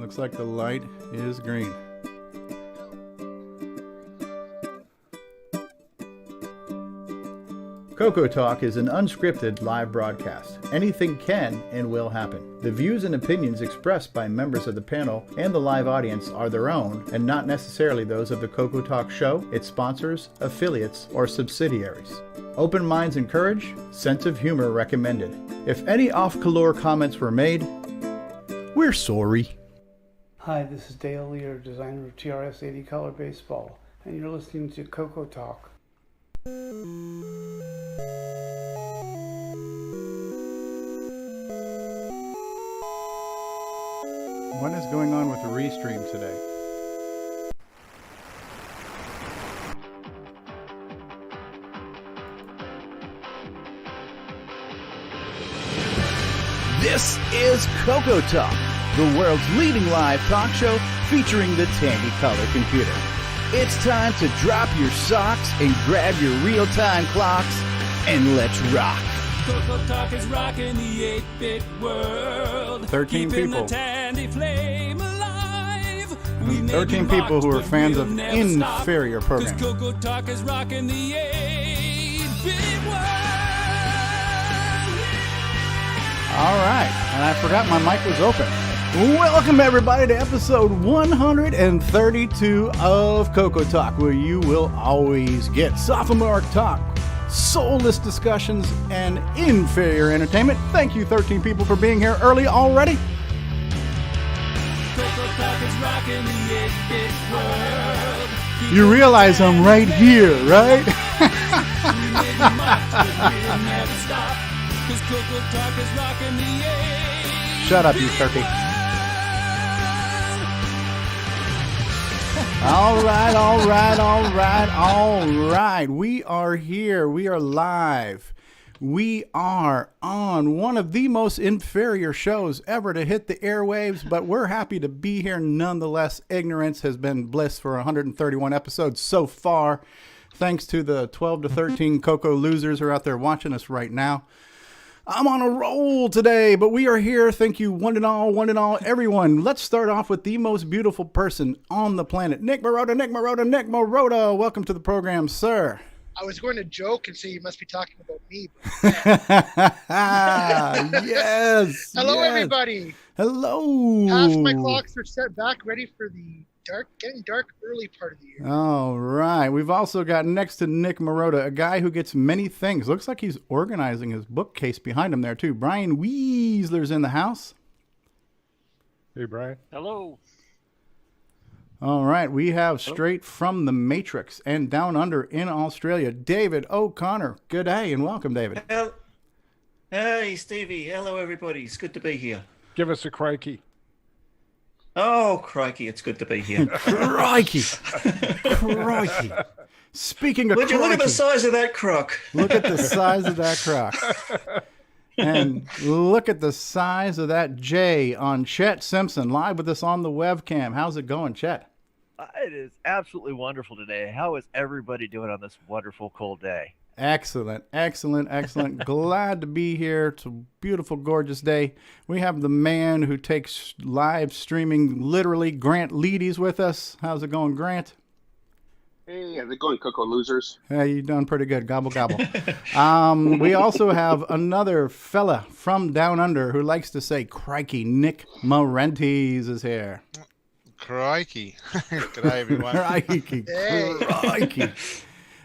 Looks like the light is green. CoCoTALK is an unscripted live broadcast. Anything can and will happen. The views and opinions expressed by members of the panel and the live audience are their own and not necessarily those of the CoCoTALK show, its sponsors, affiliates, or subsidiaries. Open minds encouraged, sense of humor recommended. If any off-color comments were made, we're sorry. Hi, this is Dale Lear, designer of TRS 80 Color Baseball, and you're listening to CoCoTALK. What is going on with the restream today? This is CoCoTALK, the world's leading live talk show featuring the Tandy Color computer. It's time to drop your socks and grab your real-time clocks and let's rock. CoCoTALK is rocking the 8-bit world. 13 keeping people. The Tandy flame alive. We 13 people who are fans of inferior programming. CoCoTALK is rocking the 8-bit world. All right, and I forgot my mic was open. Welcome everybody to episode 132 of CoCoTALK, where you will always get sophomore talk, soulless discussions, and inferior entertainment. Thank you 13 people for being here early already. CoCoTALK is rocking the 8-bit world. You realize I'm right here, right? We made the mark, but we'll never stop. 'Cause CoCoTALk is rocking the 8-bit Shut up, you turkey. All right. We are here. We are live. We are on one of the most inferior shows ever to hit the airwaves, but we're happy to be here nonetheless. Ignorance has been bliss for 131 episodes so far, thanks to the 12 to 13 Coco losers who are out there watching us right now. I'm on a roll today, but we are here. Thank you, one and all, everyone. Let's start off with the most beautiful person on the planet, Nick Marotta. Welcome to the program, sir. I was going to joke and say you must be talking about me. Yes. Hello, yes. everybody. Hello. Half my clocks are set back, ready for the getting dark early part of the year. All right. We've also got next to Nick Marotta, a guy who gets many things. Looks like he's organizing his bookcase behind him there, too. Brian Weasler's in the house. Hey, Brian. Hello. All right. We have straight from the Matrix and down under in Australia, David O'Connor. Good day and welcome, David. Hey, Stevie. Hello, everybody. It's good to be here. Give us a crikey. Oh, crikey, it's good to be here. Crikey. Speaking of Would you crikey, look at the size of that crock? look at the size of that crock. And look at the size of that J on Chet Simpson, live with us on the webcam. How's it going, Chet? It is absolutely wonderful today. How is everybody doing on this wonderful, cold day? Excellent. Glad to be here. It's a beautiful, gorgeous day. We have the man who takes live streaming literally, Grant Leedy's with us. How's it going, Grant? Hey, how's it going, Coco losers? Hey, you done pretty good. Gobble, gobble. We also have another fella from down under who likes to say crikey. Nick Marentes is here. Crikey. Good day, everyone. Crikey.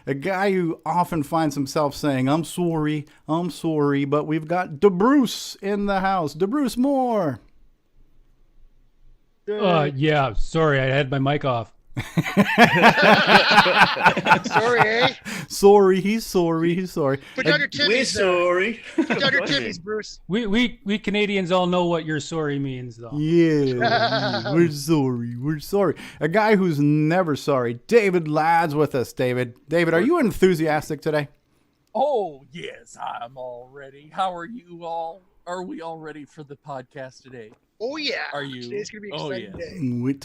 A guy who often finds himself saying, I'm sorry, but we've got DeBruce in the house. DeBruce Moore. Yeah, sorry, I had my mic off. Sorry, eh? Sorry, he's sorry. Put down your timmies. We're sorry. Put down your timmies, Bruce. We Canadians all know what your sorry means, though. Yeah, we're sorry. A guy who's never sorry. David Ladd's with us, David. David, are you enthusiastic today? Oh, yes, I'm all ready. How are you all? Are we all ready for the podcast today? Oh, yeah. Are you? Today's going to be an exciting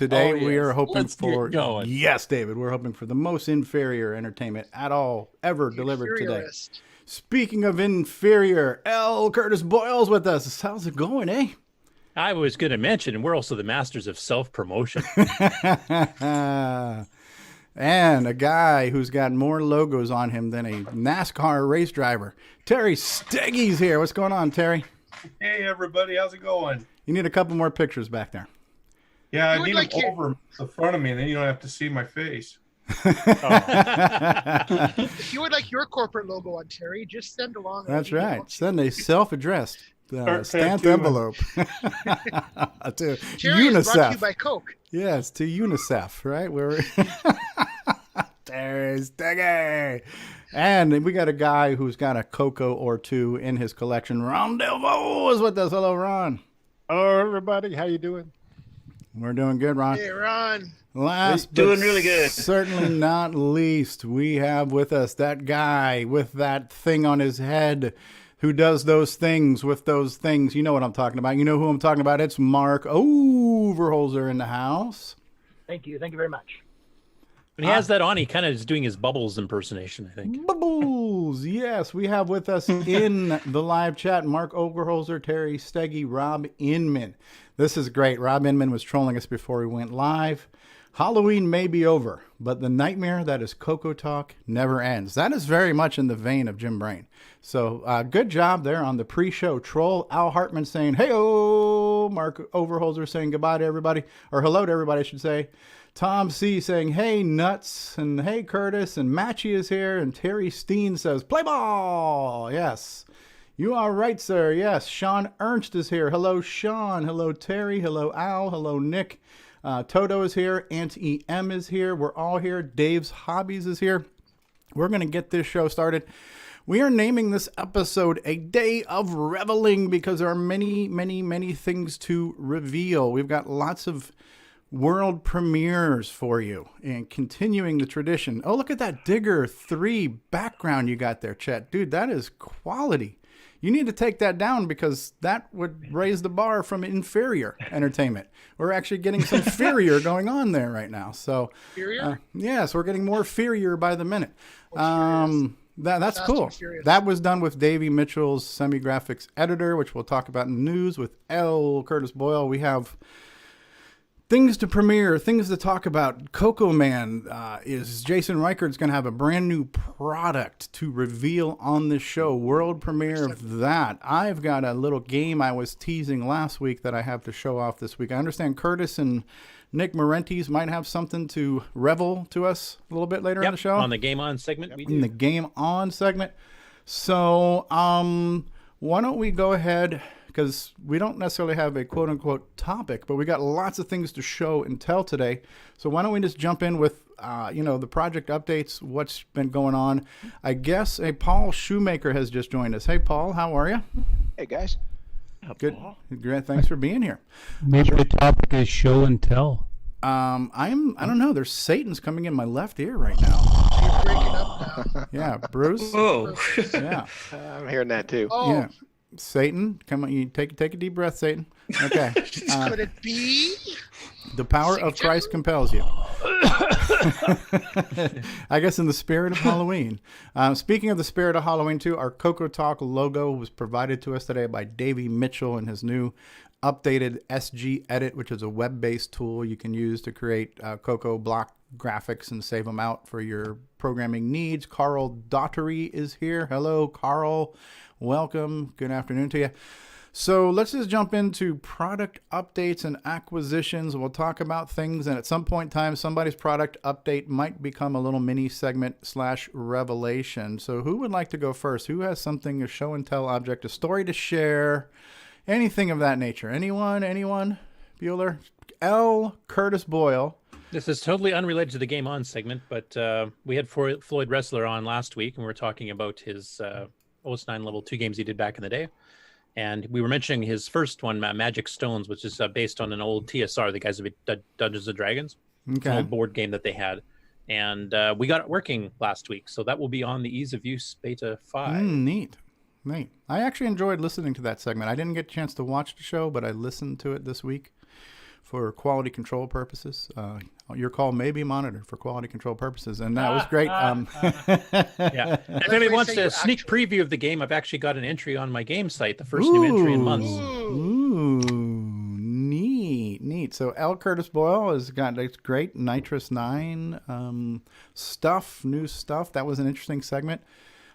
day. We are hoping Let's for... get going. Yes, David, we're hoping for the most inferior entertainment at all ever delivered today. Speaking of inferior, L. Curtis Boyle's with us. How's it going, eh? I was going to mention, we're also the masters of self-promotion. And a guy who's got more logos on him than a NASCAR race driver. Terry Steggy's here. What's going on, Terry? Hey, everybody. How's it going? You need a couple more pictures back there. Yeah, I need them over the front of me, and then you don't have to see my face. If you would like your corporate logo on Terry, just send along. That's right. Send a self-addressed stamped envelope to Terry is brought to UNICEF. you by Coke. Yes, to UNICEF, right? Where There's Steggy. And we got a guy who's got a Coco or two in his collection. Ron Delvaux is with us. Hello, Ron. Hello, everybody. How you doing? We're doing good, Ron. Hey, Ron. Last Doing but really good. certainly not least, we have with us that guy with that thing on his head who does those things with those things. You know what I'm talking about. You know who I'm talking about. It's Mark Overholzer in the house. Thank you. Thank you very much. When he has that on, he kind of is doing his Bubbles impersonation, I think. Bubbles. Yes, we have with us in the live chat Mark Overholzer, Terry Steggy, Rob Inman. This is great. Rob Inman was trolling us before we went live. Halloween may be over, but the nightmare that is CoCoTALK never ends. That is very much in the vein of Jim Brain. So good job there on the pre-show troll. Al Hartman saying, hey-oh. Mark Overholzer saying goodbye to everybody, or hello to everybody, I should say. Tom C. saying, hey, Nuts, and hey, Curtis, and Matchy is here, and Terry Steen says, play ball. Yes. You are right, sir. Yes. Sean Ernst is here. Hello, Sean. Hello, Terry. Hello, Al. Hello, Nick. Toto is here. Auntie EM is here. We're all here. Dave's Hobbies is here. We're going to get this show started. We are naming this episode A Day of Reveling because there are many, many, many things to reveal. We've got lots of world premieres for you and continuing the tradition. Oh, look at that Digger 3 background you got there, Chet. Dude, that is quality. You need to take that down because that would raise the bar from inferior entertainment. We're actually getting some inferior going on there right now. So, yes, we're getting more inferior by the minute. That's cool. That was done with Davey Mitchell's semi-graphics editor, which we'll talk about in the news with L. Curtis Boyle. We have things to premiere, things to talk about. Coco Man is Jason Reichard's going to have a brand new product to reveal on this show. World premiere of that. I've got a little game I was teasing last week that I have to show off this week. I understand Curtis and Nick Marentes might have something to revel to us a little bit later in the show. On the Game On segment, we do. In the Game On segment. So why don't we go ahead, because we don't necessarily have a quote-unquote topic, but we got lots of things to show and tell today. So why don't we just jump in with, the project updates, what's been going on. I guess Paul Shoemaker has just joined us. Hey, Paul, how are you? Hey, guys. Good. Great. Thanks for being here. Maybe the topic is show and tell. I don't know. There's Satan's coming in my left ear right now. You're breaking up now. Yeah, Bruce. Oh. Yeah. I'm hearing that too. Oh. Yeah. Satan, come on, you take a deep breath, Satan. Okay. Could it be? The power of Christ compels you. I guess in the spirit of Halloween. Speaking of the spirit of Halloween, too, our CoCoTALK logo was provided to us today by Davey Mitchell and his new updated SG Edit, which is a web-based tool you can use to create Coco block graphics and save them out for your programming needs. Carl Daughtery is here. Hello, Carl. Welcome. Good afternoon to you. So let's just jump into product updates and acquisitions. We'll talk about things, and at some point in time, somebody's product update might become a little mini segment / revelation. So who would like to go first? Who has something, a show and tell object, a story to share, anything of that nature? Anyone? Bueller? L. Curtis Boyle. This is totally unrelated to the Game On segment, but we had Floyd Wrestler on last week, and we were talking about his OS9 level 2 games he did back in the day. And we were mentioning his first one, Magic Stones, which is based on an old TSR, the guys who did Dungeons & Dragons. Okay. It's an old board game that they had. And we got it working last week, so that will be on the Ease of Use Beta 5. Neat. I actually enjoyed listening to that segment. I didn't get a chance to watch the show, but I listened to it this week for quality control purposes. Your call may be monitored for quality control purposes, and that was great. Yeah. If anybody wants a sneak preview of the game, I've actually got an entry on my game site, the first new entry in months. Ooh, neat. So L. Curtis Boyle has got great Nitrous 9 new stuff. That was an interesting segment.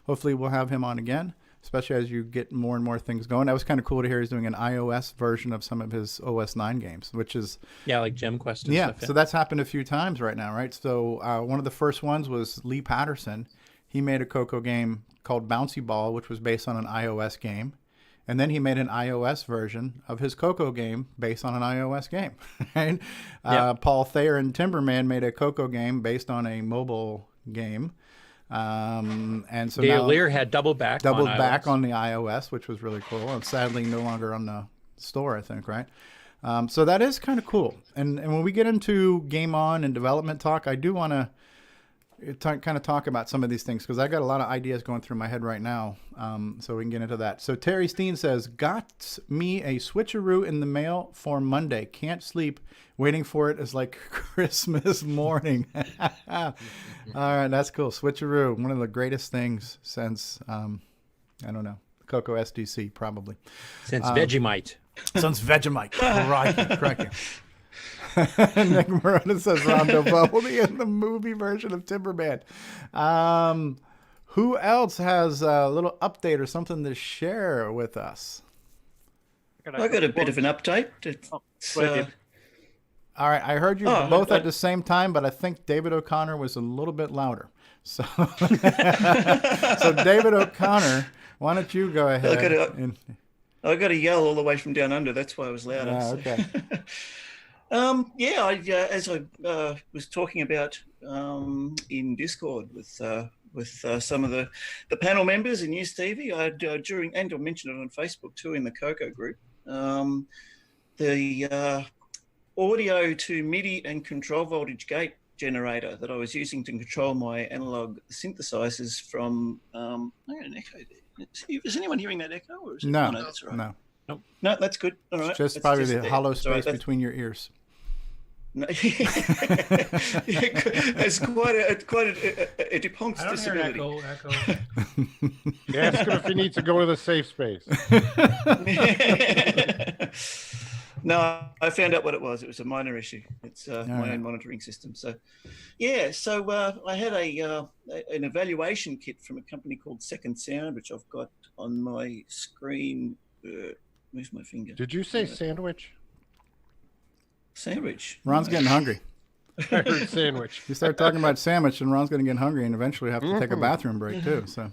Hopefully we'll have him on again, especially as you get more and more things going. That was kind of cool to hear he's doing an iOS version of some of his OS 9 games, which is... Yeah, like Gem Quest and yeah, stuff. so that's happened a few times right now, right? So one of the first ones was Lee Patterson. He made a Coco game called Bouncy Ball, which was based on an iOS game. And then he made an iOS version of his Coco game based on an iOS game. Right? Paul Thayer and Timberman made a Coco game based on a mobile game. And so Dale now Lear had doubled back on the iOS, which was really cool, and sadly no longer on the store, I think, right? So that is kind of cool. And when we get into Game On and development talk, I do want to kind of talk about some of these things because I got a lot of ideas going through my head right now, so we can get into that. So Terry Steen says, got me a switcheroo in the mail for Monday. Can't sleep. Waiting for it is like Christmas morning. All right, that's cool. Switcheroo, one of the greatest things since, I don't know, Coco SDC probably. Since Vegemite. Since Vegemite. Crikey. Nick Morona says Rondo Bubbledy in the movie version of Timberman. Who else has a little update or something to share with us? I got a bit of an update. All right, I heard you both at the same time, but I think David O'Connor was a little bit louder. So, so David O'Connor, why don't you go ahead? I got to yell all the way from down under. That's why I was louder. Okay. As I was talking about in Discord with some of the panel members and you, Stevie, and I mentioned it on Facebook too in the Coco group. The audio to MIDI and control voltage gate generator that I was using to control my analog synthesizers from. I got an echo there. Is anyone hearing that echo? Or is no, that's right. No, that's good. All right, it's just probably the hollow space between your ears. No. It's quite a DuPont's disability. Echo. Ask him if he needs to go to the safe space. No, I found out what it was. It was a minor issue. It's my own monitoring system. So, I had an evaluation kit from a company called Second Sound, which I've got on my screen. Where's my finger? Did you say sandwich? Sandwich. Ron's getting hungry. I heard sandwich. You start talking about sandwich, and Ron's going to get hungry, and eventually have to take a bathroom break too. So.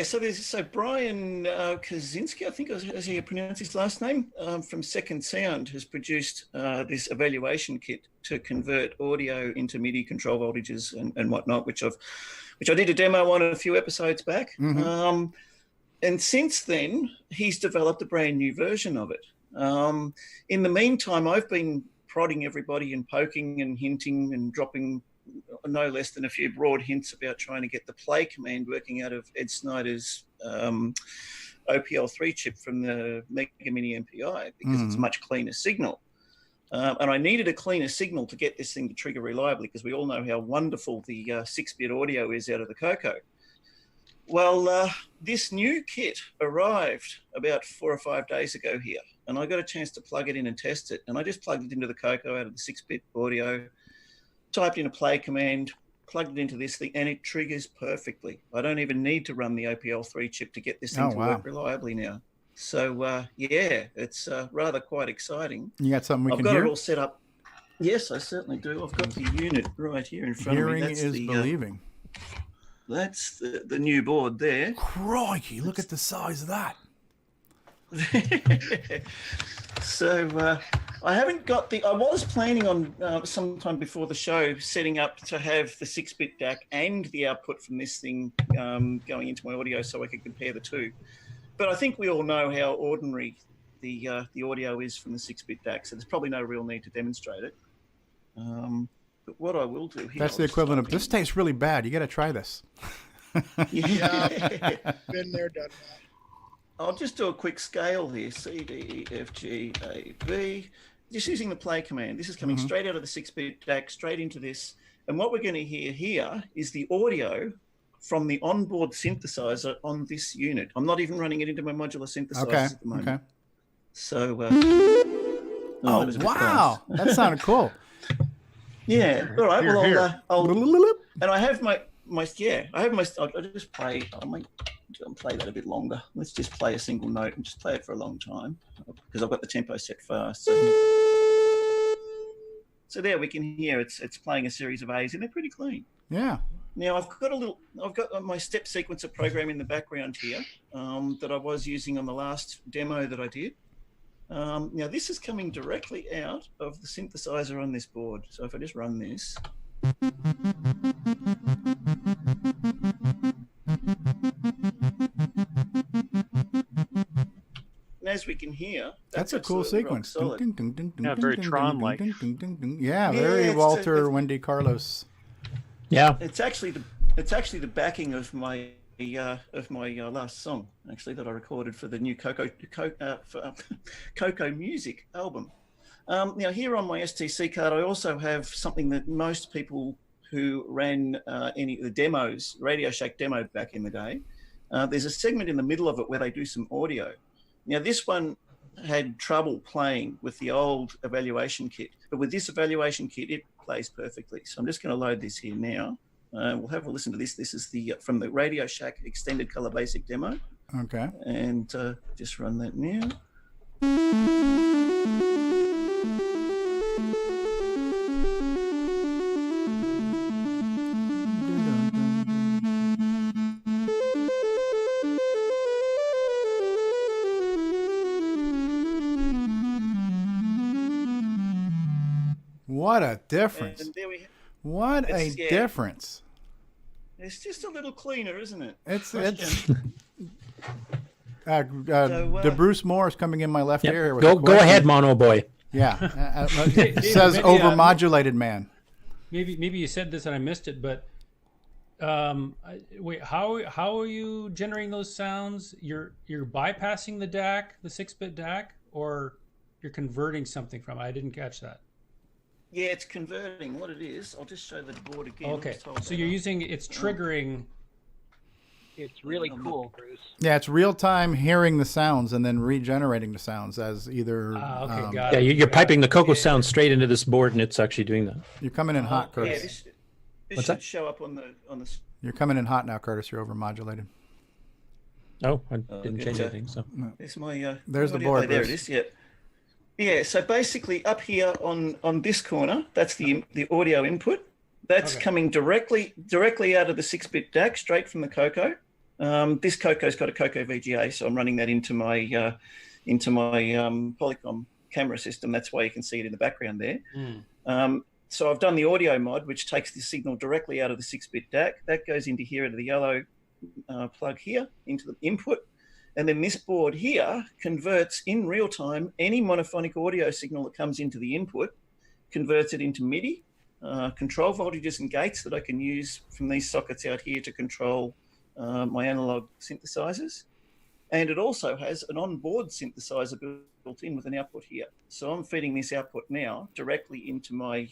So Brian Kaczynski, I think is how you pronounce his last name, from Second Sound has produced this evaluation kit to convert audio into MIDI control voltages and whatnot, which I did a demo on a few episodes back. Mm-hmm. And since then, he's developed a brand new version of it. In the meantime, I've been prodding everybody and poking and hinting and dropping no less than a few broad hints about trying to get the play command working out of Ed Snyder's OPL3 chip from the Mega Mini MPI because it's a much cleaner signal. And I needed a cleaner signal to get this thing to trigger reliably because we all know how wonderful the 6-bit audio is out of the Coco. Well, this new kit arrived about 4 or 5 days ago here, and I got a chance to plug it in and test it. And I just plugged it into the Coco out of the 6-bit audio, typed in a play command, plugged it into this thing, and it triggers perfectly. I don't even need to run the OPL3 chip to get this thing to work reliably now. So, it's rather quite exciting. You got something I've got it all set up. Yes, I certainly do. I've got the unit right here in front of me. Hearing is believing. That's the new board there. Crikey, look at the size of that. So I haven't got I was planning on sometime before the show setting up to have the 6-bit DAC and the output from this thing going into my audio so I could compare the two. But I think we all know how ordinary the audio is from the 6-bit DAC, so there's probably no real need to demonstrate it. But what I will do here... That's the equivalent of, this tastes really bad. You got to try this. Yeah, been there, done that. I'll just do a quick scale here. C, D, E, F, G, A, B. Just using the play command. This is coming straight out of the 6-bit DAC, straight into this. And what we're going to hear here is the audio from the onboard synthesizer on this unit. I'm not even running it into my modular synthesizers at the moment. So, oh, that was a bit wow. fast. That sounded cool. Yeah. All right. Here, Well, here. and I have I'll just play. I'll play that a bit longer. Let's just play a single note and just play it for a long time because I've got the tempo set fast. So there we can hear it's playing a series of A's and they're pretty clean. Yeah. Now I've got my step sequencer program in the background here that I was using on the last demo that I did. Now this is coming directly out of the synthesizer on this board. So if I just run this. And as we can hear, that's a cool sequence. Yeah, very Tron-like. Yeah, very Walter Wendy Carlos. Yeah, it's actually the backing of my last song actually that I recorded for the new Coco Music album. Now here on my STC card, I also have something that most people who ran any of the demos, Radio Shack demo back in the day, there's a segment in the middle of it where they do some audio. Now this one had trouble playing with the old evaluation kit, but with this evaluation kit, it plays perfectly. So I'm just going to load this here now. We'll have a listen to this. This is from the Radio Shack Extended Color Basic demo. Okay. And just run that now. What a difference. What a difference. It's just a little cleaner, isn't it? It's the Bruce Moore's coming in my left ear here with go ahead, Mono Boy. Yeah. It says overmodulated man. Maybe you said this and I missed it, but wait, how are you generating those sounds? You're bypassing the DAC, the 6-bit DAC, or you're converting something from it? I didn't catch that. Yeah, it's converting. What it is, I'll just show the board again. Okay, so you're using, it's triggering. It's really cool, Bruce. Yeah, it's real time hearing the sounds and then regenerating the sounds as either. Okay, got Yeah, it. you're piping the Coco sound straight into this board, and it's actually doing that. You're coming in hot, Curtis. Yeah, this What's should that? show up on the. You're coming in hot now, Curtis. You're overmodulated. Oh, I didn't change anything. So there's my. There's the board. There it is. Yeah. Yeah. So basically, up here on this corner, that's the audio input. That's coming directly out of the 6-bit DAC, straight from the Coco. This Coco's got a CoCoVGA, so I'm running that into my Polycom camera system. That's why you can see it in the background there. So I've done the audio mod, which takes the signal directly out of the 6-bit DAC. That goes into here, into the yellow plug here, into the input. And then this board here converts in real time any monophonic audio signal that comes into the input, converts it into MIDI, control voltages and gates that I can use from these sockets out here to control my analog synthesizers. And it also has an onboard synthesizer built in with an output here. So I'm feeding this output now directly into my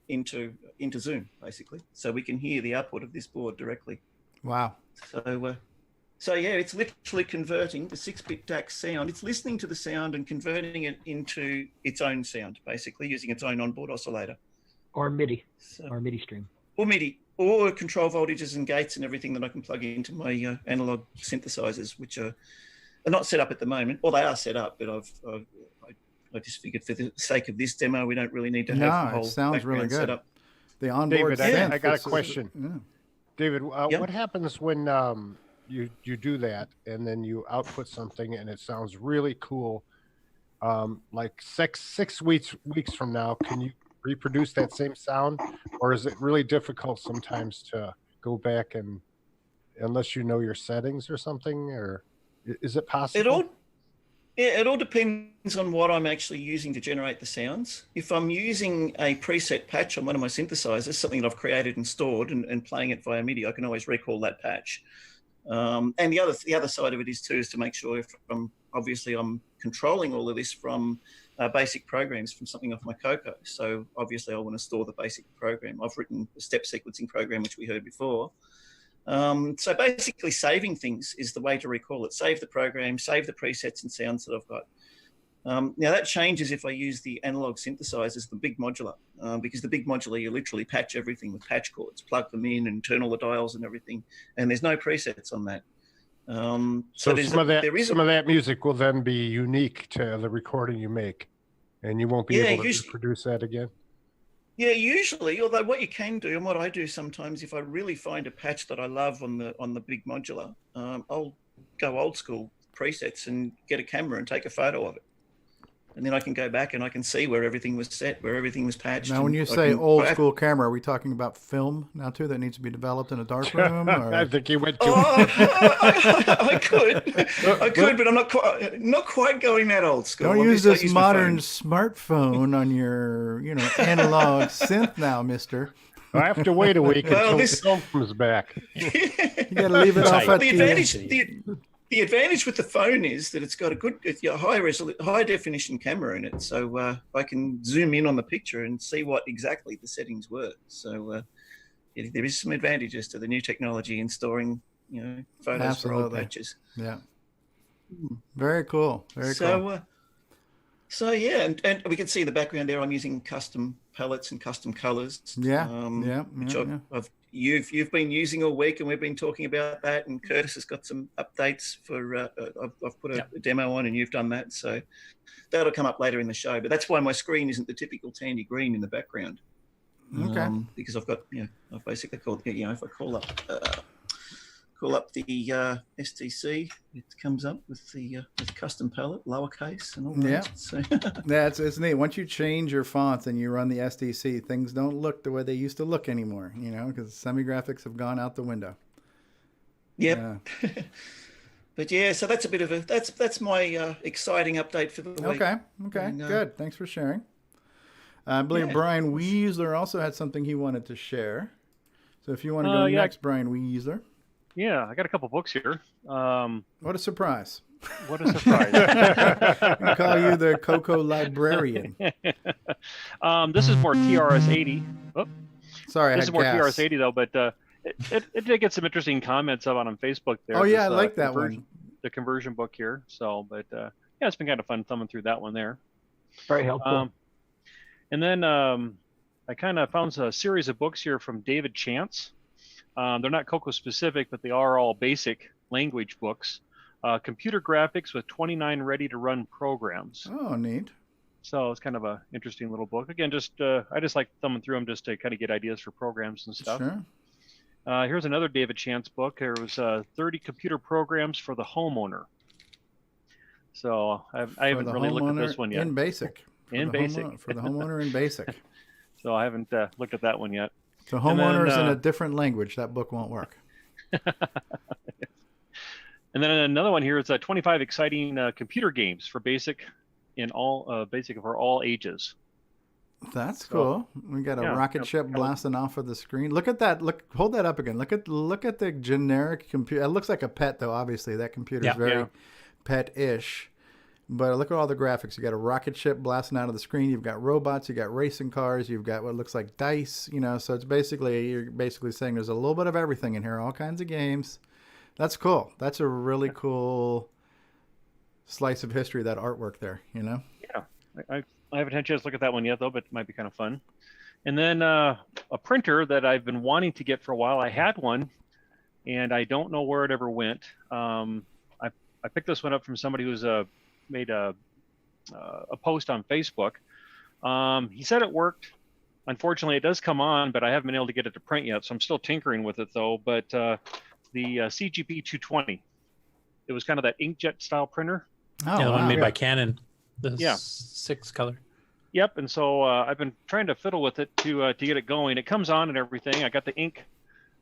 into Zoom, basically. So we can hear the output of this board directly. Wow. So yeah, it's literally converting the 6-bit DAC sound. It's listening to the sound and converting it into its own sound, basically using its own onboard oscillator. Or MIDI, or MIDI stream. Or MIDI, or control voltages and gates and everything that I can plug into my analog synthesizers, which are not set up at the moment. Well, they are set up, but I just figured for the sake of this demo, we don't really need to have the whole it sounds really good. set up. The onboard David, synth, I got a question. Yeah. David, what happens when you do that and then you output something and it sounds really cool? Like six weeks from now, can you reproduce that same sound, or is it really difficult sometimes to go back and, unless you know your settings or something, or is it possible? It all depends on what I'm actually using to generate the sounds. If I'm using a preset patch on one of my synthesizers, something that I've created and stored and playing it via MIDI, I can always recall that patch. And the other side of it is to make sure if I'm controlling all of this from basic programs from something off my Coco. So obviously I want to store the basic program. I've written a step sequencing program, which we heard before. So basically saving things is the way to recall it. Save the program, save the presets and sounds that I've got. Now that changes if I use the analog synthesizers, the big modular, because the big modular, you literally patch everything with patch cords, plug them in and turn all the dials and everything. And there's no presets on that. So some of that music will then be unique to the recording you make, and you won't be able to reproduce that again. Yeah, usually. Although what you can do, and what I do sometimes, if I really find a patch that I love on the big modular, I'll go old school presets and get a camera and take a photo of it, and then I can go back and I can see where everything was set, where everything was patched. Now, when you say old school camera, are we talking about film now too that needs to be developed in a dark room? Or? I think you went too. I could, but I'm not quite going that old school. Don't use this modern smartphone on your, analog synth now, Mister. I have to wait a week until the film comes back. You got to leave it off at the advantage with the phone is that it's got a good, high definition camera in it, so I can zoom in on the picture and see what exactly the settings were. So there is some advantages to the new technology in storing, photos for old patches. Yeah. Very cool. Very cool. So yeah, and we can see the background there. I'm using custom palettes and custom colors. Which you've been using all week, and we've been talking about that. And Curtis has got some updates for. I've put a demo on, and you've done that, so that'll come up later in the show. But that's why my screen isn't the typical tandy green in the background. Okay. Because I've got I've basically called if I call up the STC, it comes up with the with custom palette, lowercase, and all that. Yeah, so. it's neat. Once you change your fonts and you run the STC, things don't look the way they used to look anymore. Because semi-graphics have gone out the window. Yep. But yeah, so that's a bit of that's my exciting update for the week. Okay, and, good. Thanks for sharing. I believe Brian Weasler also had something he wanted to share. So if you want to go next, Brian Weasler. Yeah, I got a couple books here. What a surprise. What a surprise. I call you the Coco librarian. This is more TRS 80. Oh, sorry, this is more TRS 80 though, but it did get some interesting comments up on Facebook there. Oh yeah, I like that one. The conversion book here. So, but it's been kind of fun thumbing through that one there. Very helpful. And then I kind of found a series of books here from David Chance. They're not Coco specific, but they are all basic language books. Computer graphics with 29 ready-to-run programs. Oh, neat. So it's kind of a interesting little book. Again, I just like thumbing through them just to kind of get ideas for programs and stuff. Sure. Here's another David Chance book. There was 30 computer programs for the homeowner. So I haven't really looked at this one yet. In BASIC. For the homeowner in BASIC. So I haven't looked at that one yet. So homeowners in a different language, that book won't work. And then another one here is 25 exciting computer games for basic for all ages. That's cool. We got a rocket ship blasting off of the screen. Look at that. Hold that up again. Look at the generic computer. It looks like a pet though. Obviously, that computer is very pet-ish. But look at all the graphics. You got a rocket ship blasting out of the screen. You've got robots. You got racing cars. You've got what looks like dice. So it's you're basically saying there's a little bit of everything in here. All kinds of games. That's cool. That's a really cool slice of history. That artwork there. Yeah, I haven't had a chance to look at that one yet though, but it might be kind of fun. And then a printer that I've been wanting to get for a while. I had one, and I don't know where it ever went. I picked this one up from somebody who's made a post on Facebook. He said it worked. Unfortunately, it does come on, but I haven't been able to get it to print yet, so I'm still tinkering with it though. But the CGP 220, it was kind of that inkjet style printer. Oh, the one made by Canon, the 6 color. Yep, and so I've been trying to fiddle with it to get it going. It comes on and everything. I got the ink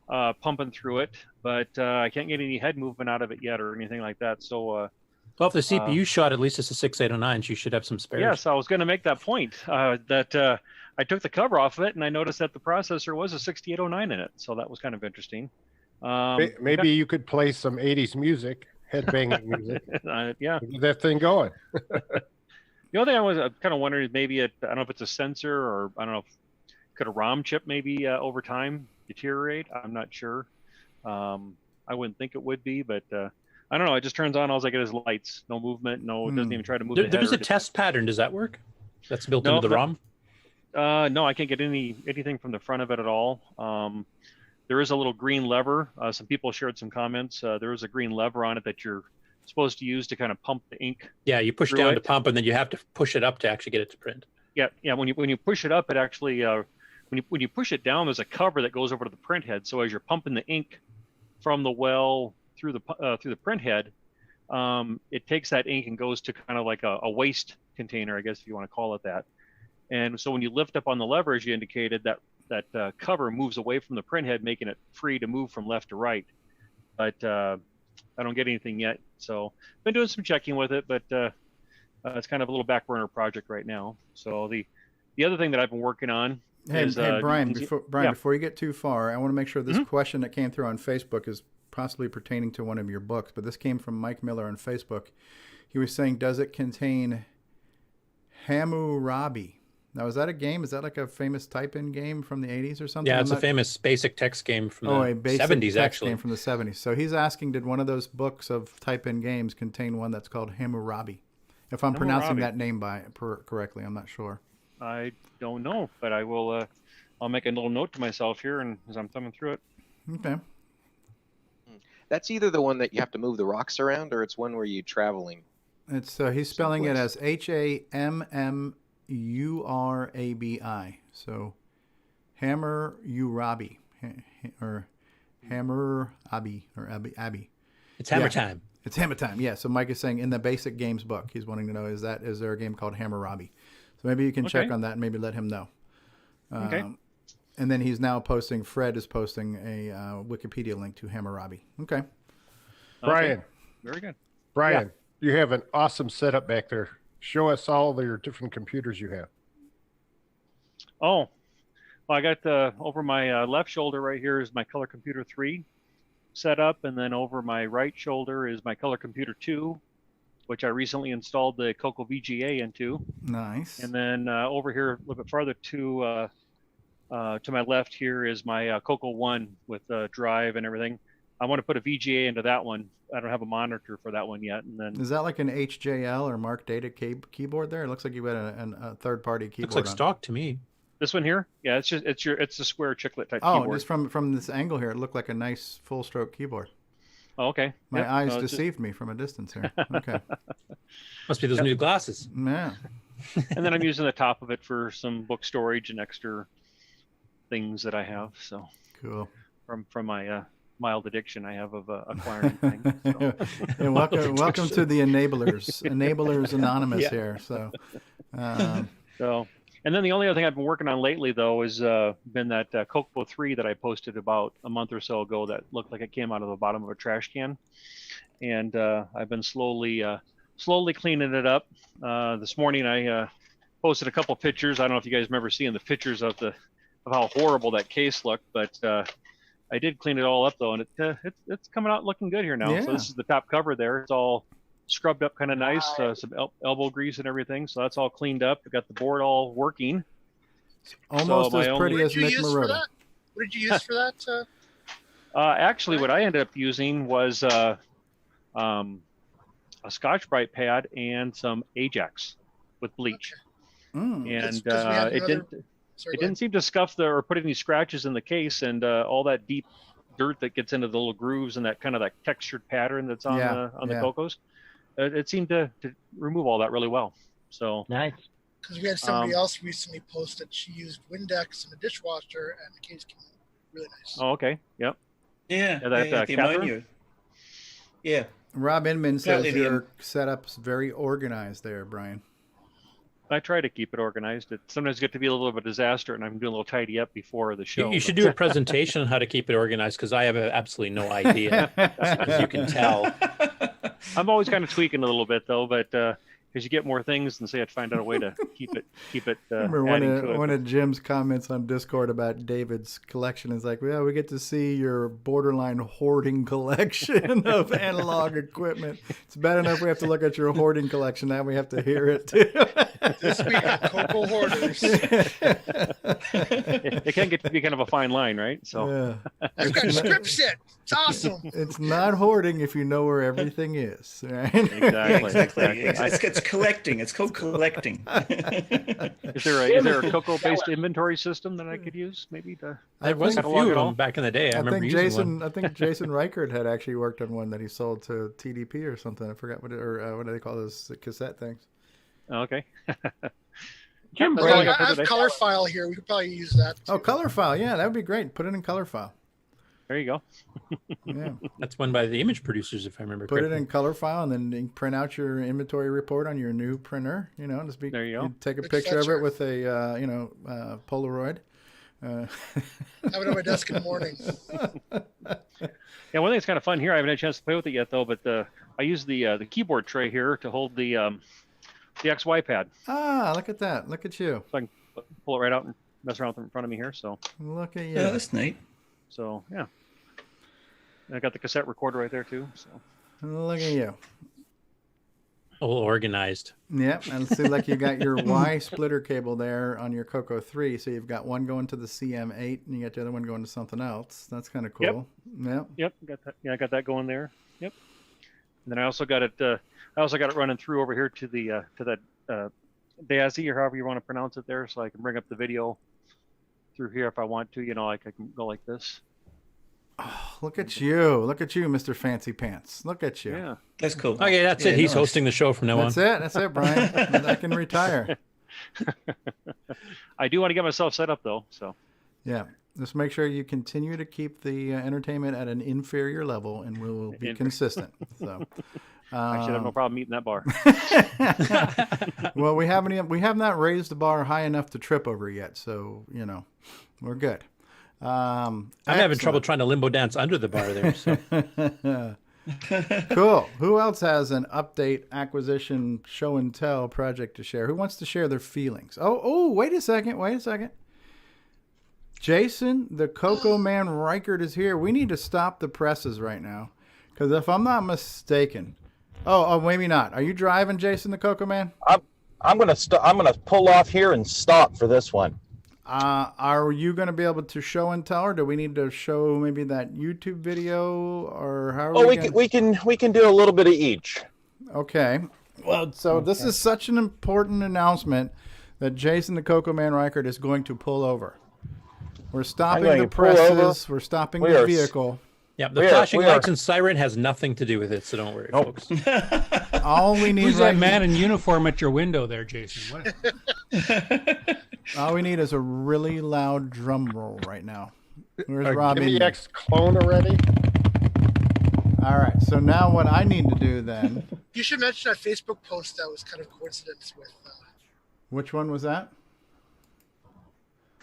pumping through it, but I can't get any head movement out of it yet or anything like that. So. Well, if the CPU shot, at least it's a 6809, so you should have some spares. Yes, I was going to make that point. That I took the cover off of it, and I noticed that the processor was a 6809 in it. So that was kind of interesting. Maybe you could play some 80s music, headbanging music. Yeah. Get that thing going. The other thing I was kind of wondering is maybe I don't know if it's a sensor or I don't know, could a ROM chip maybe over time deteriorate? I'm not sure. I wouldn't think it would be, but I don't know. It just turns on. All I get is lights. No movement. No, it doesn't even try to move. There's a test pattern. Does that work? That's built into the ROM? No, I can't get anything from the front of it at all. There is a little green lever. Some people shared some comments. There is a green lever on it that you're supposed to use to kind of pump the ink. Yeah, you push down to pump, and then you have to push it up to actually get it to print. Yeah. When you push it up, it actually when you push it down, there's a cover that goes over to the print head. So as you're pumping the ink from the well through the print head, it takes that ink and goes to kind of like a waste container, I guess if you want to call it that. And so when you lift up on the lever, as you indicated, that cover moves away from the print head, making it free to move from left to right. But I don't get anything yet. So been doing some checking with it, but it's kind of a little back burner project right now. So the other thing that I've been working on is Brian, before you get too far, I want to make sure this question that came through on Facebook is possibly pertaining to one of your books, but this came from Mike Miller on Facebook. He was saying, does it contain Hammurabi? Now, is that a game? Is that like a famous type-in game from the 80s or something? Yeah, it's a famous basic text game from the 70s, actually. Game from the 70s. So he's asking, did one of those books of type-in games contain one that's called Hammurabi? If I'm pronouncing that name correctly, I'm not sure. I don't know, but I will. I'll make a little note to myself here, and as I'm thumbing through it. Okay. That's either the one that you have to move the rocks around, or it's one where you're traveling. It's he's spelling it as Hammurabi. So Hammurabi or Hammurabi or Abby. It's Hammer Time. It's Hammer Time. Yeah. So Mike is saying in the basic games book, he's wanting to know is there a game called Hammurabi? So maybe you can check on that and maybe let him know. Okay. And then he's now posting. Fred is posting a Wikipedia link to Hammurabi. Okay. Brian. Very good. Brian, you have an awesome setup back there. Show us all your different computers you have. Oh, well, I got over my left shoulder right here is my Color Computer 3 set up, and then over my right shoulder is my Color Computer 2, which I recently installed the CoCoVGA into. Nice. And then over here, a little bit farther to my left here is my Coco 1 with drive and everything. I want to put a VGA into that one. I don't have a monitor for that one yet. And then is that like an HJL or Mark Data keyboard there? It looks like you had a third-party keyboard. Looks like stock to me. This one here, yeah, it's a square chiclet type keyboard. Oh, just from this angle here, it looked like a nice full-stroke keyboard. Oh, okay. My eyes deceived me from a distance here. Okay. Must be those new glasses. Yeah. And then I'm using the top of it for some book storage and extra things that I have. So cool. From my mild addiction I have of acquiring things. So. And welcome to the Enablers Anonymous here. So. And then the only other thing I've been working on lately, though, has been that Coco 3 that I posted about a month or so ago that looked like it came out of the bottom of a trash can. And I've been slowly cleaning it up. This morning I posted a couple pictures. I don't know if you guys remember seeing the pictures of how horrible that case looked, but I did clean it all up, though, and it's coming out looking good here now. Yeah. So this is the top cover there. It's all scrubbed up kind of nice, some elbow grease and everything. So that's all cleaned up. We got the board all working. Almost as pretty as Nick Marotta. What did you use for that? Actually, what I ended up using was a Scotch-Brite pad and some Ajax with bleach. Mm. And it didn't seem to scuff or put any scratches in the case, and all that deep dirt that gets into the little grooves and that kind of textured pattern that's on the Cocos. It seemed to remove all that really well. So nice. Because we had somebody else recently post that she used Windex in a dishwasher, and the case came out really nice. Oh, okay. Yep. Yeah. The ammonia. Yeah. Rob Inman says your setup's very organized there, Brian. I try to keep it organized. It sometimes get to be a little bit of a disaster, and I'm doing a little tidy up before the show. You should do a presentation on how to keep it organized, because I have absolutely no idea, as you can tell. I'm always kind of tweaking a little bit, though. But because you get more things, and so you have to find out a way to keep it. Remember adding to it. one of Jim's comments on Discord about David's collection is like, well, we get to see your borderline hoarding collection of analog equipment. It's bad enough we have to look at your hoarding collection. Now we have to hear it too. This week at Coco Hoarders. It can get to be kind of a fine line, right? So Yeah. I've got script set. It's awesome. It's not hoarding if you know where everything is, right? Exactly. It's collecting. It's called collecting. Is there a Coco-based inventory system that I could use, maybe to? There was a catalog few it of all? them back in the day. I remember think using one. I think Jason Reichert had actually worked on one that he sold to TDP or something. I forgot what do they call those cassette things? Okay. I have color file here. We could probably use that. Oh, color file. Yeah, that would be great. Put it in color file. There you go. Yeah. That's one by the image producers, if I remember Put correctly. it in color file and then you can print out your inventory report on your new printer. Just there you go. You take a Big picture of fetcher. it with a Polaroid. Have it on my desk in the morning. Yeah, one thing that's kind of fun here. I haven't had a chance to play with it yet, though. But I use the keyboard tray here to hold the XY pad. Ah, look at that! Look at you! So I can pull it right out and mess around with it in front of me here. So Look at you! Yeah, that's neat. So yeah, and I got the cassette recorder right there too. So Look at you! All organized. Yep, and it seems like you got your Y splitter cable there on your Coco 3. So you've got one going to the CM8 and you got the other one going to something else. That's kind of cool. Yep, got that. Yeah, I got that going there. Yep. And then I also got it. Running through over here to the that DASI or however you want to pronounce it there, so I can bring up the video through here if I want to. Like I can go like this. Oh, look at you! Look at you, Mr. Fancy Pants! Look at you! Yeah, that's cool. Okay, that's it. He's hosting the show from now on. That's it, Brian. I can retire. I do want to get myself set up though. So yeah, just make sure you continue to keep the entertainment at an inferior level, and we will be consistent. So. I should have no problem eating that bar. Well, we have not raised the bar high enough to trip over yet, so we're good. I'm having trouble trying to limbo dance under the bar there. So. Cool. Who else has an update, acquisition, show and tell project to share? Who wants to share their feelings? Oh, wait a second. Jason, the Coco Man Reichert is here. We need to stop the presses right now, because if I'm not mistaken, oh, maybe not. Are you driving, Jason, the Coco Man? I'm gonna pull off here and stop for this one. Are you going to be able to show and tell, or do we need to show maybe that YouTube video, or how? We can do a little bit of each. Okay. Well, so this is such an important announcement that Jason the Coco Man Reichert is going to pull over. We're stopping the presses. We're stopping the vehicle. Yeah, the flashing lights and siren has nothing to do with it, so don't worry, folks. All we need Who's that man in uniform at your window there, Jason? What? All we need is a really loud drum roll right now. Where's Rob? Give me X clone already. All right, so now what I need to do then... You should mention that Facebook post that was kind of coincidence with... Which one was that?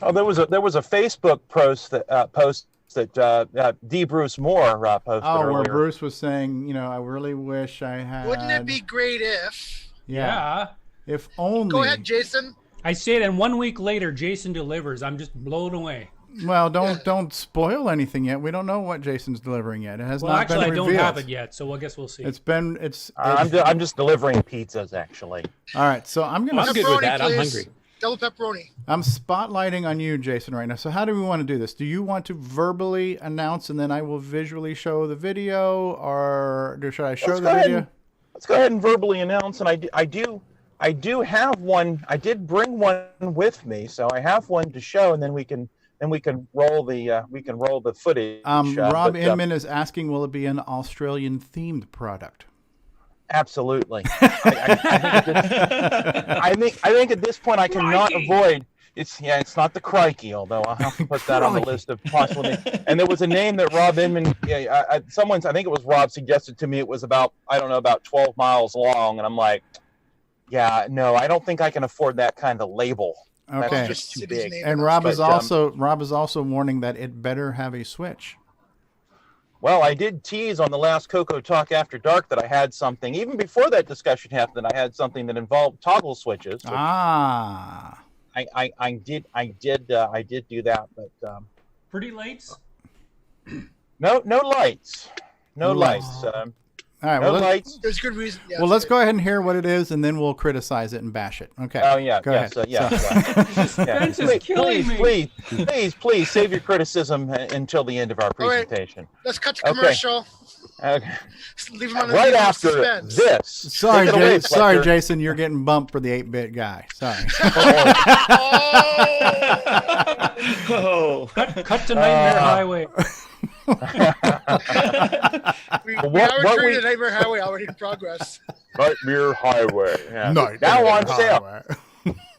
Oh, there was a Facebook post that D. Bruce Moore posted earlier. Where Bruce was saying, I really wish I had... Wouldn't it be great if... Yeah. If only... Go ahead, Jason. I say it, and 1 week later, Jason delivers. I'm just blown away. Well, don't spoil anything yet. We don't know what Jason's delivering yet. It has not been revealed. I don't have it yet, so I guess we'll see. I'm just delivering pizzas, actually. All right, so I'm good with that. Please. I'm hungry. Double pepperoni. I'm spotlighting on you, Jason, right now. So how do we want to do this? Do you want to verbally announce and then I will visually show the video, or should I show the video? Let's go ahead and verbally announce. And I do have one. I did bring one with me, so I have one to show, and then we can roll the footage. Rob Inman is asking, will it be an Australian themed product? Absolutely. I think at this point I cannot avoid. It's not the crikey, although I'll have to put that on the list of possible names. And there was a name that Rob Inman, I think it was Rob, suggested to me. It was about 12 miles long, and I'm like, yeah, no, I don't think I can afford that kind of label. Okay. That's just too big. And Rob is also warning that it better have a switch. Well, I did tease on the last Coco Talk After Dark that I had something. Even before that discussion happened, I had something that involved toggle switches. Ah. I did do that, but Pretty lights? no lights. No lights. All right. No Well, lights. There's good reason. Yeah, well, let's go ahead and hear what it is, and then we'll criticize it and bash it. Okay. Oh yeah. Go ahead. Suspense is killing me. Please save your criticism until the end of our All right. presentation. Let's cut to commercial. Okay. Leave him on Right the after suspense. this. Sorry, Take it away, sorry, Fletcher. Jason. You're getting bumped for the 8-bit guy. Sorry. Oh. Cut to Nightmare Highway. We What returned we- to Nightmare Highway already in progress. Nightmare Highway. Yeah. Nightmare Now on sale. Highway.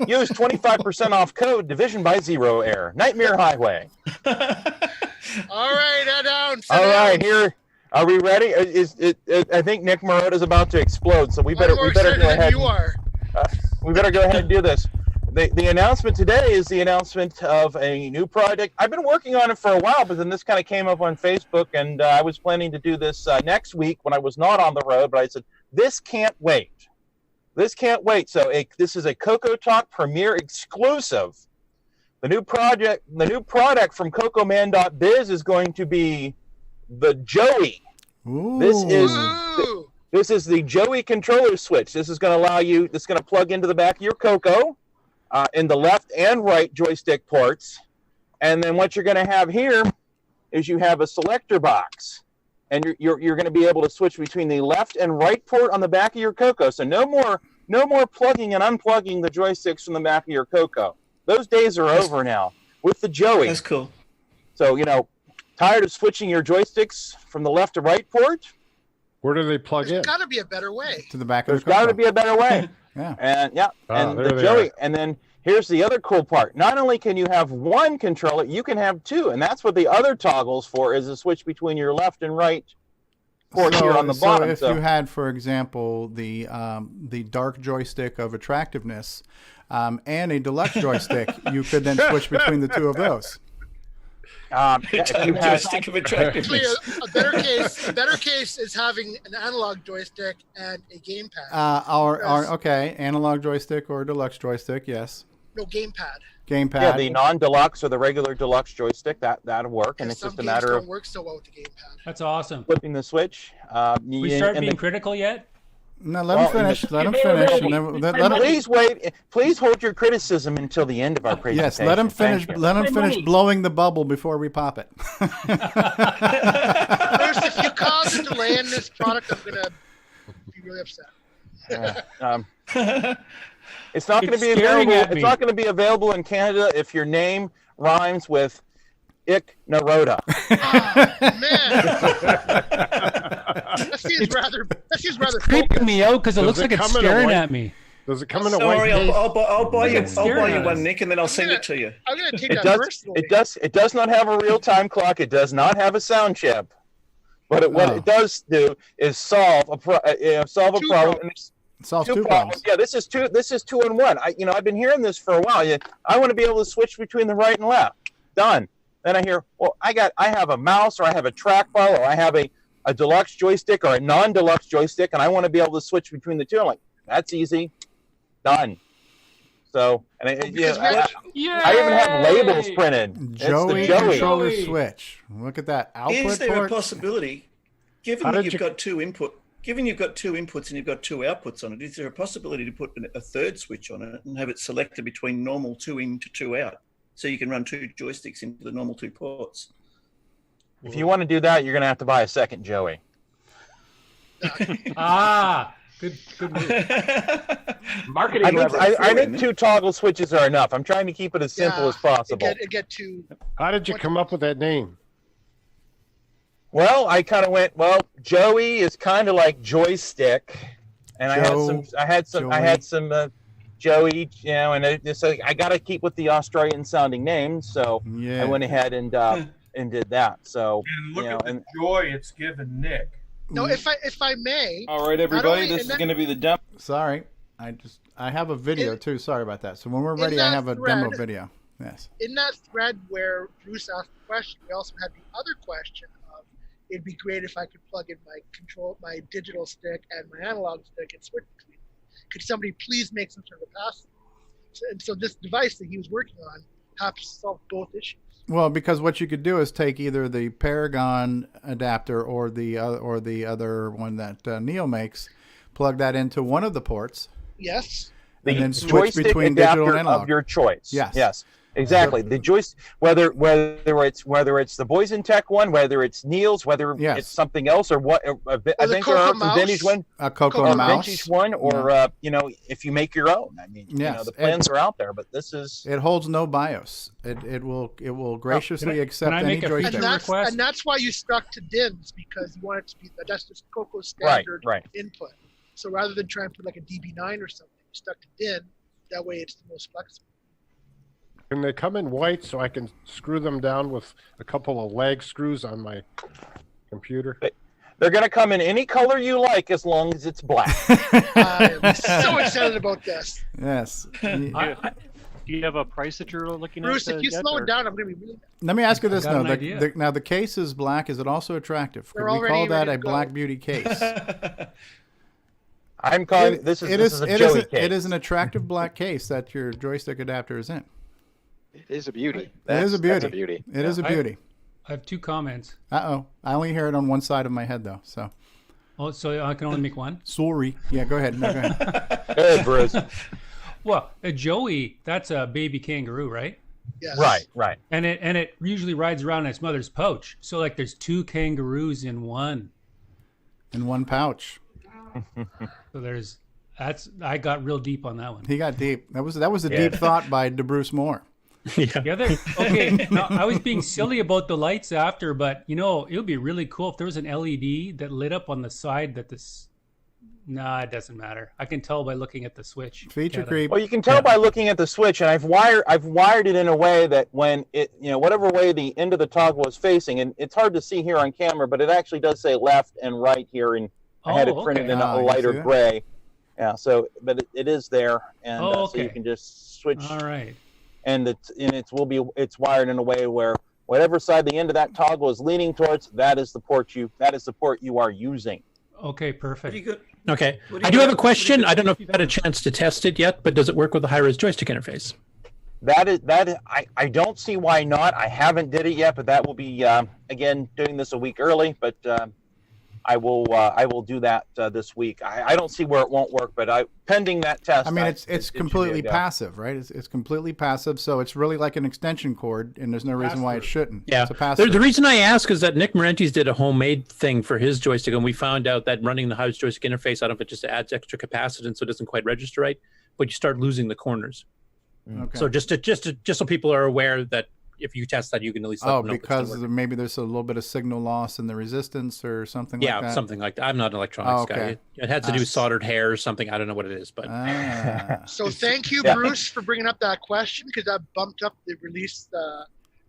Use 25% off code Division by Zero Air. Nightmare Highway. All right, head down. All right, here. Are we ready? I think Nick Marotta's about to explode, so we better go ahead. You are. We better go ahead and do this. The announcement today is the announcement of a new project. I've been working on it for a while, but then this kind of came up on Facebook, and I was planning to do this next week when I was not on the road, but I said, this can't wait. This can't wait. So this is a CoCoTALK Premiere exclusive. The new product from CocoMan.biz is going to be the Joey. Ooh. This is the Joey controller switch. This is going to allow you. This is going to plug into the back of your Coco. In the left and right joystick ports. And then what you're going to have here is you have a selector box. And you're going to be able to switch between the left and right port on the back of your Coco. So no more plugging and unplugging the joysticks from the back of your Coco. Those days are over now with the Joey. That's cool. So, tired of switching your joysticks from the left to right port? Where do they plug in? There's got to be a better way. To the back There's of the Coco. got to be a better way. Yeah. And and there the they Joey. are. And then here's the other cool part. Not only can you have one controller, you can have two. And that's what the other toggle's for, is a switch between your left and right ports here on the bottom. So if you had, for example, the dark joystick of attractiveness and a deluxe joystick, you could then switch between the two of those. Joystick of Actually, attractiveness. a better case is having an analog joystick and a gamepad. Okay, analog joystick or deluxe joystick, yes. No, gamepad. Gamepad. Yeah, the non-deluxe or the regular deluxe joystick, that'll work. And it's Some just a games matter don't of work so well with the gamepad. That's awesome. flipping the switch. We start being critical yet? No, let him finish. Let him finish. And then, let him, Please wait. Please hold your criticism until the end of our presentation. yes, let him finish. Thank you. Let him finish blowing the bubble before we pop it. First, if you cause a delay in this product, I'm gonna be really upset. It's not going to be staring available. at me. It's not going to be available in Canada if your name rhymes with Ik Naroda. That seems rather Creeping me out because it looks like it's staring at me. Does it come in a Don't white worry, case? I'll buy you. It's I'll buy staring you at one, us. Nick, and then I'll send it to you. I'm gonna take It that does. personally. It does not have a real time clock. It does not have a sound chip. But what it does do is solve a problem. And it's Solve two two problems. problems. Yeah, this is two in one. I've been hearing this for a while. I want to be able to switch between the right and left. Done. Then I hear, well, I have a mouse, or I have a trackball, or I have a deluxe joystick or a non-deluxe joystick, and I want to be able to switch between the two. I'm like, that's easy. Done. So, and I even have labels printed. Joey It's the Joey. controller switch. Look at that output Is there port. a possibility, given that you've got two inputs and you've got two outputs on it, is there a possibility to put a third switch on it and have it selected between normal 2 in to 2 out, so you can run two joysticks into the normal two ports? If you want to do that, you're going to have to buy a second Joey. Good move. Marketing I think two toggle switches are enough. I'm trying to keep it as simple as possible. It get too. How did you come up with that name? Well, I kind of went, Joey is kind of like joystick, and I had some Joey, and I got to keep with the Australian sounding names, so I went ahead and did that. So And look at the joy it's given Nick. No, if I may. All right, everybody, this is going to be the demo. Sorry, I have a video too. Sorry about that. So when we're ready, I have a demo video. Yes. In that thread where Bruce asked the question, we also had the other question of, it'd be great if I could plug in my digital stick and my analog stick and switch between them. Could somebody please make some sort of pass? So this device that he was working on helps solve both issues. Well, because what you could do is take either the Paragon adapter or the other one that Neil makes, plug that into one of the ports. Yes. And then The switch joystick between digital and adapter analog of your choice. Yes. Exactly. The joystick, whether it's the Boys in Tech one, whether it's Neil's, whether it's something else, or what. I think there are some vintage one, a Coco mouse, vintage one, or if you make your own. I mean, the plans are out there, but this is. It holds no BIOS. It will graciously accept any joystick. And that's why you stuck to DINs, because you want it to be that's just Coco's standard input. So rather than try and put like a DB9 or something, you stuck to DIN. That way, it's the most flexible. Can they come in white so I can screw them down with a couple of lag screws on my computer? They're going to come in any color you like as long as it's black. I'm so excited about this. Yes. Do you have a price that you're looking at? Bruce, if you slow it down, I'm going to be really. Let me ask you this got now. an idea. Now the case is black. Is it also attractive? Could They're we call already that ready a to go. Black Beauty case? I'm calling this is a Joey case. It is an attractive black case that your joystick adapter is in. It is a beauty. It is a beauty. That's a beauty. It is a beauty. I have 2 comments. I only hear it on one side of my head though. So. Oh, so I can only make one? Sorry. Yeah, go ahead. No, go ahead. Hey, Bruce. Well, a Joey, that's a baby kangaroo, right? Yes. Right. And it usually rides around in its mother's pouch. So like there's 2 kangaroos in one. In one pouch. So I got real deep on that one. He got deep. That was a deep thought by DeBruce Moore. Okay. Now, I was being silly about the lights after, but it would be really cool if there was an LED that lit up on the side that this. Nah, it doesn't matter. I can tell by looking at the switch. Feature creep. Well, you can tell by looking at the switch, and I've wired it in a way that when it, whatever way the end of the toggle is facing, and it's hard to see here on camera, but it actually does say left and right here, and I had it printed in a lighter gray. Yeah. So, but it is there, and so you can just switch. All right. And it's wired in a way where whatever side the end of that toggle is leaning towards, that is the port you are using. Okay, perfect. Okay, I do have a question. I don't know if you've had a chance to test it yet, but does it work with the high-res joystick interface? I don't see why not. I haven't did it yet, but that will be again doing this a week early. But I will do that this week. I don't see where it won't work, but pending that test. I mean, it's completely passive, right? It's completely passive, so it's really like an extension cord, and there's no reason why it shouldn't. Yeah. It's a passive. The reason I ask is that Nick Marentes did a homemade thing for his joystick, and we found out that running the high-res joystick interface out of it just adds extra capacitance, so it doesn't quite register right, but you start losing the corners. Okay. So just so people are aware that if you test that, you can at least let them know because maybe there's a little bit of signal loss in the resistance or something like that. Yeah, something like that. I'm not an electronics guy. It had to do with soldered hair or something. I don't know what it is, but. So thank you, Bruce, for bringing up that question, because that bumped up the release.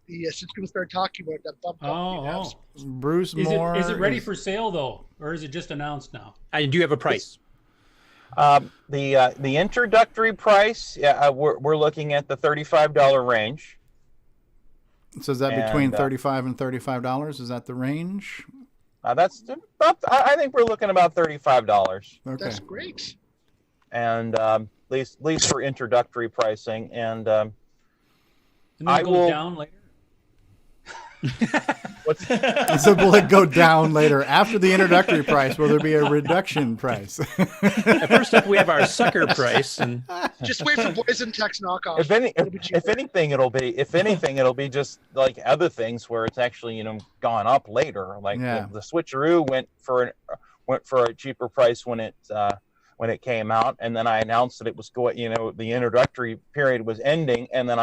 Since we started talking about it, that bumped up. Bruce Moore. Is it ready for sale though, or is it just announced now? And do you have a price? The introductory price, we're looking at the $35 range. So is that between $35 and $35? Is that the range? That's about, I think we're looking about $35. Okay. That's great. And at least for introductory pricing, and then it goes down later. So will it go down later after the introductory price? Will there be a reduction price? First up, we have our sucker price, and just wait for Boys and Tech's knockoff. If anything, it'll be just like other things where it's actually gone up later. Like the switcheroo went for a cheaper price when it came out, and then I announced that it was going. The introductory period was ending, and then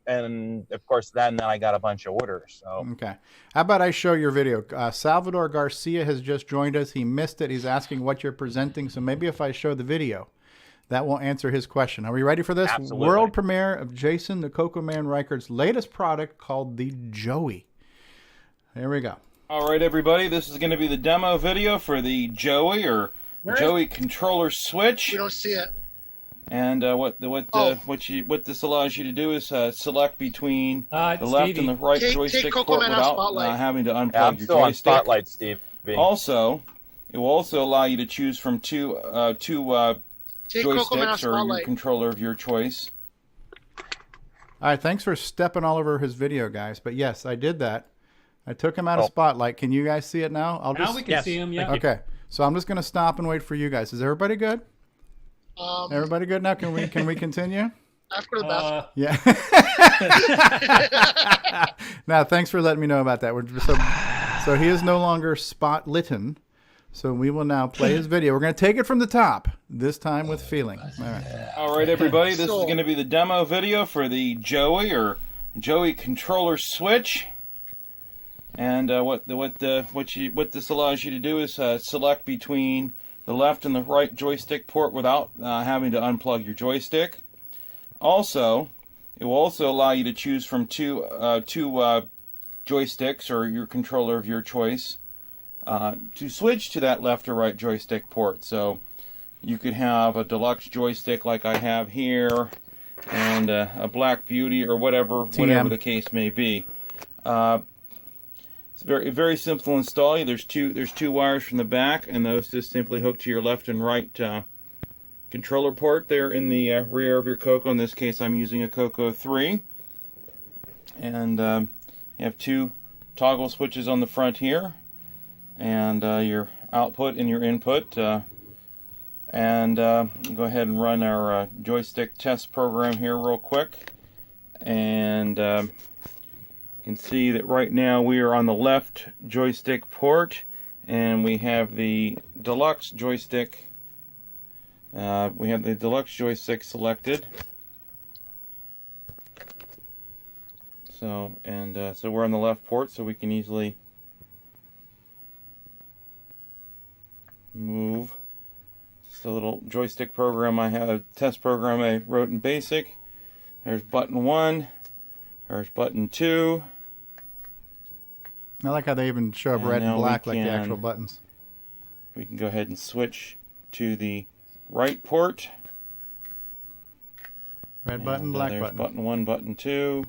of course then I got a bunch of orders. So okay, how about I show your video? Salvador Garcia has just joined us. He missed it. He's asking what you're presenting. So maybe if I show the video, that will answer his question. Are we ready for this? Absolutely. World premiere of Jason the Coco Man Reichert's latest product called the Joey. Here we go. All right, everybody. This is going to be the demo video for the Joey or Joey controller switch. We don't see it. And what this allows you to do is select between the left and the right joystick port without having to unplug your still on joystick. Spotlight, Steve. Also, it will also allow you to choose from two joysticks or your controller of your choice. All right, thanks for stepping all over his video, guys. But yes, I did that. I took him out of Spotlight. Can you guys see it now? Now we can see him, yeah. Okay, so I'm just going to stop and wait for you guys. Is everybody good? Everybody good now? Can we continue? After the bathroom. Yeah. Now, thanks for letting me know about that. So he is no longer spot-litten. So we will now play his video. We're going to take it from the top, this time with feeling. All right, everybody. This is going to be the demo video for the Joey controller switch. And what this allows you to do is select between the left and the right joystick port without having to unplug your joystick. Also, it will also allow you to choose from two joysticks or your controller of your choice to switch to that left or right joystick port. So you could have a deluxe joystick like I have here, and a Black Beauty or whatever the case may be. It's very, very simple install. There's two wires from the back, and those just simply hook to your left and right controller port there in the rear of your Coco. In this case, I'm using a Coco 3. And you have two toggle switches on the front here, and your output and your input. Go ahead and run our joystick test program here real quick. And you can see that right now we are on the left joystick port, and we have the deluxe joystick. Selected. So we're on the left port, so we can easily move. Just a little joystick program I have, a test program I wrote in BASIC. There's button 1. There's button 2. I like how they even show up red and black like the actual buttons. We can go ahead and switch to the right port. Red button, black there's button. Button 1, button 2.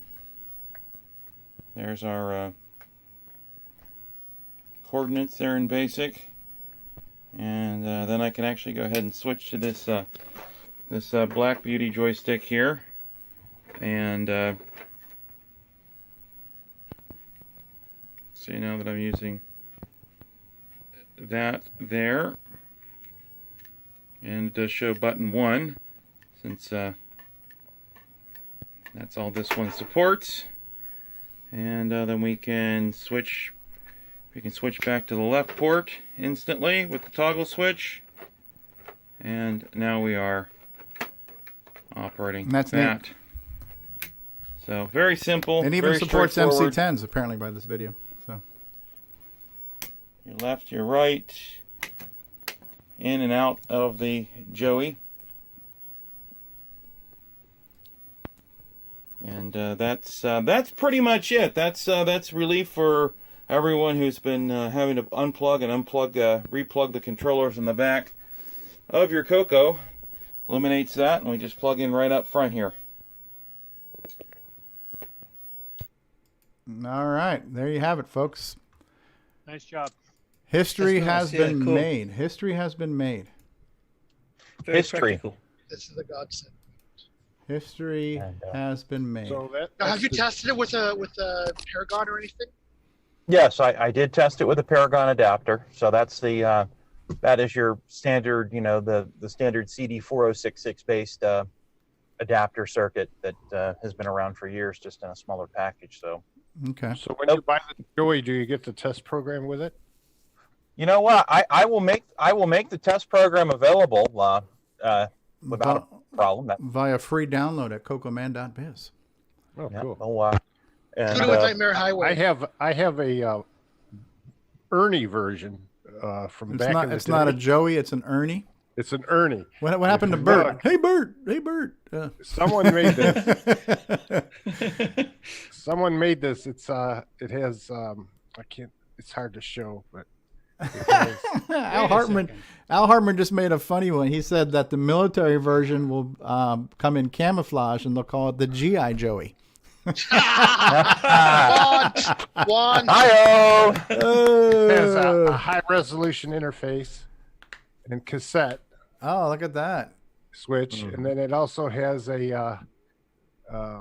There's our coordinates there in BASIC. And then I can actually go ahead and switch to this Black Beauty joystick here. And see now that I'm using that there. And it does show button 1, since that's all this one supports. And then we can switch back to the left port instantly with the toggle switch. And now we are operating That's that. Neat. So very simple. It even very supports straightforward. MC10s apparently by this video. So your left, your right, in and out of the Joey. And that's pretty much it. That's relief for everyone who's been having to unplug and replug the controllers in the back of your Coco. Eliminates that, and we just plug in right up front here. all right, there you have it, folks. Nice job. History That's has nice. Yeah, been cool. made. History has been made. Very History. practical. This is a godsend. History has been made. So Now, have you tested it with a Paragon or anything? Yes, I did test it with a Paragon adapter. So that's the that is your standard, the standard CD4066 based adapter circuit that has been around for years, just in a smaller package. So okay. So when you buy the Joey, do you get the test program with it? You know what? I will make the test program available without a problem. Via free download at cocoman.biz. Oh, Yeah, cool. And, Go to Nightmare Highway. I have a Ernie version from It's back not. in the It's day. not a Joey. It's an Ernie. It's an Ernie. What happened to It's a Bert? dog. Hey Bert. Hey Bert. Someone made this. Someone made this. It's it has I can't. It's hard to show, but Al Hartman just made a funny one. He said that the military version will come in camouflage, and they'll call it the GI Joey. One. Hi-oh! It has a high resolution interface and cassette. Oh, look at that. Switch. And then it also has a, I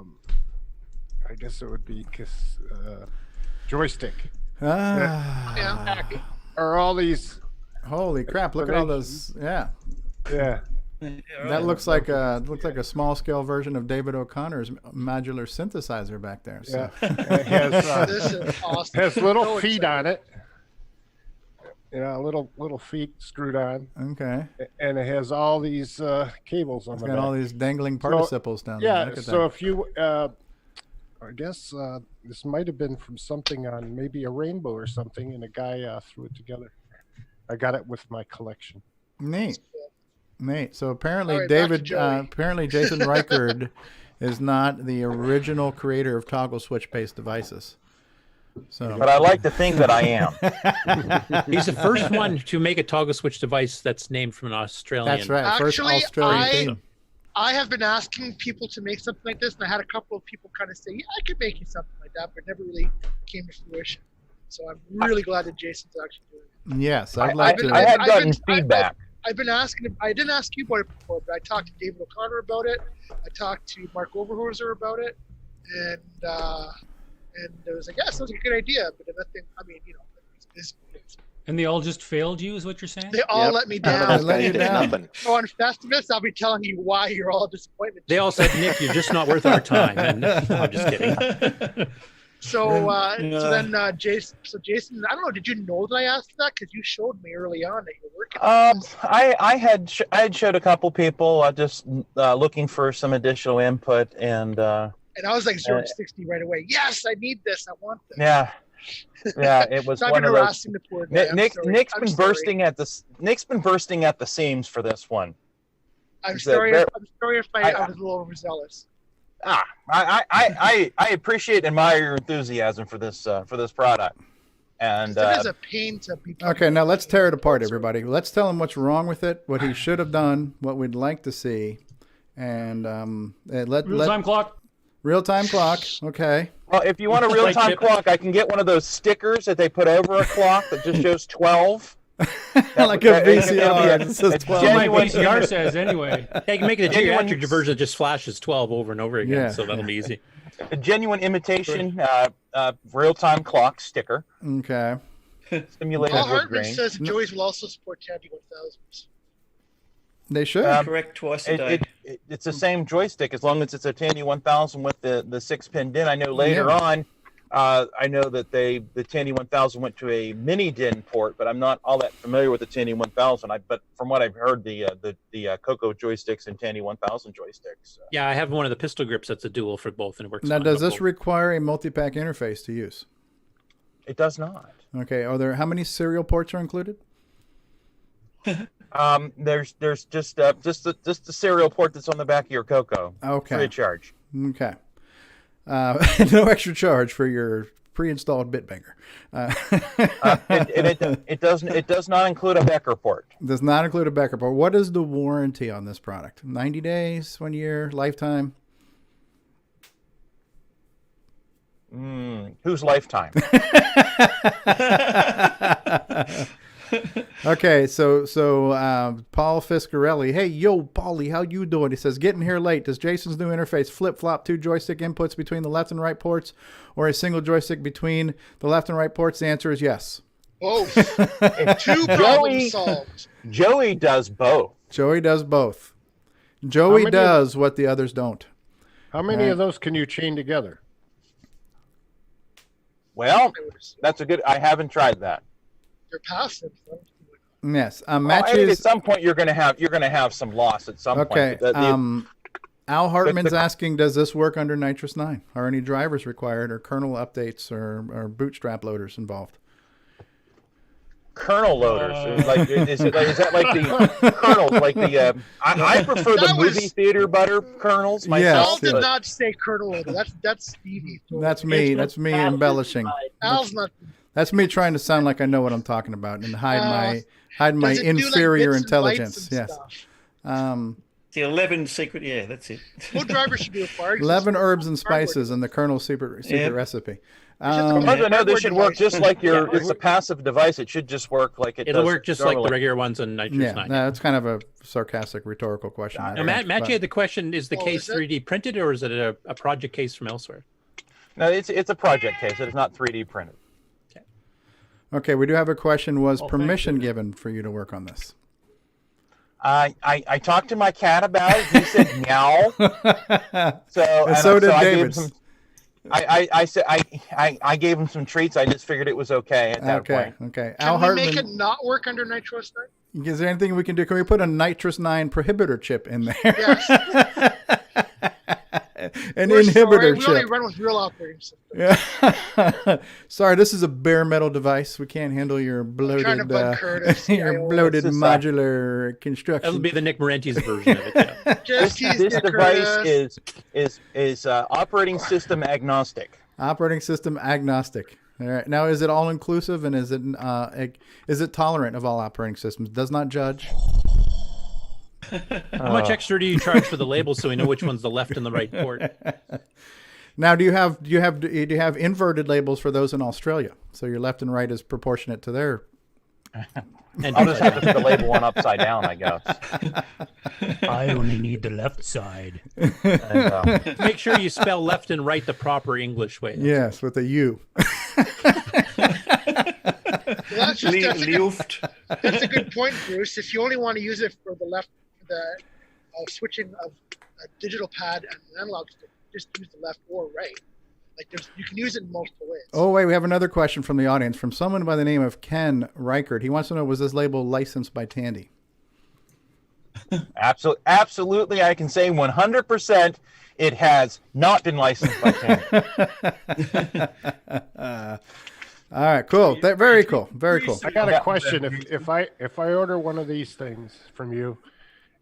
guess it would be joystick. Or all these. Holy crap, look at all those. Yeah. Yeah. That looks like a small scale version of David O'Connor's modular synthesizer back there. So. Yeah. It has, This is awesome. has little So feet excited. on it. Little feet screwed on. Okay. And it has all these cables on It's the got back. all these dangling participles down there. Yeah, Look at so that. if you, I guess this might have been from something on maybe a rainbow or something, and a guy threw it together. I got it with my collection. Neat. So apparently All right, back to David, Joey. apparently Jason Reichard is not the original creator of toggle switch based devices. So, But I like to think that I am. He's the first one to make a toggle switch device that's named from an Australian. That's right. First Actually, Australian team. I have been asking people to make something like this, and I had a couple of people kind of say, "Yeah, I could make you something like that," but it never really came to fruition. So I'm really glad that Jason's actually doing it. Yes, I'd like to. I had gotten feedback. I've been asking him. I didn't ask you about it before, but I talked to David O'Connor about it. I talked to Mark Overhoser about it, and it was like, yeah, sounds like a good idea, but nothing. I mean, it's And they all just failed you, is what you're saying? they all let me down. Let you down. Nothing. So on Festivus, I'll be telling you why you're all disappointed. They all said, Nick, you're just not worth our time. And, no, I'm just kidding. So then Jason, I don't know. Did you know that I asked that? Because you showed me early on that you were working. I had showed a couple people just looking for some additional input, and I was like 0 to 60 right away. Yes, I need this. I want this. yeah, it was So I've one been of those. harassing the poor guy. I'm sorry. Nick's I'm been sorry. bursting at the seams for this one. I'm He's sorry. very- I'm sorry if I was a little overzealous. I appreciate and admire your enthusiasm for this product. And It is a pain to be. Okay, now let's tear it apart, everybody. Let's tell him what's wrong with it, what he should have done, what we'd like to see, and Real-time clock. Real-time clock. Okay. well, if you want a real-time clock, I can get one of those stickers that they put over a clock that just shows 12. Like a VCR. It says 12. My VCR says anyway. Yeah, you can make it a geriatric version that just flashes 12 over and over again, Yeah. so that'll be easy. A genuine imitation real-time clock sticker. Okay. Simulated Paul wood Hartman grain. says Joey's will also support Tandy 1000s. They should. Correct twice a day. It's the same joystick as long as it's a Tandy 1000 with the 6-pin DIN. I know later on, I know that the Tandy 1000 went to a mini DIN port, but I'm not all that familiar with the Tandy 1000. But from what I've heard, the Coco joysticks and Tandy 1000 joysticks. Yeah, I have one of the pistol grips that's a dual for both, and it works Now, fine does with this both. require a multi-pack interface to use? It does not. Okay. How many serial ports are included? There's just the serial port that's on the back of your Coco. Okay. Free of charge. Okay. No extra charge for your pre-installed bitbanger. It does not include a Becker port. Does not include a Becker port. What is the warranty on this product? 90 days, 1 year, lifetime? Whose lifetime? Okay, so Paul Fiscarelli, hey yo, Paulie, how you doing? He says, getting here late. Does Jason's new interface flip-flop 2 joystick inputs between the left and right ports, or a single joystick between the left and right ports? The answer is yes. Oh, 2 problems solved. Joey does both. Joey does both. Joey does what the others don't. How many of those can you chain together? Well, that's a good. I haven't tried that. They're passive. Yes, I think at some point you're gonna have some loss at some okay. point. Al Hartman's asking, does this work under Nitrous 9? Are any drivers required, or kernel updates, or bootstrap loaders involved? Kernel loaders, is that like the kernels? Like the I prefer the movie theater butter kernels myself. Al did not say kernel loader. That's Stevie. That's me. That's me embellishing. Al's not. That's me trying to sound like I know what I'm talking about and hide my does it do, like, inferior bits and intelligence. bytes and Yes. stuff? The 11 secret. Yeah, that's it. No driver should be required. 11 herbs and spices and the Colonel's secret Yep. recipe. No, they should work just like your. It's a passive device. It should just work like it. It'll does work just like the normally. regular ones on Nitrous Yeah, 9. no, it's kind of a sarcastic, rhetorical question. I Now, think, Matt, but- you had the question: is the case is it? 3D printed, or is it a project case from elsewhere? No, it's a project case. It is not 3D printed. Okay, we do have a question. Was Oh, thank permission you. given for you to work on this? I talked to my cat about it. He said meow. So did I gave him David's. some. I said I gave him some treats. I just figured it was okay at that point. Okay. Can Al we make it Hartman, not work under nitrous 9? is there anything we can do? Can we put a Nitrous 9 prohibitor chip in there? Yes. An We're inhibitor sorry, we only chip. run with real operating systems. Yeah. Sorry, this is a bare metal device. We can't handle your bloated, trying to bug Curtis, your CIO. bloated It's just, modular construction. That'll be the Nick Marentes version of it. Yeah. Just tease This me, device Curtis. is operating system agnostic. Operating system agnostic. All right. Now, is it all inclusive and is it tolerant of all operating systems? Does not judge. How much extra do you charge for the label so we know which one's the left and the right port? Now, do you have inverted labels for those in Australia? So your left and right is proportionate to their. And I'll just have to put the label one upside down, I guess. I only need the left side. And, make sure you spell left and right the proper English way. Yes, with a U. Well, that's Luft. That's a good point, Bruce. If you only want to use it for the left, the switching of a digital pad and an analog stick, just use the left or right. Like you can use it in multiple ways. Oh, wait, we have another question from the audience from someone by the name of Ken Reichert. He wants to know, was this label licensed by Tandy? absolutely, I can say 100% it has not been licensed by Tandy. All right, cool. Very cool. Very cool. I got a question. If I order one of these things from you,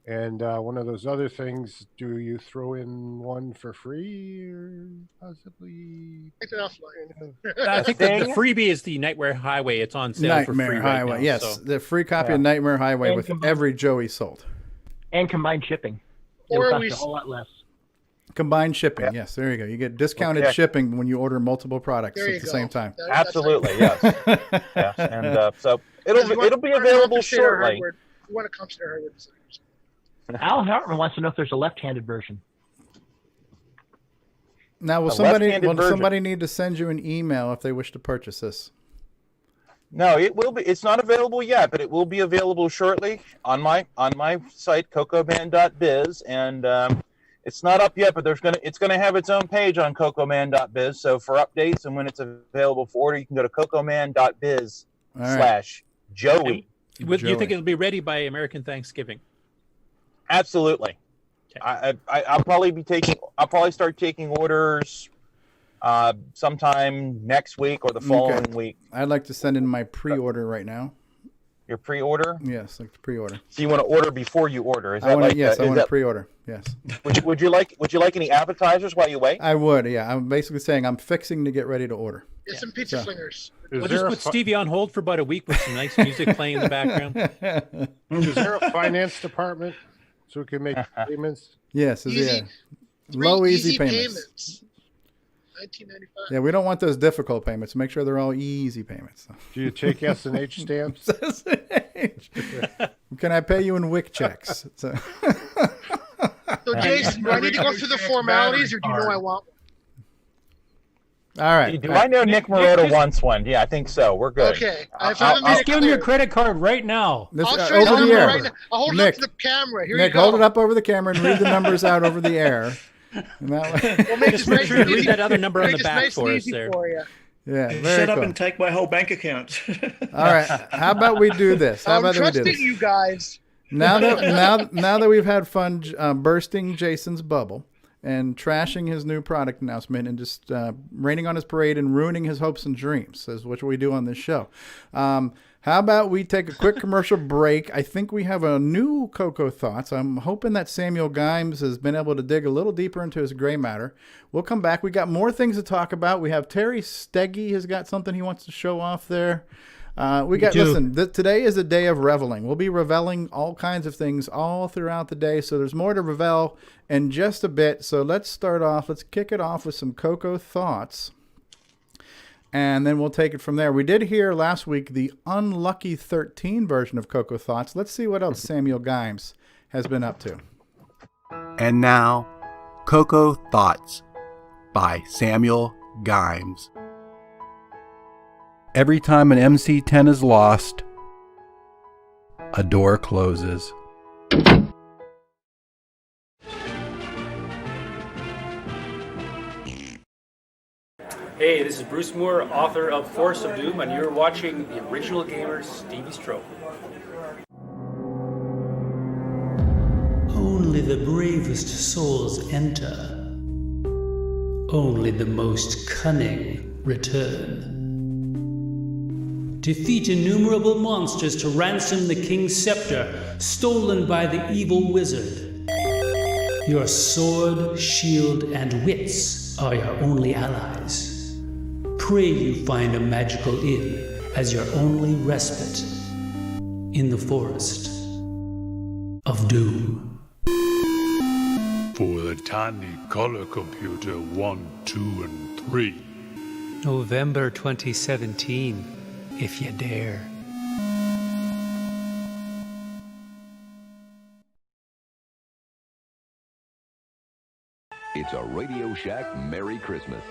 and one of those other things, do you throw in one for free or possibly? Take it offline. I think the freebie is the Nightmare Highway. It's on sale for free Nightmare right Highway. now, Yes, so. the free copy of Nightmare Highway And with combined- every Joey sold. And combined shipping. Or It'll we- cost a whole lot less. Combined shipping. Yes, there you go. You get discounted Okay. shipping when you order multiple products There at you the go. same time. Absolutely, yes. Yes, and so it'll be available shortly. We want to consider hardware designers. Al Hartman wants to know if there's a left-handed version. Now, will A somebody left-handed version. need to send you an email if they wish to purchase this? No, it will be. It's not available yet, but it will be available shortly on my site CoCoBand.biz, and it's not up yet, but it's gonna have its own page on CoCoMan.biz. So for updates and when it's available for order, you can go to CoCoMan.biz/Joey. Do you think it'll be ready by American Thanksgiving? Absolutely. I'll probably start taking orders sometime next week or the following week. I'd like to send in my pre-order right now. Your pre-order? Yes, like the pre-order. So you want to order before you order? Is I that want like? yes, I is want to that- pre-order. Yes. Would you like any appetizers while you wait? I would. Yeah, I'm basically saying I'm fixing to get ready to order. Get some pizza So- flingers. We'll just put Stevie on hold for about a week with some nice music playing in the background. Is there a finance department so we can make payments? Yes, Easy. yeah. Low easy payments. payments. $19.95. Yeah, we don't want those difficult payments. Make sure they're all easy payments. Do you take S&H stamps? Can I pay you in WIC checks? So, So Jason, do I need to go through the formalities, or do you know I want one? all right. Do I know Nick Marotta wants one? Yeah, I think so. We're good. Okay. Just give him your credit card right now. This, I'll show you over the number air. right now. I'll hold it up to the camera. Here Nick, you go. hold it up over the camera and read the numbers out over the air. And that way- We'll make Just this make nice sure and to read easy- that other number on make the this back nice for and us easy there. for you. yeah, very Shut up cool. and take my whole bank account. All right. How about we do this? How I'm about we do trusting this? you guys. Now that we've had fun bursting Jason's bubble and trashing his new product announcement and just raining on his parade and ruining his hopes and dreams, is what we do on this show. How How about we take a quick commercial break? I think we have a new Coco Thoughts. I'm hoping that Samuel Gimes has been able to dig a little deeper into his gray matter. We'll come back. We got more things to talk about. We have Terry Steggy has got something he wants to show off there. Today is a day of reveling. We'll be reveling all kinds of things all throughout the day. So there's more to revel in just a bit. So let's kick it off with some Coco Thoughts. And then we'll take it from there. We did hear last week the Unlucky 13 version of Coco Thoughts. Let's see what else Samuel Gimes has been up to. And now, Coco Thoughts by Samuel Gimes. Every time an MC-10 is lost, a door closes. Hey, this is Bruce Moore, author of Force of Doom, and you're watching the original gamer, Stevie Strow. Only the bravest souls enter. Only the most cunning return. Defeat innumerable monsters to ransom the king's scepter, stolen by the evil wizard. Your sword, shield, and wits are your only allies. Pray you find a magical inn as your only respite in the forest of doom. For the tiny color computer 1, 2, and 3. November 2017. If you dare. It's a Radio Shack Merry Christmas.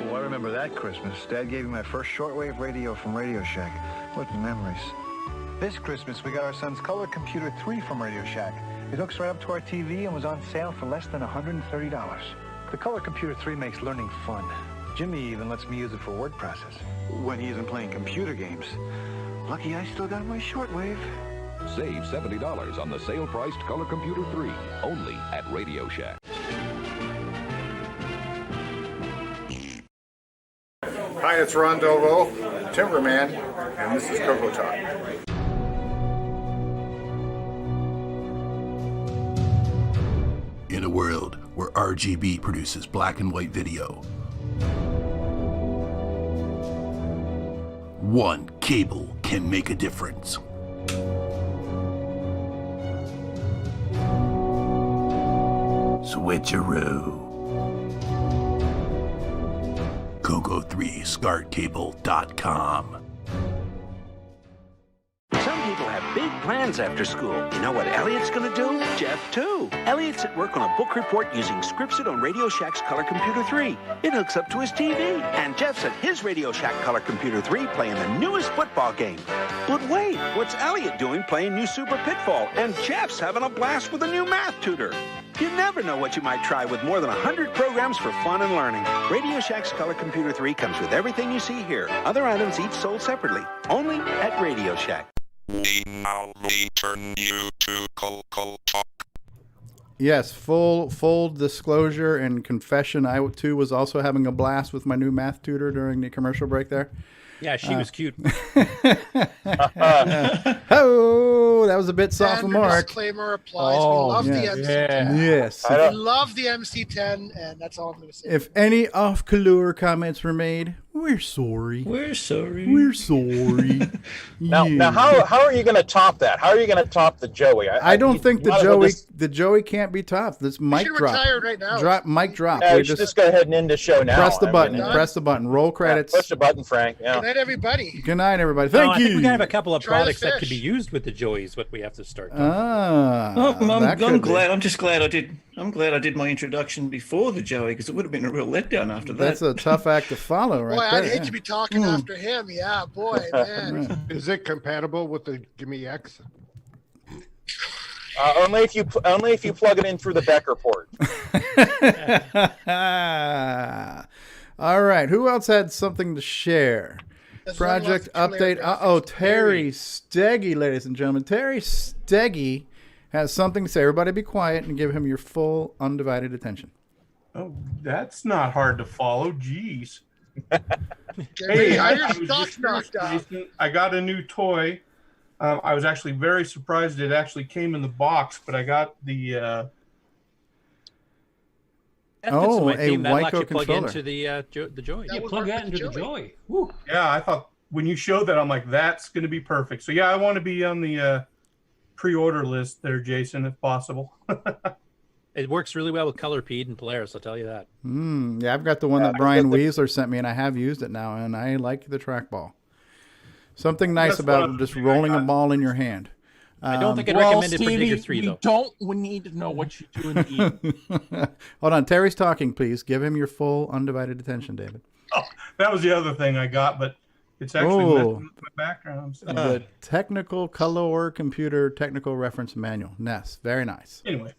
Oh, I remember that Christmas. Dad gave me my first shortwave radio from Radio Shack. What memories. This Christmas, we got our son's Color Computer 3 from Radio Shack. It hooks right up to our TV and was on sale for less than $130. The Color Computer 3 makes learning fun. Jimmy even lets me use it for word process when he isn't playing computer games. Lucky I still got my shortwave. Save $70 on the sale-priced Color Computer 3, only at Radio Shack. Hi, it's Ron Dovo, Timberman, and this is CoCoTALK. In a world where RGB produces black and white video, one cable can make a difference. Switcheroo. CoCo3ScartCable.com. Some people have big plans after school. You know what Elliot's going to do? Jeff, too. Elliot's at work on a book report using scripted on Radio Shack's Color Computer 3. It hooks up to his TV. And Jeff's at his Radio Shack Color Computer 3 playing the newest football game. But wait, what's Elliot doing playing new Super Pitfall? And Jeff's having a blast with a new math tutor. You never know what you might try with more than 100 programs for fun and learning. Radio Shack's Color Computer 3 comes with everything you see here. Other items each sold separately. Only at Radio Shack. Now we turn you to CoCoTALK. Yes, full disclosure and confession. I too was also having a blast with my new math tutor during the commercial break there. Yeah, she was cute. Oh, that was a bit sophomoric. Disclaimer applies. We love the MC10. Yes. We love the MC10, and that's all I'm going to say. If any off-color comments were made, we're sorry. We're sorry. We're sorry. Now, how are you going to top that? How are you going to top the Joey? I don't think the Joey can't be topped. This mic should drop. retire right now. Mic drop. Yeah, we should just go ahead and end the show now. Press the button. Press the button. Roll credits. Push the button, Frank. Yeah. Good night, everybody. Good night, everybody. Thank I you. think we can have a couple of Try the products that could fish. be used with the Joeys. What we have to start. I'm glad. I'm just glad I did. I'm glad I did my introduction before the Joey, because it would have been a real letdown after that. That's a tough act to follow, right Boy, there. I'd hate to be talking after him. Yeah, boy, man. Is it compatible with the Gimme X? Only if you plug it in through the Becker port. All right. Who else had something to share? Project update. Terry Steggy, ladies and gentlemen. Terry Steggy has something to say. Everybody be quiet and give him your full, undivided attention. Oh, that's not hard to follow. Jeez. Hey, I was just curious, Jason. I got a new toy. I was actually very surprised it actually came in the box, but I got the. That fits in my theme. That'll actually plug controller. into the Joy. Yeah, plug that into the Joy. Woo. Yeah, I thought when you showed that, I'm like, that's going to be perfect. So yeah, I want to be on the pre-order list there, Jason, if possible. It works really well with ColorPeed and Polaris, I'll tell you that. Yeah, I've got the one that Brian Weasler sent me, and I have used it now, and I like the trackball. Something nice about just rolling a ball in your hand. I don't think I'd recommend it for Digger 3, though. We need to know what you do in the evening. Hold on. Terry's talking, please. Give him your full, undivided attention, David. Oh, that was the other thing I got, but it's actually messing with my background. The Technical Color Computer Technical Reference Manual. NES. Very nice. Anyway.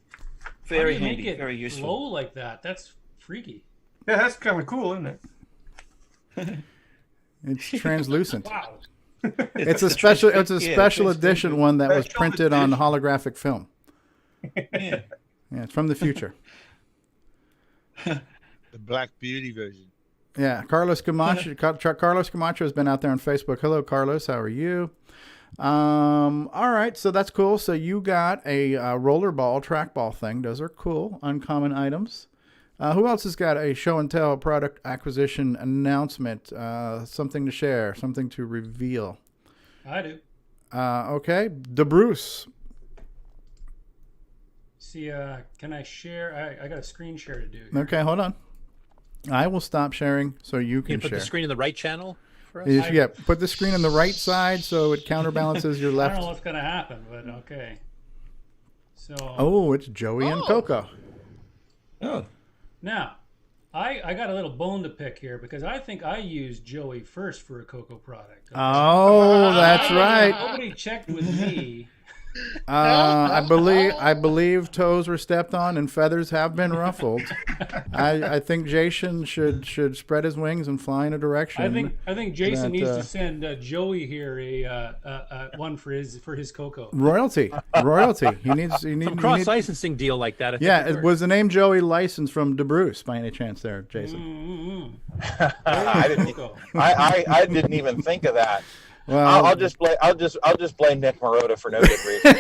Very How do you handy, make it very useful. low like that? That's freaky. Yeah, that's kind of cool, isn't it? It's translucent. Wow. It's a special edition one that was printed on holographic film. Yeah. Yeah, it's from the future. The Black Beauty version. Yeah, Carlos Camacho. Carlos Camacho has been out there on Facebook. Hello, Carlos. How are you? All right, so that's cool. So you got a rollerball trackball thing. Those are cool, uncommon items. Who else has got a show and tell product acquisition announcement? Something to share, something to reveal. I do. Okay, DeBruce. See, can I share? I got a screen share to do. Okay, hold on. I will stop sharing so you can put share. the screen in the right channel for us? Yeah, put the screen on the right side so it counterbalances your left. I don't know what's going to happen, but okay. So. Oh, it's Joey and Coco. Oh. Now, I got a little bone to pick here because I think I used Joey first for a Coco product. Oh, that's right. Nobody checked with me. I believe toes were stepped on and feathers have been ruffled. I think Jason should spread his wings and fly in a direction. I think Jason needs to send Joey here a one for his Coco. Royalty. He needs some cross licensing deal like that. It was the name Joey licensed from DeBruce by any chance there, Jason? I didn't even think of that. Well, I'll just blame Nick Marotta for no good reason.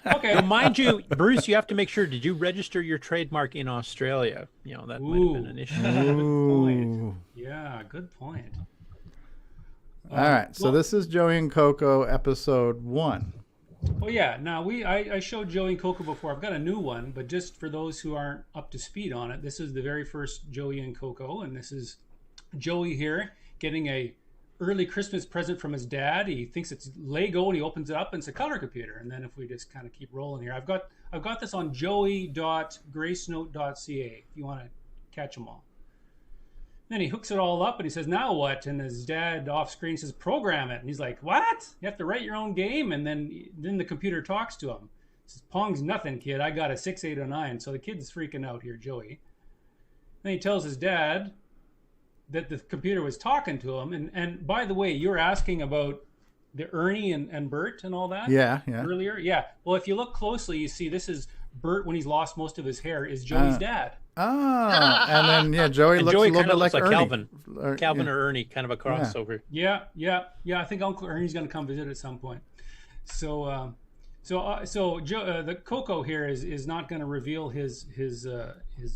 Okay. Now, mind you, Bruce, you have to make sure. Did you register your trademark in Australia? You know that might have been an issue. Good point. Yeah, good point. All right, so this is Joey and Coco episode 1. Oh yeah. Now I showed Joey and Coco before. I've got a new one, but just for those who aren't up to speed on it, this is the very first Joey and Coco, and this is Joey here getting a early Christmas present from his dad. He thinks it's Lego and he opens it up and it's a color computer. And then if we just kind of keep rolling here, I've got this on joey.gracenote.ca if you want to catch them all. Then he hooks it all up and he says, now what? And his dad off screen says, program it. And he's like, what? You have to write your own game? And then the computer talks to him. He says, Pong's nothing, kid. I got a 6809. So the kid's freaking out here, Joey. Then he tells his dad that the computer was talking to him. And by the way, you're asking about the Ernie and Bert and all that? Yeah. Earlier? Yeah. Well, if you look closely, you see this is Bert when he's lost most of his hair is Joey's dad. Oh, and then Joey looks a little bit like Ernie. Calvin or Ernie, kind of a crossover. Yeah. I think Uncle Ernie's going to come visit at some point. So the Coco here is not going to reveal his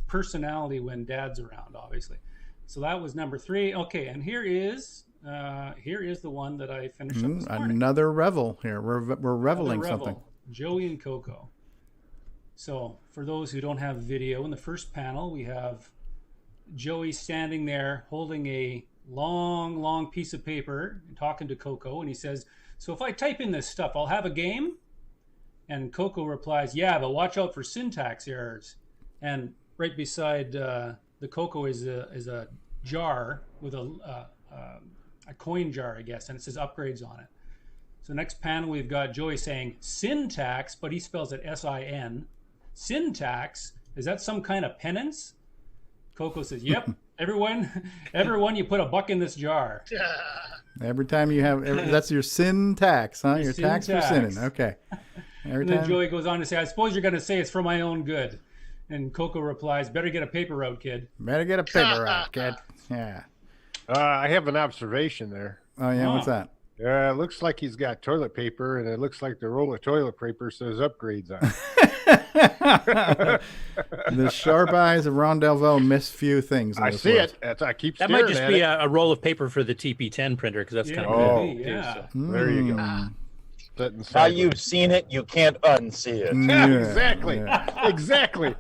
personality when Dad's around, obviously. So that was number 3. Okay, and here is the one that I finished up this morning. Another revel here. We're reveling something. Joey and Coco. So for those who don't have video, in the first panel we have Joey standing there holding a long piece of paper and talking to Coco, and he says, so if I type in this stuff, I'll have a game? And Coco replies, yeah, but watch out for syntax errors. And right beside the Coco is a jar with a coin jar, I guess, and it says upgrades on it. So next panel we've got Joey saying syntax, but he spells it S-I-N. Syntax, is that some kind of penance? Coco says, yep. everyone, you put a buck in this jar. Every time you have, that's your syntax, huh? Your tax for sinning. Okay. And then Joey goes on to say, I suppose you're going to say it's for my own good. And Coco replies, better get a paper out, kid. Better get a paper out, kid. Yeah. I have an observation there. Oh yeah, what's that? Yeah, it looks like he's got toilet paper, and it looks like the roll of toilet paper says upgrades on it. The sharp eyes of Ron Delvaux miss few things. In I this see world. it. I keep That staring might just at be it. a roll of paper for the TP10 printer because that's kind of Oh, cool, too, so. there you go. Hmm. Sitting Now sideways. you've seen it, you can't unsee it. Yeah, exactly. yeah. Exactly.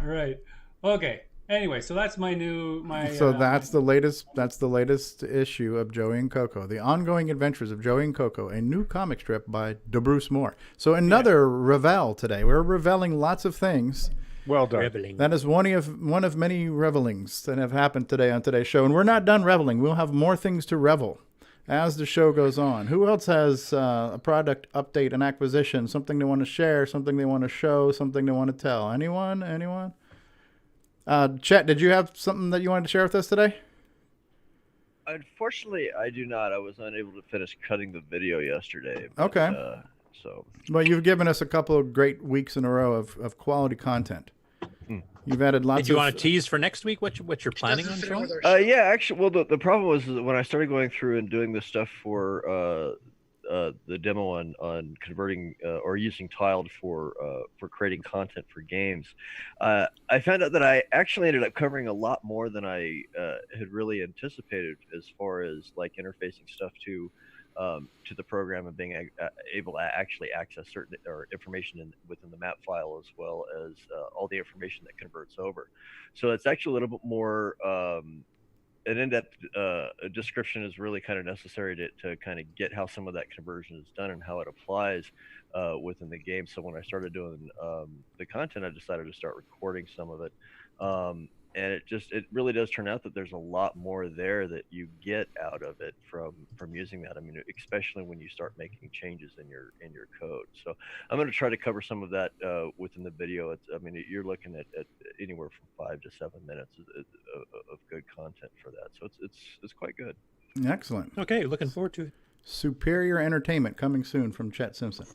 Right. Okay. Anyway, so that's my new So that's the latest. That's the latest issue of Joey and Coco: The Ongoing Adventures of Joey and Coco, a new comic strip by DeBruce Moore. So another revel today. We're reveling lots of things. Well done. Reveling. That is one of many revelings that have happened today on today's show, and we're not done reveling. We'll have more things to revel as the show goes on. Who else has a product update, an acquisition, something they want to share, something they want to show, something they want to tell? Anyone? Anyone? Chet, did you have something that you wanted to share with us today? Unfortunately, I do not. I was unable to finish cutting the video yesterday. But, Okay. So. Well, you've given us a couple of great weeks in a row of quality content. You've added lots of... Did you want to tease for next week what you're planning on showing? Yeah, actually, well, the problem was that when I started going through and doing this stuff for the demo on converting or using tiled for creating content for games, I found out that I actually ended up covering a lot more than I had really anticipated as far as like interfacing stuff to the program and being able to actually access certain information within the map file, as well as all the information that converts over. So it's actually a little bit more an in-depth description is really kind of necessary to kind of get how some of that conversion is done and how it applies within the game. So when I started doing the content, I decided to start recording some of it. And it really does turn out that there's a lot more there that you get out of it from using that. I mean, especially when you start making changes in your code. So I'm going to try to cover some of that within the video. I mean, you're looking at anywhere from 5 to 7 minutes of good content for that. So it's quite good. Excellent. Okay, looking forward to it. Superior entertainment coming soon from Chet Simpson.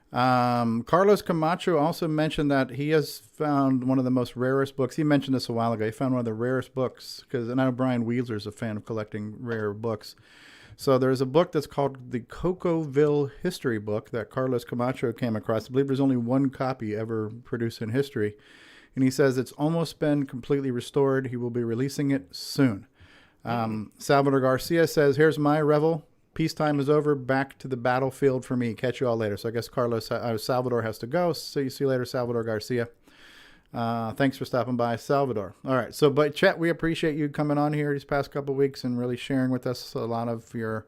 Carlos Camacho also mentioned that he has found one of the most rarest books. He mentioned this a while ago. He found one of the rarest books because I know Brian Wheeler is a fan of collecting rare books. So there's a book that's called the CoCoVGA History Book that Carlos Camacho came across. I believe there's only one copy ever produced in history. And he says it's almost been completely restored. He will be releasing it soon. Salvador Garcia says, here's my revel. Peacetime is over. Back to the battlefield for me. Catch you all later. So I guess Salvador has to go. So you see you later, Salvador Garcia. Thanks for stopping by, Salvador. All right. So, but Chet, we appreciate you coming on here these past couple of weeks and really sharing with us a lot of the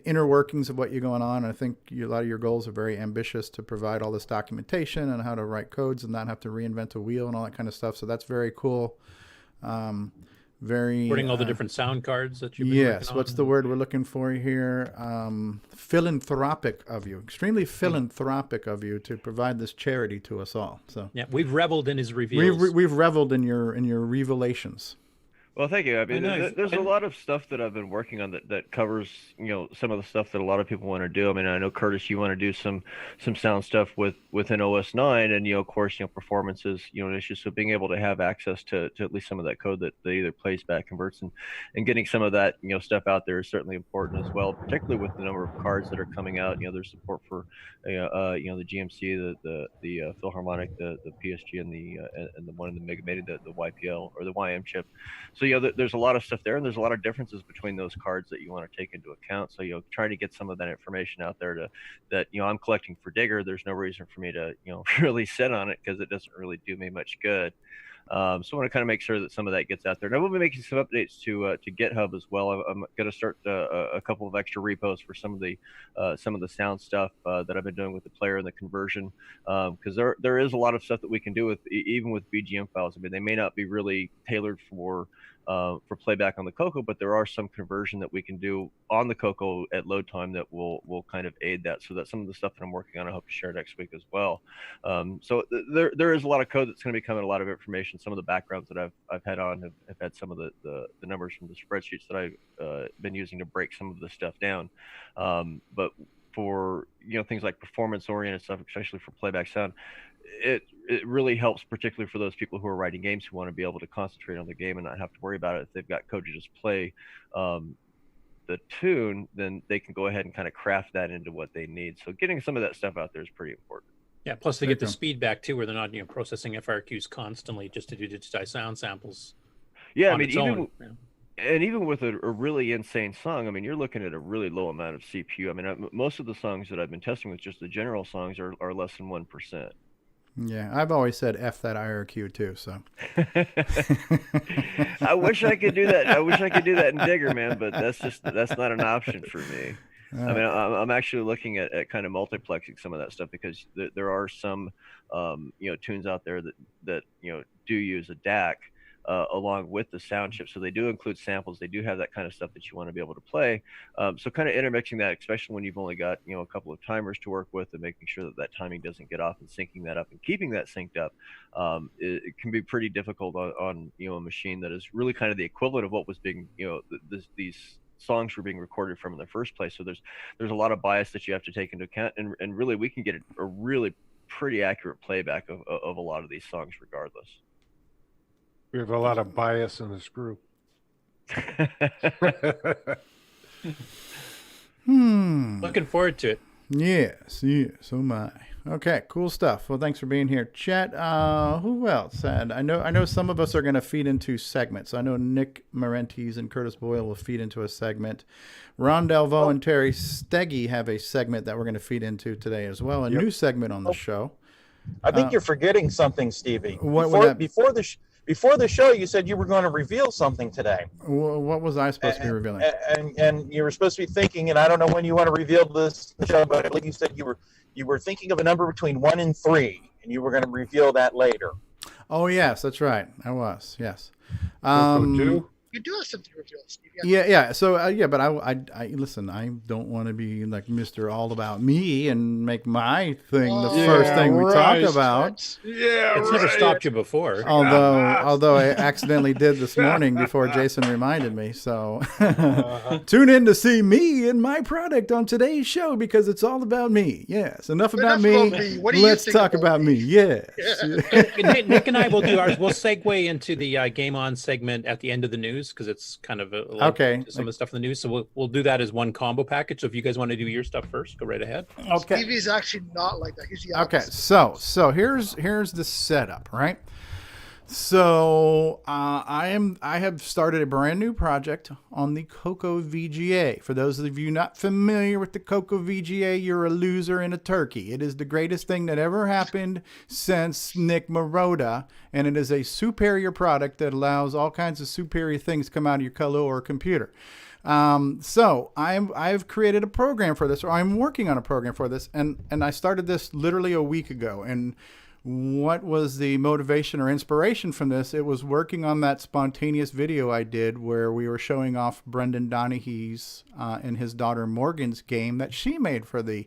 inner workings of what you're going on. I think a lot of your goals are very ambitious to provide all this documentation and how to write codes and not have to reinvent a wheel and all that kind of stuff. So that's very cool. Putting all the different sound cards that you've been yes, working what's on. the word we're looking for here? Philanthropic of you, extremely philanthropic of you to provide this charity to us all. So yeah, we've reveled in his reveals. We've reveled in your revelations. Well, thank you. I mean, nice. there's a lot of stuff that I've been working on that covers, some of the stuff that a lot of people want to do. I mean, I know, Curtis, you want to do some sound stuff within OS 9, and of course, performance is an issue. So being able to have access to at least some of that code that either plays back, converts, and getting some of that stuff out there is certainly important as well. Particularly with the number of cards that are coming out. There's support for the GMC, the Philharmonic, the PSG, and the one in the Mega Mini, the YPL or the YM chip. So there's a lot of stuff there, and there's a lot of differences between those cards that you want to take into account. So trying to get some of that information out there that I'm collecting for Digger. There's no reason for me to really sit on it because it doesn't really do me much good. So I want to kind of make sure that some of that gets out there. And I will be making some updates to GitHub as well. I'm going to start a couple of extra repos for some of the sound stuff that I've been doing with the player and the conversion, because there is a lot of stuff that we can do even with BGM files. I mean, they may not be really tailored for playback on the Coco, but there are some conversion that we can do on the Coco at load time that will kind of aid that. So that's some of the stuff that I'm working on. I hope to share next week as well. So there is a lot of code that's going to be coming, a lot of information. Some of the backgrounds that I've had on have had some of the numbers from the spreadsheets that I've been using to break some of the stuff down. But for things like performance oriented stuff, especially for playback sound, it it really helps, particularly for those people who are writing games who want to be able to concentrate on the game and not have to worry about it. If they've got code to just play the tune, then they can go ahead and kind of craft that into what they need. So getting some of that stuff out there is pretty important. Yeah, plus they get the speed back too, where they're not processing FRQs constantly just to do digitized sound samples. Yeah, I mean, even with a really insane song, I mean, you're looking at a really low amount of CPU. I mean, most of the songs that I've been testing with, just the general songs, are less than 1%. Yeah, I've always said F that IRQ too. So I wish I could do that. I wish I could do that in Digger, man, but that's not an option for me. I mean, I'm actually looking at kind of multiplexing some of that stuff, because there are some tunes out there that do use a DAC along with the sound chip. So they do include samples. They do have that kind of stuff that you want to be able to play. So kind of intermixing that, especially when you've only got a couple of timers to work with, and making sure that timing doesn't get off, and syncing that up and keeping that synced up, it can be pretty difficult on a machine that is really kind of the equivalent of what was being these songs were being recorded from in the first place. So there's a lot of bias that you have to take into account, and really we can get a really pretty accurate playback of a lot of these songs regardless. We have a lot of bias in this group. Looking forward to it. Yes, oh my. Okay, cool stuff. Well, thanks for being here, Chet. Who else had? I know some of us are going to feed into segments. I know Nick Marentes and Curtis Boyle will feed into a segment. Ron Delvaux and Terry Steggy have a segment that we're going to feed into today as well. A new segment on the show. I think you're forgetting something, Stevie. Before the show, you said you were going to reveal something today. What was I supposed to be revealing? And you were supposed to be thinking, and I don't know when you want to reveal this in the show, but I believe you said you were thinking of a number between 1 and 3, and you were going to reveal that later. Oh yes, that's right. I was, yes. You do have something to reveal, Steve. Yeah. So but I listen. I don't want to be like Mr. All About Me and make my thing the first thing we talk about. It's never stopped you before. Although I accidentally did this morning before Jason reminded me. So tune in to see me and my product on today's show, because it's all about me. Yes, enough about me. Let's talk about me. Yes. Nick and I will do ours. We'll segue into the Game On segment at the end of the news, because it's kind of some of the stuff in the news. So we'll do that as one combo package. So if you guys want to do your stuff first, go right ahead. Okay. Stevie's actually not like that. He's the opposite. Okay. So here's the setup, right? So I have started a brand new project on the CoCoVGA. For those of you not familiar with the CoCoVGA, you're a loser and a turkey. It is the greatest thing that ever happened since Nick Marotta, and it is a superior product that allows all kinds of superior things to come out of your color or computer. So I've created a program for this, or I'm working on a program for this, and I started this literally a week ago. And what was the motivation or inspiration from this? It was working on that spontaneous video I did where we were showing off Brendan Donaghy's and his daughter Morgan's game that she made for the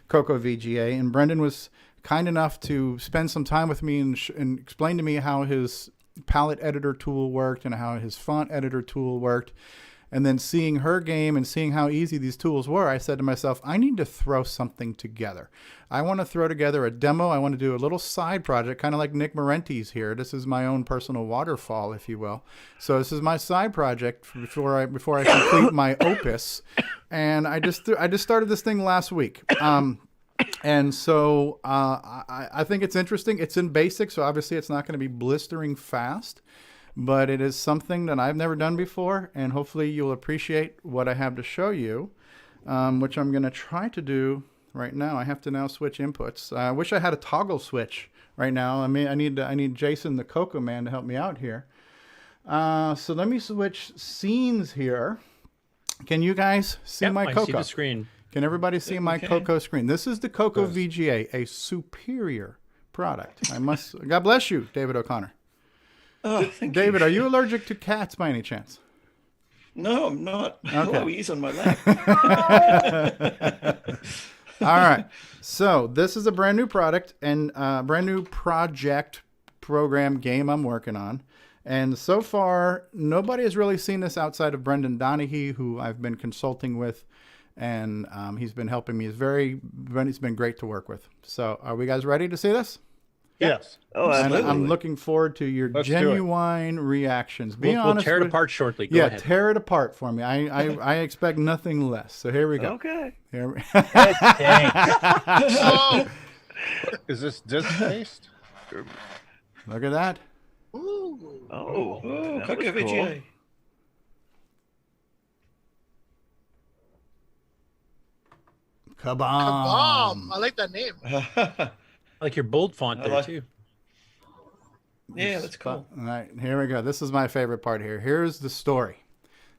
CoCoVGA. And Brendan was kind enough to spend some time with me and explain to me how his palette editor tool worked and how his font editor tool worked. And then seeing her game and seeing how easy these tools were, I said to myself, I need to throw something together. I want to throw together a demo. I want to do a little side project, kind of like Nick Marentes here. This is my own personal waterfall, if you will. So this is my side project before I complete my opus. And I just started this thing last week. And so I think it's interesting. It's in BASIC, so obviously it's not going to be blistering fast. But it is something that I've never done before, and hopefully you'll appreciate what I have to show you, which I'm going to try to do right now. I have to now switch inputs. I wish I had a toggle switch right now. I mean, I need Jason, the Coco man, to help me out here. So let me switch scenes here. Can you guys see my Coco? I see the screen. Can everybody see my Coco screen? This is the CoCoVGA, a superior product. God bless you, David O'Connor. Oh, David, are you allergic to cats by any chance? No, I'm not. Okay. Oh, he's on my lap. All right. So this is a brand new product and brand new project, program, game I'm working on. And so far, nobody has really seen this outside of Brendan Donaghy, who I've been consulting with. And he's been helping me. He's been great to work with. So are we guys ready to see this? Yes. Oh, And absolutely. I'm looking forward to your Let's do it. genuine reactions. Be We'll honest. tear it with- apart shortly. Go yeah, ahead. tear it apart for me. I expect nothing less. So here we go. Okay. Here we... Oh, Is this disc-based? Look at that. ooh. Oh, that was CoCoVGA. Kabam. Kabam. I like that name. I like your bold font there too. Yeah, that's cool. All right, here we go. This is my favorite part here. Here's the story.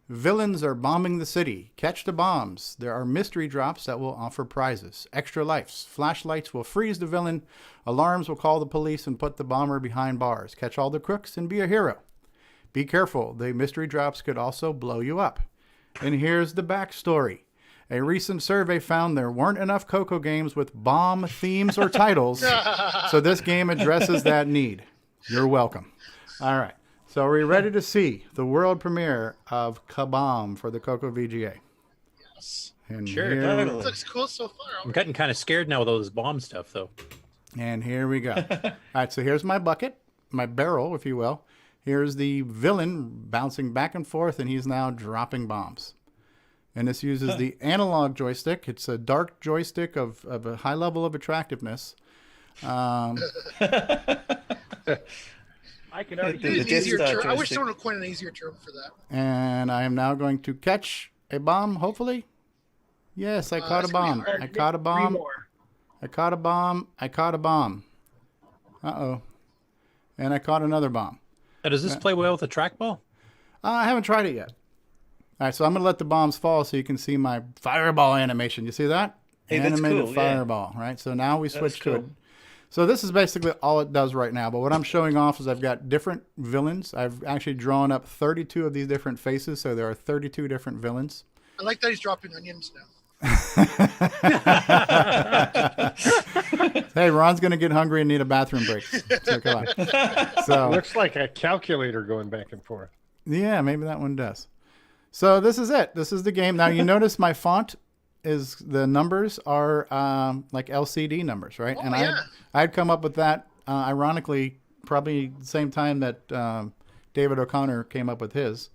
Villains are bombing the city. Catch the bombs. There are mystery drops that will offer prizes. Extra lives. Flashlights will freeze the villain. Alarms will call the police and put the bomber behind bars. Catch all the crooks and be a hero. Be careful. The mystery drops could also blow you up. And here's the backstory. A recent survey found there weren't enough Coco games with bomb themes or titles, so this game addresses that need. You're welcome. All right. So are we ready to see the world premiere of Kabam for the CoCoVGA? Yes. And Sure. here, This looks cool so far. I'm getting kind of scared now with all this bomb stuff, though. and here we go. All right. So here's my bucket, my barrel, if you will. Here's the villain bouncing back and forth, and he's now dropping bombs. And this uses the analog joystick. It's a dark joystick of a high level of attractiveness. I can already The An easier Death Star term. I wish joystick. someone would coin an easier term for that. And I am now going to catch a bomb, hopefully. Yes, I caught a that's gonna be bomb. hard. I caught a Three bomb. more. I caught a bomb. I caught a bomb. Uh-oh. And I caught another bomb. Now, does this play well with a trackball? I haven't tried it yet. All right, so I'm going to let the bombs fall so you can see my fireball animation. You see that? Hey, that's Animated cool, yeah. fireball, right? So now we switch to it. cool. So this is basically all it does right now. But what I'm showing off is I've got different villains. I've actually drawn up 32 of these different faces. So there are 32 different villains. I like that he's dropping onions now. Hey, Ron's going to get hungry and need a bathroom break. So come on. So Looks like a calculator going back and forth. yeah, maybe that one does. So this is it. This is the game. Now you notice my font is the numbers are like LCD numbers, right? Oh, and yeah. I'd come up with that ironically probably the same time that David O'Connor came up with his.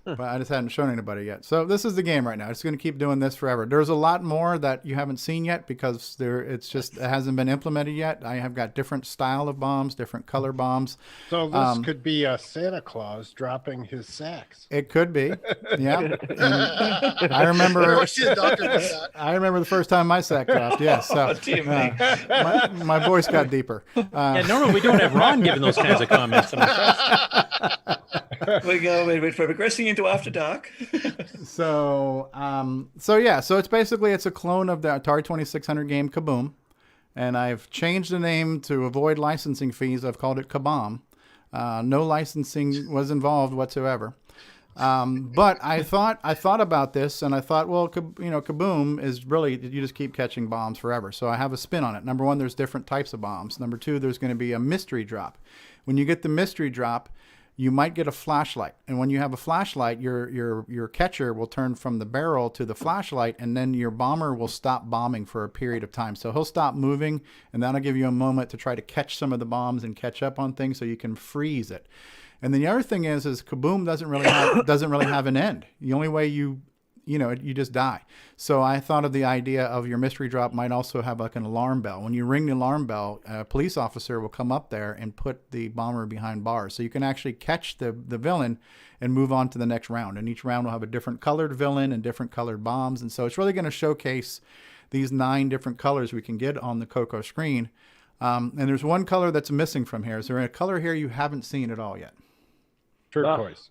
But I just hadn't shown anybody yet. So this is the game right now. It's going to keep doing this forever. There's a lot more that you haven't seen yet because it hasn't been implemented yet. I have got different style of bombs, different color bombs. So this could be Santa Claus dropping his sacks. It could be, yeah. And I remember. I remember the first time my sack dropped. Yes, so my voice got deeper. Yeah, normally we don't have Ron giving those kinds of comments. We're progressing into After Dark. So it's a clone of the Atari 2600 game Kaboom, and I've changed the name to avoid licensing fees. I've called it Kabam. No licensing was involved whatsoever. But I thought about this, and I thought, well, Kaboom is really, you just keep catching bombs forever. So I have a spin on it. Number one, there's different types of bombs. Number two, there's going to be a mystery drop. When you get the mystery drop, you might get a flashlight. And when you have a flashlight, your catcher will turn from the barrel to the flashlight, and then your bomber will stop bombing for a period of time. So he'll stop moving, and that'll give you a moment to try to catch some of the bombs and catch up on things so you can freeze it. And then the other thing is Kaboom doesn't really have an end. The only way you just die. So I thought of the idea of your mystery drop might also have like an alarm bell. When you ring the alarm bell, a police officer will come up there and put the bomber behind bars. So you can actually catch the villain and move on to the next round. And each round will have a different colored villain and different colored bombs. And so it's really going to showcase these 9 different colors we can get on the Coco screen. And there's one color that's missing from here. Is there a color here you haven't seen at all yet? Turquoise.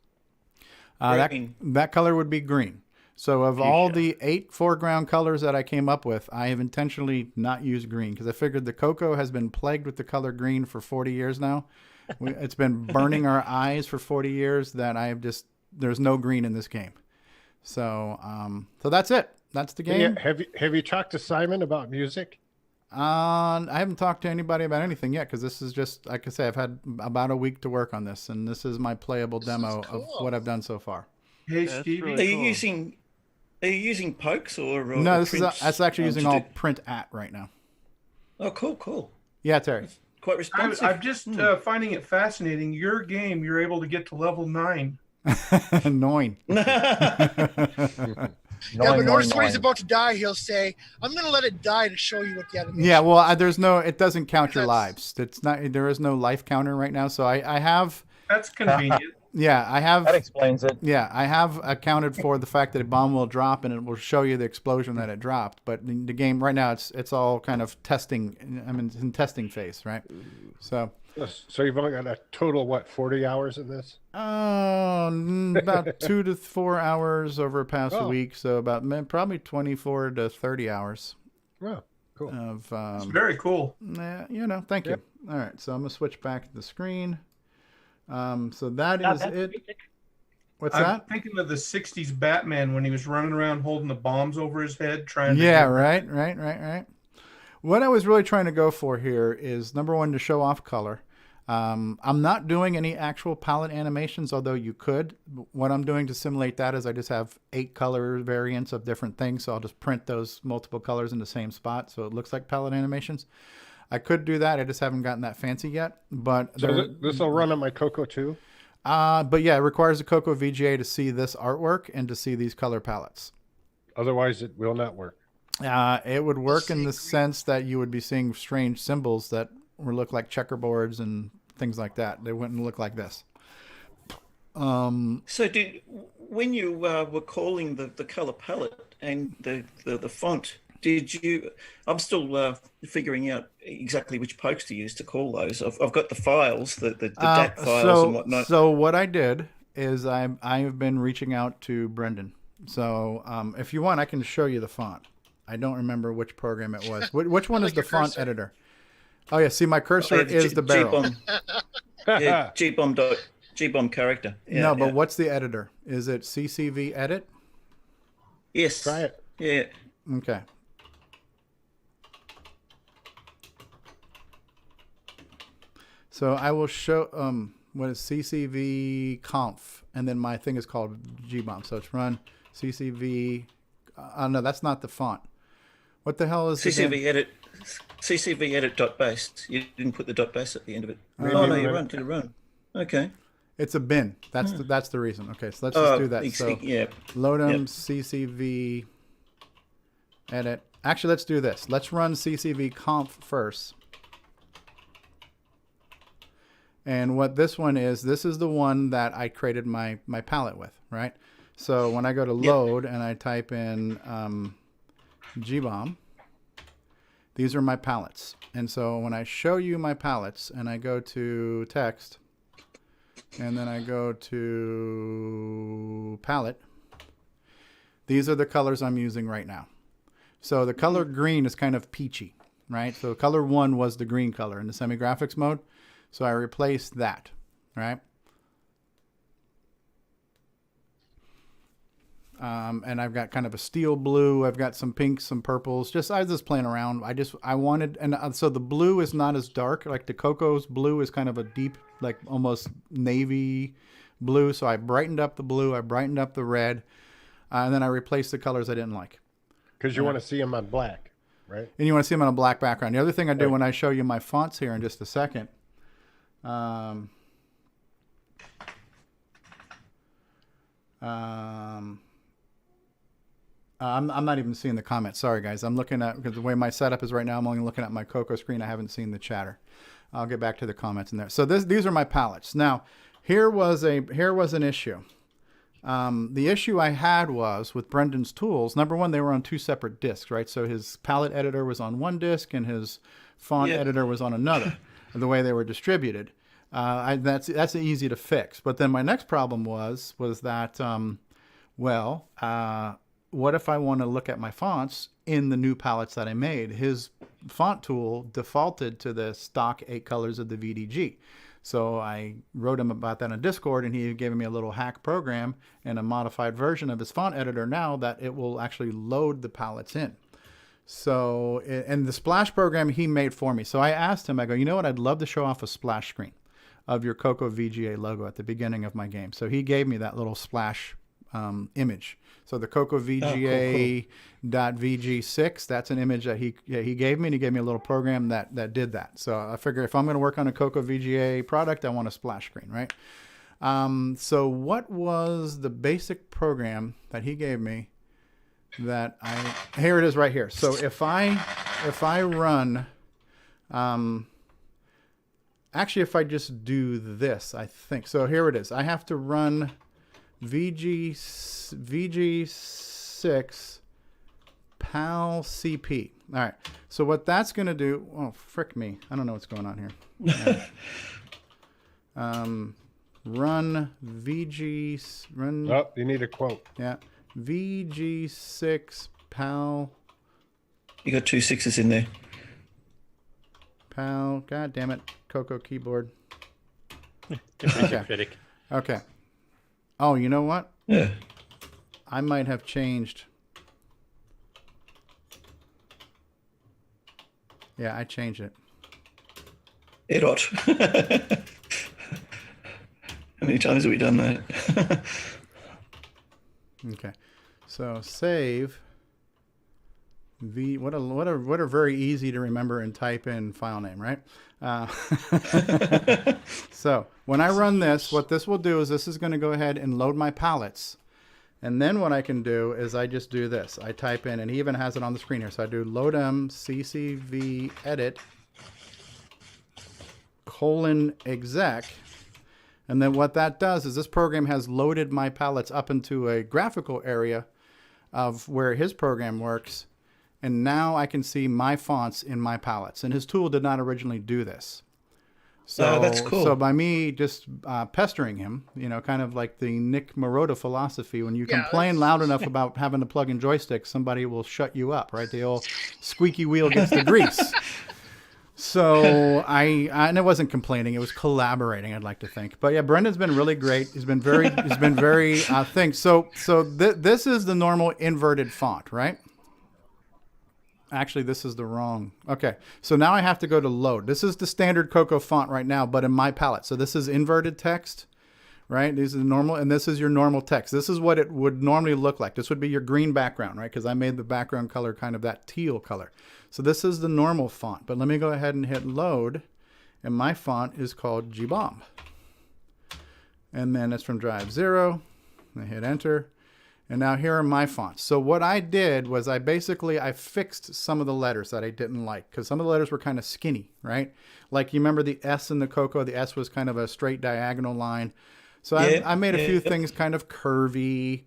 That color would be green. So of all the 8 foreground colors that I came up with, I have intentionally not used green because I figured the Coco has been plagued with the color green for 40 years now. It's been burning our eyes for 40 years that there's no green in this game. So that's it. That's the game. Have you talked to Simon about music? I haven't talked to anybody about anything yet because this is just, like I say, I've had about a week to work on this, and this is my playable demo of what I've done so far. Hey, Stevie. Really are you using pokes or no? That's actually using all print at right now. Oh, cool. Yeah, Terry. quite responsive. I'm just finding it fascinating. Your game, you're able to get to level 9. 9. Yeah, but notice when he's about to die, he'll say, "I'm going to let it die to show you what the animation." Yeah, well, there's no. It doesn't count your lives. It's not. There is no life counter right now. So I have. That's convenient. Yeah, I have. That explains it. Yeah, I have accounted for the fact that a bomb will drop and it will show you the explosion that it dropped. But in the game right now, it's all kind of testing. I mean, it's in testing phase, right? So you've only got a total, what, 40 hours in this? About 2 to 4 hours over a past week. So about probably 24 to 30 hours. Wow, cool. It's very cool. Thank you. All right, so I'm gonna switch back to the screen. So that is it. What's that? I'm thinking of the 60s Batman when he was running around holding the bombs over his head trying to... Yeah, right. What I was really trying to go for here is, number one, to show off color. I'm not doing any actual palette animations, although you could. What I'm doing to simulate that is I just have 8 color variants of different things, so I'll just print those multiple colors in the same spot so it looks like palette animations. I could do that. I just haven't gotten that fancy yet. But so this will run on my Coco too? But yeah, it requires a CoCoVGA to see this artwork and to see these color palettes. Otherwise, it will not work. It would work in the sense that you would be seeing strange symbols that would look like checkerboards and things like that. They wouldn't look like this. So when you were calling the color palette and the font, I'm still figuring out exactly which pokes to use to call those. I've got the files, the DAT files and whatnot. So what I did is I've been reaching out to Brendan. So if you want, I can show you the font. I don't remember which program it was. Which one is the font editor? Oh yeah, see my cursor is the barrel. GBomb character. Yeah, no, but what's the editor? Is it CCV edit? Yes. Try it. Yeah. Okay. So I will show what is CCV conf, and then my thing is called GBomb. So it's run CCV. No, that's not the font. What the hell is CCV edit? CCV edit dot base. You didn't put the dot base at the end of it. Oh no, you run. Okay. It's a bin. That's the reason. Okay, so let's just do that. So yeah. Lodem CCV edit. Actually, let's do this. Let's run CCV conf first. And what this one is, this is the one that I created my palette with, right? So when I go to load and I type in GBomb, these are my palettes. And so when I show you my palettes and I go to text and then I go to palette, these are the colors I'm using right now. So the color green is kind of peachy, right? So color 1 was the green color in the semi-graphics mode. So I replaced that, right? And I've got kind of a steel blue. I've got some pinks, some purples. I was just playing around. I wanted, and so the blue is not as dark. Like the Coco's blue is kind of a deep, like almost navy blue. So I brightened up the blue. I brightened up the red. And then I replaced the colors I didn't like. Because you want to see them on black, right? And you want to see them on a black background. The other thing I do when I show you my fonts here in just a second, I'm not even seeing the comments. Sorry, guys. I'm looking at, because the way my setup is right now, I'm only looking at my Coco screen. I haven't seen the chatter. I'll get back to the comments in there. So these are my palettes. Now, here was an issue. The issue I had was with Brendan's tools. Number one, they were on 2 separate discs, right? So his palette editor was on one disc and his font editor was on another. The way they were distributed, that's easy to fix. But then my next problem was that, what if I want to look at my fonts in the new palettes that I made? His font tool defaulted to the stock 8 colors of the VDG. So I wrote him about that on Discord, and he gave me a little hack program and a modified version of his font editor now that it will actually load the palettes in. So, and the splash program he made for me. So I asked him, I go, you know what? I'd love to show off a splash screen of your CoCoVGA logo at the beginning of my game. So he gave me that little splash image. So the CoCoVGA .vg6, that's an image that he gave me, and he gave me a little program that did that. So I figure if I'm going to work on a CoCoVGA product, I want a splash screen, right? So what was the basic program that he gave me that here it is right here. So if I run, actually if I just do this, I think, so here it is. I have to run VG6 PAL CP. All right. So what that's going to do, oh, frick me. I don't know what's going on here. Run VG, run. Oh, you need a quote. Yeah. VG6 PAL. You got 2 6s in there. PAL. God damn it. Coco keyboard. Okay. Critic. Okay. Oh, you know what? Yeah. I might have changed. Yeah, I changed it. Error. How many times have we done that? Okay. So save what a very easy to remember and type in file name, right? So when I run this, what this will do is this is going to go ahead and load my palettes. And then what I can do is I just do this. I type in, and he even has it on the screen here. So I do loadm ccv edit :exec. And then what that does is this program has loaded my palettes up into a graphical area of where his program works. And now I can see my fonts in my palettes. And his tool did not originally do this. So, that's cool. So by me just pestering him, you know, kind of like the Nick Marotta philosophy, when you complain loud enough about having to plug in joysticks, somebody will shut you up, right? The old squeaky wheel gets the grease. So and it wasn't complaining; it was collaborating. I'd like to think, but yeah, Brendan's been really great. He's been very thing. So this is the normal inverted font, right? Actually, this is the wrong. Okay, so now I have to go to load. This is the standard Coco font right now, but in my palette. So this is inverted text, right? These are the normal, and this is your normal text. This is what it would normally look like. This would be your green background, right? Because I made the background color kind of that teal color. So this is the normal font, but let me go ahead and hit load, and my font is called G-Bomb. And then it's from drive 0. I hit enter, and now here are my fonts. So what I did was I fixed some of the letters that I didn't like, because some of the letters were kind of skinny, right? Like you remember the S in the Coco, the S was kind of a straight diagonal line. So I made a few things kind of curvy.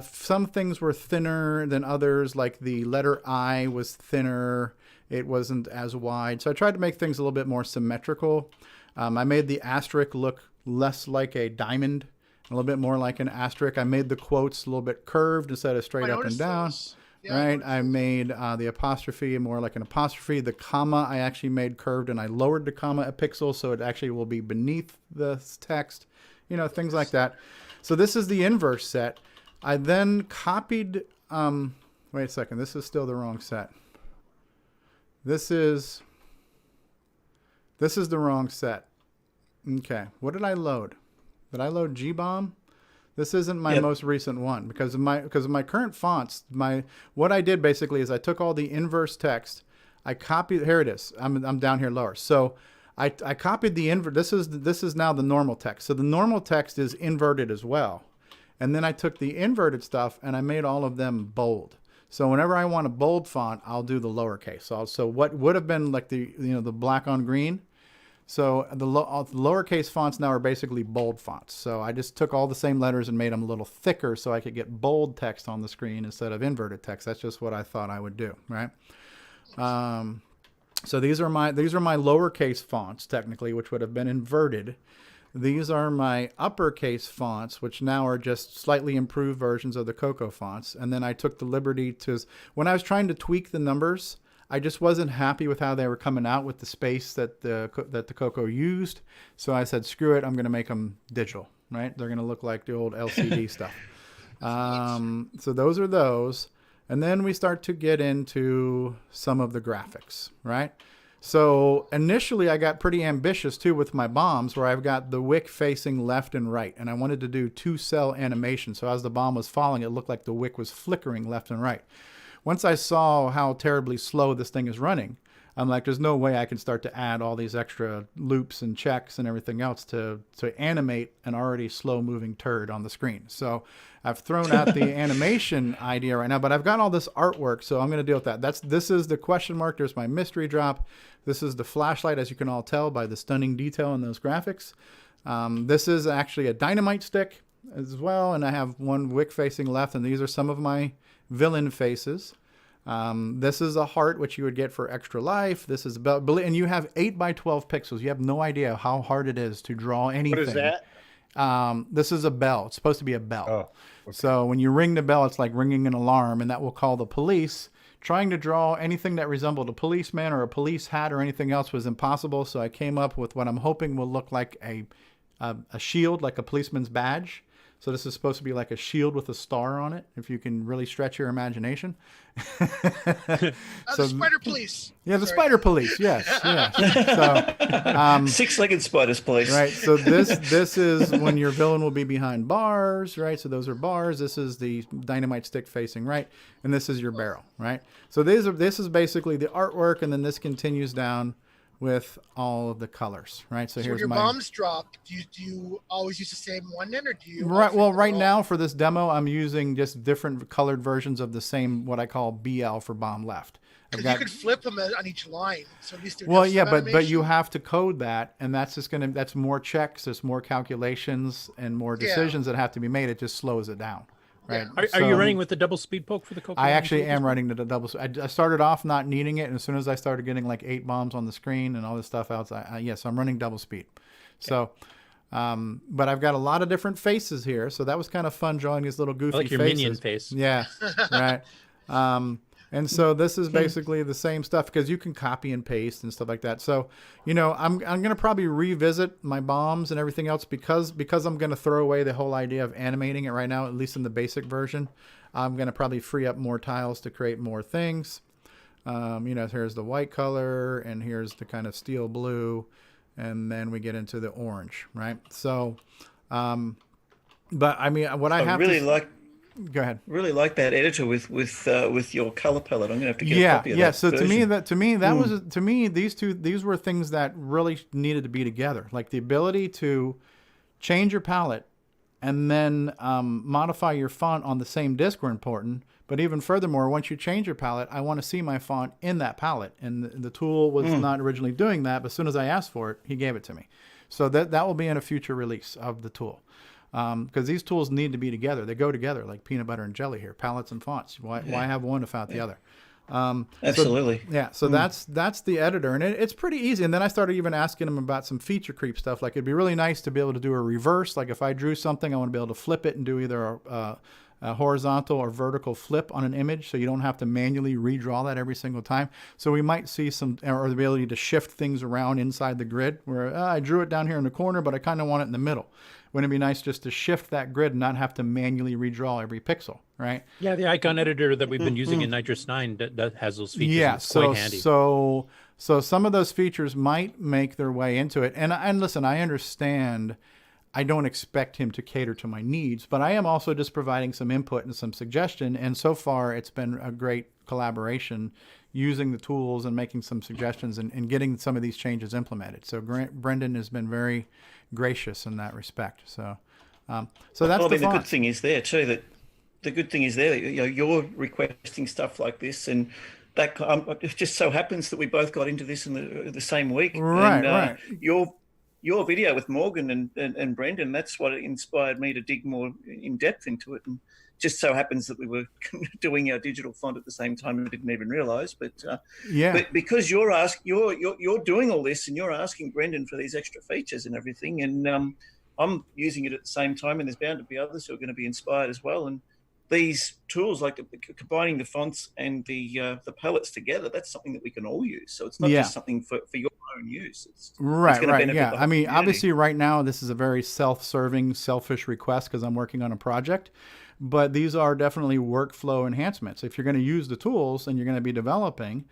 Some things were thinner than others, like the letter I was thinner. It wasn't as wide. So I tried to make things a little bit more symmetrical. I made the asterisk look less like a diamond, a little bit more like an asterisk. I made the quotes a little bit curved instead of straight up and down. Yeah, right. I made the apostrophe more like an apostrophe. The comma I actually made curved, and I lowered the comma a pixel so it actually will be beneath the text. You know, things like that. So this is the inverse set. I then copied, wait a second, this is still the wrong set. This is the wrong set. Okay, what did I load? Did I load G-Bomb? This isn't my most recent one because of my current fonts. What I did basically is I took all the inverse text, I copied, here it is, I'm down here lower. So I copied the invert, this is now the normal text. So the normal text is inverted as well. And then I took the inverted stuff and I made all of them bold. So whenever I want a bold font, I'll do the lowercase. So what would have been like the black on green. So the lowercase fonts now are basically bold fonts. So I just took all the same letters and made them a little thicker so I could get bold text on the screen instead of inverted text. That's just what I thought I would do, right? So these are my lowercase fonts technically, which would have been inverted. These are my uppercase fonts, which now are just slightly improved versions of the Coco fonts. And then I took the liberty to, when I was trying to tweak the numbers, I just wasn't happy with how they were coming out with the space that the Coco used. So I said, screw it, I'm going to make them digital, right? They're going to look like the old LCD stuff. So those are those. And then we start to get into some of the graphics, right? So initially I got pretty ambitious too with my bombs, where I've got the wick facing left and right, and I wanted to do 2-cell animation. So as the bomb was falling, it looked like the wick was flickering left and right. Once I saw how terribly slow this thing is running, I'm like, there's no way I can start to add all these extra loops and checks and everything else to animate an already slow moving turd on the screen. So I've thrown out the animation idea right now, but I've got all this artwork, so I'm going to deal with that. This is the question mark. There's my mystery drop. This is the flashlight, as you can all tell by the stunning detail in those graphics. This is actually a dynamite stick as well, and I have one wick facing left, and these are some of my villain faces. This is a heart, which you would get for extra life. This is about, and you have 8x12 pixels. You have no idea how hard it is to draw anything. What is that? This is a bell. It's supposed to be a bell. Oh, okay. So when you ring the bell, it's like ringing an alarm, and that will call the police. Trying to draw anything that resembled a policeman or a police hat or anything else was impossible. So I came up with what I'm hoping will look like a shield, like a policeman's badge. So this is supposed to be like a shield with a star on it, if you can really stretch your imagination. The spider police. Yeah, the spider police. Yes, yes. So, six-legged spiders police. Right. So this is when your villain will be behind bars, right? So those are bars. This is the dynamite stick facing right, and this is your barrel, right? So this is basically the artwork, and then this continues down with all of the colors, right? So So here's when your my bombs drop, do you always use the same one then, or do you? right. Well, right now for this demo, I'm using just different colored versions of the same, what I call BL for bomb left. Because you could flip them on each line, so at least they're Well, just yeah, some but you animation. have to code that, and that's just that's more checks, there's more calculations and more decisions that have to be made. It just slows it down, right? Are you running with the double speed poke for the Coco? I actually am running the double. I started off not needing it, and as soon as I started getting like 8 bombs on the screen and all this stuff else, yes, I'm running double speed. So, but I've got a lot of different faces here, so that was kind of fun drawing these little goofy I like your faces. minion face. Yeah, right. And so this is basically the same stuff, because you can copy and paste and stuff like that. So, I'm going to probably revisit my bombs and everything else because I'm going to throw away the whole idea of animating it right now, at least in the basic version. I'm going to probably free up more tiles to create more things. Here's the white color, and here's the kind of steel blue, and then we get into the orange, right? So, but I mean, what I have really to... like. Go ahead. Really like that editor with your color palette. I'm gonna have to get a copy of that. So version. to me these were things that really needed to be together, like the ability to change your palette and then modify your font on the same disk were important. But even furthermore, once you change your palette, I want to see my font in that palette, and the tool was not originally doing that. But as soon as I asked for it, he gave it to me. So that will be in a future release of the tool. Because these tools need to be together. They go together like peanut butter and jelly here, palettes and fonts. Why have one without the other? Absolutely. So that's the editor, and it's pretty easy. And then I started even asking him about some feature creep stuff. Like, it'd be really nice to be able to do a reverse. Like, if I drew something, I want to be able to flip it and do either a horizontal or vertical flip on an image, so you don't have to manually redraw that every single time. So we might see or the ability to shift things around inside the grid, where I drew it down here in the corner, but I kind of want it in the middle. Wouldn't it be nice just to shift that grid and not have to manually redraw every pixel, right? Yeah, the icon editor that we've been using in Nitrous 9 that has those features. Yeah, it's quite handy. So some of those features might make their way into it. And listen, I understand. I don't expect him to cater to my needs, but I am also just providing some input and some suggestion. And so far, it's been a great collaboration using the tools and making some suggestions and getting some of these changes implemented. So Brendan has been very gracious in that respect. So that's the good thing is there too, that you're requesting stuff like this, and that it just so happens that we both got into this in the same week. Right, and, right. Your video with Morgan and Brendan, that's what inspired me to dig more in depth into it. And just so happens that we were doing our digital font at the same time and didn't even realize. But because you're doing all this and you're asking Brendan for these extra features and everything, and I'm using it at the same time, and there's bound to be others who are going to be inspired as well. And these tools, like combining the fonts and the palettes together, that's something that we can all use. So it's not just something for your own use. It's right. benefit Yeah. the I whole mean, community. obviously right now this is a very self-serving, selfish request because I'm working on a project, but these are definitely workflow enhancements. If you're going to use the tools and you're going to be developing,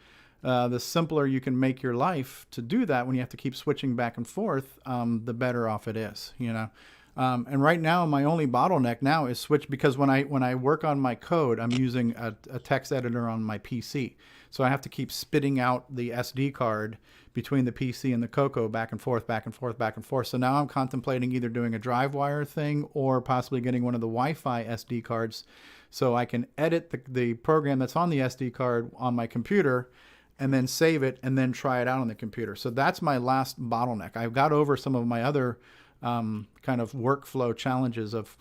the simpler you can make your life to do that when you have to keep switching back and forth, the better off it is, you know. And right now, my only bottleneck now is switch, because when I work on my code, I'm using a text editor on my PC. So I have to keep spitting out the SD card between the PC and the Coco back and forth, back and forth, back and forth. So now I'm contemplating either doing a drive wire thing or possibly getting one of the Wi-Fi SD cards so I can edit the program that's on the SD card on my computer and then save it and then try it out on the computer. So that's my last bottleneck. I've got over some of my other kind of workflow challenges of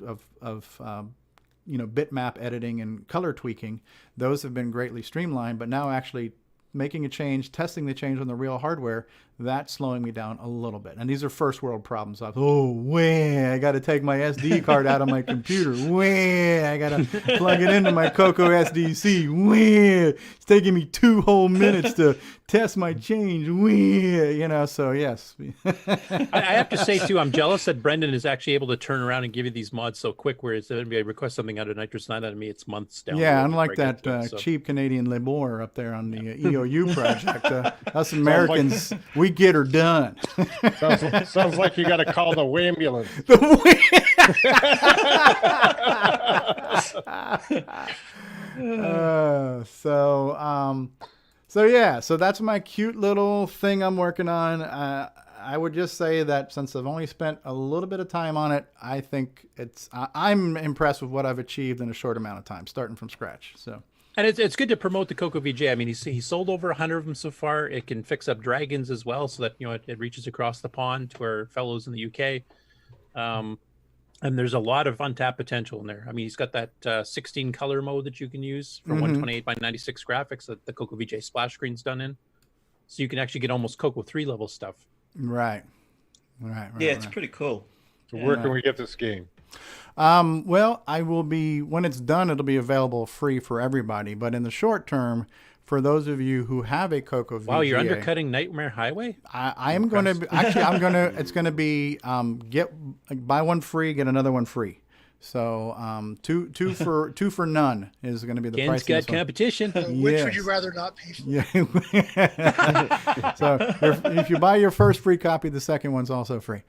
you know, bitmap editing and color tweaking. Those have been greatly streamlined, but now actually making a change, testing the change on the real hardware, that's slowing me down a little bit. And these are first world problems. I got to take my SD card out of my computer. I got to plug it into my Coco SDC. It's taking me 2 whole minutes to test my change. You know, so yes. I have to say too, I'm jealous that Brendan is actually able to turn around and give you these mods so quick, whereas if I request something out of Nitrous 9 out of me, it's months down. Yeah, unlike that cheap Canadian labor up there on the EOU project. Us Americans, we get her done. Sounds like you got to call the ambulance. So yeah, so that's my cute little thing I'm working on. I would just say that since I've only spent a little bit of time on it, I think I'm impressed with what I've achieved in a short amount of time, starting from scratch. So. And it's good to promote the CoCoVGA. I mean, he sold over 100 of them so far. It can fix up dragons as well, so that, you know, it reaches across the pond to our fellows in the UK. And there's a lot of untapped potential in there. I mean, he's got that 16 color mode that you can use for 128 by 96 graphics that the CoCoVGA splash screen's done in. So you can actually get almost Coco 3 level stuff. Right. Yeah, it's pretty cool. So where can we get this game? Well, I will be, when it's done, it'll be available free for everybody. But in the short term, for those of you who have a CoCoVGA. Wow, you're undercutting Nightmare Highway? I am going to, actually, it's going to be, buy one free, get another one free. So, two for none is going to be the price. Ken's got competition. Which would you rather not pay for? Yeah. So if you buy your first free copy, the second one's also free.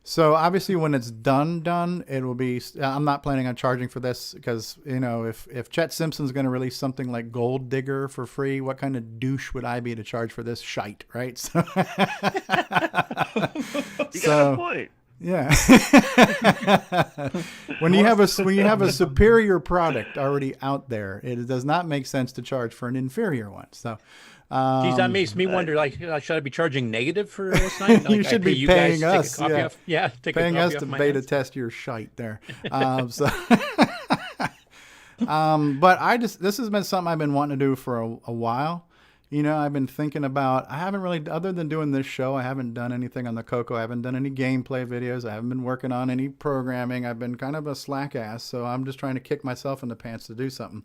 So obviously when it's done, it will be, I'm not planning on charging for this because, you know, if Chet Simpson's going to release something like Gold Digger for free, what kind of douche would I be to charge for this shite, right? So, you got a point. Yeah. when you have a superior product already out there, it does not make sense to charge for an inferior one. So, geez, that makes me wonder. Like, should I be charging negative for this night? Like, you should be paying us. Paying us to beta test your shite there. But this has been something I've been wanting to do for a while. You know, I've been thinking about, I haven't really, other than doing this show, I haven't done anything on the Coco. I haven't done any gameplay videos. I haven't been working on any programming. I've been kind of a slack ass, so I'm just trying to kick myself in the pants to do something.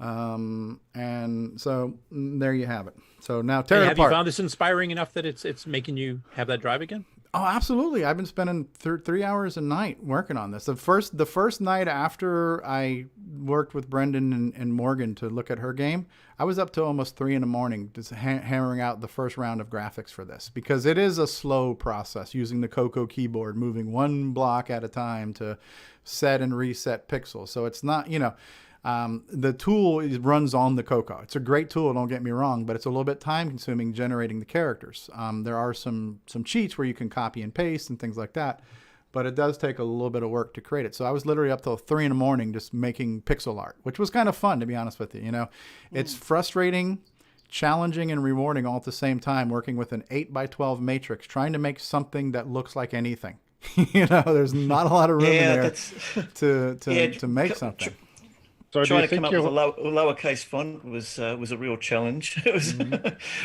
And so there you have it. So now tear it apart. Have you found this inspiring enough that it's making you have that drive again? Oh, absolutely. I've been spending 3 hours a night working on this. The first night after I worked with Brendan and Morgan to look at her game, I was up to almost 3 a.m. just hammering out the first round of graphics for this, because it is a slow process using the Coco keyboard, moving one block at a time to set and reset pixels. So it's not, you know, the tool runs on the Coco. It's a great tool, don't get me wrong, but it's a little bit time consuming generating the characters. There are some cheats where you can copy and paste and things like that, but it does take a little bit of work to create it. So I was literally up till 3 a.m. just making pixel art, which was kind of fun, to be honest with you. You know, it's frustrating, challenging, and rewarding all at the same time, working with an 8x12 matrix, trying to make something that looks like anything. You know, there's not a lot of room in there to make something. So trying to come up with a lowercase font was a real challenge. It was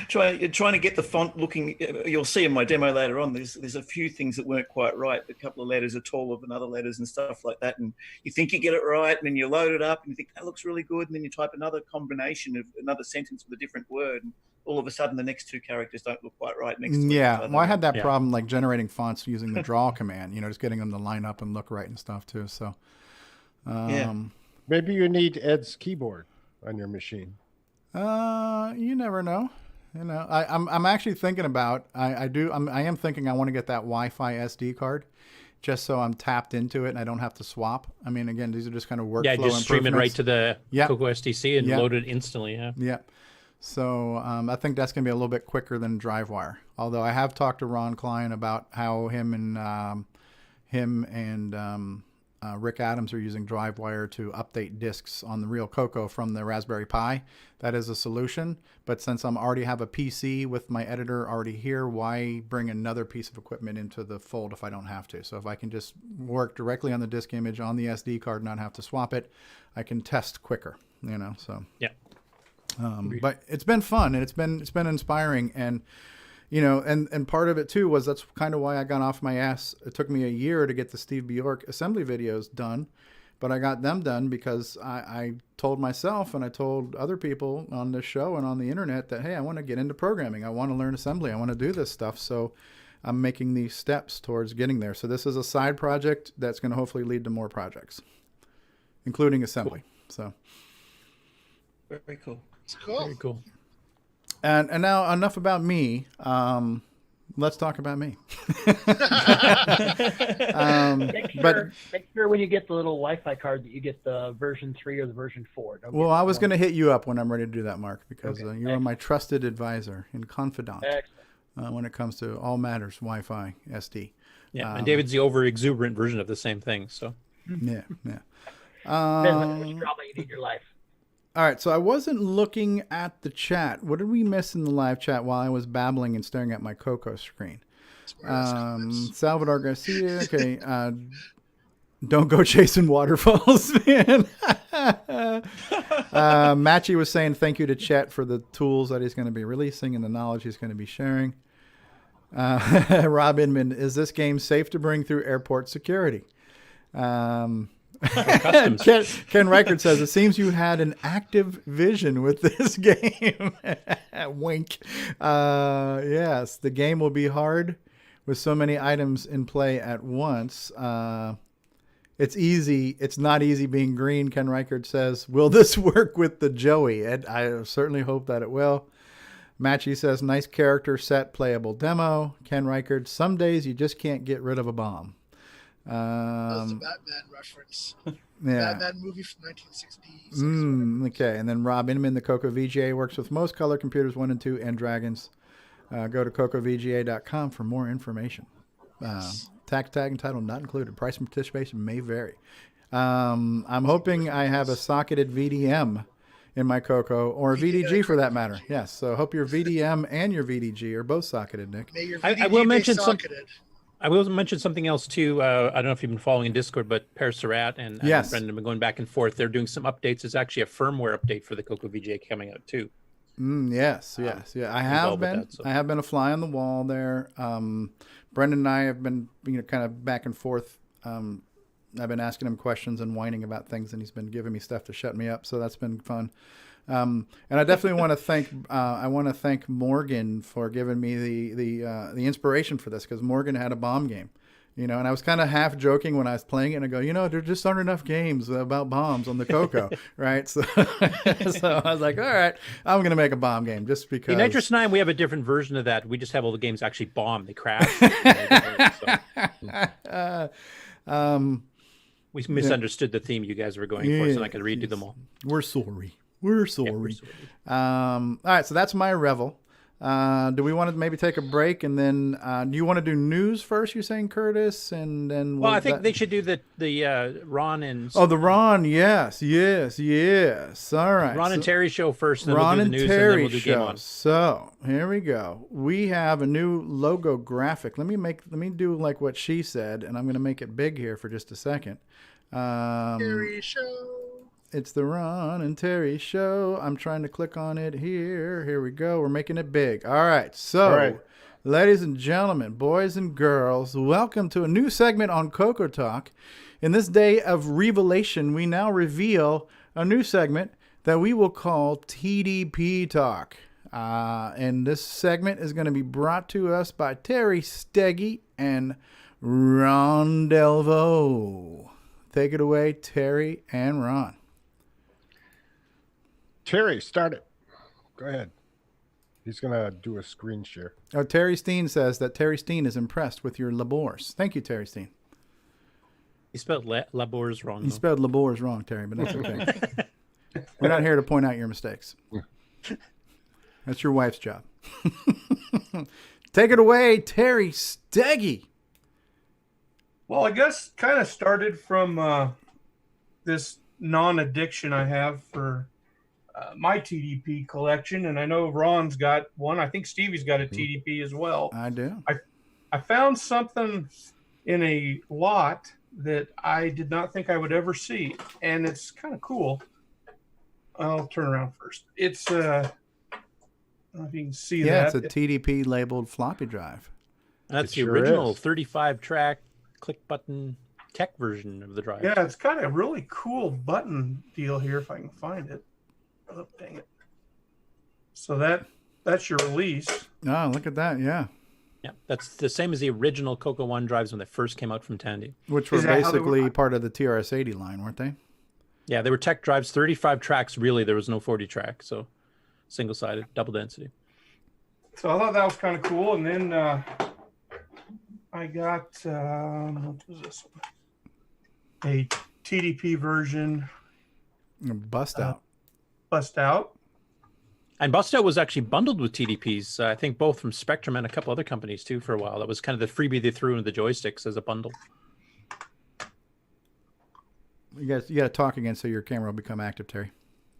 trying to get the font looking. You'll see in my demo later on. There's a few things that weren't quite right. A couple of letters are taller than other letters and stuff like that. And you think you get it right, and then you load it up, and you think that looks really good, and then you type another combination of another sentence with a different word, and all of a sudden the next 2 characters don't look quite right next to each other. Well, I had that problem like generating fonts using the draw command. You know, just getting them to line up and look right and stuff too. So, Maybe you need Ed's keyboard on your machine. You never know. You know, I'm actually thinking about. I am thinking I want to get that Wi-Fi SD card, just so I'm tapped into it and I don't have to swap. I mean, again, these are just kind of workflow. Yeah, just stream it right to the Coco SDC and Yep. load it instantly. Yeah. Yep. So I think that's going to be a little bit quicker than DriveWire. Although I have talked to Ron Klein about how him and Rick Adams are using DriveWire to update disks on the real Coco from the Raspberry Pi. That is a solution. But since I'm already have a PC with my editor already here, why bring another piece of equipment into the fold if I don't have to? So if I can just work directly on the disk image on the SD card, not have to swap it, I can test quicker. You know, so yeah. But it's been fun and it's been inspiring, and you know, and part of it too was that's kind of why I got off my ass. It took me a year to get the Steve Bjork assembly videos done, but I got them done because I told myself and I told other people on this show and on the internet that, hey, I want to get into programming. I want to learn assembly. I want to do this stuff. So I'm making these steps towards getting there. So this is a side project that's going to hopefully lead to more projects, including assembly. Cool. So very cool. It's cool. Very cool. And now enough about me. Let's talk about me. Make sure when you get the little Wi-Fi card that you get the version 3 or the version 4. Well, I was going to hit you up when I'm ready to do that, Mark, because Okay. you are my trusted advisor and confidant when it comes to all matters Wi-Fi SD. Yeah, and David's the over-exuberant version of the same thing. So yeah. Depends on how much drama you need in your life. All right, so I wasn't looking at the chat. What did we miss in the live chat while I was babbling and staring at my Coco screen? Salvador Garcia, okay. Don't go chasing waterfalls, man. Matchy was saying thank you to Chet for the tools that he's going to be releasing and the knowledge he's going to be sharing. Rob Inman, is this game safe to bring through airport security? Ken Reichert says, it seems you had an active vision with this game. Wink. Yes, the game will be hard with so many items in play at once. It's easy. It's not easy being green, Ken Reichert says. Will this work with the Joey? And I certainly hope that it will. Matchy says, nice character set, playable demo. Ken Reichert, some days you just can't get rid of a bomb. That's the Batman reference. Yeah. Batman movie from 1966. Okay, and then Rob Inman, the CoCoVGA, works with most color computers 1 and 2 and Dragons. Go to CoCoVGA.com for more information. Tax tag and title not included. Price and participation may vary. I'm hoping I have a socketed VDM in my Coco, or a VDG for that matter. Yes, so I hope your VDM and your VDG are both socketed, Nick. May your I VDG will be mention socketed. I will mention something else too. I don't know if you've been following in Discord, but Per Surratt and Yes. Brendan have been going back and forth. They're doing some updates. There's actually a firmware update for the CoCoVGA coming out too. Yes. I have involved with been. that, so. I have been a fly on the wall there. Brendan and I have been, kind of back and forth. I've been asking him questions and whining about things, and he's been giving me stuff to shut me up. So that's been fun. And I definitely want to thank Morgan for giving me the inspiration for this, because Morgan had a bomb game. And I was kind of half joking when I was playing it, and I go, there just aren't enough games about bombs on the Coco, right? So, so I was like, all right, I'm going to make a bomb game just because. In Nitrous 9, we have a different version of that. We just have all the games actually bomb. They crash. We misunderstood the theme you guys were going for, so I could redo them all. We're sorry. We're sorry. All right, so that's my revel. Do we want to maybe take a break, and then do you want to do news first? You're saying, Curtis, and then well, I think they should do the Ron and the Ron, yes. All right, Ron and Terry show first, then Ron we'll do the and news, Terry and then we'll do show. Game On. So here we go. We have a new logo graphic. Let me do like what she said, and I'm going to make it big here for just a second. Terry Show. It's the Ron and Terry Show. I'm trying to click on it here. Here we go. We're making it big. All right. So, ladies and gentlemen, boys and girls, welcome to a new segment on CoCoTALK. In this day of revelation, we now reveal a new segment that we will call TDP Talk. And this segment is going to be brought to us by Terry Steggy and Ron Delvo. Take it away, Terry and Ron. Terry, start it. Go ahead. He's going to do a screen share. Oh, Terry Steen says that Terry Steen is impressed with your labors. Thank you, Terry Steen. He spelled labors wrong. You spelled labors wrong, Terry, but that's okay. We're not here to point out your mistakes. That's your wife's job. Take it away, Terry Steggy. Well, I guess kind of started from this non-addiction I have for my TDP collection, and I know Ron's got one. I think Stevie's got a TDP as well. I do. I found something in a lot that I did not think I would ever see, and it's kind of cool. I'll turn around first. It's I don't know if you can see that. Yeah, it's a TDP labeled floppy drive. That's the original 35-track click button tech version of the drive. Yeah, it's got a really cool button deal here if I can find it. Oh, dang it. So that's your release. Oh, look at that. Yeah. Yeah, that's the same as the original Coco 1 drives when they first came out from Tandy. Which were basically part of the TRS-80 line, weren't they? Yeah, they were tech drives, 35 tracks. Really, there was no 40 track, so single-sided, double density. So I thought that was kind of cool. And then I got, what was this one? A TDP version. Bust Out. Bust Out. And Bust Out was actually bundled with TDPs, I think both from Spectrum and a couple other companies too for a while. That was kind of the freebie they threw into the joysticks as a bundle. You got to talk again so your camera will become active, Terry.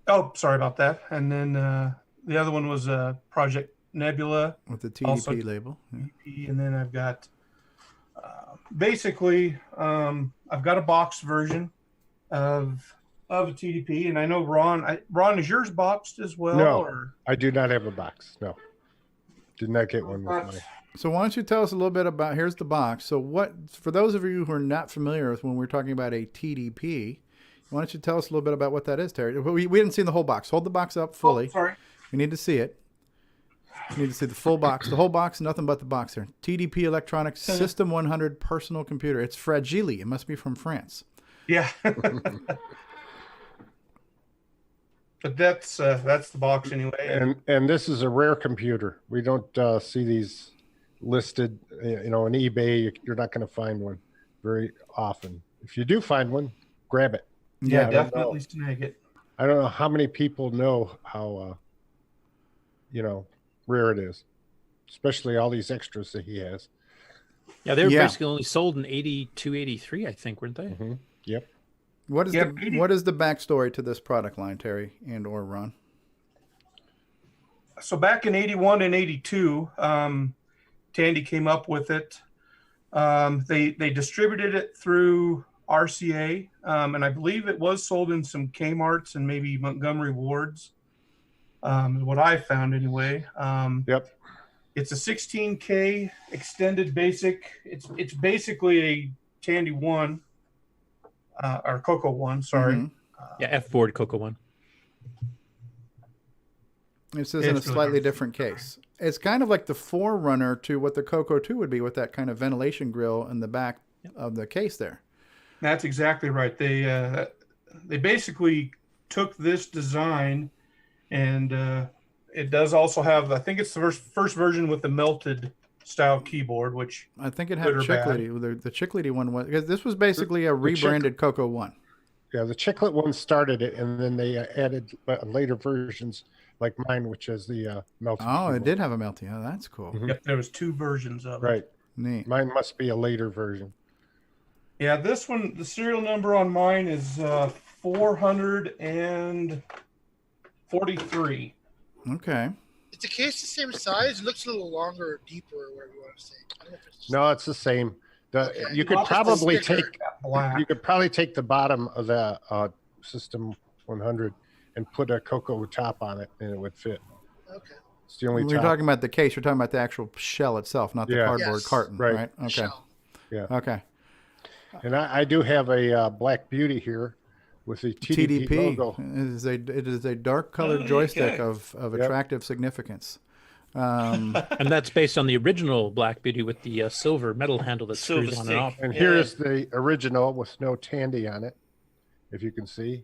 Oh, sorry about that. And then the other one was Project Nebula. With the TDP label. TDP, and then I've got, basically, I've got a boxed version of a TDP, and I know Ron, is yours boxed as well? No, or? I do not have a box. No, did not get one with my. So why don't you tell us a little bit about, here's the box. So what, for those of you who are not familiar with when we're talking about a TDP, why don't you tell us a little bit about what that is, Terry? We didn't see the whole box. Hold the box up fully. Oh, sorry. We need to see it. You need to see the full box. The whole box, nothing but the box there. TDP Electronics System 100 personal computer. It's fragile. It must be from France. Yeah. But that's the box anyway. And this is a rare computer. We don't see these listed, on eBay. You're not going to find one very often. If you do find one, grab it. Yeah, definitely snag it. I don't know how many people know how, rare it is, especially all these extras that he has. Yeah, they were basically only sold in 82, 83, I think, weren't they? Mm-hmm. Yep. What is the backstory to this product line, Terry and or Ron? So back in 81 and 82, Tandy came up with it. They distributed it through RCA, and I believe it was sold in some Kmart's and maybe Montgomery Wards. What I found anyway. Yep. It's a 16K extended basic. It's basically a Tandy 1. Or Coco 1, sorry. Mm-hmm. Yeah, F-board Coco 1. It says in a slightly different case. It's kind of like the forerunner to what the Coco 2 would be with that kind of ventilation grill in the back of the case there. That's exactly right. They basically took this design, and it does also have, I think it's the first version with the melted style keyboard, which I think it had Chiclety. The Chiclety one was, because this was basically a rebranded Coco 1. Yeah, the Chiclet one started it, and then they added later versions like mine, which is the melted. Oh, keyboard. it did have a melty. Oh, that's cool. Mm-hmm. Yep, there was 2 versions of it. Right. Neat. Mine must be a later version. Yeah, this one, the serial number on mine is 443. Okay. Is the case the same size? It looks a little longer or deeper, or whatever you want to say. I don't know if it's No, it's the same. You could probably take the bottom of the System 100 and put a Coco top on it, and it would fit. Okay. It's the only. When you're talking about the case, you're talking about the actual shell itself, not the cardboard carton, right? Okay. Shell. Yeah. Okay. And I do have a Black Beauty here with the TDP logo. It is a dark colored joystick of attractive significance. And that's based on the original Black Beauty with the silver metal handle that screws on and off. And here is the original with no Tandy on it, if you can see.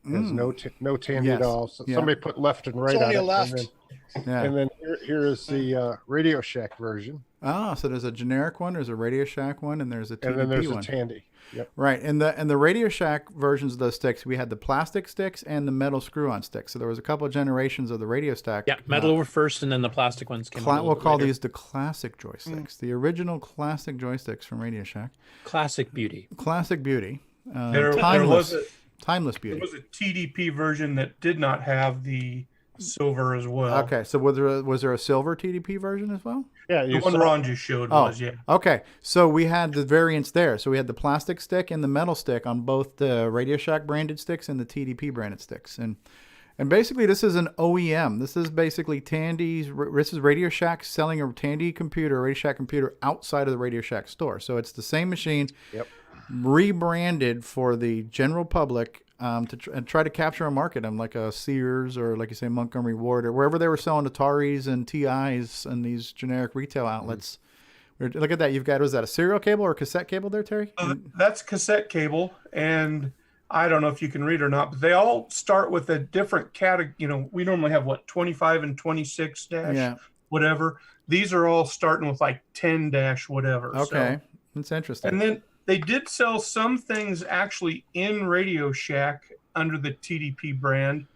Has no Tandy at Yes. all. So Yeah. somebody put left and right It's on only it. a left. And then here is the Radio Shack version. Ah, so there's a generic one, there's a Radio Shack one, and there's a TDP And then there's one. a Tandy. Yep. Right, and the Radio Shack versions of those sticks, we had the plastic sticks and the metal screw-on sticks. So there was a couple of generations of the Radio Shack. Yeah, metal were first, and then the plastic ones came. We'll call these the classic joysticks, the original classic joysticks from Radio Shack. Classic beauty. Classic beauty. There Timeless. was a Timeless beauty. There was a TDP version that did not have the silver as well. Okay, so was there a silver TDP version as well? Yeah, the one Ron just showed was, yeah. Okay, so we had the variants there. So we had the plastic stick and the metal stick on both the Radio Shack branded sticks and the TDP branded sticks. And basically this is an OEM. This is basically Tandy's, this is Radio Shack selling a Tandy computer, Radio Shack computer outside of the Radio Shack store. So it's the same machine, rebranded for the general public to try to capture a market. Like a Sears or, like you say, Montgomery Ward or wherever they were selling Ataris and TIs and these generic retail outlets. Look at that. You've got, was that a serial cable or a cassette cable there, Terry? That's cassette cable, and I don't know if you can read or not, but they all start with a different category. You know, we normally have 25 and 26 dash, whatever. These are all starting with like 10 dash whatever. Okay, that's interesting. And then they did sell some things actually in Radio Shack under the TDP brand.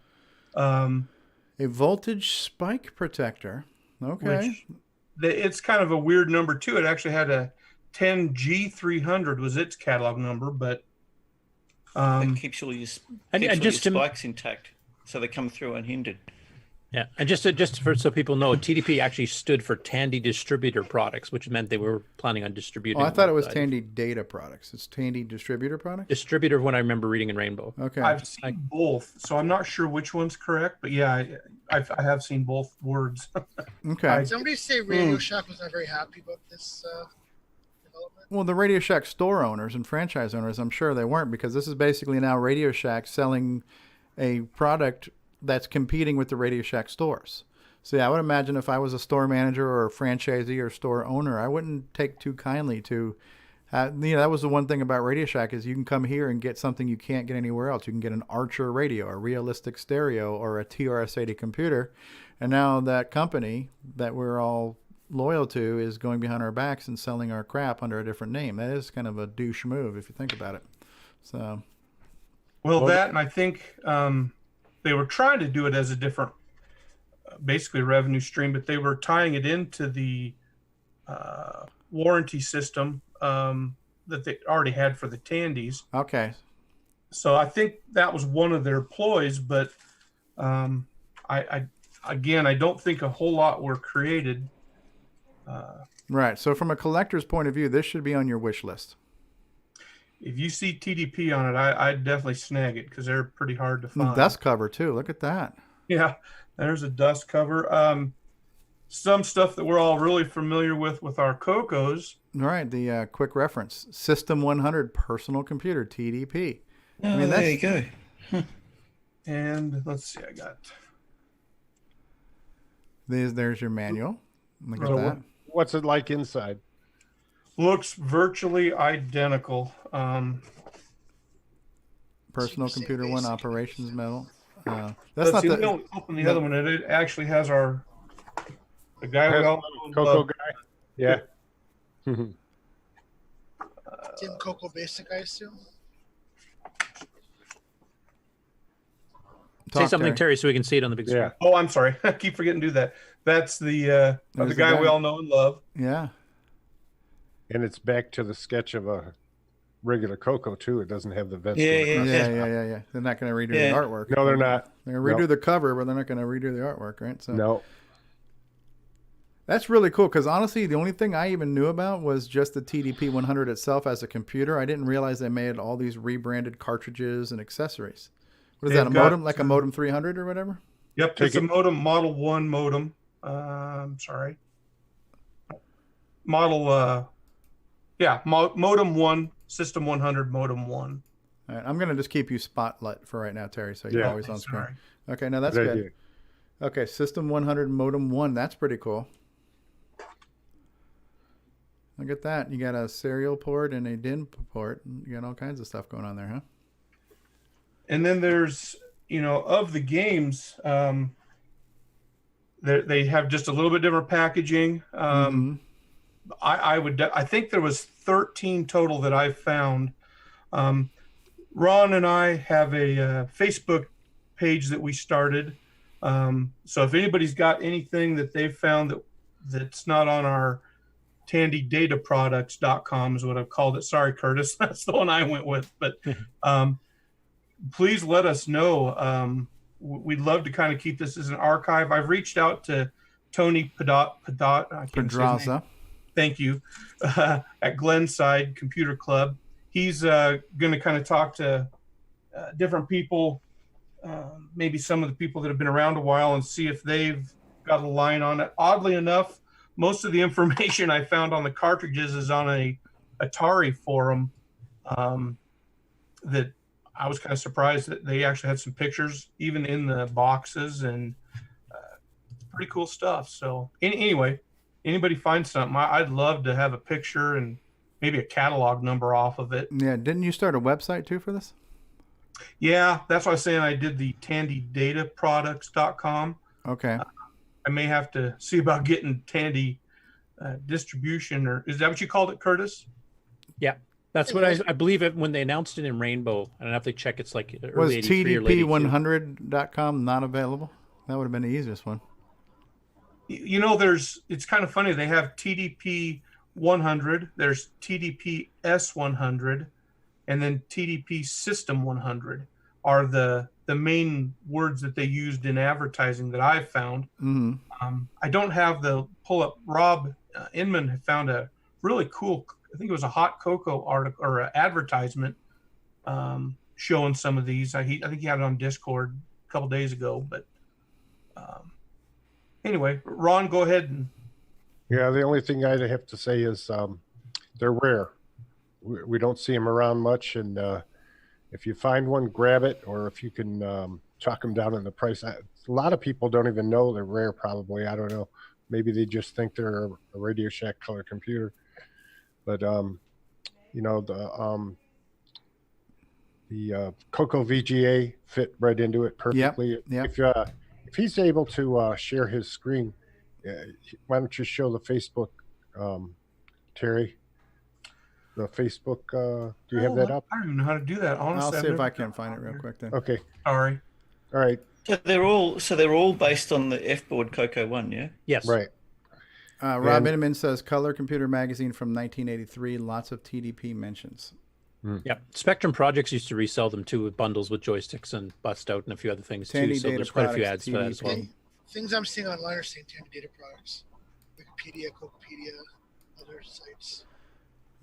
A voltage spike protector. Okay. It's kind of a weird number too. It actually had a 10G300 was its catalog number, but it keeps all your spikes intact, so they come through unhindered. Yeah, and just so people know, TDP actually stood for Tandy Distributor Products, which meant they were planning on distributing. Oh, I thought it was Tandy Data Products. It's Tandy Distributor Products? Distributor, when I remember reading in Rainbow. Okay. I've seen both, so I'm not sure which one's correct, but yeah, I have seen both words. Okay. Somebody say Radio Shack was not very happy about this development. Well, the Radio Shack store owners and franchise owners, I'm sure they weren't, because this is basically now Radio Shack selling a product that's competing with the Radio Shack stores. So yeah, I would imagine if I was a store manager or a franchisee or store owner, I wouldn't take too kindly to, that was the one thing about Radio Shack is you can come here and get something you can't get anywhere else. You can get an Archer radio, a realistic stereo, or a TRS-80 computer. And now that company that we're all loyal to is going behind our backs and selling our crap under a different name. That is kind of a douche move if you think about it. So, well, that, and I think they were trying to do it as a different, basically revenue stream, but they were tying it into the warranty system that they already had for the Tandys. Okay. So I think that was one of their ploys, but I don't think a whole lot were created. Right. So from a collector's point of view, this should be on your wish list. If you see TDP on it, I'd definitely snag it because they're pretty hard to find. Dust cover too. Look at that. Yeah, there's a dust cover. Some stuff that we're all really familiar with our Cocos. Right. The quick reference: System 100 personal computer TDP. Oh, there you go. And let's see, I got. There's your manual. Look at So that. What's it like inside? Looks virtually identical. Personal computer one, operations medal. That's Let's not see, the. we don't open the other one. It actually has the guy we all know and Coco love. guy. Yeah. It's in Coco Basic, I assume. Say something, Terry, so we can see it on the big screen. Oh, I'm sorry. I keep forgetting to do that. That's the guy we all know and love. Yeah. And it's back to the sketch of a regular Coco too. It doesn't have the vents. Yeah. They're not going to redo the artwork. No, they're not. They're going to redo the cover, but they're not going to redo the artwork, right? So no. That's really cool because honestly, the only thing I even knew about was just the TDP 100 itself as a computer. I didn't realize they made all these rebranded cartridges and accessories. What is that, a modem? Like a modem 300 or whatever? Yep, it's a modem, Model 1 modem. I'm sorry. Model, Modem 1, System 100, Modem 1. All right, I'm going to just keep you spotlight for right now, Terry, so you're always on screen. Sorry. Okay, now that's good. Okay, System 100 Modem 1. That's pretty cool. Look at that. You got a serial port and a DIN port. You got all kinds of stuff going on there, huh? And then there's of the games, they have just a little bit different packaging. I think there was 13 total that I found. Ron and I have a Facebook page that we started. So if anybody's got anything that they've found that's not on our tandydataproducts.com is what I've called it. Sorry, Curtis, that's the one I went with. But please let us know. We'd love to kind of keep this as an archive. I've reached out to Tony Pedraza. Thank you. At Glenside Computer Club. He's going to kind of talk to different people, maybe some of the people that have been around a while, and see if they've got a line on it. Oddly enough, most of the information I found on the cartridges is on a Atari forum that I was kind of surprised that they actually had some pictures even in the boxes, and pretty cool stuff. So anyway, anybody finds something, I'd love to have a picture and maybe a catalog number off of it. Yeah, didn't you start a website too for this? Yeah, that's what I was saying. I did the tandydataproducts.com. Okay. I may have to see about getting Tandy distribution, or is that what you called it, Curtis? Yeah, that's what I believe it when they announced it in Rainbow. I don't have to check. It's like Was early 83 or late 82. TDP100.com not available? That would have been the easiest one. It's kind of funny. They have TDP 100, there's TDP S100, and then TDP System 100 are the main words that they used in advertising that I've found. I don't have the pull up. Rob Inman had found a really cool, I think it was a Hot Coco article or advertisement showing some of these. I think he had it on Discord a couple days ago. But anyway, Ron, go ahead. Yeah, the only thing I'd have to say is they're rare. We don't see them around much, and if you find one, grab it, or if you can chalk them down in the price. A lot of people don't even know they're rare, probably. I don't know. Maybe they just think they're a Radio Shack color computer. But, the CoCoVGA fit right into it perfectly. Yep. If he's able to share his screen, why don't you show the Facebook, Terry? The Facebook, do you have that up? I don't even know how to do that, honestly. I'll see if I can find it real quick then. Okay. Sorry. All right. So they're all based on the F-board Coco 1, yeah? Yes. Right. Rob Inman says Color Computer Magazine from 1983. Lots of TDP mentions. Yep. Spectrum Projects used to resell them too with bundles with joysticks and Bust Out and a few other things Tandy too. So Data there's quite a few Products, ads for that as well. TDP. Things I'm seeing online are saying Tandy Data Products, Wikipedia, CoCopedia, other sites.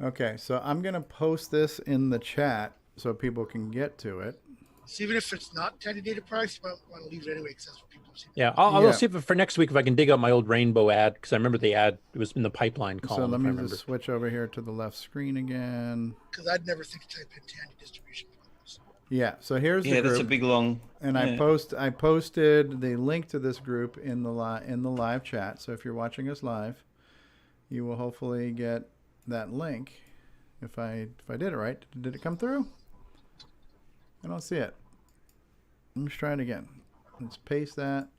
Okay, so I'm going to post this in the chat so people can get to it. So even if it's not Tandy Data Products, you might want to leave it anyway because that's what people see. Yeah, I'll see if for next week if I can dig out my old Rainbow ad, because I remember the ad, it was in the pipeline column. So let me if I just switch over here to the left screen again. Because I'd never think to type in Tandy distribution. Yeah, so here's the group. Yeah, that's a big long. And I posted the link to this group in the live chat. So if you're watching us live, you will hopefully get that link. If I did it right, did it come through? I don't see it. Let's try it again. Let's paste that.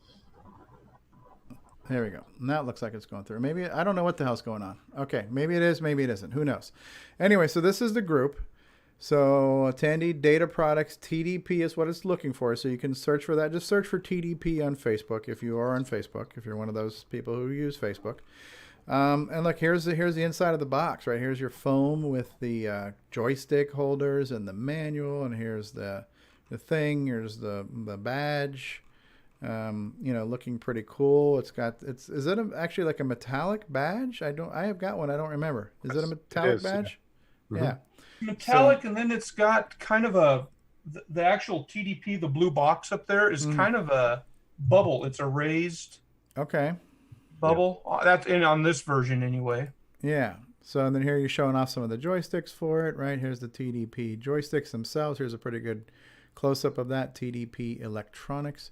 There we go. Now it looks like it's going through. Maybe, I don't know what the hell's going on. Okay, maybe it is, maybe it isn't. Who knows? Anyway, so this is the group. So Tandy Data Products, TDP is what it's looking for. So you can search for that. Just search for TDP on Facebook if you are on Facebook, if you're one of those people who use Facebook. And look, here's the inside of the box, right? Here's your foam with the joystick holders and the manual, and here's the thing. Here's the badge. Looking pretty cool. Is it actually like a metallic badge? I have got one. I don't remember. Is it a metallic badge? Mm-hmm. Yeah. Metallic, and then it's got kind of the actual TDP, the blue box up there is kind of a bubble. It's a raised bubble. Yeah. That's on this version anyway. Yeah. So and then here you're showing off some of the joysticks for it, right? Here's the TDP joysticks themselves. Here's a pretty good close-up of that, TDP Electronics.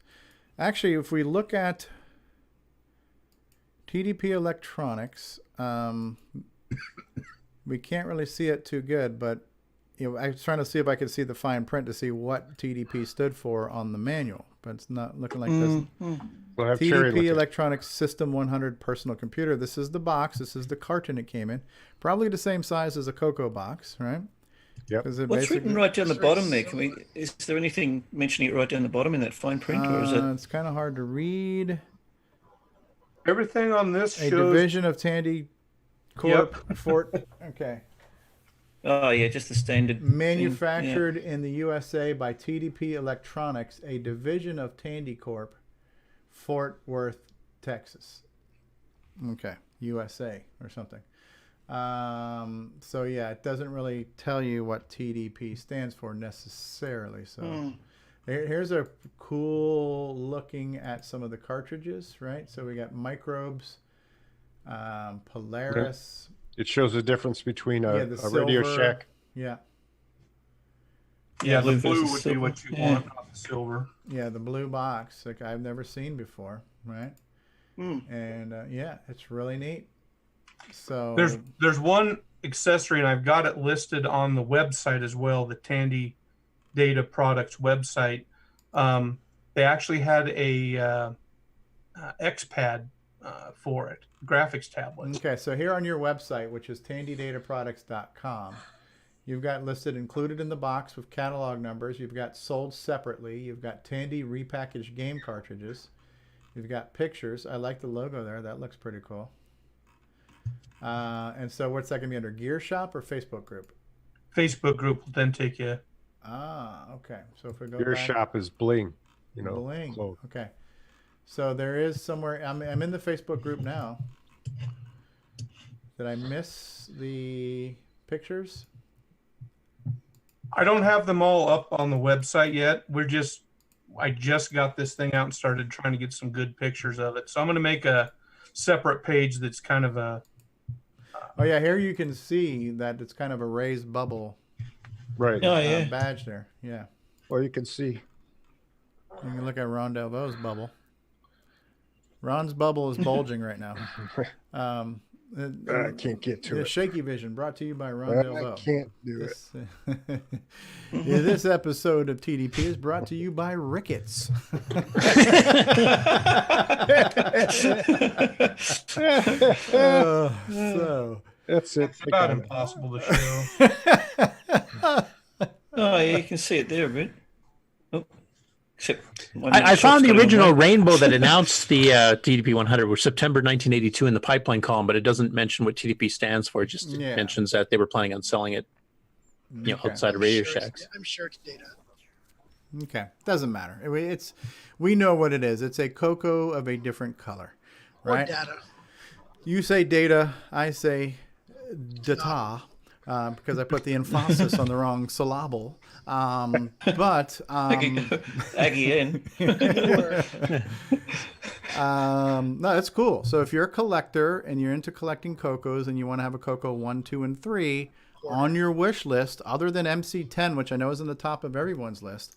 Actually, if we look at TDP Electronics, we can't really see it too good, but I was trying to see if I could see the fine print to see what TDP stood for on the manual, but it's not looking like this. We'll have Terry look TDP at- Electronics System 100 personal computer. This is the box. This is the carton it came in. Probably the same size as a Coco box, right? Yep. What's written right down the bottom there? Is there anything mentioning it right down the bottom in that fine print, or is it? It's kind of hard to read. Everything on this A shows division of Tandy Corp. Fort. Okay. Oh yeah, just the standard. Manufactured in the USA by TDP Electronics, a division of Tandy Corp. Fort Worth, Texas. Okay, USA or something. So yeah, it doesn't really tell you what TDP stands for necessarily. So here's a cool looking at some of the cartridges, right? So we got Microbes, Polaris. It shows the difference between a Radio silver. Shack. Yeah. Yeah, the blue blue versus would be silver. what you Yeah. want, not the silver. Yeah, the blue box, like I've never seen before, right? And yeah, it's really neat. So There's one accessory, and I've got it listed on the website as well, the Tandy Data Products website. They actually had a X-Pad for it, graphics tablet. okay, so here on your website, which is tandydataproducts.com, you've got listed included in the box with catalog numbers. You've got sold separately. You've got Tandy repackaged game cartridges. You've got pictures. I like the logo there. That looks pretty cool. And so what's that going to be under? Gear Shop or Facebook group? Facebook group will then take you. Okay. So if we go Your back, shop is bling. Bling. clothes. Okay. So there is somewhere. I'm in the Facebook group now. Did I miss the pictures? I don't have them all up on the website yet. I just got this thing out and started trying to get some good pictures of it. So I'm going to make a separate page that's kind of a. Oh yeah, here you can see that it's kind of a raised bubble. Right. Oh yeah. Badge there. Yeah. Well, you can see. You can look at Ron Delvaux's bubble. Ron's bubble is bulging right now. I can't get to it. Shaky Vision, brought to you by Ron Delvaux. I can't do it. This episode of TDP is brought to you by Ricketts. So that's it. It's about impossible to show. Oh yeah, you can see it there a bit. Oh, except I found the original rainbow that announced the TDP 100 was September 1982 in the pipeline column, but it doesn't mention what TDP stands for. It just mentions that they were planning on selling it, outside of Radio Shacks. I'm sure it's data. Okay, doesn't matter. We know what it is. It's a Coco of a different color, right? Or data. You say data, I say data, because I put the emphasis on the wrong syllable. But Aggie in. No, that's cool. So if you're a collector and you're into collecting Cocos and you want to have a Coco 1, 2, and 3 on your wish list, other than MC10, which I know is in the top of everyone's list,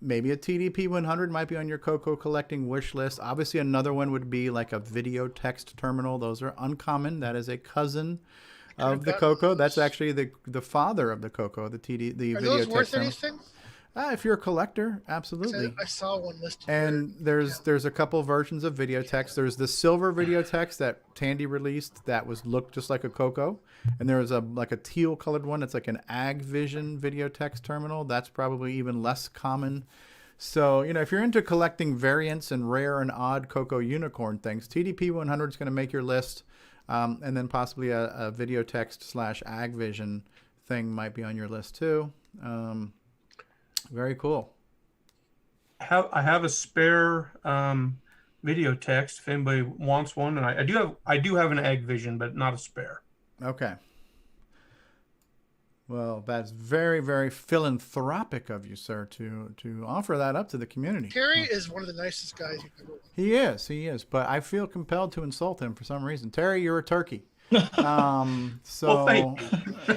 maybe a TDP 100 might be on your Coco collecting wish list. Obviously, another one would be like a video text terminal. Those are uncommon. That is a cousin of the Coco. That's actually the father of the Coco, the video Are those text worth terminal. anything? If you're a collector, absolutely. I saw one listed. And there's a couple versions of video text. There's the silver video text that Tandy released that looked just like a Coco, and there was a teal colored one. It's like an Ag Vision video text terminal. That's probably even less common. So if you're into collecting variants and rare and odd Coco unicorn things, TDP 100 is going to make your list, and then possibly a video text / Ag Vision thing might be on your list too. Very cool. I have a spare video text if anybody wants one, and I do have an Ag Vision, but not a spare. Okay. Well, that's very, very philanthropic of you, sir, to offer that up to the community. Terry is one of the nicest guys you've ever met. He is, but I feel compelled to insult him for some reason. Terry, you're a turkey. So Well, thank you.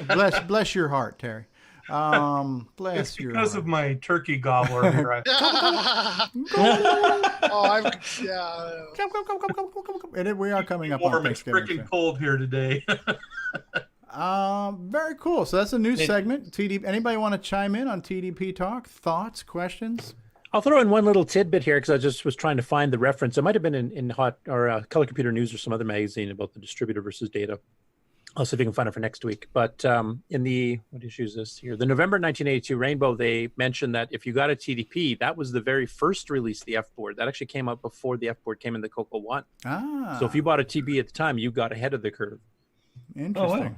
bless your heart, Terry. Bless It's your because heart. of my turkey gobbler here. And we are coming up on Warm. It's Thanksgiving. freaking cold here today. Very cool. So that's a new segment. TDP. Anybody want to chime in on TDP talk? Thoughts, questions? I'll throw in one little tidbit here because I just was trying to find the reference. It might have been in Hot or Color Computer News or some other magazine about the distributor versus data. I'll see if you can find it for next week. But in the, what issue is this here? The November 1982 Rainbow, they mentioned that if you got a TDP, that was the very first release of the F-board. That actually came out before the F-board came in the Coco 1. Ah. So if you bought a TDP at the time, you got ahead of the curve. Interesting. Oh, wow.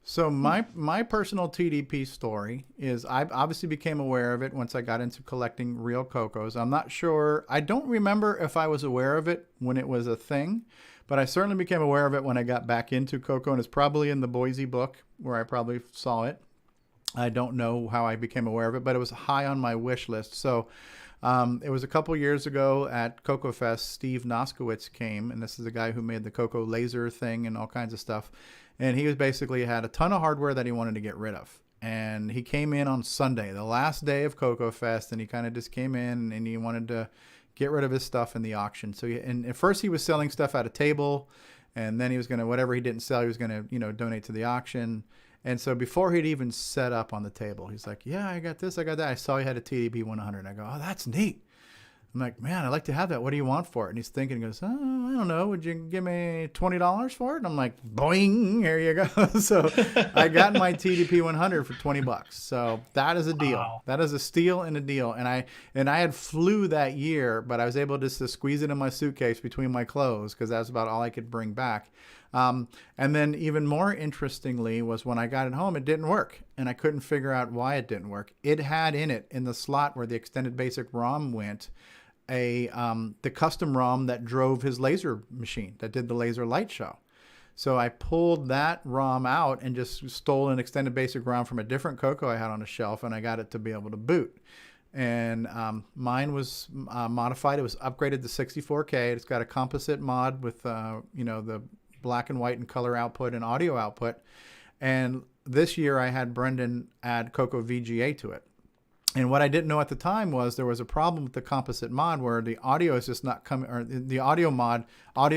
So my personal TDP story is I obviously became aware of it once I got into collecting real Cocos. I'm not sure. I don't remember if I was aware of it when it was a thing, but I certainly became aware of it when I got back into Coco, and it's probably in the Boise book where I probably saw it. I don't know how I became aware of it, but it was high on my wish list. So it was a couple years ago at Coco Fest. Steve Noskowitz came, and this is the guy who made the Coco laser thing and all kinds of stuff. And he was basically had a ton of hardware that he wanted to get rid of. And he came in on Sunday, the last day of Coco Fest, and he kind of just came in and he wanted to get rid of his stuff in the auction. So and at first he was selling stuff at a table, and then he was going to, whatever he didn't sell, he was going to, donate to the auction. And so before he'd even set up on the table, he's like, yeah, I got this, I got that. I saw he had a TDP 100. I go, oh, that's neat. I'm like, man, I'd like to have that. What do you want for it? And he's thinking, he goes, oh, I don't know. Would you give me $20 for it? And I'm like, boing, here you go. So I got my TDP 100 for $20. So that is a deal. Wow. That is a steal and a deal. And I had flu that year, but I was able just to squeeze it in my suitcase between my clothes because that's about all I could bring back. And then even more interestingly was when I got it home, it didn't work. And I couldn't figure out why it didn't work. It had in it, in the slot where the extended basic ROM went, the custom ROM that drove his laser machine that did the laser light show. So I pulled that ROM out and just stole an extended basic ROM from a different Coco I had on a shelf, and I got it to be able to boot. And mine was modified. It was upgraded to 64K. It's got a composite mod with the black and white and color output and audio output. And this year I had Brendan add CoCoVGA to it. And what I didn't know at the time was there was a problem with the composite mod where the audio is just not coming, or the audio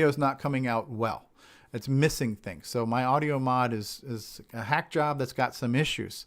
is not coming out well. It's missing things. So my audio mod is a hack job that's got some issues.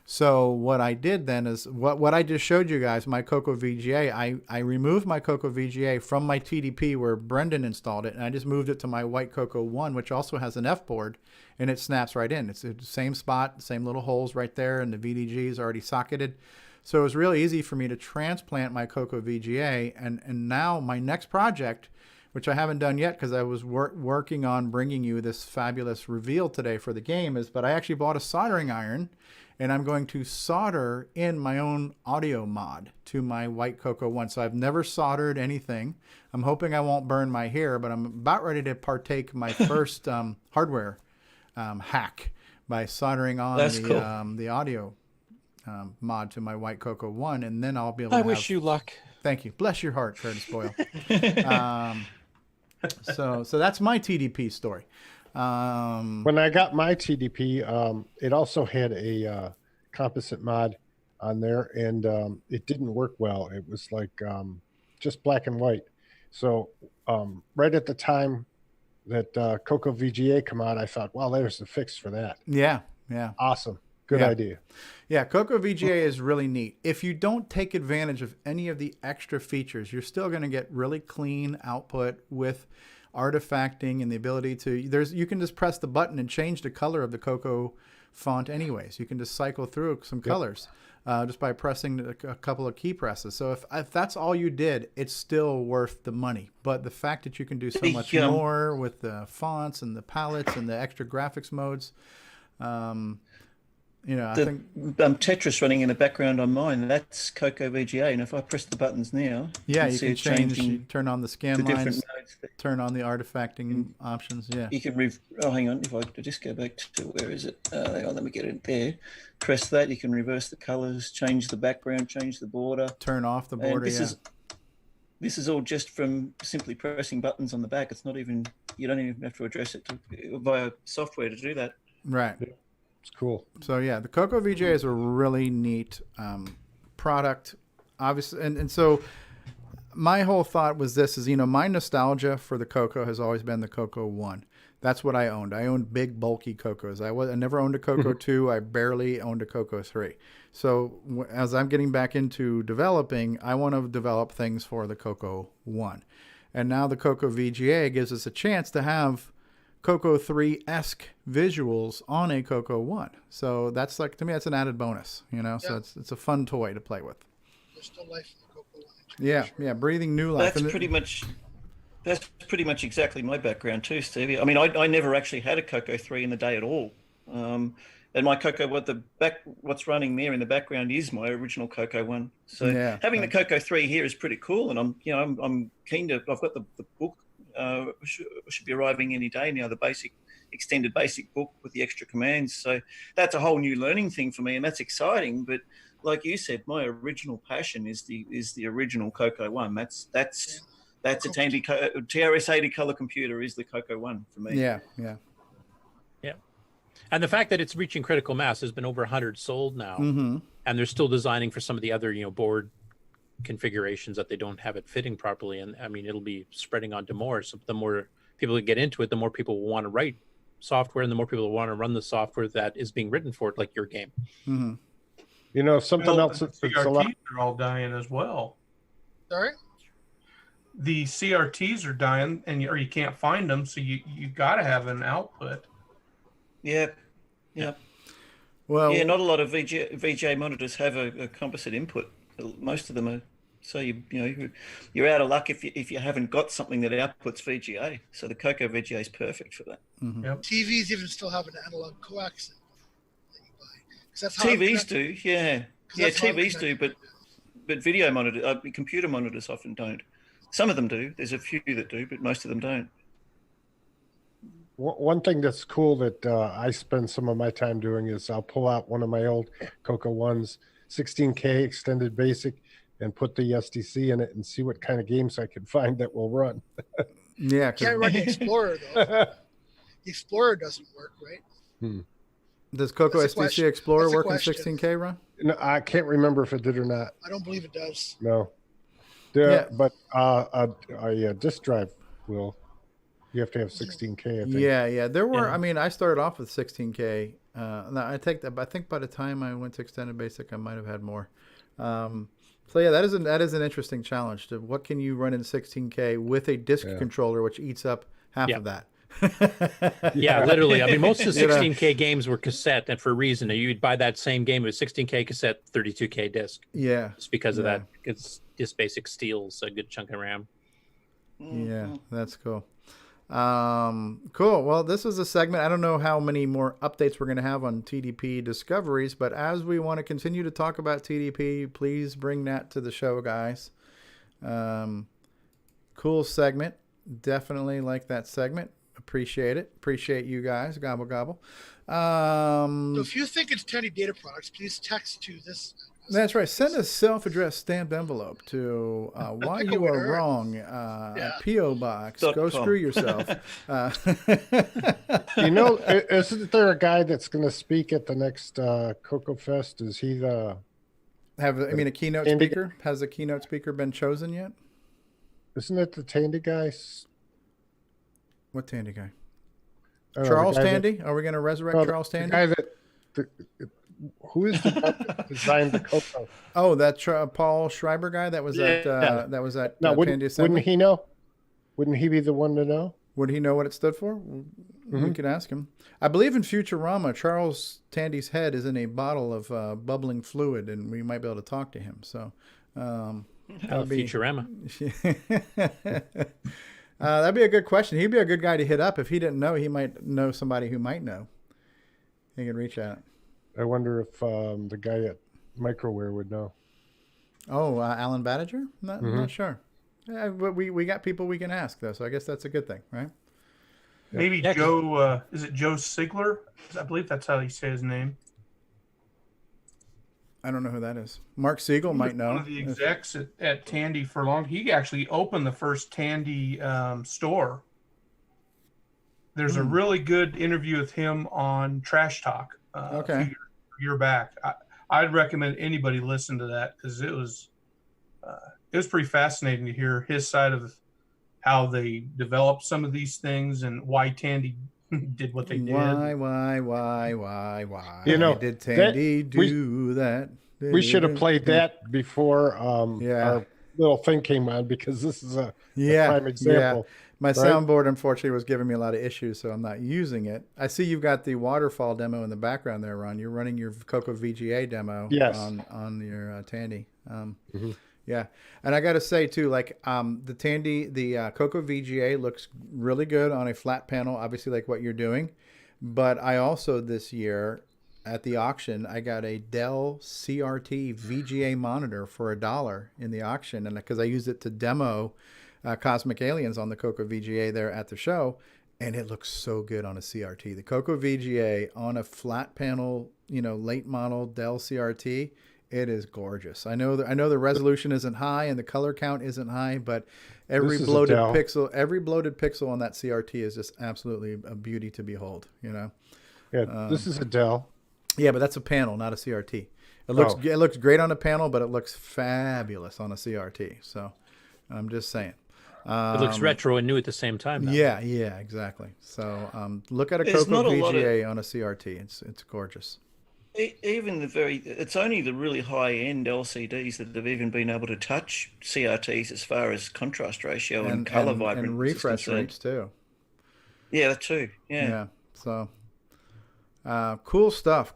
So what I did then is what I just showed you guys, my CoCoVGA, I removed my CoCoVGA from my TDP where Brendan installed it, and I just moved it to my white Coco 1, which also has an F board, and it snaps right in. It's the same spot, same little holes right there, and the VDG is already socketed. So it was really easy for me to transplant my CoCoVGA, and now my next project, which I haven't done yet because I was working on bringing you this fabulous reveal today for the game, but I actually bought a soldering iron, and I'm going to solder in my own audio mod to my white Coco 1. So I've never soldered anything. I'm hoping I won't burn my hair, but I'm about ready to partake my first hardware hack by soldering on the audio mod to my white Coco 1, and then I'll be able to wish you luck. Thank you. Bless your heart, Curtis Boyle. So that's my TDP story. When I got my TDP, it also had a composite mod on there, and it didn't work well. It was like just black and white. So right at the time that CoCoVGA come out, I thought, well, there's the fix for that. Yeah. Awesome. Good idea. Yeah, CoCoVGA is really neat. If you don't take advantage of any of the extra features, you're still going to get really clean output with artifacting and the ability to, you can just press the button and change the color of the Coco font anyways. You can just cycle through some colors just by pressing a couple of key presses. So if that's all you did, it's still worth the money. But the fact that you can do so much more with the fonts and the palettes and the extra graphics modes, I think Tetris running in the background on mine, that's CoCoVGA, and if I press the buttons now, you can change, you turn on the scan lines, turn on the artifacting options. Yeah, you can hang on, if I just go back to where is it? Hang on, let me get it there. Press that, you can reverse the colors, change the background, change the border, turn off the border. This is all just from simply pressing buttons on the back. It's not even, you don't even have to address it via software to do that. Right. It's cool. So yeah, the CoCoVGA is a really neat product, obviously, and so my whole thought was this: is my nostalgia for the Coco has always been the Coco 1. That's what I owned. I owned big, bulky Cocos. I never owned a Coco 2. I barely owned a Coco 3. So as I'm getting back into developing, I want to develop things for the Coco 1. And now the CoCoVGA gives us a chance to have Coco 3-esque visuals on a Coco 1. So that's like, to me, that's an added bonus, you know? So it's a fun toy to play with. There's still life in the Coco 1. Yeah, yeah, breathing new life. That's pretty much exactly my background too, Stevie. I mean, I never actually had a Coco 3 in the day at all. And my Coco, what's running there in the background is my original Coco 1. So having the Coco 3 here is pretty cool, and I'm keen to. I've got the book. Should be arriving any day now. The extended basic book with the extra commands. So that's a whole new learning thing for me, and that's exciting. But like you said, my original passion is the original Coco 1. That's a Tandy TRS-80 color computer is the Coco 1 for me. Yeah. And the fact that it's reaching critical mass, there's been over 100 sold now, and they're still designing for some of the other, board configurations that they don't have it fitting properly. And I mean, it'll be spreading onto more. So the more people that get into it, the more people will want to write software, and the more people will want to run the software that is being written for it, like your game. Something else. The CRTs are all dying as well. Sorry? The CRTs are dying, or you can't find them, so you got to have an output. Yeah. Well, not a lot of VGA monitors have a composite input. Most of them are. So you're out of luck if you haven't got something that outputs VGA. So the CoCoVGA is perfect for that. TVs even still have an analog coax that you buy. That's how TVs do, yeah. Yeah, TVs do, but video monitors, computer monitors often don't. Some of them do. There's a few that do, but most of them don't. One thing that's cool that I spend some of my time doing is I'll pull out one of my old Coco 1s, 16K extended basic, and put the SDC in it and see what kind of games I can find that will run. Yeah. Can't run the Explorer, though. The Explorer doesn't work, right? Does Coco SDC Explorer work in 16K, Ron? No, I can't remember if it did or not. I don't believe it does. No. But a disk drive will. You have to have 16K, I think. Yeah. There were, I mean, I started off with 16K. I think by the time I went to extended basic, I might have had more. So yeah, that is an interesting challenge. What can you run in 16K with a disk controller, which eats up half of that? Yeah, literally. I mean, most of the 16K games were cassette, and for a reason. You'd buy that same game with 16K cassette, 32K disc. Yeah. Just because of that. It's just basic steals a good chunk of RAM. Yeah, that's cool. Cool. Well, this is a segment. I don't know how many more updates we're going to have on TDP discoveries, but as we want to continue to talk about TDP, please bring that to the show, guys. Cool segment. Definitely like that segment. Appreciate it. Appreciate you guys. Gobble, gobble. So if you think it's Tandy Data Products, please text to this. That's right. Send a self-addressed stamped envelope to Why You Are Wrong, P.O. Box. Go screw yourself. Isn't there a guy that's going to speak at the next Coco Fest? Is he a keynote speaker? Has a keynote speaker been chosen yet? Isn't it the Tandy guy? What Tandy guy? Charles Tandy? Are we going to resurrect Charles Tandy? The guy who is the guy that designed the Coco? Oh, that Paul Schreiber guy that was at Tandy Assembly? Wouldn't he know? Wouldn't he be the one to know? Would he know what it stood for? We could ask him. I believe in Futurama, Charles Tandy's head is in a bottle of bubbling fluid, and we might be able to talk to him. So, Futurama. That'd be a good question. He'd be a good guy to hit up. If he didn't know, he might know somebody who might know. He could reach out. I wonder if the guy at Microware would know. Oh, Alan Badiger? Not sure. Yeah, but we got people we can ask, though, so I guess that's a good thing, right? Maybe Joe, is it Joe Sigler? I believe that's how you say his name. I don't know who that is. Mark Siegel might know. One of the execs at Tandy for long. He actually opened the first Tandy store. There's a really good interview with him on Trash Talk a year back. I'd recommend anybody listen to that because it was pretty fascinating to hear his side of how they developed some of these things and why Tandy did what they did. Why? You know, did Tandy do that? We should have played that before our little thing came on, because this is a prime example. Yeah. My right? soundboard, unfortunately, was giving me a lot of issues, so I'm not using it. I see you've got the waterfall demo in the background there, Ron. You're running your CoCoVGA demo on your Tandy. Yeah, and I got to say too, like the CoCoVGA looks really good on a flat panel, obviously like what you're doing. But I also this year at the auction, I got a Dell CRT VGA monitor for $1 in the auction, and because I used it to demo Cosmic Aliens on the CoCoVGA there at the show, and it looks so good on a CRT. The CoCoVGA on a flat panel, late model Dell CRT. It is gorgeous. I know the resolution isn't high and the color count isn't high, but every bloated pixel on that CRT is just absolutely a beauty to behold. Yeah, this is a Dell. Yeah, but that's a panel, not a CRT. It looks great on a panel, but it looks fabulous on a CRT. So I'm just saying. It looks retro and new at the same time. Now. Yeah, exactly. So look at a CoCoVGA on a CRT. It's gorgeous. Even it's only the really high-end LCDs that have even been able to touch CRTs as far as contrast ratio and color vibrance and refresh rates too. Yeah, that too. Yeah. So cool stuff.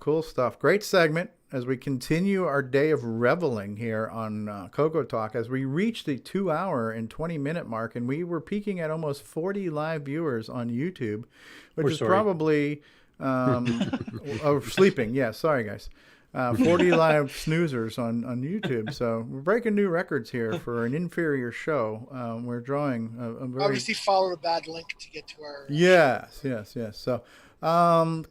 Great segment as we continue our day of reveling here on CoCoTALK as we reach the 2-hour and 20-minute mark, and we were peaking at almost 40 live viewers on YouTube, which is probably sleeping. Yeah, sorry guys. 40 live snoozers on YouTube. So we're breaking new records here for an inferior show. We're drawing a very... Obviously follow a bad link to get to our... Yes. So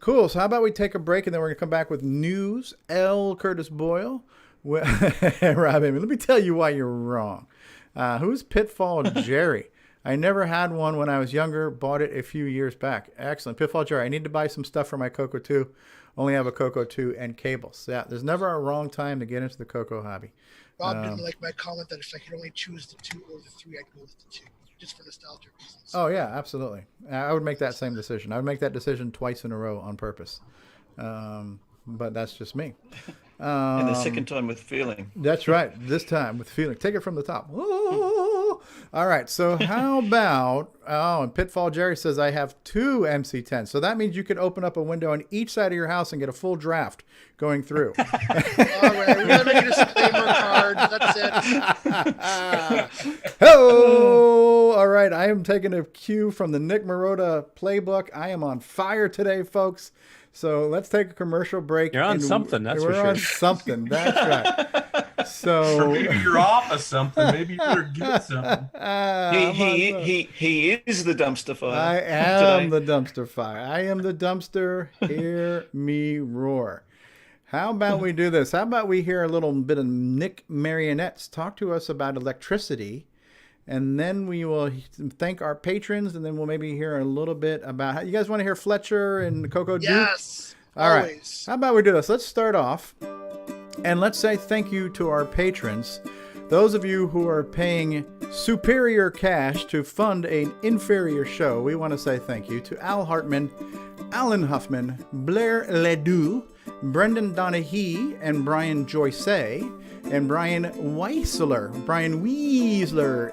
cool. So how about we take a break and then we're going to come back with news. L. Curtis Boyle. Robin, let me tell you why you're wrong. Who's Pitfall Jerry? I never had one when I was younger. Bought it a few years back. Excellent. Pitfall Jerry, I need to buy some stuff for my Coco 2. Only have a Coco 2 and cables. Yeah, there's never a wrong time to get into the Coco hobby. Rob didn't like my comment that if I could only choose the 2 or the 3, I'd go with the 2, just for nostalgia reasons. Oh, yeah, absolutely. I would make that same decision. I would make that decision twice in a row on purpose. But that's just me. And the second time with feeling. That's right. This time with feeling. Take it from the top. All right. So how about, and Pitfall Jerry says I have 2 MC10s. So that means you could open up a window on each side of your house and get a full draft going through. All right. We're going to make a disclaimer card. That's it. Hello. All right. I am taking a cue from the Nick Marotta playbook. I am on fire today, folks. So let's take a commercial break. You're on something, that's for sure. We're on something, that's right. So or maybe you're off of something. Maybe you better get something. He is the dumpster fire. I am the dumpster fire. I am the dumpster. Hear me roar. How about we do this? How about we hear a little bit of Nick Marionettes talk to us about electricity? And then we will thank our patrons, and then we'll maybe hear a little bit about how you guys want to hear Fletcher and Coco Duke? Yes. All right. How about we do this? Let's start off, and let's say thank you to our patrons. Those of you who are paying superior cash to fund an inferior show, we want to say thank you to Al Hartman, Alan Huffman, Blair Ledoux, Brendan Donahue, and Brian Joyce, and Brian Weisler,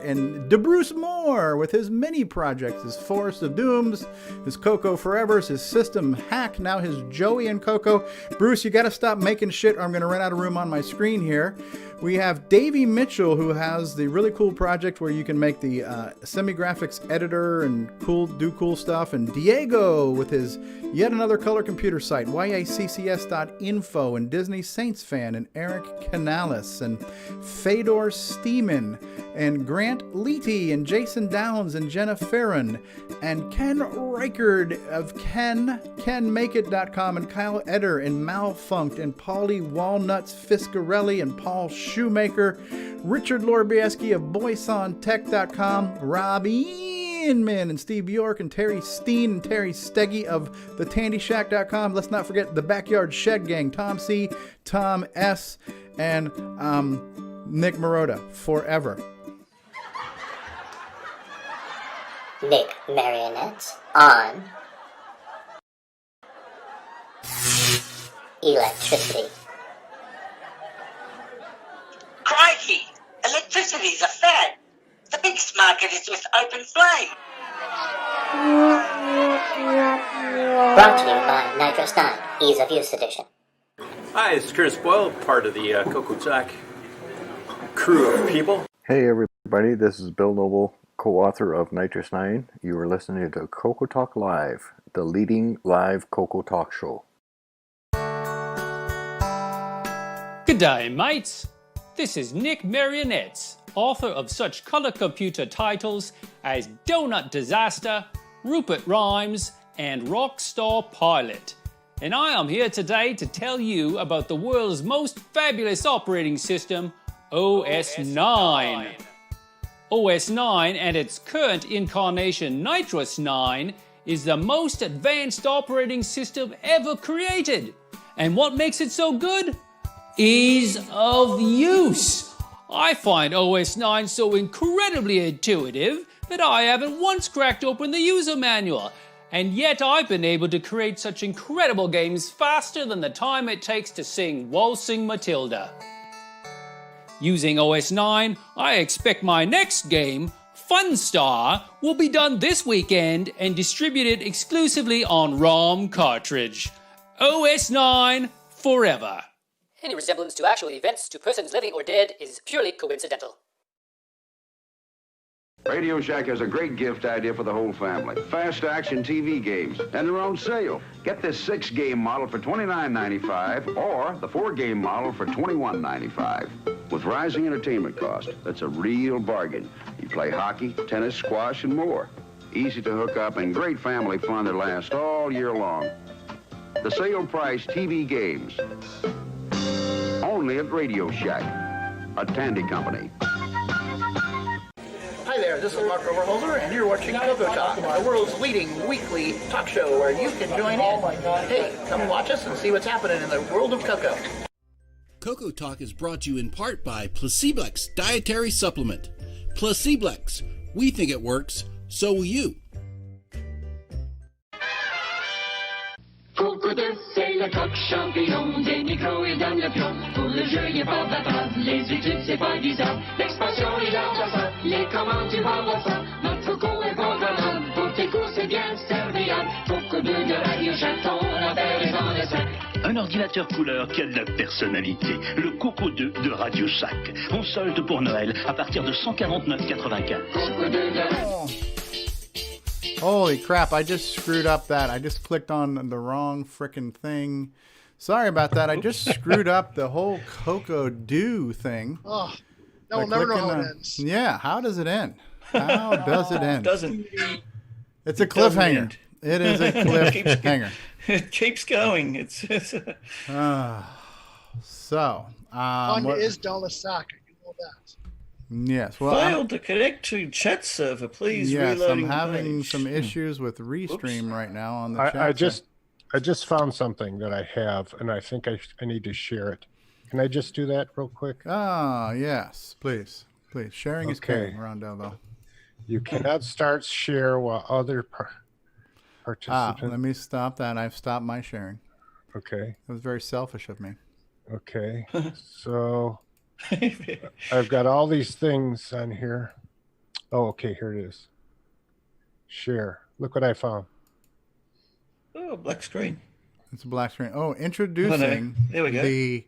and DeBruce Moore with his many projects, his Forest of Dooms, his Coco Forevers, his System Hack, now his Joey and Coco. Bruce, you got to stop making shit or I'm going to run out of room on my screen here. We have Davey Mitchell, who has the really cool project where you can make the semi-graphics editor and do cool stuff. And Diego with his yet another color computer site, yaccs.info, and Disney Saints fan, and Eric Canales, and Fedor Steeman, and Grant Leety, and Jason Downs, and Jenna Farron, and Ken Reichard of CanMakeIt.com, and Kyle Eder, and Malfunct, and Paulie Walnuts Fiscarelli, and Paul Shoemaker, Richard Lorbieski of BoySonTech.com, Rob Inman, and Steve York, and Terry Steen, and Terry Steggy of TheTandyShack.com. Let's not forget the Backyard Shed Gang, Tom C., Tom S., and Nick Marotta, forever. Nick Marionettes on electricity. Crikey! Electricity's a fad. The biggest market is with open flame. Brought to you by Nitrous 9, Ease of Use Edition. Hi, this is Curtis Boyle, part of the CoCoTALK crew of people. Hey everybody, this is Bill Noble, co-author of Nitrous 9. You are listening to CoCoTALK Live, the leading live CoCoTALK show. G'day, mates. This is Nick Marionettes, author of such color computer titles as Donut Disaster, Rupert Rhymes, and Rockstar Pilot. And I am here today to tell you about the world's most fabulous operating system, OS 9. OS 9 and its current incarnation, Nitrous 9, is the most advanced operating system ever created. And what makes it so good? Ease of use. I find OS 9 so incredibly intuitive that I haven't once cracked open the user manual. And yet I've been able to create such incredible games faster than the time it takes to sing Waltzing Matilda. Using OS 9, I expect my next game, Funstar, will be done this weekend and distributed exclusively on ROM cartridge. OS 9 forever. Any resemblance to actual events to persons living or dead is purely coincidental. Radio Shack has a great gift idea for the whole family. Fast action TV games, and they're on sale. Get this 6-game model for $29.95 or the 4-game model for $21.95. With rising entertainment costs, that's a real bargain. You play hockey, tennis, squash, and more. Easy to hook up and great family fun that lasts all year long. The sale price TV games. Only at Radio Shack, a Tandy company. Hi there, this is Mark Overholzer, and you're watching CoCoTALK, the world's leading weekly talk show where you can join in. Hey, come watch us and see what's happening in the world of Coco. CoCoTALK is brought to you in part by Placeblex Dietary Supplement. Placeblex, we think it works, so will you. CoCo2, c'est le coq champignon, des micros et dans le pion. Pour le jeu, il n'y a pas d'attente, les études, c'est pas disant. L'expansion est dans la salle, les commandes, tu vas voir ça. Notre Coco est programmable, pour tes cours, c'est bien serviable. CoCo2 de Radio Shack, ton affaire est dans le sac. Un ordinateur couleur qui a de la personnalité. Le CoCo2 de Radio Shack. On solde pour Noël à partir de $149,95. Holy crap, I just screwed up that. I just clicked on the wrong frickin' thing. Sorry about that. I just screwed up the whole CoCoDo thing. Oh, no, we'll never know how it ends. Yeah, how does it end? How does it end? Doesn't. It's a cliffhanger. It is a cliffhanger. It keeps going. It's so, Tanya is Della Sack. You know that. Yes. Well, failed to connect to chat server. Please. Yes, reloading I'm having page. some issues with Restream right now on the chat. I just found something that I have, and I think I need to share it. Can I just do that real quick? Ah, yes, please. Sharing is caring, Rondelvo. You cannot start share while other participants. Let me stop that. I've stopped my sharing. Okay. That was very selfish of me. Okay. So I've got all these things on here. Oh, okay. Here it is. Share. Look what I found. Oh, black screen. It's a black screen. Oh, introducing there we go. The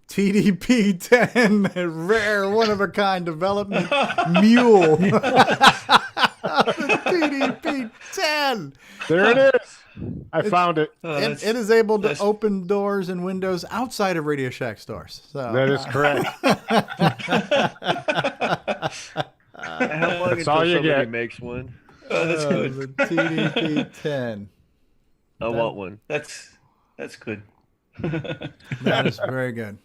TDP-10 rare one-of-a-kind development mule. The TDP-10. There it is. I found it. It is able to open doors and windows outside of Radio Shack stores. So. That is correct. How long That's all until you somebody get. makes one? Oh, that's good. The TDP-10. I want one. That's good. That is very good.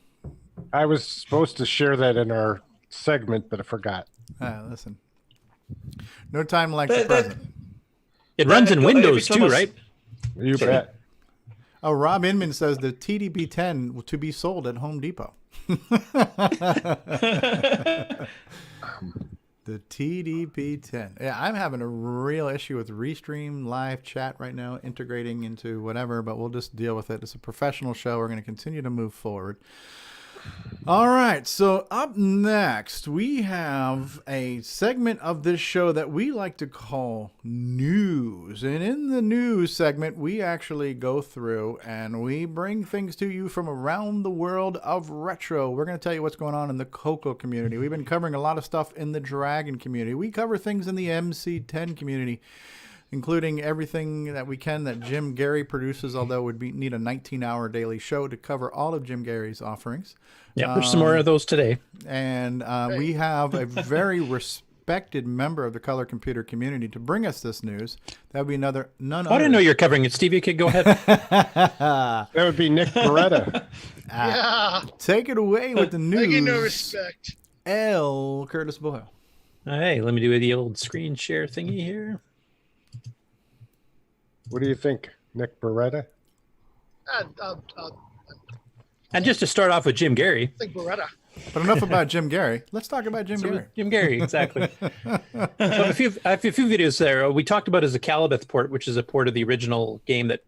I was supposed to share that in our segment, but I forgot. Listen. No time like the present. It runs in Windows too, right? You bet. Oh, Rob Inman says the TDP-10 to be sold at Home Depot. The The TDP-10. Yeah, I'm having a real issue with Restream live chat right now, integrating into whatever, but we'll just deal with it. It's a professional show. We're going to continue to move forward. All right, so up next, we have a segment of this show that we like to call news. And in the news segment, we actually go through and we bring things to you from around the world of retro. We're going to tell you what's going on in the Coco community. We've been covering a lot of stuff in the Dragon community. We cover things in the MC10 community, including everything that we can that Jim Gary produces, although we'd need a 19-hour daily show to cover all of Jim Gary's offerings. Yeah, there's some more of those today. And we have a very respected member of the color computer community to bring us this news. That would be none other. I didn't know you're covering it, Stevie. Go ahead. That would be Nick Beretta. Yeah. Take it away with the news. I get no respect. L. Curtis Boyle. Hey, let me do the old screen share thingy here. What do you think, Nick Beretta? And just to start off with Jim Gary. I think Beretta. But enough about Jim Gary. Let's talk about Jim Gary. Jim Gary, exactly. So I have a few videos there. We talked about his Calibeth port, which is a port of the original game that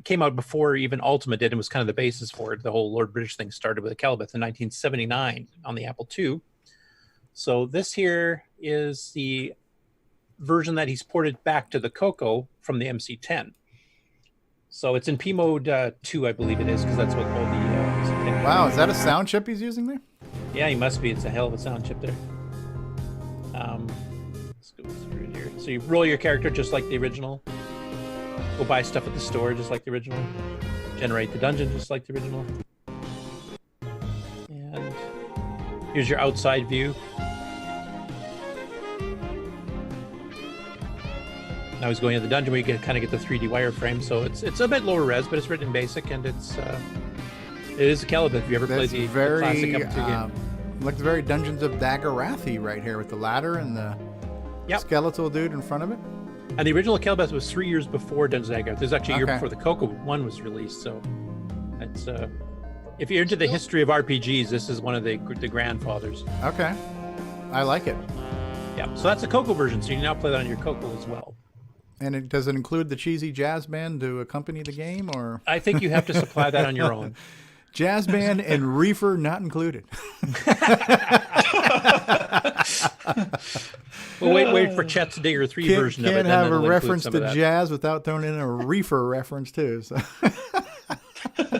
came out before even Ultima did and was kind of the basis for it. The whole Lord British thing started with Calibeth in 1979 on the Apple II. So this here is the version that he's ported back to the Coco from the MC10. So it's in P mode 2, I believe it is, because that's what all the MC10. Wow, is that a sound chip he's using there? Yeah, he must be. It's a hell of a sound chip there. Let's go through here. So you roll your character just like the original. Go buy stuff at the store just like the original. Generate the dungeon just like the original. And here's your outside view. Now he's going into the dungeon where you kind of get the 3D wireframe, so it's a bit lower res, but it's written in BASIC, and it is a Calibeth. If you ever played the classic Apple II game, looks very Dungeons of Dagerathi right here with the ladder and the skeletal dude in front of it. And the original Calibeth was 3 years before Dungeons of Dagerathi. There's actually a year before the Coco one was released, so it's if you're into the history of RPGs, this is one of the grandfathers. Okay, I like it. Yeah, so that's the Coco version. So you can now play that on your Coco as well. And does it include the cheesy jazz band to accompany the game, or? I think you have to supply that on your own. Jazz band and reefer not included. Well, wait for Chet's Digger 3 version of it. Can't have a reference to jazz without throwing in a reefer reference too. So.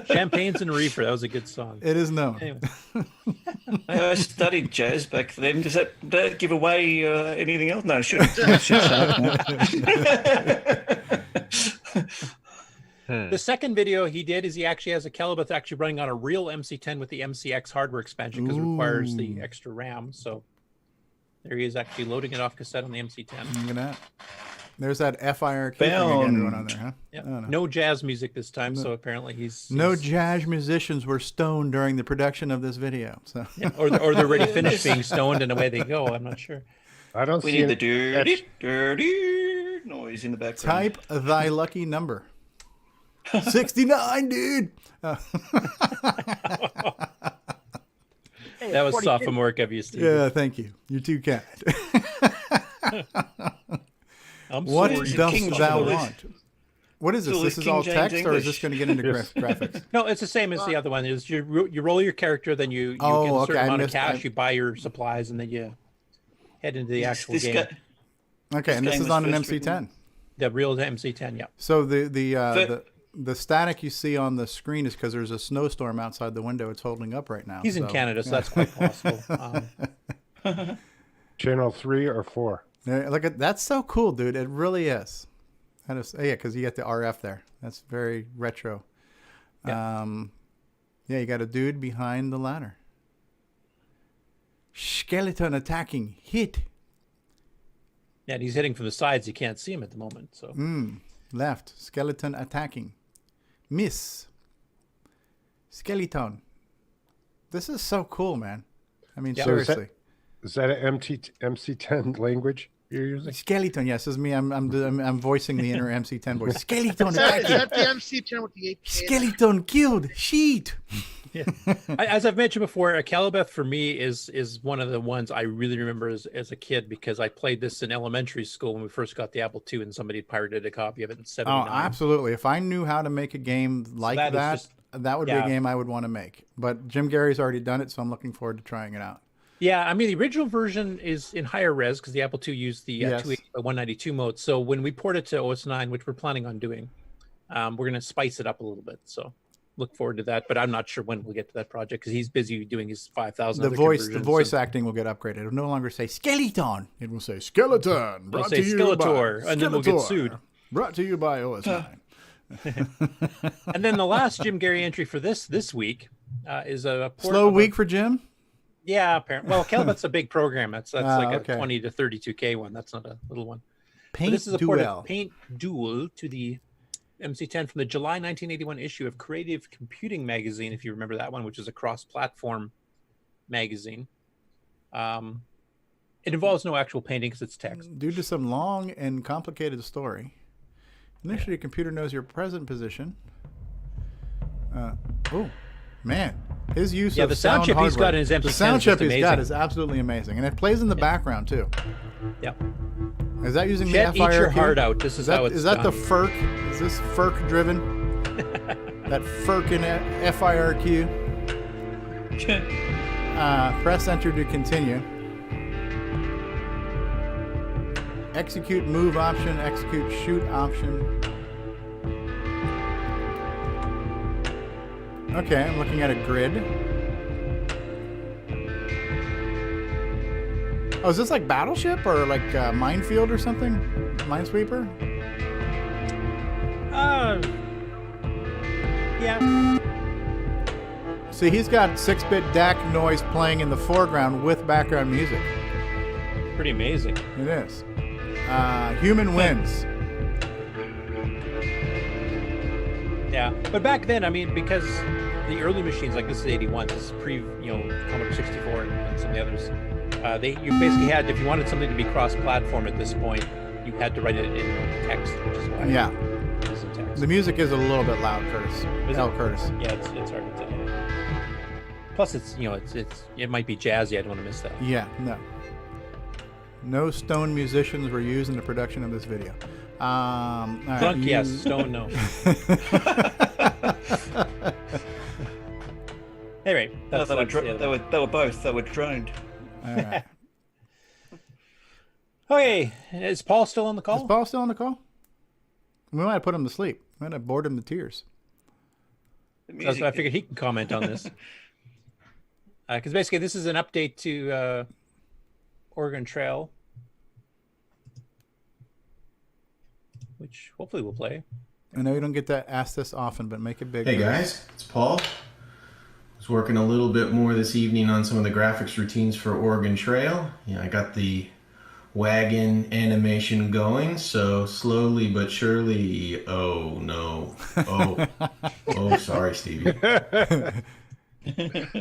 Champagnes and Reefer. That was a good song. It is known. Anyway. I studied jazz back then. Does that give away anything else? No, I shouldn't. Shut up. The second video he did is he actually has a Calibeth actually running on a real MC10 with the MCX hardware expansion because it requires the extra RAM. So there he is actually loading it off cassette on the MC10. Look at that. There's that FIR key going on there, huh? Yeah. No jazz music this time, so apparently he's no jazz musicians were stoned during the production of this video. So or they're already finished being stoned and away they go. I'm not sure. I don't see the dirty noise in the background. Type thy lucky number. 69, dude. That was sophomoric of you, Steve. Yeah, thank you. You're too kind. What dost thou want? What is this? So this is all text, or is this going to get into graphics? No, it's the same as the other one. Is you roll your character, then you get a certain amount of cash, you buy your supplies, and then you head into the actual game. Okay, and this is on an MC10. The real MC10, yeah. So the static you see on the screen is because there's a snowstorm outside the window. It's holding up right now. He's in Canada, so that's quite possible. Channel 3 or 4? Look at that's so cool, dude. It really is. Yeah, because you get the RF there. That's very retro. Yeah. You got a dude behind the ladder. Skeleton attacking. Hit. Yeah, and he's hitting from the sides. You can't see him at the moment. So left. Skeleton attacking. Miss. Skeleton. This is so cool, man. I mean, seriously. Is that an MC10 language? you're using? Skeleton. Yes, this is me. I'm voicing the inner MC10 voice. Skeleton. Is that the MC10 with the 8K? Skeleton killed. Sheet. Yeah. As I've mentioned before, Calibeth for me is one of the ones I really remember as a kid, because I played this in elementary school when we first got the Apple II, and somebody pirated a copy of it in '79. Oh, absolutely. If I knew how to make a game like that would be a game I would want to make. But Jim Garry's already done it, so I'm looking forward to trying it out. Yeah, I mean, the original version is in higher res because the Apple II used the 280 by 192 mode. So when we port it to OS 9, which we're planning on doing, we're going to spice it up a little bit. So look forward to that. But I'm not sure when we'll get to that project because he's busy doing his 5,000. The voice acting will get upgraded. It'll no longer say skeleton. It will say skeleton. It'll say Skeletor, and then we'll get sued. Brought to you by OS 9. And then the last Jim Garry entry for this week is a slow week for Jim. Yeah, apparently. Well, Calibeth's a big program. That's like okay. a 20 to 32K one. That's not a little one. Paint this is a port Duel. of Paint Duel to the MC10 from the July 1981 issue of Creative Computing magazine, if you remember that one, which is a cross-platform magazine. It involves no actual painting because it's text. Due to some long and complicated story, initially your computer knows your present position. Oh, man. His use of the sound chip hardware. he's got in his MC10 The sound is just chip he's got amazing. is absolutely amazing. And it plays in the background, too. Yep. Is that using Chet, the FIRQ? eat your heart out. This is how it's Is that done. the FIRQ? Is this FIRQ driven? That FIRQ in FIRQ? Press enter to continue. Execute move option, execute shoot option. Okay, I'm looking at a grid. Oh, is this like Battleship or like Minefield or something? Minesweeper? Yeah. See, he's got 6-bit DAC noise playing in the foreground with background music. Pretty amazing. It is. Human wins. Yeah, but back then, I mean, because the early machines, like this is 81, this is pre, Commodore 64 and some of the others, you basically had, if you wanted something to be cross-platform at this point, you had to write it in text, which is why. Yeah. It's in text. The music is a little bit loud, Curtis. Curtis. Yeah, it's hard to tell. Plus, it might be jazzy. I don't want to miss that. Yeah, no. No Stone musicians were used in the production of this video. Drunk, yes. Stone, no. Anyway, they were both. They were droned. All right. Okay, is Paul still on the call? Is Paul still on the call? We might have put him to sleep. We might have bored him to tears. So I figured he can comment on this. Because basically this is an update to Oregon Trail, which hopefully we'll play. I know you don't get to ask this often, but make it big. Hey guys, it's Paul. I was working a little bit more this evening on some of the graphics routines for Oregon Trail. Yeah, I got the wagon animation going, so slowly but surely. Oh no! Oh, sorry, Stevie.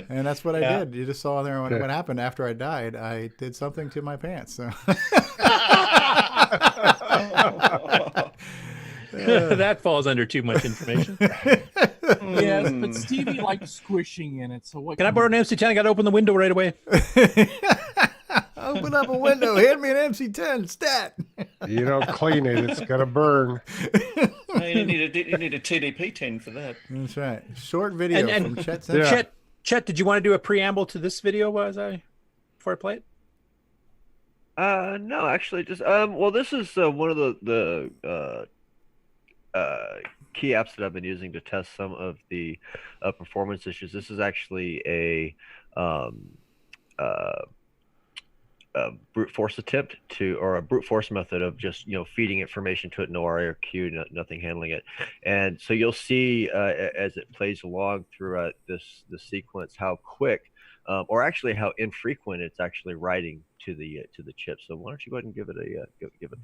And that's what I did. You just saw there what happened after I died. I did something to my pants. So. That falls under too much information. Yes, but Stevie likes squishing in it. So what? Can I borrow an MC10? I got to open the window right away. Open up a window. Hand me an MC10 stat. You don't clean it; it's gonna burn. You need a TDP 10 for that. That's right. Short video from Chet Simpson. Yeah. Chet, did you want to do a preamble to this video before I play it? No, actually, just well, this is one of the key apps that I've been using to test some of the performance issues. This is actually a brute force attempt or a brute force method of just feeding information to it, no IRQ, nothing handling it. And so you'll see as it plays along throughout the sequence how quick or actually how infrequent it's actually writing to the chip. So why don't you go ahead and give it a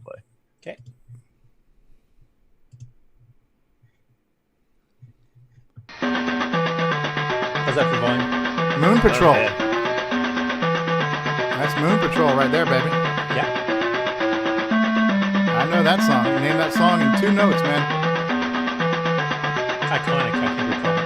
play? Okay. How's that for volume? Moon Patrol. Okay. That's Moon Patrol right there, baby. Yeah. know that song. Name that song in 2 notes, man. Iconic, I think we call it.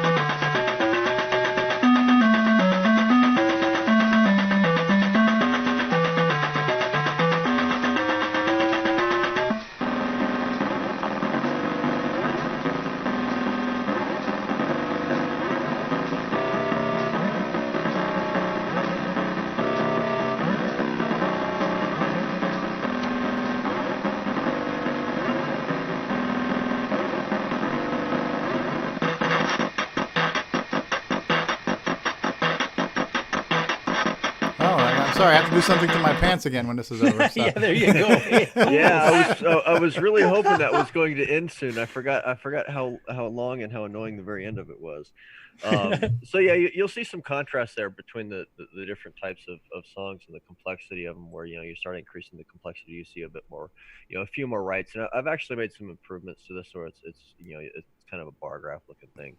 Sorry, I have to do something to my pants again when this is over. So. Yeah, there you go. I was really hoping that was going to end soon. I forgot how long and how annoying the very end of it was. So yeah, you'll see some contrast there between the different types of songs and the complexity of them. Where you start increasing the complexity, you see a bit more, a few more rights. And I've actually made some improvements to this, where it's kind of a bar graph looking thing.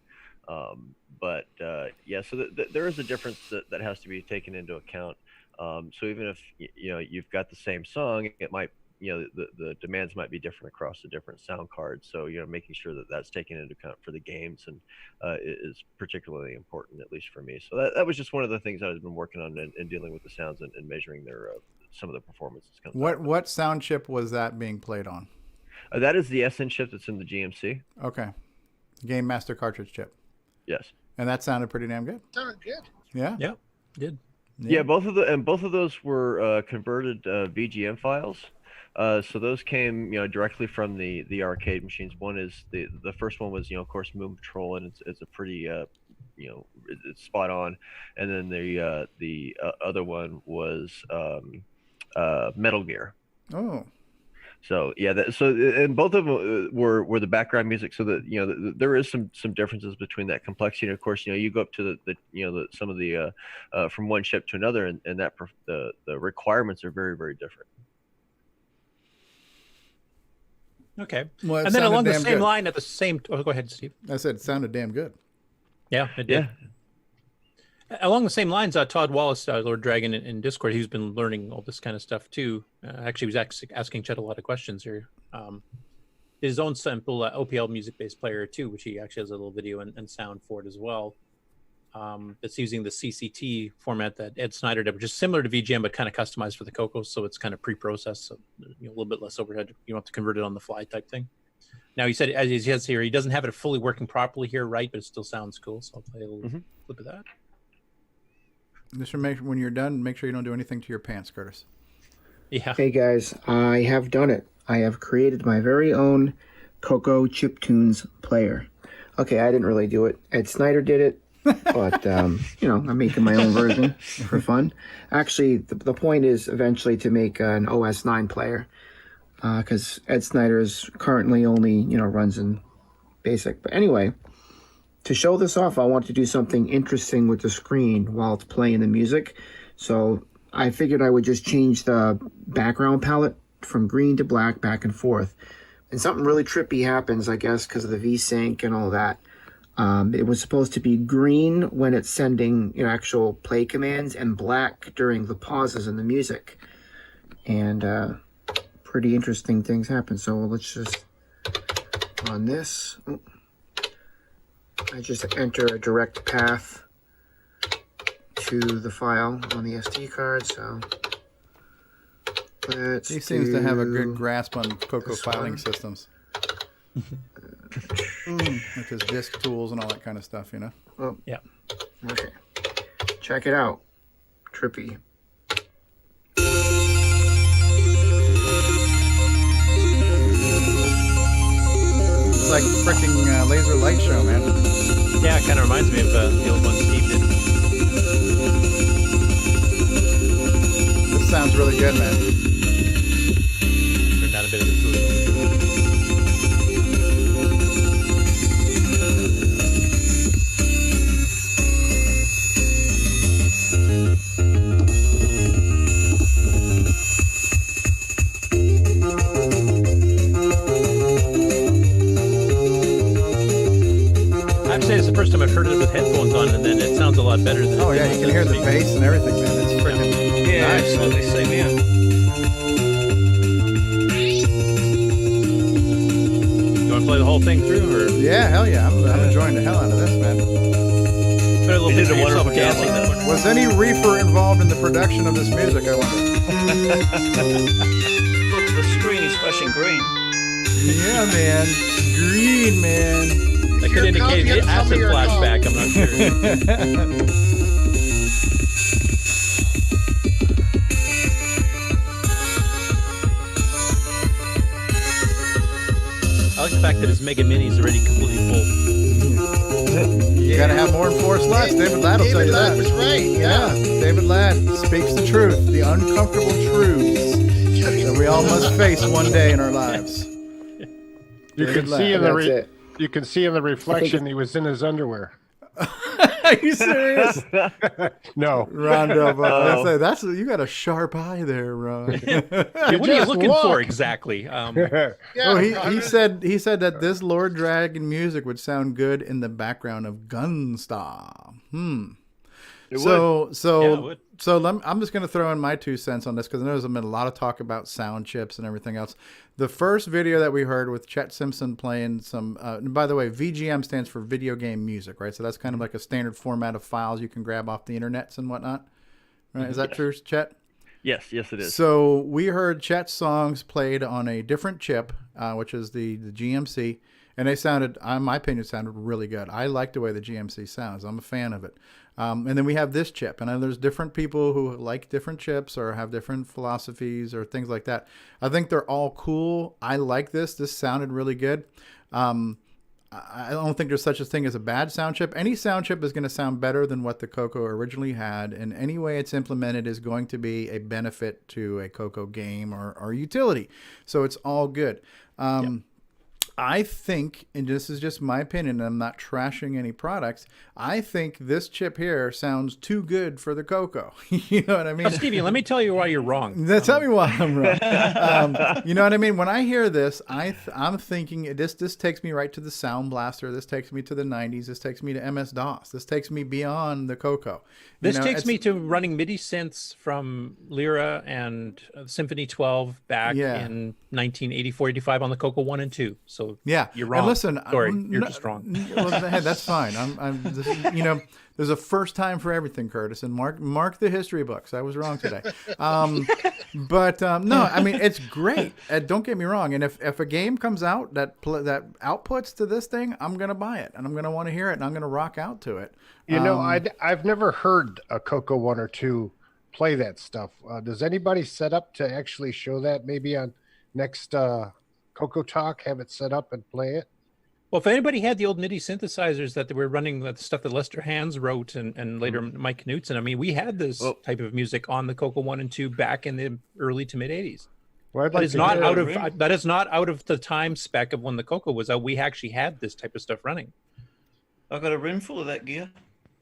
Yeah, so there is a difference that has to be taken into account. So even if you've got the same song, it might the demands might be different across the different sound cards. So making sure that that's taken into account for the games and is particularly important, at least for me. So that was just one of the things I've been working on in dealing with the sounds and measuring their some of the performances. What sound chip was that being played on? That is the SN chip that's in the GMC. Okay, Game Master cartridge chip. Yes. And that sounded pretty damn good. Sounded good. Yeah. Yeah. Did. Yeah, both of those were converted VGM files. So those came directly from the arcade machines. One is the first one was of course Moon Patrol, and it's a pretty it's spot on. And then the other one was Metal Gear. Oh. So yeah, and both of them were the background music. So that there is some differences between that complexity. And of course, you go up to the some of the from one chip to another, and that the requirements are very, very different. Okay, well, and then along the same good. line at the same. Oh, go ahead, Steve. I said it sounded damn good. Yeah, it did. Yeah. Along the same lines, Todd Wallace, Lord Dragon in Discord, he's been learning all this kind of stuff too. Actually, he was asking Chet a lot of questions here. His own simple OPL music-based player too, which he actually has a little video and sound for it as well. It's using the CCT format that Ed Snyder did, which is similar to VGM but kind of customized for the Coco, so it's kind of pre-processed, so a little bit less overhead. You don't have to convert it on the fly type thing. Now he said, as he has here, he doesn't have it fully working properly here, right? But it still sounds cool. So I'll play a little clip of that. Just when you're done, make sure you don't do anything to your pants, Curtis. Yeah. Hey guys, I have done it. I have created my very own Coco Chiptunes player. Okay, I didn't really do it. Ed Snyder did it, but I'm making my own version for fun. Actually, the point is eventually to make an OS 9 player, because Ed Snyder is currently only runs in BASIC. But anyway, to show this off, I want to do something interesting with the screen while it's playing the music. So I figured I would just change the background palette from green to black back and forth. And something really trippy happens, I guess, because of the VSync and all that. It was supposed to be green when it's sending actual play commands and black during the pauses in the music. And pretty interesting things happen. So let's just, on this, I just enter a direct path to the file on the SD card. So he seems to have a good grasp on Coco filing systems. With his disk tools and all that kind of stuff, Oh, yeah. Okay. Check it out. Trippy. It's like a freaking laser light show, man. Yeah, it kind of reminds me of the old one Steve did. This sounds really good, man. Turn down a bit of the food. Actually, it's the first time I've heard it with headphones on, and then it sounds a lot better than. Oh yeah, you can hear the bass and everything, man. It's freaking yeah, nice. absolutely. Same, yeah. play the whole thing through, or? Yeah, hell yeah. I'm enjoying the hell out of this, man. Put a little bit of yourself dancing that one. Was any reefer involved in the production of this music, I wonder? Look, the screen is flashing green. Yeah, man. Green, man. That could indicate the acid flashback, I'm not sure. I like the fact that his Mega Mini is already completely full. You gotta have more than 4 slots. David Ladd will tell you that. David Ladd was right. Yeah, David Ladd speaks the truth, the uncomfortable truths that we all must face one day in our lives. You can see in the reflection he was in his underwear. Are you serious? No. Rondo, that's you got a sharp eye there, Ron. What are you looking for exactly? He said that this Lord Dragon music would sound good in the background of Gunstar. It would. I'm just going to throw in my 2 cents on this because I know there's been a lot of talk about sound chips and everything else. The first video that we heard with Chet Simpson playing some, and by the way, VGM stands for video game music, right? So that's kind of like a standard format of files you can grab off the internets and whatnot. Right? Is that true, Chet? Yes, it is. So we heard Chet's songs played on a different chip, which is the GMC, and they sounded, in my opinion, sounded really good. I like the way the GMC sounds. I'm a fan of it. And then we have this chip, and there's different people who like different chips or have different philosophies or things like that. I think they're all cool. I like this. This sounded really good. I don't think there's such a thing as a bad sound chip. Any sound chip is going to sound better than what the Coco originally had, and any way it's implemented is going to be a benefit to a Coco game or utility. So it's all good. I think, and this is just my opinion, and I'm not trashing any products, I think this chip here sounds too good for the Coco. You know what I mean? Oh, Stevie, let me tell you why you're wrong. Tell me why I'm wrong. You know what I mean? When I hear this, I'm thinking this takes me right to the Sound Blaster. This takes me to the 90s. This takes me to MS-DOS. This takes me beyond the Coco. This takes me to running MIDI synths from Lyra and Symphony 12 back in 1984, 85 on the Coco 1 and 2. So you're wrong. And listen, sorry, you're just wrong. Well, hey, that's fine. There's a first time for everything, Curtis, and mark the history books. I was wrong today. No, I mean it's great. Don't get me wrong. And if a game comes out that outputs to this thing, I'm gonna buy it and I'm gonna want to hear it and I'm gonna rock out to it. I've never heard a Coco 1 or 2 play that stuff. Does anybody set up to actually show that maybe on next CoCoTALK? Have it set up and play it? Well, if anybody had the old MIDI synthesizers that they were running, the stuff that Lester Hands wrote and later Mike Knutson, I mean, we had this type of music on the Coco 1 and 2 back in the early to mid 80s. Well, that is not out of the time spec of when the Coco was out. We actually had this type of stuff running. I've got a room full of that gear.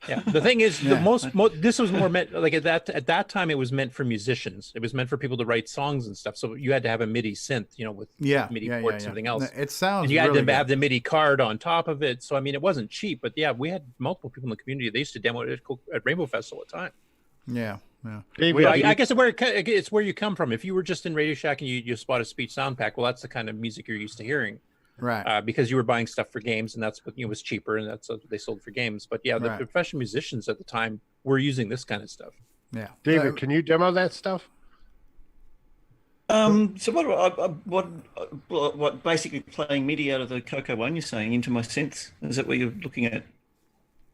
Yeah, the thing is, this was more meant like at that time it was meant for musicians. It was meant for people to write songs and stuff. So you had to have a MIDI synth, with MIDI ports and everything else. It sounds. And you had really to have the MIDI card on top of it. So I mean, it wasn't cheap, but yeah, we had multiple people in the community. They used to demo it at Rainbow Fest all the time. Yeah. I guess it's where you come from. If you were just in Radio Shack and you spot a speech sound pack, well, that's the kind of music you're used to hearing. Right. Because you were buying stuff for games, and that's what was cheaper, and that's what they sold for games. But yeah, the professional musicians at the time were using this kind of stuff. Yeah. David, can you demo that stuff? So what basically playing MIDI out of the Coco 1, you're saying, into my synths? Is that what you're looking at?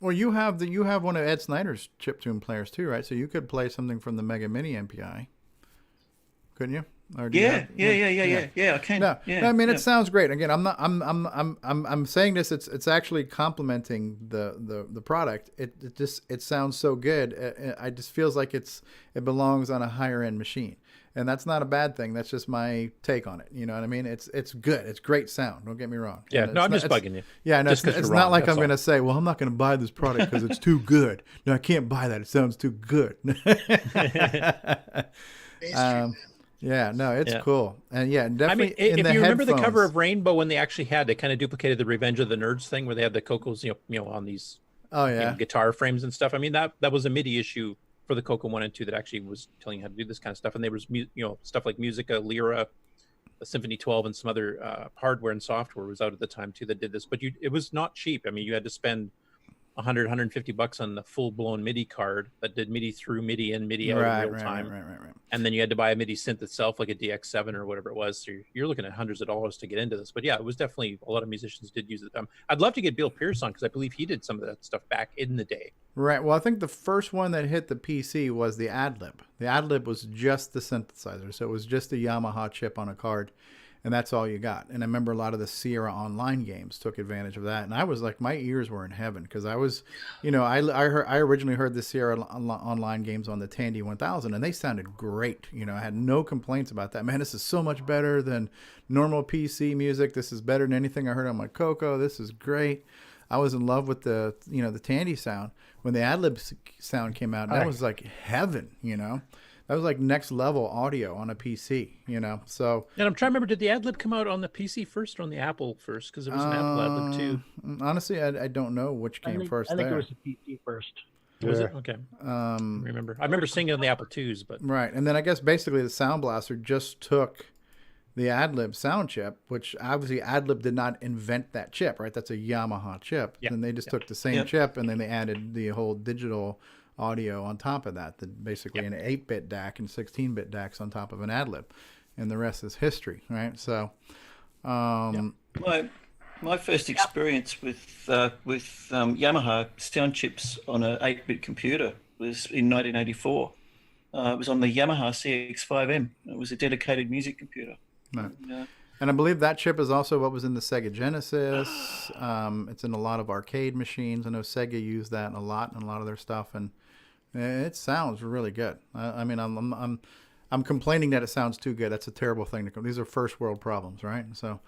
Well, you have one of Ed Snyder's chiptune players too, right? So you could play something from the Mega Mini MPI, couldn't you? Or Yeah, I can. No, yeah, I mean it sounds great. Again, I'm saying this. It's actually complimenting the product. It sounds so good. It just feels like it belongs on a higher end machine, and that's not a bad thing. That's just my take on it. You know what I mean? It's good. It's great sound. Don't get me wrong. Yeah, no, I'm just bugging you. Yeah, no, it's not like I'm going to say, well, I'm not going to buy this product because it's too good. No, I can't buy that. It sounds too good. Yeah, no, it's cool, and definitely. I mean, if you remember the cover of Rainbow when they actually they kind of duplicated the Revenge of the Nerds thing, where they had the Cocos, on these, guitar frames and stuff. I mean, that was a MIDI issue for the Coco 1 and 2 that actually was telling you how to do this kind of stuff, and there was stuff like Musica, Lyra, Symphony 12 and some other hardware and software was out at the time too that did this. But it was not cheap. I mean, you had to spend $150 on the full-blown MIDI card that did MIDI through, MIDI in, MIDI out in real time. Right. And then you had to buy a MIDI synth itself, like a DX7 or whatever it was. So you're looking at hundreds of dollars to get into this. But yeah, it was definitely, a lot of musicians did use it. I'd love to get Bill Pierce on, because I believe he did some of that stuff back in the day. Right. Well, I think the first one that hit the PC was the Ad-Lib. The Ad-Lib was just the synthesizer. So it was just a Yamaha chip on a card. And that's all you got. And I remember a lot of the Sierra Online games took advantage of that. And I was like, my ears were in heaven, because I was, I originally heard the Sierra Online games on the Tandy 1000, and they sounded great. I had no complaints about that. Man, this is so much better than normal PC music. This is better than anything I heard on my Coco. This is great. I was in love with the Tandy sound. When the Ad-Lib sound came out, that was like heaven, That was like next level audio on a PC, so. And I'm trying to remember, did the Ad-Lib come out on the PC first or on the Apple first? Because there was an Apple Ad-Lib too. Honestly, I don't know which came first. I think it was the PC first. Was it? Okay. I remember seeing it on the Apple IIs, but. Right. And then I guess basically the Sound Blaster just took the Ad-Lib sound chip, which obviously Ad-Lib did not invent that chip, right? That's a Yamaha chip. Yeah. And they just took the same chip, and then they added the whole digital audio on top of that, basically an 8-bit DAC and 16-bit DACs on top of an Ad-Lib, and the rest is history, right? So, my first experience with Yamaha sound chips on an 8-bit computer was in 1984. It was on the Yamaha CX5M. It was a dedicated music computer. Right. And I believe that chip is also what was in the Sega Genesis. It's in a lot of arcade machines. I know Sega used that a lot in a lot of their stuff, and it sounds really good. I mean, I'm complaining that it sounds too good. That's a terrible thing to come. These are first world problems, right? So,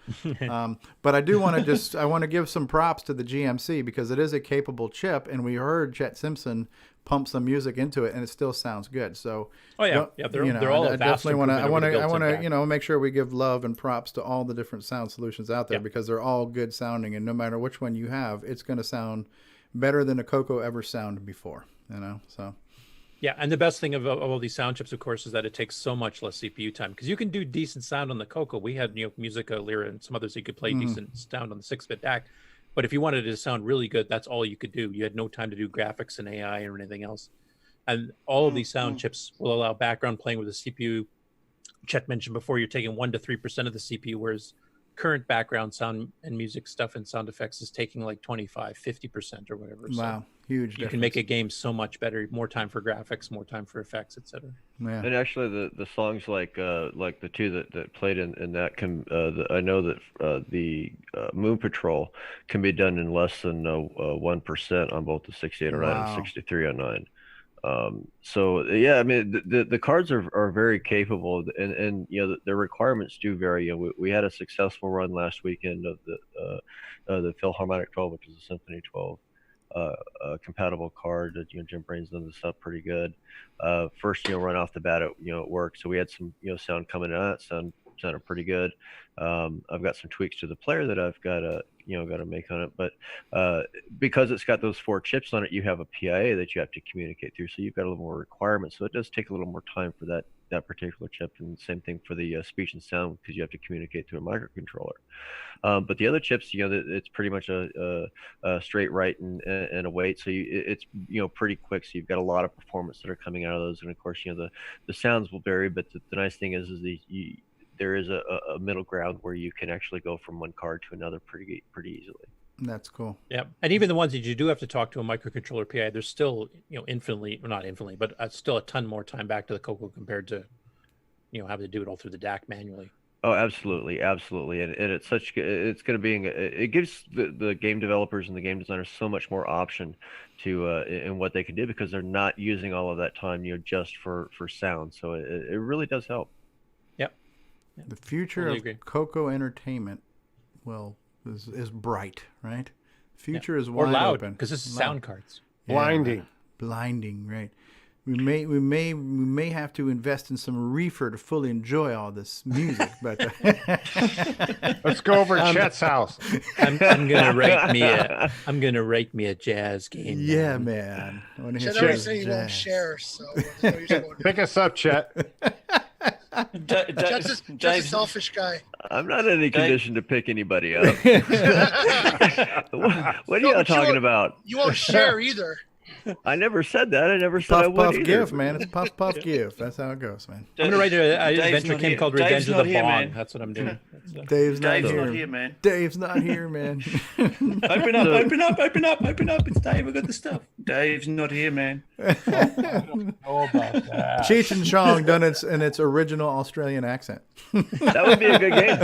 but I do want to I want to give some props to the GMC, because it is a capable chip, and we heard Chet Simpson pump some music into it, and it still sounds good. So, they're all. I definitely want to make sure we give love and props to all the different sound solutions out there, because they're all good sounding, and no matter which one you have, it's going to sound better than a Coco ever sounded before. So. Yeah, and the best thing of all these sound chips, of course, is that it takes so much less CPU time, because you can do decent sound on the Coco. We had Musica, Lyra, and some others that you could play decent sound on the 6-bit DAC. But if you wanted it to sound really good, that's all you could do. You had no time to do graphics and AI or anything else. And all of these sound chips will allow background playing with the CPU. Chet mentioned before, you're taking 1 to 3% of the CPU, whereas current background sound and music stuff and sound effects is taking like 25, 50% or whatever. Wow, so huge you difference. Can make a game so much better, more time for graphics, more time for effects, etc. Yeah. And actually, the songs like the two that played in that I know that the Moon Patrol can be done in less than 1% on both the 6809 and 6309. So yeah, I mean the cards are very capable, and the requirements do vary. We had a successful run last weekend of the Philharmonic 12, which is a Symphony 12 compatible card. Jim Brain's done this up pretty good. First run off the bat, it worked. So we had some sound coming out. Sounded pretty good. I've got some tweaks to the player that I've got to make on it, but because it's got those 4 chips on it, you have a PIA that you have to communicate through, so you've got a little more requirements. So it does take a little more time for that particular chip, and same thing for the speech and sound, because you have to communicate through a microcontroller. But the other chips, it's pretty much a straight write and a wait, so it's pretty quick. So you've got a lot of performance that are coming out of those, and of course the sounds will vary. But the nice thing is there is a middle ground where you can actually go from one card to another pretty easily. That's cool. Yeah, and even the ones that you do have to talk to a microcontroller PI, there's still not infinitely, but still a ton more time back to the Coco compared to having to do it all through the DAC manually. Oh, absolutely, and it's going to be it gives the game developers and the game designers so much more option to in what they can do, because they're not using all of that time just for sound. So it really does help. The future of Coco entertainment, is bright, right? Future is wide open. Because this is sound cards. Blinding, right? We may have to invest in some reefer to fully enjoy all this music, but let's go over to Chet's house. I'm gonna rate me a jazz game. Yeah, man. Chet already said he won't share, so pick us up, Chet. Jeff's a selfish guy. I'm not in any condition to pick anybody up. What are you talking about? You won't share either. I never said that. I never said I Puff would puff either. give, man. It's puff puff give. That's how it goes, man. I'm gonna write an adventure game called Revenge of the here, Bong. man. That's what I'm doing. Dave's not Dave's here. not here, man. Dave's not here, man. Open up, open up, open up, open up. It's Dave. I got the stuff. Dave's not here, man. Oh, about that. Cheech and Chong done it in its original Australian accent. That would be a good game.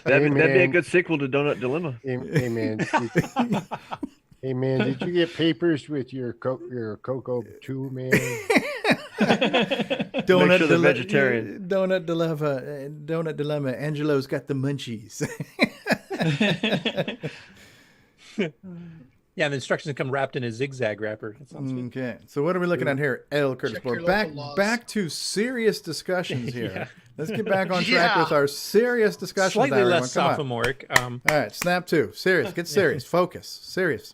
That'd be a good sequel to Donut Dilemma. Hey man. Hey man, did you get papers with your Coco too, man? Donut sure they're vegetarian. Donut dilemma. Angelo's got the munchies. Yeah, the instructions come wrapped in a zigzag wrapper. That sounds good. Okay, so what are we looking at here? L. Curtis Check Board. your Back local laws. back to serious discussions here. Yeah. Let's get back on track with our serious discussions. Slightly now, less everyone. Come on. sophomoric. All right, snap two. Serious. Get serious. Focus. Serious.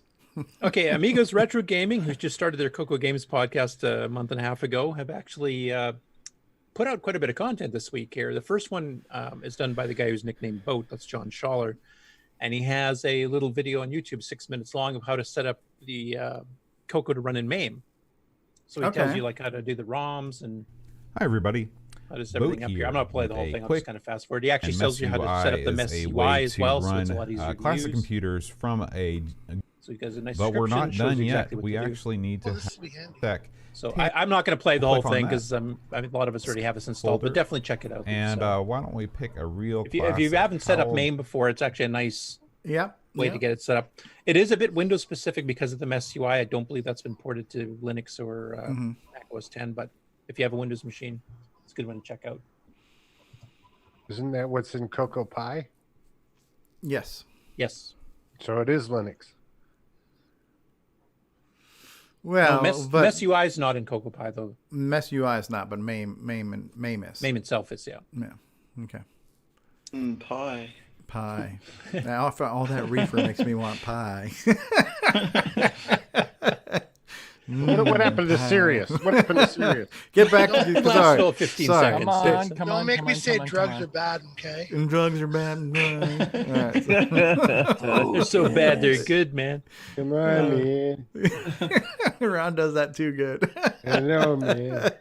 Okay, Amigos Retro Gaming, who just started their Coco Games podcast a month and a half ago, have actually put out quite a bit of content this week here. The first one is done by the guy who's nicknamed Boat. That's John Schaller. And he has a little video on YouTube, 6 minutes long, of how to set up the Coco to run in MAME. So he tells you like how to do the ROMs and hi everybody. how does everything Boat up here. here I'm not play the whole with a thing. I'll quick just kind of fast forward. He actually and tells you how to set up the Mess Mess UI UI is as a well, way so it's a to lot easier run to classic use. computers from a. So he does a nice But we're not description, shows done you yet. exactly what We to do. actually need to This will be handy. check. So I'm not going to play the whole Click on thing that. because I mean, a lot of us already have this installed, but Folder. definitely check it out. And So why don't we pick a real? if you classic? haven't set up How- MAME before, it's actually a nice Yeah. way to get it set up. It is a bit Windows specific because of the Mess UI. I don't believe that's been ported to Linux or Mac OS 10, but if you have a Windows machine, it's a good one to check out. Isn't that what's in Coco Pie? Yes. Yes. So it is Linux. Well, Mess UI is not in Coco Pie though. Mess UI is not, but MAME is. MAME itself is, yeah. Yeah. Okay. Pie. Pie. Now, all that reefer makes me want pie. What happened to Sirius? What happened to Sirius? Get back to Still 15 seconds. Don't make me say drugs are bad, okay? And drugs are bad. They're so bad, they're good, man. Come on, man. Ron does that too good. I know, man.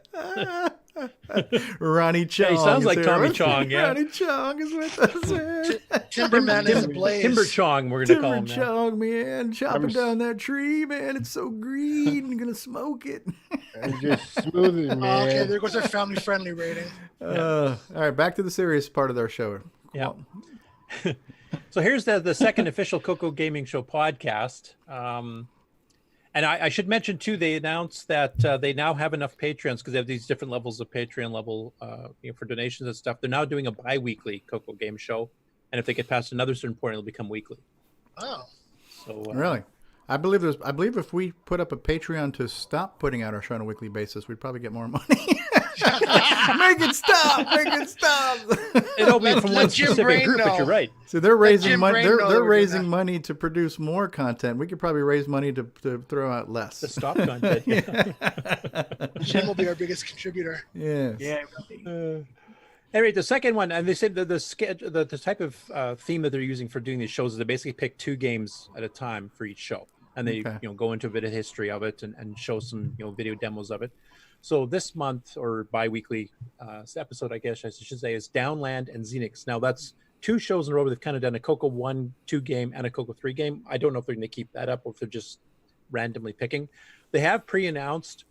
Ronnie Chong. Yeah, he sounds is like here Tommy with- Chong, yeah. Ronnie Chong is with us. Man. Timberman is ablaze. Timber Chong, we're going to call Timber him now. Chong, man. Chopping down that tree, man. It's so green. I'm going to smoke it. I'm just smoothing, man. Oh, okay, there goes our family-friendly rating. All right, back to the serious part of our show. Yeah. So here's the second official Coco Gaming Show podcast. And I should mention, too, they announced that they now have enough Patreons because they have these different levels of Patreon level for donations and stuff. They're now doing a bi-weekly Coco Game Show. And if they get past another certain point, it'll become weekly. Oh. So Really? I believe if we put up a Patreon to stop putting out our show on a weekly basis, we'd probably get more money. Make it stop! Make it stop! It'll be from one Jim specific Brain group, but know. you're right. So they're raising Jim money. Brain know that They're we're doing raising that. money to produce more content. We could probably raise money to throw out less. The stop content. Jim will be our biggest contributor. Yes. Yeah. Anyway, the second one, and they said that the type of theme that they're using for doing these shows is they basically pick 2 games at a time for each show, and they go into a bit of history of it and show some video demos of it. So this month or bi-weekly episode, I guess I should say, is Downland and Xenix. Now that's 2 shows in a row where they've kind of done a Coco 1-2 game and a Coco 3 game. I don't know if they're going to keep that up or if they're just randomly picking. They have pre-announced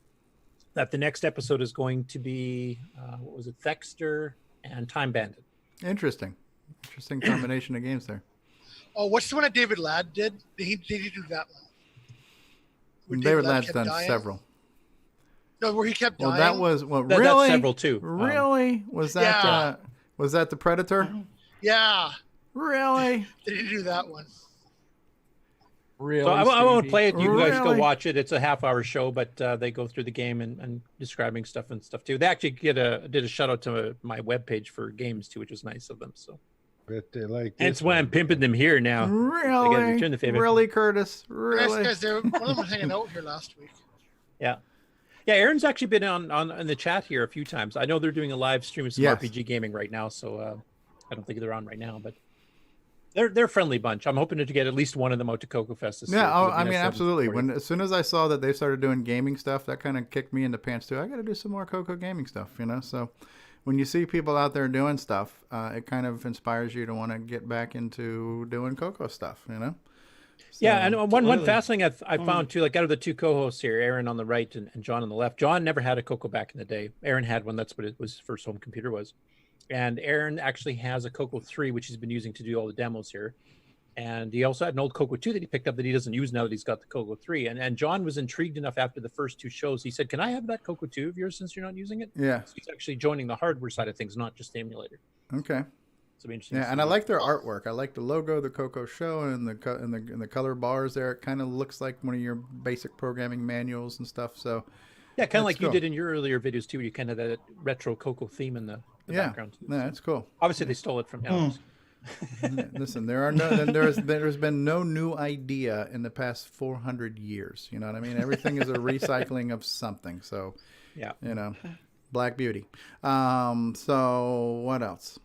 that the next episode is going to be what was it, Thexter and Time Bandit. Interesting combination of games there. Oh, what's the one that David Ladd did? Did he do that one? Where David Ladd Ladd's kept done dying? several. No, where he kept Well, dying. that was That's really several too. Really was that Yeah. was that the Predator? Yeah. Really? Did he do that one? Really, So I won't Stevie? play it. You guys go Really? watch it. It's a half-hour show, but they go through the game and describing stuff too. They actually did a shout out to my webpage for games too, which was nice of them. So Bet they like that's this why one. I'm pimping them here now. I gotta Really? return the favor. Really, Curtis? Nice Really? guys, one of them was hanging out here last week. Yeah, Yeah, Aaron's actually been on in the chat here a few times. I know they're doing a live stream of some RPG gaming right now, so I don't think they're on right now, but they're a friendly bunch. I'm hoping to get at least one of them out to Coco Fest this year. Yeah, I mean, absolutely. As soon as I saw that they started doing gaming stuff, that kind of kicked me into pants too. I got to do some more Coco gaming stuff, So when you see people out there doing stuff, it kind of inspires you to want to get back into doing Coco stuff, So, yeah, and one fascinating I found too, like out of the two co-hosts here, Aaron on the right and John on the left. John never had a Coco back in the day. Aaron had one. That's what his first home computer was. And Aaron actually has a Coco 3, which he's been using to do all the demos here. And he also had an old Coco 2 that he picked up that he doesn't use now that he's got the Coco 3. And John was intrigued enough after the first two shows. He said, "Can I have that Coco 2 of yours since you're not using it?" Yeah. So he's actually joining the hardware side of things, not just the emulator. Okay. So it'll be interesting. Yeah, and I like their artwork. I like the logo, the Coco show, and the color bars there. It kind of looks like one of your basic programming manuals and stuff. So yeah, kind of like you did in your earlier videos too, where you kind of had that retro Coco theme in the background. Yeah, that's cool. Obviously, they stole it from Alex. Listen, there's been no new idea in the past 400 years. You know what I mean? Everything is a recycling of something. So yeah, Black Beauty. So what else?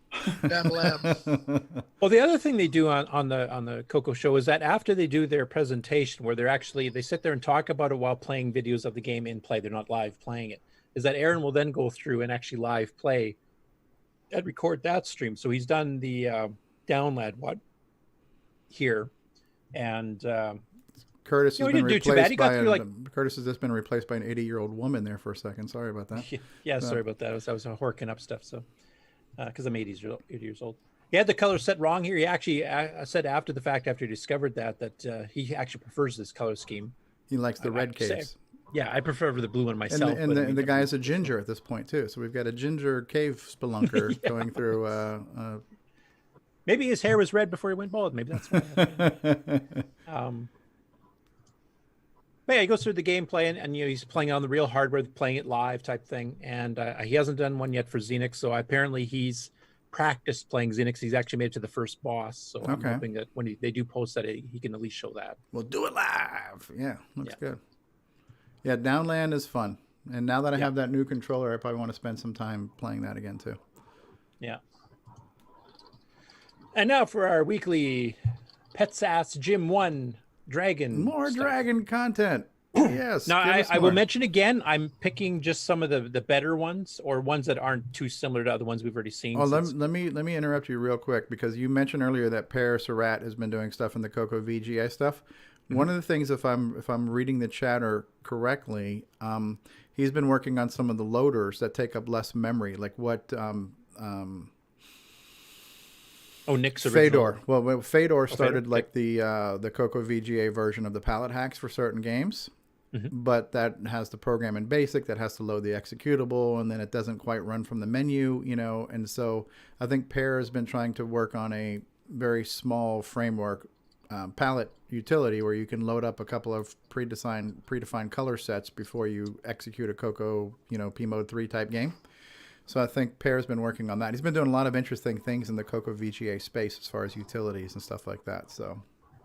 Well, the other thing they do on the Coco show is that after they do their presentation, where they sit there and talk about it while playing videos of the game in play, they're not live playing it, is that Aaron will then go through and actually live play and record that stream. So he's done the download one here, and Curtis has been didn't do too bad. He got through Curtis has just been replaced by an 80-year-old woman there for a second. Sorry about that. Yeah, sorry about that. I was horking up stuff. So because I'm 80 years old. He had the color set wrong here. He actually said after the fact, after he discovered that he actually prefers this color scheme. He likes the red caves. Yeah, I prefer the blue one myself. And the guy is a ginger at this point too. So we've got a ginger cave spelunker going through. Maybe his hair was red before he went bald. Maybe that's why. But yeah, he goes through the gameplay and he's playing on the real hardware, playing it live type thing. And he hasn't done one yet for Xenix. So apparently he's practiced playing Xenix. He's actually made it to the first boss. So I'm hoping that when they do post that, he can at least show that. We'll do it live. Yeah, looks good. Yeah, Downland is fun. And now that I have that new controller, I probably want to spend some time playing that again too. Yeah. And now for our weekly Pets Ass Gym 1 Dragon. More stuff. Dragon content. Yes. Now I will mention again, I'm picking just some of the better ones or ones that aren't too similar to other ones we've already seen. Oh, let me interrupt you real quick because you mentioned earlier that Per Surratt has been doing stuff in the CoCoVGA stuff. Mm-hmm. One of the things, if I'm reading the chatter correctly, he's been working on some of the loaders that take up less memory, like what Nick's original. Fedor. Well, Fedor started like the CoCoVGA version of the palette hacks for certain games, but that has the program in BASIC that has to load the executable, and then it doesn't quite run from the menu, And so I think Per has been trying to work on a very small framework palette utility where you can load up a couple of predefined color sets before you execute a Coco, P Mode 3 type game. So I think Per's been working on that. He's been doing a lot of interesting things in the CoCoVGA space as far as utilities and stuff like that. So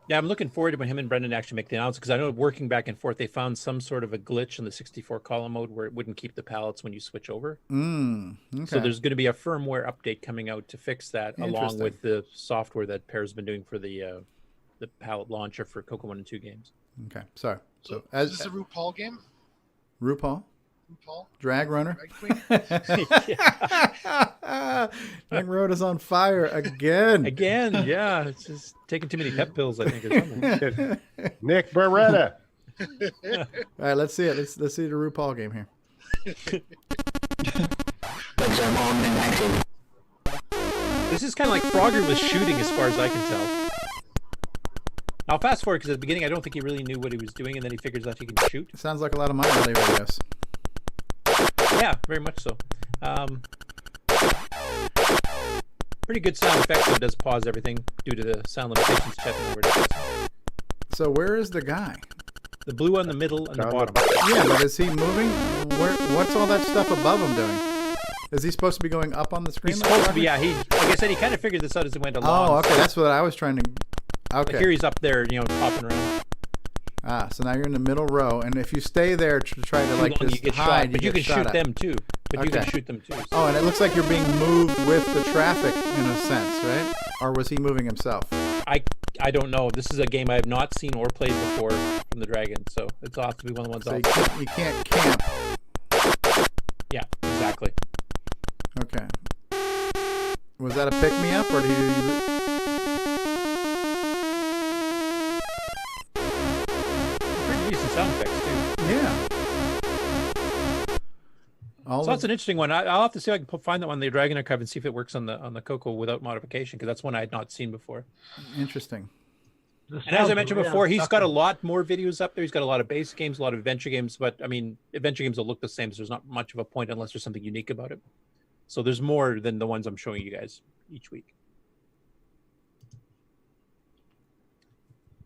yeah, I'm looking forward to when him and Brendan actually make the announcement because I know working back and forth, they found some sort of a glitch in the 64 column mode where it wouldn't keep the palettes when you switch over. Okay. So there's going to be a firmware update coming out to fix that, along with the software that Per's been doing for the palette launcher for Coco 1 and 2 games. Okay, sorry. So is this a RuPaul game? RuPaul? Drag Runner. Drag Road is on fire again. Yeah. It's just taking too many pep pills, I think, or something. Nick Beretta. All right, let's see it. Let's see the RuPaul game here. This is kind of like Frogger was shooting, as far as I can tell. I'll fast forward because at the beginning, I don't think he really knew what he was doing, and then he figures out he can shoot. It sounds like a lot of my early videos. Yeah, very much so. Pretty good sound effects, so it does pause everything due to the sound limitations. So where is the guy? The blue on the middle and the bottom. Yeah, but is he moving? What's all that stuff above him doing? Is he supposed to be going up on the screen? He's supposed to be, yeah. Like I said, he kind of figured this out as it went along. Oh, okay. That's what I was trying to... Okay. Like here he's up there, popping around. So now you're in the middle row, and if you stay there to try to like you just get hide, shot, but you can shoot them too. But you can shoot them too. So. Oh, and it looks like you're being moved with the traffic in a sense, right? Or was he moving himself? I don't know. This is a game I have not seen or played before from the Dragon, so it's off to be one of the ones. So you can't camp. Yeah, exactly. Okay. Was that a pick me up, or do you? Pretty decent sound effects too. Yeah. So that's an interesting one. I'll have to see if I can find that one in the Dragon Archive and see if it works on the Coco without modification, because that's one I had not seen before. Interesting. And as I mentioned before, he's got a lot more videos up there. He's got a lot of base games, a lot of adventure games, but I mean, adventure games will look the same, so there's not much of a point unless there's something unique about it. So there's more than the ones I'm showing you guys each week.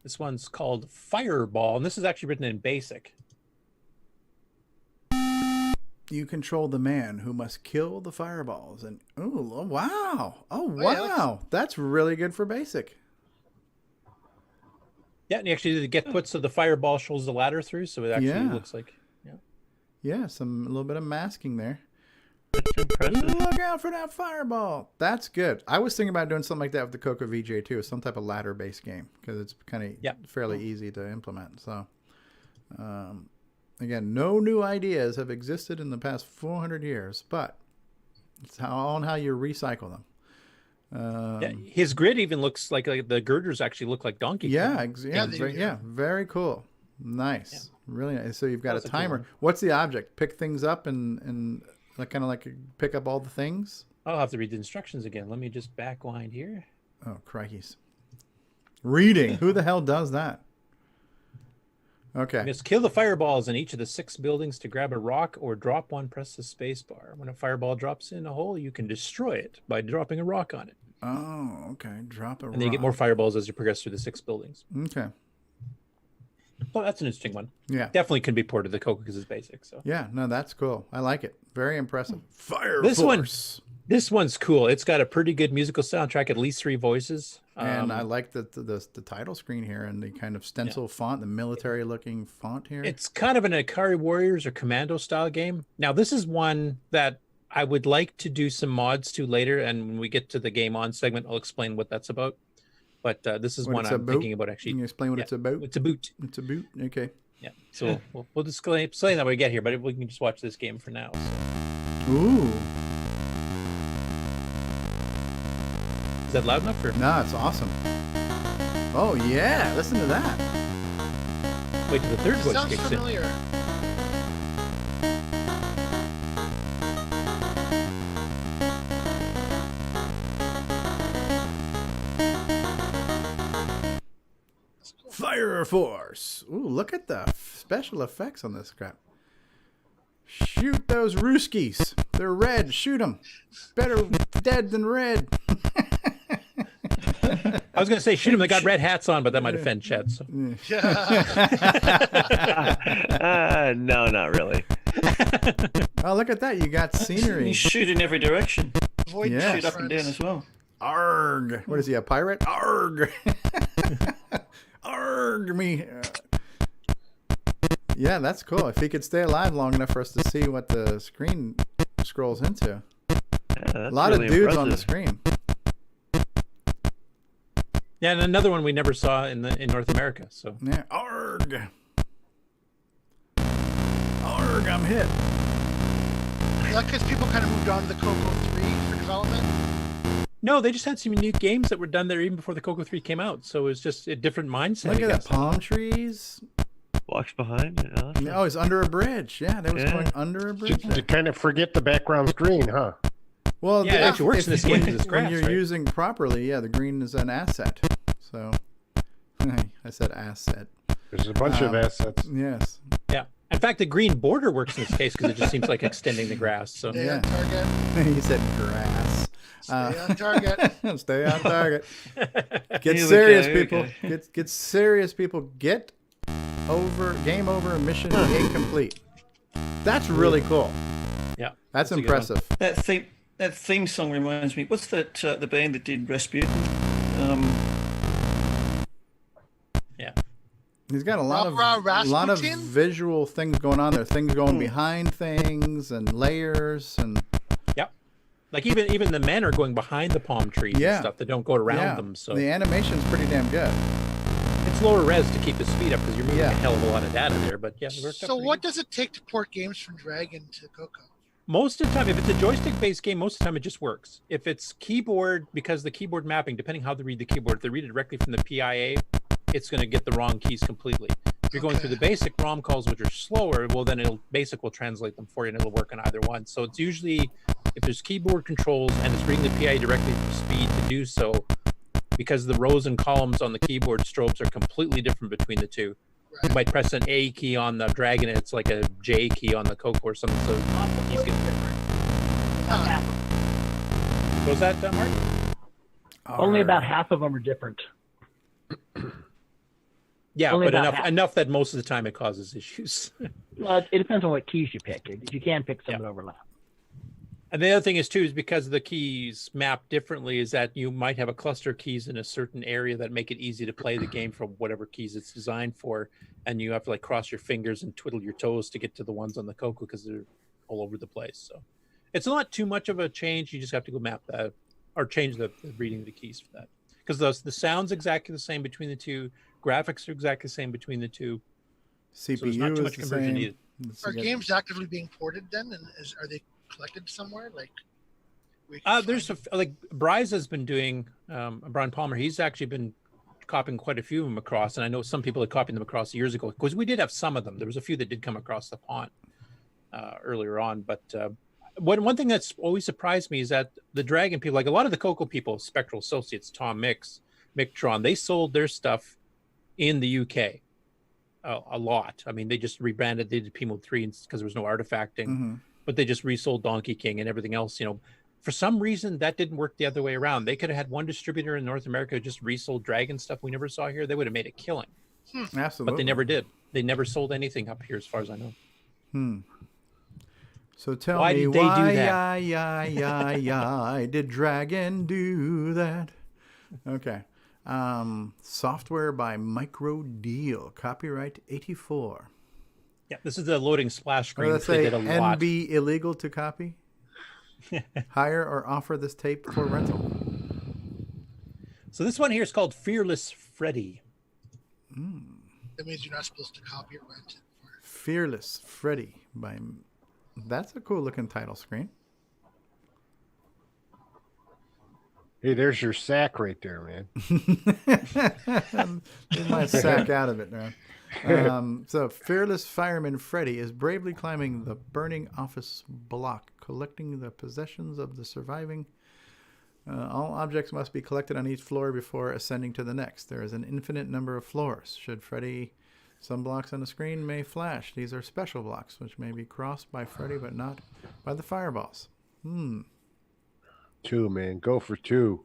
This one's called Fireball, and this is actually written in BASIC. You control the man who must kill the fireballs. And oh wow. Oh wow. That's really good for BASIC. Yeah, and actually the get puts of the fireball shows the ladder through, so it actually looks like a little bit of masking there. Look out for that fireball. That's good. I was thinking about doing something like that with the CoCoVGA too, some type of ladder based game, because it's kind of fairly easy to implement. So again, no new ideas have existed in the past 400 years, but it's how you recycle them. His grid even looks like the girders actually look like Donkey Kong. Very cool. Nice. Really nice. So you've got a timer. Cool. What's the object? Pick things up and kind of like pick up all the things? I'll have to read the instructions again. Let me just backwind here. Oh, crikeys. Reading. Who the hell does that? Okay. Just kill the fireballs in each of the 6 buildings to grab a rock or drop one, press the space bar. When a fireball drops in a hole, you can destroy it by dropping a rock on it. Oh, okay. Drop a rock. And then you get more fireballs as you progress through the 6 buildings. Okay. Well, that's an interesting one. Yeah. Definitely can be ported to Coco because it's basic. So. Yeah, no, that's cool. I like it. Very impressive. Fire Force. This one's cool. It's got a pretty good musical soundtrack, at least 3 voices. And I like the title screen here and the kind of stencil font, the military looking font here. It's kind of an Ikari Warriors or Commando style game. Now, this is one that I would like to do some mods to later. And when we get to the game on segment, I'll explain what that's about. But this is one I'm thinking about actually. Can you explain what it's about? It's a boot. It's a boot. Okay. Yeah. So we'll just explain that when we get here, but we can just watch this game for now. So. Ooh. Is that loud enough? Or? No, it's awesome. Oh yeah, listen to that. Wait till the third voice sounds kicks familiar. in. Fire Force. Ooh, look at the special effects on this crap. Shoot those Ruskies. They're red. Shoot them. Better dead than red. I was going to say shoot them. They got red hats on, but that might offend Chet. So. No, not really. Oh, look at that. You got scenery. You shoot in every direction. Yes. Shoot up and down as well. Arg. What is he, a pirate? Arg. Arg me. Yeah, that's cool. If he could stay alive long enough for us to see what the screen scrolls into. A lot really of dudes impressive. on the screen. Yeah, and another one we never saw in North America. So yeah, arg. Arg, I'm hit. Is that because people kind of moved on to the Coco 3 for development? No, they just had some unique games that were done there even before the Coco 3 came out. So it was just a different mindset. Look at that, palm trees. Walks behind. Oh, it's under a bridge. Yeah, they was going under a bridge. To kind of forget the background screen, huh? Well, yeah, it actually works in this game because it's grass, when you're right? using properly, the green is an asset. So I said asset. There's a bunch of assets. Yes. Yeah. In fact, the green border works in this case because it just seems like extending the grass. So Stay on target. He said grass. Stay on target. Stay on target. Get serious, people. Get serious, people. Get over. Game over. Mission incomplete. That's really cool. Yeah, that's impressive. That theme song reminds me. What's that? The band that did Rasputin. He's got a lot of Rasputin? visual things going on there. Things going behind things and layers and. Yep. Like even the men are going behind the palm trees and stuff that don't go around them. So the animation's pretty damn good. It's lower res to keep the speed up because you're moving a hell of a lot of data there. But yeah, it worked out So pretty what good. does it take to port games from Dragon to Coco? Most of the time, if it's a joystick-based game, most of the time it just works. If it's keyboard, because the keyboard mapping, depending how they read the keyboard, if they read it directly from the PIA, it's going to get the wrong keys completely. If you're going through the basic ROM calls, which are slower, well, then basic will translate them for you, and it'll work on either one. So it's usually, if there's keyboard controls and it's reading the PIA directly from speed to do so, because the rows and columns on the keyboard strobes are completely different between the two. You might press an A key on the Dragon, and it's like a J key on the Coco or something. So he's getting different. What was that, Mark? Only about half of them are different. Yeah, Only but about enough that most of the time it causes issues. Well, it depends on what keys you pick. You can pick some that overlap. And the other thing is too, is because the keys map differently, is that you might have a cluster of keys in a certain area that make it easy to play the game from whatever keys it's designed for, and you have to like cross your fingers and twiddle your toes to get to the ones on the Coco because they're all over the place. So it's not too much of a change. You just have to go map that or change the reading of the keys for that, because the sound's exactly the same between the two, graphics are exactly the same between the two. CPU so there's not too much is the conversion same. needed. Are games actively being ported then? And are they collected somewhere? Like, there's like Bryce has been doing, Brian Palmer, he's actually been copying quite a few of them across, and I know some people had copied them across years ago because we did have some of them. There was a few that did come across the pond earlier on, but one thing that's always surprised me is that the Dragon people, like a lot of the Coco people, Spectral Associates, Tom Mix, Mictron, they sold their stuff in the UK a lot. I mean, they just rebranded, they did P-Mode 3 because there was no artifacting, but they just resold Donkey King and everything else, you know. For some reason, that didn't work the other way around. They could have had one distributor in North America who just resold Dragon stuff we never saw here. They would have made a killing. Absolutely. But they never did. They never sold anything up here, as far as I know. So tell Why me, did they do that? why did Dragon do that? Okay. Software by Micro Deal. Copyright 84. Yeah, this is the loading splash screen. Let's They say did a lot. NB illegal to copy. Hire or offer this tape for rental. So this one here is called Fearless Freddy. That means you're not supposed to copy or rent it. Fearless Freddy by. That's a cool looking title screen. Hey, there's your sack right there, man. Get my sack out of it now. So fearless fireman Freddy is bravely climbing the burning office block, collecting the possessions of the surviving. All objects must be collected on each floor before ascending to the next. There is an infinite number of floors. Should Freddy, some blocks on the screen may flash. These are special blocks, which may be crossed by Freddy, but not by the fireballs. 2, man. Go for 2.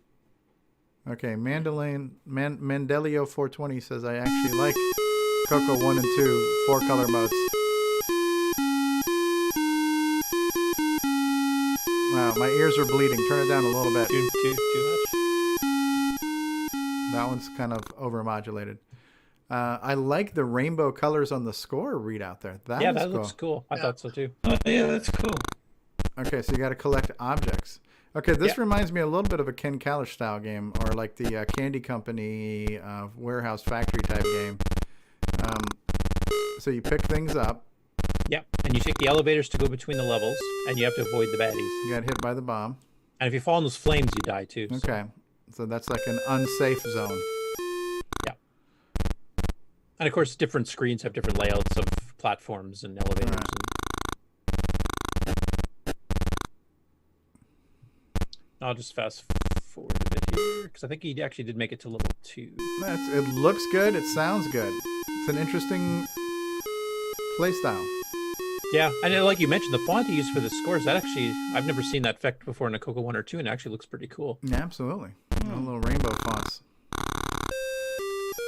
Okay, Mandelio 420 says, I actually like Coco 1 and 2, 4-color modes. Wow, my ears are bleeding. Turn it down a little bit. Too much? That one's kind of overmodulated. I like the rainbow colors on the score readout there. That looks cool. I thought so too. Yeah, that's cool. Okay, so you got to collect objects. Okay, this reminds me a little bit of a Ken Kalish style game, or like the Candy Company warehouse factory type game. So you pick things up. Yep, and you take the elevators to go between the levels, and you have to avoid the baddies. You got hit by the bomb. And if you fall in those flames, you die too. Okay, so that's like an unsafe zone. Yeah. And of course, different screens have different layouts of platforms and elevators. I'll just fast forward a bit here, because I think he actually did make it to level 2. It looks good. It sounds good. It's an interesting play style. Yeah, and like you mentioned, the font he used for the scores, that actually, I've never seen that effect before in a Coco 1 or 2, and it actually looks pretty cool. Yeah, absolutely. Little rainbow fonts.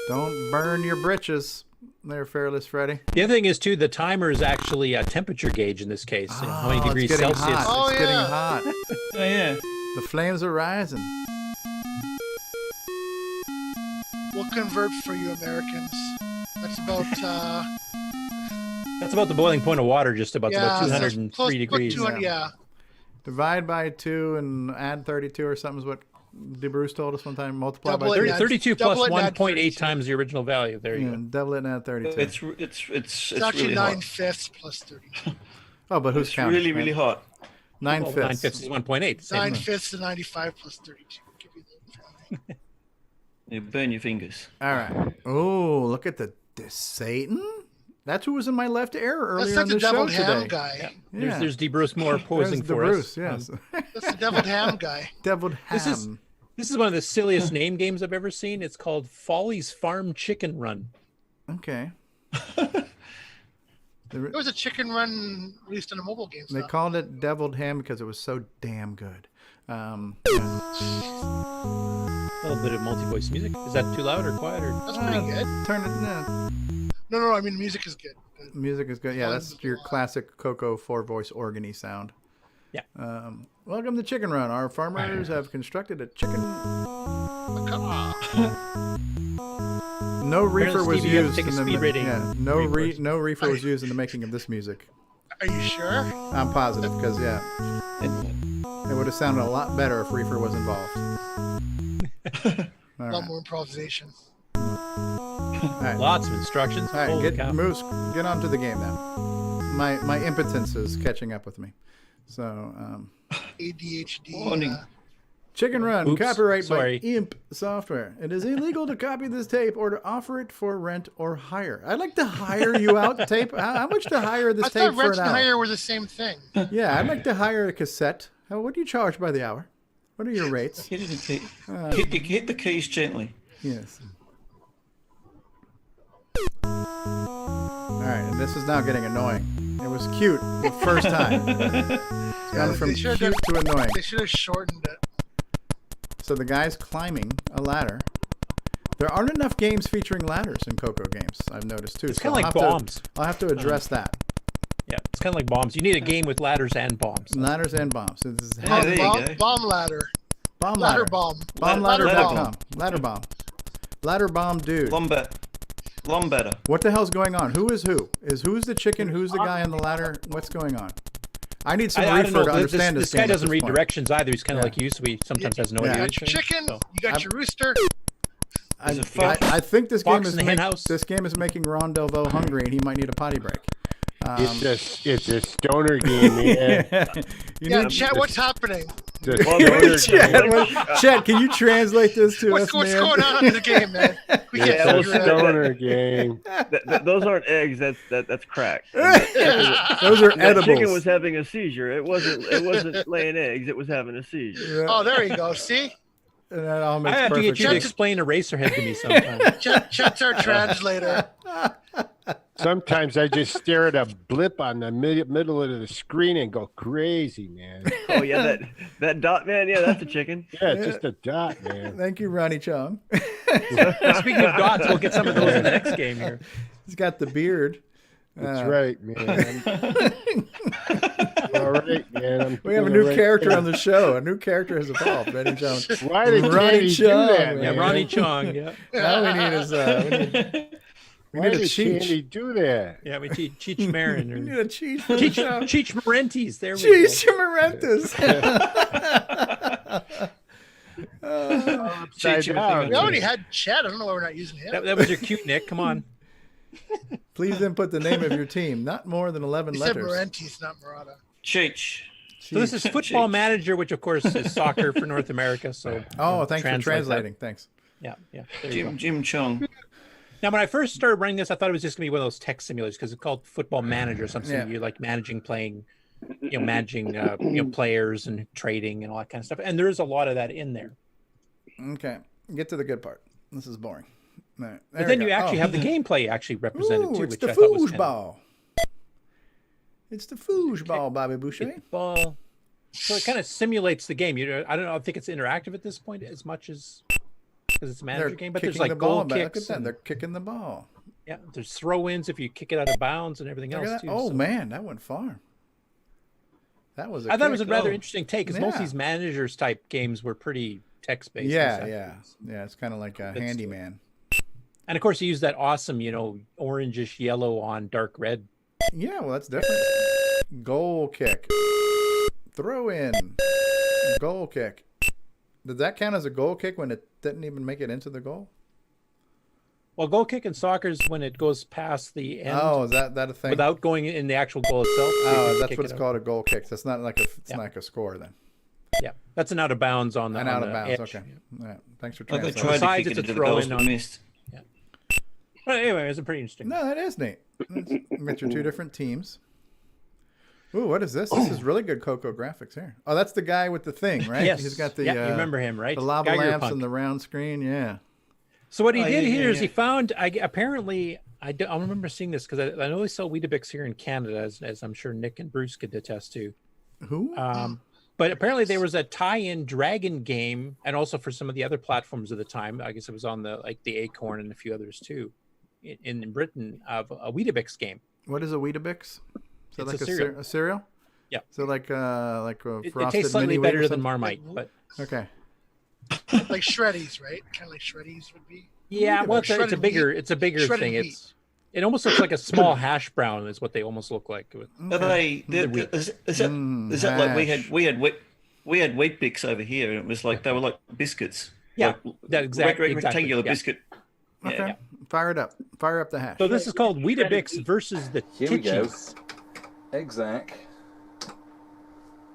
Don't burn your britches there, Fearless Freddy. The other thing is, too, the timer is actually a temperature gauge in this case. You know, how many degrees Celsius. Hot. It's getting hot. Oh, yeah. The flames are rising. We'll convert for you Americans. That's about. That's about the boiling point of water. Just about. Yeah, It's about 203 close, degrees. 200, yeah. Divide by 2 and add 32 or something is what DeBruce told us one time. Multiply by 32 plus 1.8 times the original value. There you go. Double it and add 32. It's actually really 9/5 plus 32. Oh, but who's It's counting? really, really hot. 9/5. 9/5 is 1.8. 9/5 to 95 plus 32. Give you the You burn your fingers. All right. Oh, look at this Satan. That's who was in my left ear earlier like on the the show deviled ham today. guy. Yeah. There's DeBruce Moore posing There's for DeBruce, us. yes. That's the deviled ham guy. Deviled ham. This is one of the silliest name games I've ever seen. It's called Folly's Farm Chicken Run. Okay. There was a chicken run released on a mobile game. They called it deviled ham because it was so damn good. A little bit of multi-voice music. Is that too loud or quiet? Or... That's pretty good. Turn it. No. I mean, music is good. Music is good. Yeah, that's your classic Coco 4-voice organy sound. Yeah. Welcome to Chicken Run. Our farmers have constructed a chicken. No reefer was Stevie, you have to used take a in the speed rating. Yeah, no reefer was used in the making of this music. Are you sure? I'm positive because it would have sounded a lot better if reefer was involved. A lot more improvisation. All right. Lots of instructions. All right, Holy get cow. on to the game now. My impotence is catching up with me. So ADHD. Chicken Run, Oops, copyright sorry. by Imp Software. It is illegal to copy this tape or to offer it for rent or hire. I'd like to hire you out tape. How much to hire this I tape thought for rent an and hour? hire were the same thing. Yeah, I'd like to hire a cassette. What do you charge by the hour? What are your rates? Hit the keys gently. Yes. All right, and this is now getting annoying. It was cute the first time. It's gone from cute to annoying. They should have shortened it. So the guy's climbing a ladder. There aren't enough games featuring ladders in Coco games, I've noticed too. It's So kind of I'll like have bombs. I'll have to address that. Yeah, it's kind of like bombs. You need a game with ladders and bombs. Ladders and bombs. So this is Bomb ladder. Bomb Ladder ladder. bomb. Bombladder.com. Ladder bomb. Ladder bomb dude. Lombetter. What the hell's going on? Who is who? Who's the chicken? Who's the guy on the ladder? What's going on? I need some I don't reefer know. to understand This game guy at doesn't this read point. directions either. He's kind of like you, so he sometimes has no You idea. got your chicken. You got your rooster. I think this game Fox is in the hen house. this game is making Ron Delvaux hungry, and he might need a potty break. It's a stoner game, man. Chet, what's happening? Chet, can you translate this to us, What's man? going on in the game, man? We It's can't a figure it out. stoner game. Those aren't eggs. That's crack. Those are That edibles. chicken was having a seizure. It wasn't laying eggs. It was having a seizure. Oh, there you go. See? And that all I makes have to perfect get you to sense. explain Eraserhead to me sometime. Chet's our translator. Sometimes I just stare at a blip on the middle of the screen and go crazy, man. Oh yeah, that dot man. Yeah, that's a chicken. Yeah, it's just a dot, man. Thank you, Ronnie Chong. Speaking of dots, we'll get some of those in the next game here. He's got the beard. That's right, man. All right, man. We have a new character on the show. A new character has evolved. Ronnie Chong. Why did Ronnie Candy do Chong, that, man. Yeah, Ronnie Chong. Yeah. Now we need his. We Why need a did Cheech. Candy do that? Yeah, we Cheech Marin. We need a Cheech for the show. Cheech Marentes. There we Cheech go. Marentis. We already had Chet. I don't know why we're not using him. That was your cute, Nick. Come on. Please input the name of your team. Not more than 11 He said letters. Marentes, not Murata. Cheech. So this is Football Manager, which of course is soccer for North America. So Oh, thanks for translate translating. that. Thanks. Yeah. There you go. Jim Chong. Now, when I first started running this, I thought it was just gonna be one of those text simulators because it's called Football Manager, something Yeah. you're like managing players and trading and all that kind of stuff. And there is a lot of that in there. Okay. Get to the good part. This is boring. All right. But then you actually have the gameplay actually represented too, it's which the I thought was foosball. It's the foosball, Bobby Boucher. Ball. So it kind of simulates the game. I don't know. I think it's interactive at this point as much as because it's a manager They're game. But kicking there's like the ball goal back. Look kicks. at that. And, They're kicking the ball. yeah, there's throw-ins if you kick it out of bounds and everything Look at else that. too. Oh so. man, that went far. That was. I thought it was a kick. rather Oh. interesting take because most of these managers type games were pretty text-based. Yeah. It's kind of like a Good handyman. And of course, he used that awesome, orangish yellow on dark red. Yeah, well, that's different. Goal kick. Throw in. Goal kick. Did that count as a goal kick when it didn't even make it into the goal? Well, goal kick in soccer is when it goes past the end. Oh, is that a thing? Without going in the actual goal itself. Oh, that's what it's called, a goal kick. That's not like a score then. Yeah, that's an out of bounds on the. An out of bounds. Edge. Okay. All right. Thanks for Like translating. I tried Besides, to it's kick a it into the throw goals, in but on. missed. Yeah. But anyway, it's pretty interesting. No, that is neat. You got your two different teams. Ooh, what is this? This is really good Coco graphics here. Oh, that's the guy with the thing, right? Yes. He's got the. You remember him, right? The lava Geiger lamps punk. and the round screen. Yeah. So what he did here is he found. Apparently, I remember seeing this because I know they sell Weetabix here in Canada, as I'm sure Nick and Bruce could attest to. Who? But apparently there was a tie-in Dragon game, and also for some of the other platforms of the time. I guess it was on the Acorn and a few others too, in Britain, of a Weetabix game. What is a Weetabix? Is that like a cereal. a cereal? Yeah. So like a It frosted tastes slightly mini wheat or better than something? Marmite, but Okay. Like Shreddies, right? Kind of like Shreddies would be. yeah, well, it's a Shredded bigger, wheat. it's a bigger Shredded thing. wheat. It almost looks like a small hash brown, is what they almost look like. Are they? Is that like we had wheat bix over here, and it was like they were like biscuits. Yeah, like, that exactly rectangular yeah. biscuit. Okay. Yeah. Fire it up. Fire up the hash. So this is called Weetabix versus the Here we go. Titchies. Exact.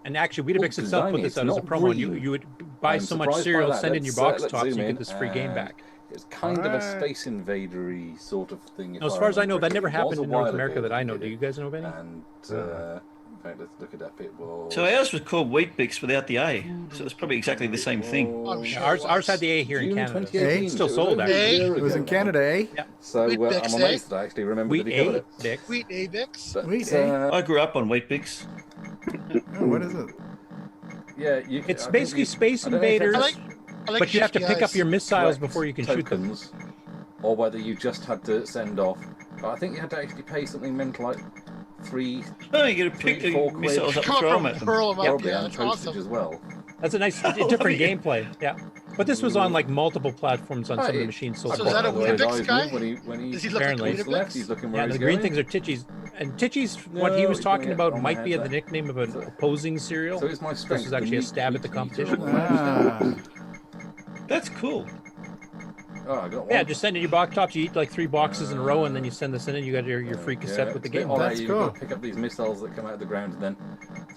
And actually, Weetabix Oh, itself put blimey, this it's out as a not promo, and green. you would buy I'm so much surprised by cereal, that. send in your Let's, box let's tops, zoom you in, get this free game and back. It's kind of a Space Invader-y sort of thing. Now, as far as I know, that never remember. It was happened a in North while America ago that I know. did Do it. you guys know of any? And in fact, let's look it up. It was. So ours was called wheat bix without the A. So it's probably exactly the same thing. I'm sure Ours had the A here in June Canada. 2018, It's still so it sold, was only a actually. year It was ago in now. Canada, eh? Yeah. So Wheat Bix, I'm eh? amazed that I actually remembered Wheat that he covered A, it. Bix. Wheat Avix. But, Wheat, eh? I grew up on wheat bix. Oh, what is it? Yeah, It's basically Space Invaders, I like but you have to pick up GPIs. your missiles before you can shoot them. tokens, or whether you just had to send off. But I think you had to actually pay something meant like No, you get to pick 4 the quid. missiles up and Come throw up them and at them. hurl them up. Probably Yeah, and that's postage awesome. as well. That's a nice different gameplay. Yeah, but this was on like multiple platforms on some of the machines sold. So is that a Where his Weetabix eyes guy? move when he Does he look like Apparently. looks left, Weetabix? he's looking where Yeah, he's the green going. things are Titchies, and Titchies, what he No, was he's talking doing it about on my might head be the there. nickname of an opposing cereal. So it's my strength. This is actually a stab at the competition. That's cool. Oh, I got one. Yeah, just send in your box tops. You eat like 3 boxes in a row, and then you send this in, and you got your free cassette with the game. That's You've cool. got to pick up these missiles that come out of the ground and then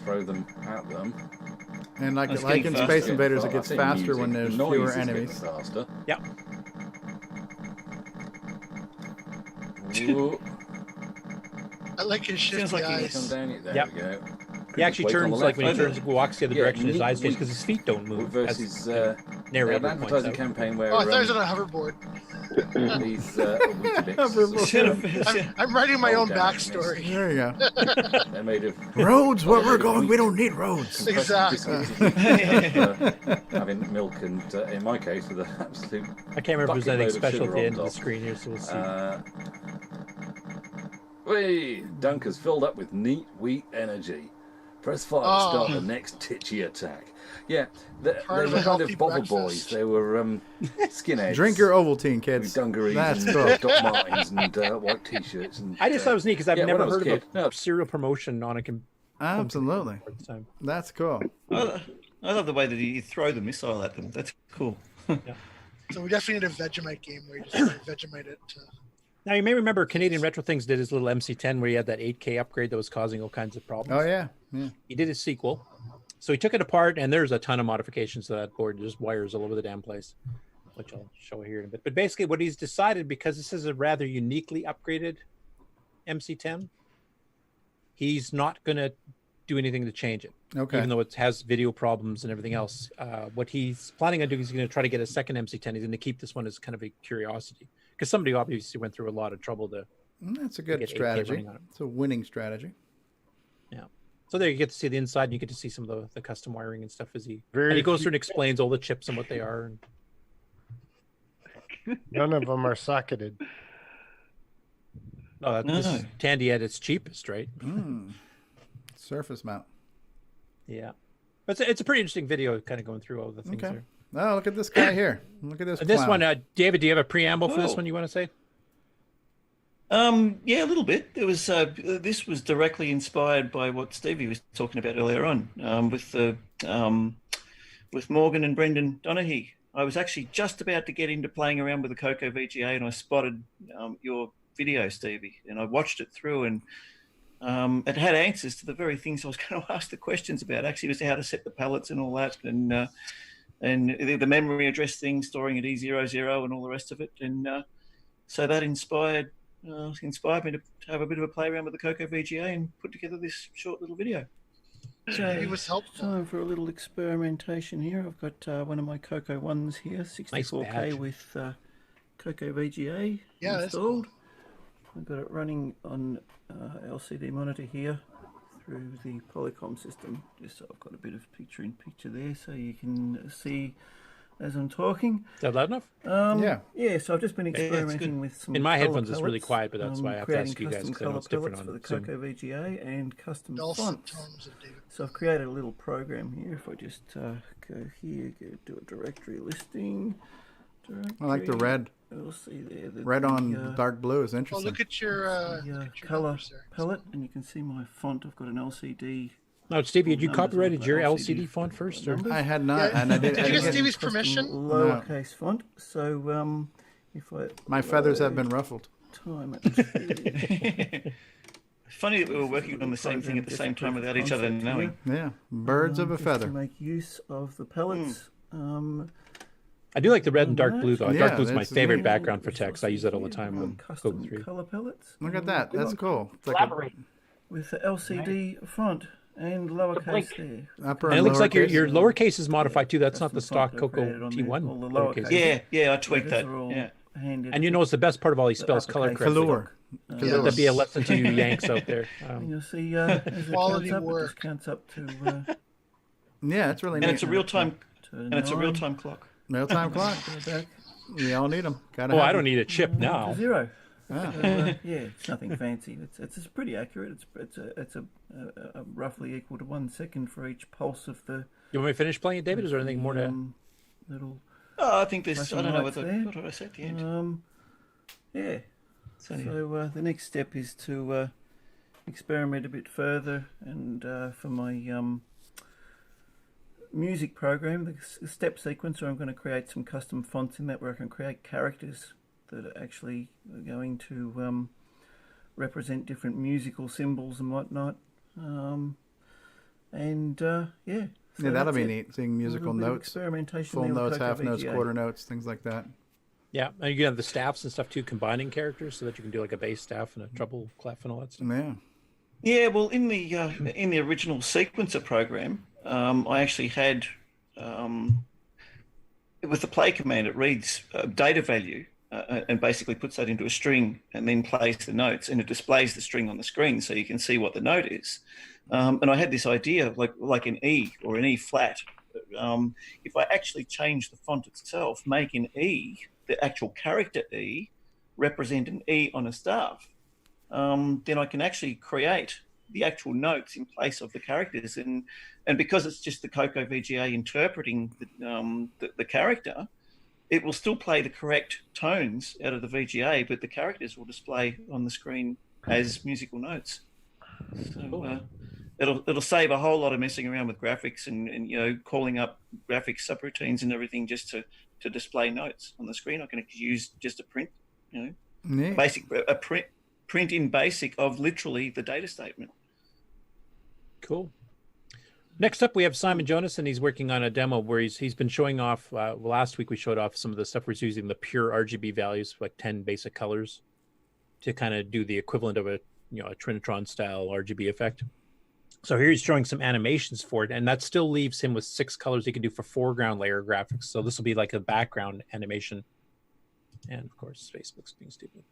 throw them at them. And like That's in getting Space faster. Invaders, it I gets say faster music, when there's the noise fewer is getting enemies. Faster. Yeah. Ooh, I like his shifty Sounds like he come eyes. down it. There Yep. we go. He actually Wait on turns the like when he left. turns, walks the other Yeah, direction. His neat eyes change week because his feet don't move. Versus as the narrator an points advertising out. campaign where Oh, I thought he was on a hoverboard. these Weetabix. I'm writing my own Oh, damn, I missed. backstory. There you go. They're made of Roads, where we're made of going, wheat. we don't need roads. Exactly. Having milk and, in my case, with an absolute. I can't remember if there's bucket anything load of special at sugar the on end of the top. screen here, so we'll see. Whey! Dunker's filled up with neat wheat energy. Press 5 to start the next titchy attack. Yeah, they Part of were a kind of healthy bobber breakfast. boys. They were skinheads. Drink your Ovaltine, kids. With dungarees That's and cool. Doc Martens and white t-shirts. And, I just thought it was neat because I've yeah, when never I was a heard of kid. a cereal promotion on a Absolutely. at the time. That's cool. I love the way that you throw the missile at them. That's cool. So we definitely need a Vegemite game where you just Vegemite it. Now you may remember Canadian Retro Things did his little MC10 where he had that 8K upgrade that was causing all kinds of problems. Oh, yeah. Yeah. He did his sequel. So he took it apart, and there's a ton of modifications to that board. There's wires all over the damn place, which I'll show here in a bit. But basically what he's decided, because this is a rather uniquely upgraded MC10, he's not going to do anything to change it. Okay. Even though it has video problems and everything else. What he's planning on doing is he's going to try to get a second MC10. He's going to keep this one as kind of a curiosity. Because somebody obviously went through a lot of trouble to That's a get good 8K strategy. running on it. It's a winning strategy. Yeah. So there you get to see the inside, and you get to see some of the custom wiring and stuff as he Very and he goes few- through and explains all the chips and what they are. And, None of them are socketed. oh, this is Tandy at its cheapest, right? Surface mount. Yeah. But it's a pretty interesting video kind of going through all the things Okay. there. Oh, look at this guy here. Look at this. This clown. one, David, do you have a preamble for this Oh. one you want to say? Yeah, a little bit. There was this was directly inspired by what Stevie was talking about earlier on with Morgan and Brendan Donaghy. I was actually just about to get into playing around with the CoCoVGA, and I spotted your video, Stevie, and I watched it through, and it had answers to the very things I was going to ask the questions about. Actually, was how to set the palettes and all that, and the memory address thing, storing at E00 and all the rest of it, and so that inspired me to have a bit of a play around with the CoCoVGA and put together this short little video. So It was helpful. Time for a little experimentation here. I've got one of my Coco ones here, 64K badge. with CoCoVGA Yeah, that's cool. installed. I've got it running on LCD monitor here through the Polycom system. Just so I've got a bit of picture-in-picture there, so you can see as I'm talking. Is that loud enough? Yeah. Yeah, so I've just been experimenting with some In my colour headphones, it's really palettes, quiet, but that's why I have to creating ask you guys, custom 'cause I know colour it's different palettes on for the Zoom. CoCoVGA and custom Dulcet fonts. tones of David. So I've created a little program here. If I just go here, do a directory listing. I like the red. We'll see there. Red on dark blue is Oh, interesting. look at your color numbers there. palette, and you can see my font. I've got an LCD. No, Stevie, had you numbers copyrighted on your the LCD font first? Or? I had not, Yeah. and I Did you didn't get get Stevie's Custom permission? Lowercase font. So if I my feathers have been ruffled. time it. Funny that we were working on the same thing at the same time without each other knowing. Yeah, birds of a Just feather. to make use of the palettes. I do like the red and dark blue, though. Yeah, Dark blue is my that's favorite neat. background for text. I use that all the time with Custom Coco 3. color palettes. Look at that. That's cool. It's like Collaborate. With the LCD font and lowercase there. upper And it looks like lowercase. your lowercase is modified too. That's not the Custom stock font I've Coco created on there, T1 all the lowercase. lowercase. Yeah, I tweaked Those that. are all Yeah. handed. And you notice the best part of all he spells color uppercase. correctly. Velour. That'd be a lesson to you Yanks out there. And you'll see as it Quality counts up, it work. just counts up to Yeah, it's really and neat. it's a real time to clock. Real time clock. We all need them. Gotta Oh, have I don't 'em. need a chip now. Zero. Ah. So, yeah, it's nothing fancy. It's pretty accurate. It's a roughly equal to 1 second for each pulse of the. You want me to finish playing it, David? Is there anything more to? Little. Oh, I think there's. flashing I don't know lights what there. I said at the end. Yeah. So, the next step is to experiment a bit further, and for my music program, the step sequencer, I'm going to create some custom fonts in that where I can create characters that are actually going to represent different musical symbols and whatnot. Yeah, So that'll that's be it. neat. Seeing A musical little bit of notes, experimentation full there with notes, half notes, CoCoVGA. quarter notes, things like that. Yeah, and you can have the staffs and stuff too, combining characters so that you can do like a bass staff and a treble clef and all that stuff. Yeah. Yeah, well, in the original sequencer program, I actually had with the play command, it reads data value and basically puts that into a string and then plays the notes, and it displays the string on the screen so you can see what the note is. And I had this idea, like an E or an E flat. If I actually change the font itself, make an E, the actual character E, represent an E on a staff, then I can actually create the actual notes in place of the characters. And because it's just the CoCoVGA interpreting the character, it will still play the correct tones out of the VGA, but the characters will display on the screen as musical notes. So it'll save a whole lot of messing around with graphics and calling up graphics subroutines and everything just to display notes on the screen. I can use just a print, Neat. a print in BASIC of literally the data statement. Cool. Next up, we have Simon Jonas, and he's working on a demo where he's been showing off. Last week we showed off some of the stuff we're using the pure RGB values, like 10 basic colors, to kind of do the equivalent of a Trinitron style RGB effect. So here he's showing some animations for it, and that still leaves him with 6 colors he can do for foreground layer graphics. So this will be like a background animation, and of course Facebook's being stupid.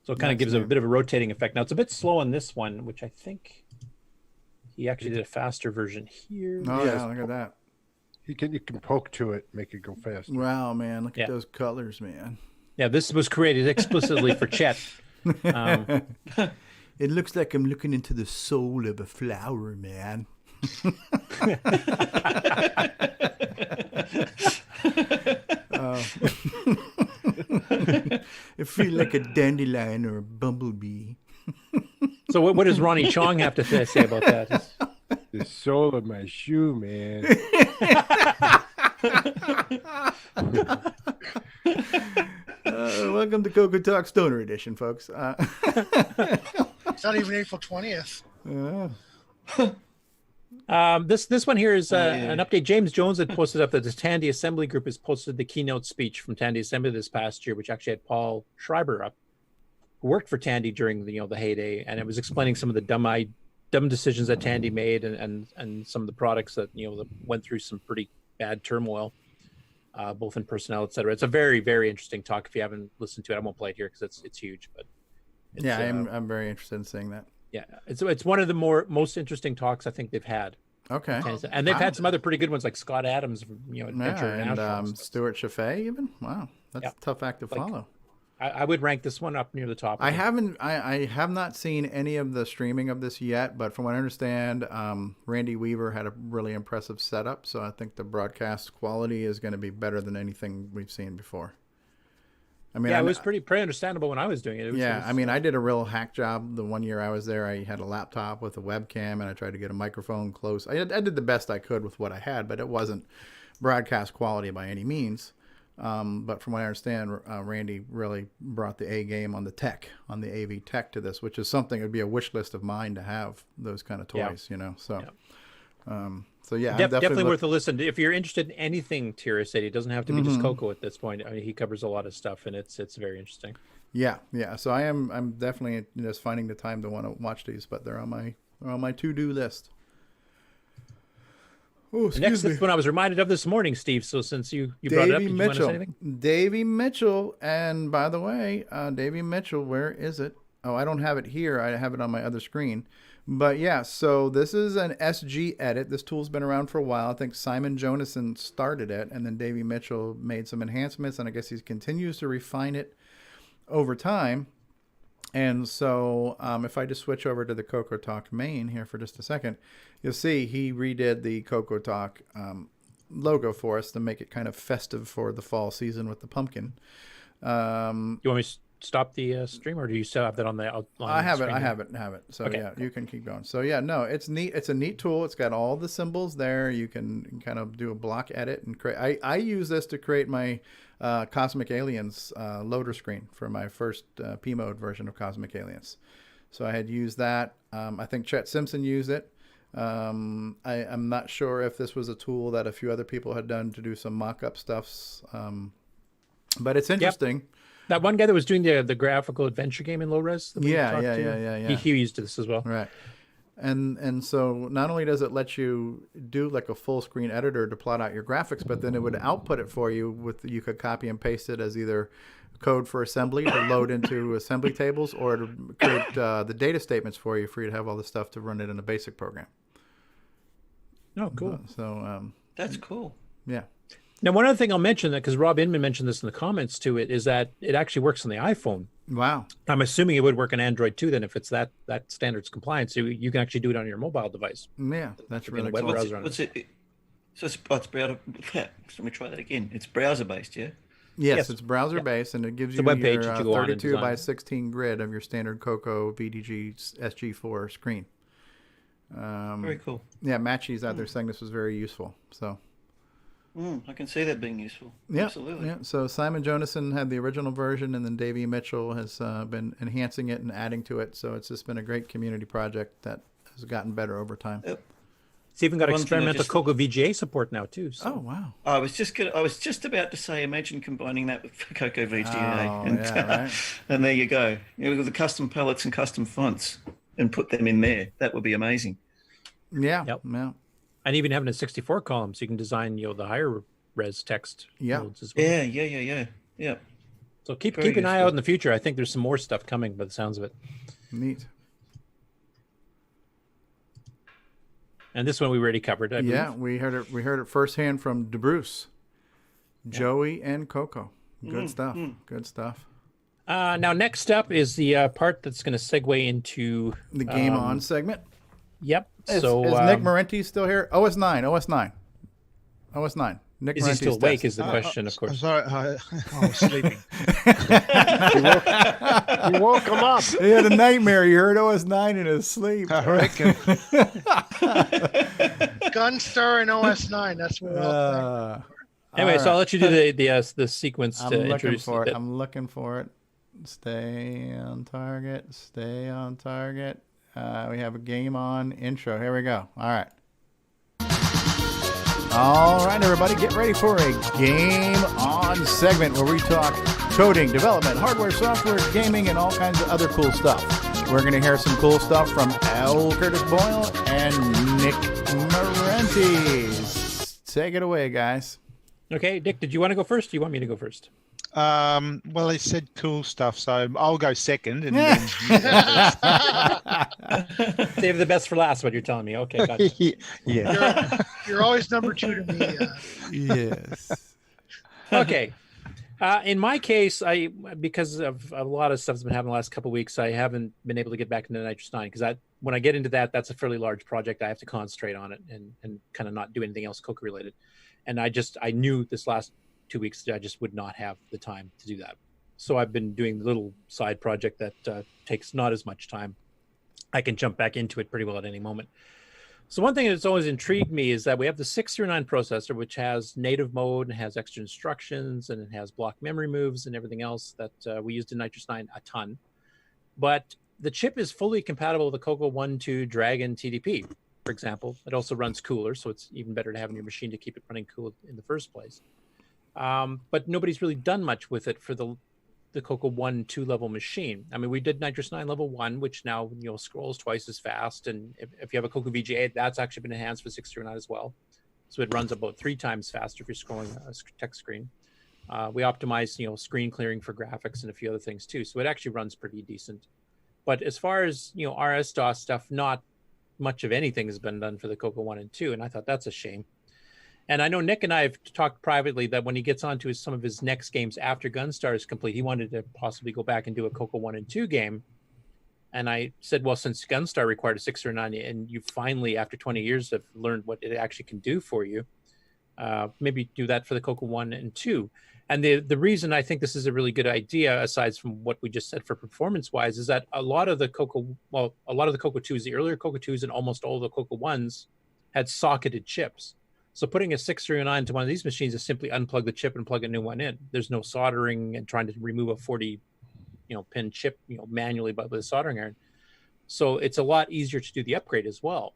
So it kind of gives it a bit of a rotating effect. Now it's a bit slow on this one, which I think he actually did a faster version here. Oh yeah, look at that. You can poke to it, make it go fast. Wow, man, look at those colors, man. Yeah, this was created explicitly for Chet. It looks like I'm looking into the soul of a flower, man. It feels like a dandelion or a bumblebee. So what does Ronnie Chong have to say about that? The sole of my shoe, man. Welcome to CoCoTALK Stoner Edition, folks. It's not even April 20th. This one here is an update. James Jones had posted up that the Tandy Assembly Group has posted the keynote speech from Tandy Assembly this past year, which actually had Paul Schreiber up, who worked for Tandy during the heyday, and it was explaining some of the dumb decisions that Tandy made and some of the products that that went through some pretty bad turmoil, both in personnel, etc. It's a very, very interesting talk. If you haven't listened to it, I won't play it here because it's huge. But I'm very interested in seeing that. Yeah, it's one of the most interesting talks I think they've had. Okay, and they've had some other pretty good ones like Scott Adams, Adventure and Stuart Chaffee even. Wow, that's a tough act to follow. I would rank this one up near the top. I have not seen any of the streaming of this yet, but from what I understand, Randy Weaver had a really impressive setup, so I think the broadcast quality is going to be better than anything we've seen before. I mean, it was pretty understandable when I was doing it. I did a real hack job the one year I was there. I had a laptop with a webcam, and I tried to get a microphone close. I did the best I could with what I had, but it wasn't broadcast quality by any means. But from what I understand, Randy really brought the A game on the tech, on the AV tech to this, which is something. It would be a wish list of mine to have those kind of toys, So yeah, definitely worth a listen. If you're interested in anything Tira City, it doesn't have to be just Coco at this point. I mean, he covers a lot of stuff, and it's very interesting. Yeah. So I'm definitely just finding the time to want to watch these, but they're on my to-do list. Oh, next one I was reminded of this morning, Steve. So since you brought it up, did you want to say anything? Davey Mitchell, and by the way, Davey Mitchell, where is it? Oh, I don't have it here. I have it on my other screen. But yeah, so this is an SG edit. This tool's been around for a while. I think Simon Jonason started it, and then Davey Mitchell made some enhancements, and I guess he continues to refine it over time. And so if I just switch over to the CoCoTALK main here for just a second, you'll see he redid the CoCoTALK logo for us to make it kind of festive for the fall season with the pumpkin. You want me to stop the stream, or do you still have that on the I have it. So okay. Yeah, you can keep going. So yeah, no, it's neat. It's a neat tool. It's got all the symbols there. You can kind of do a block edit and create. I use this to create my Cosmic Aliens loader screen for my first P mode version of Cosmic Aliens. So I had used that. I think Chet Simpson used it. I'm not sure if this was a tool that a few other people had done to do some mock-up stuffs, but it's interesting. Yep. That one guy that was doing the graphical adventure game in low res. Yeah. He used this as well. Right. And so not only does it let you do like a full screen editor to plot out your graphics, but then it would output it for you you could copy and paste it as either code for assembly to load into assembly tables, or to create the data statements for you to have all the stuff to run it in a basic program. Oh, cool. That's cool. Yeah. Now, one other thing I'll mention, that because Rob Inman mentioned this in the comments to it, is that it actually works on the iPhone. Wow. I'm assuming it would work on Android too, then, if it's that standards compliant. So you can actually do it on your mobile device. Yeah, that's really cool. What's it? So it's browser. Let me try that again. It's browser based, yeah? Yes, it's browser based, and it gives you web page your that you go 32 by 16 grid of your standard CoCoVGA SG4 screen. Very cool. Yeah, Matchy's out there saying this was very useful. So. I can see that being useful. Yeah, absolutely. Yeah. So Simon Jonason had the original version, and then Davey Mitchell has been enhancing it and adding to it. So it's just been a great community project that has gotten better over time. Yep. It's even got experimental CoCoVGA support now too. So. Oh wow! I was just about to say, imagine combining that with CoCoVGA, and there you go. With the custom palettes and custom fonts, and put them in there. That would be amazing. Yeah. Yep. Yeah. And even having a 64 column, so you can design the higher res text modes as well. Yeah. So keep an eye out in the future. I think there's some more stuff coming by the sounds of it. Neat. And this one we already covered. I believe. We heard it firsthand from DeBruce, Joey, and Coco. Good stuff. Good stuff. Now next up is the part that's going to segue into the Game On segment. Yep. Is So Nick Marenti still here? OS 9. Nick is he Marenti's still awake? test. Is the question, of course. I'm sorry, I was sleeping. You woke him up. He had a nightmare. He heard OS 9 in his sleep. I reckon. Gunstar and OS 9. That's what we're all playing. Anyway, so I'll let you do the sequence to introduce for it. it. I'm looking for it. Stay on target. Stay on target. We have a game on intro. Here we go. All right. All right, everybody, get ready for a game on segment where we talk coding, development, hardware, software, gaming, and all kinds of other cool stuff. We're going to hear some cool stuff from L. Curtis Boyle and Nick Marenti. Take it away, guys. Okay, Dick, did you want to go first? Or do you want me to go first? Well, they said cool stuff, so I'll go second. And then Save the best for last, what you're telling me. Okay, gotcha. Yeah. You're always number 2 to me. Yes. Okay. In my case, because of a lot of stuff that's been happening the last couple of weeks, I haven't been able to get back into Nitrous 9 because when I get into that, that's a fairly large project. I have to concentrate on it and kind of not do anything else Coco related. And I knew this last 2 weeks I just would not have the time to do that. So I've been doing the little side project that takes not as much time. I can jump back into it pretty well at any moment. So one thing that's always intrigued me is that we have the 609 processor, which has native mode and has extra instructions, and it has block memory moves and everything else that we used in Nitrous 9 a ton. But the chip is fully compatible with the Coco 1, 2, Dragon TDP, for example. It also runs cooler, so it's even better to have in your machine to keep it running cool in the first place. But nobody's really done much with it for the Coco 1, 2 level machine. I mean, we did Nitrous 9 level 1, which now scrolls twice as fast. And if you have a CoCoVGA, that's actually been enhanced for 609 as well. So it runs about 3 times faster if you're scrolling a text screen. We optimize, screen clearing for graphics and a few other things too. So it actually runs pretty decent. But as far as, RS-DOS stuff, not much of anything has been done for the Coco 1 and 2. And I thought that's a shame. And I know Nick and I have talked privately that when he gets onto some of his next games after Gunstar is complete, he wanted to possibly go back and do a Coco 1 and 2 game. And I said, well, since Gunstar required a 609 and you finally, after 20 years, have learned what it actually can do for you, maybe do that for the Coco 1 and 2. And the reason I think this is a really good idea, aside from what we just said for performance-wise, is that a lot of the Coco 2s, the earlier Coco 2s and almost all the Coco 1s had socketed chips. So putting a 609 to one of these machines is simply unplug the chip and plug a new one in. There's no soldering and trying to remove a 40, pin chip, manually with a soldering iron. So it's a lot easier to do the upgrade as well.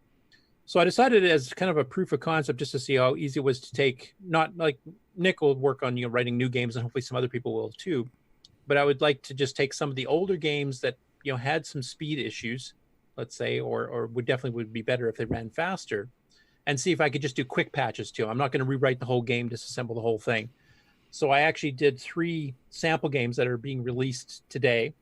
So I decided as kind of a proof of concept just to see how easy it was to take, not like Nick will work on, writing new games and hopefully some other people will too. But I would like to just take some of the older games that, had some speed issues, let's say, or would be better if they ran faster, and see if I could just do quick patches to them. I'm not going to rewrite the whole game, disassemble the whole thing. So I actually did 3 sample games that are being released today.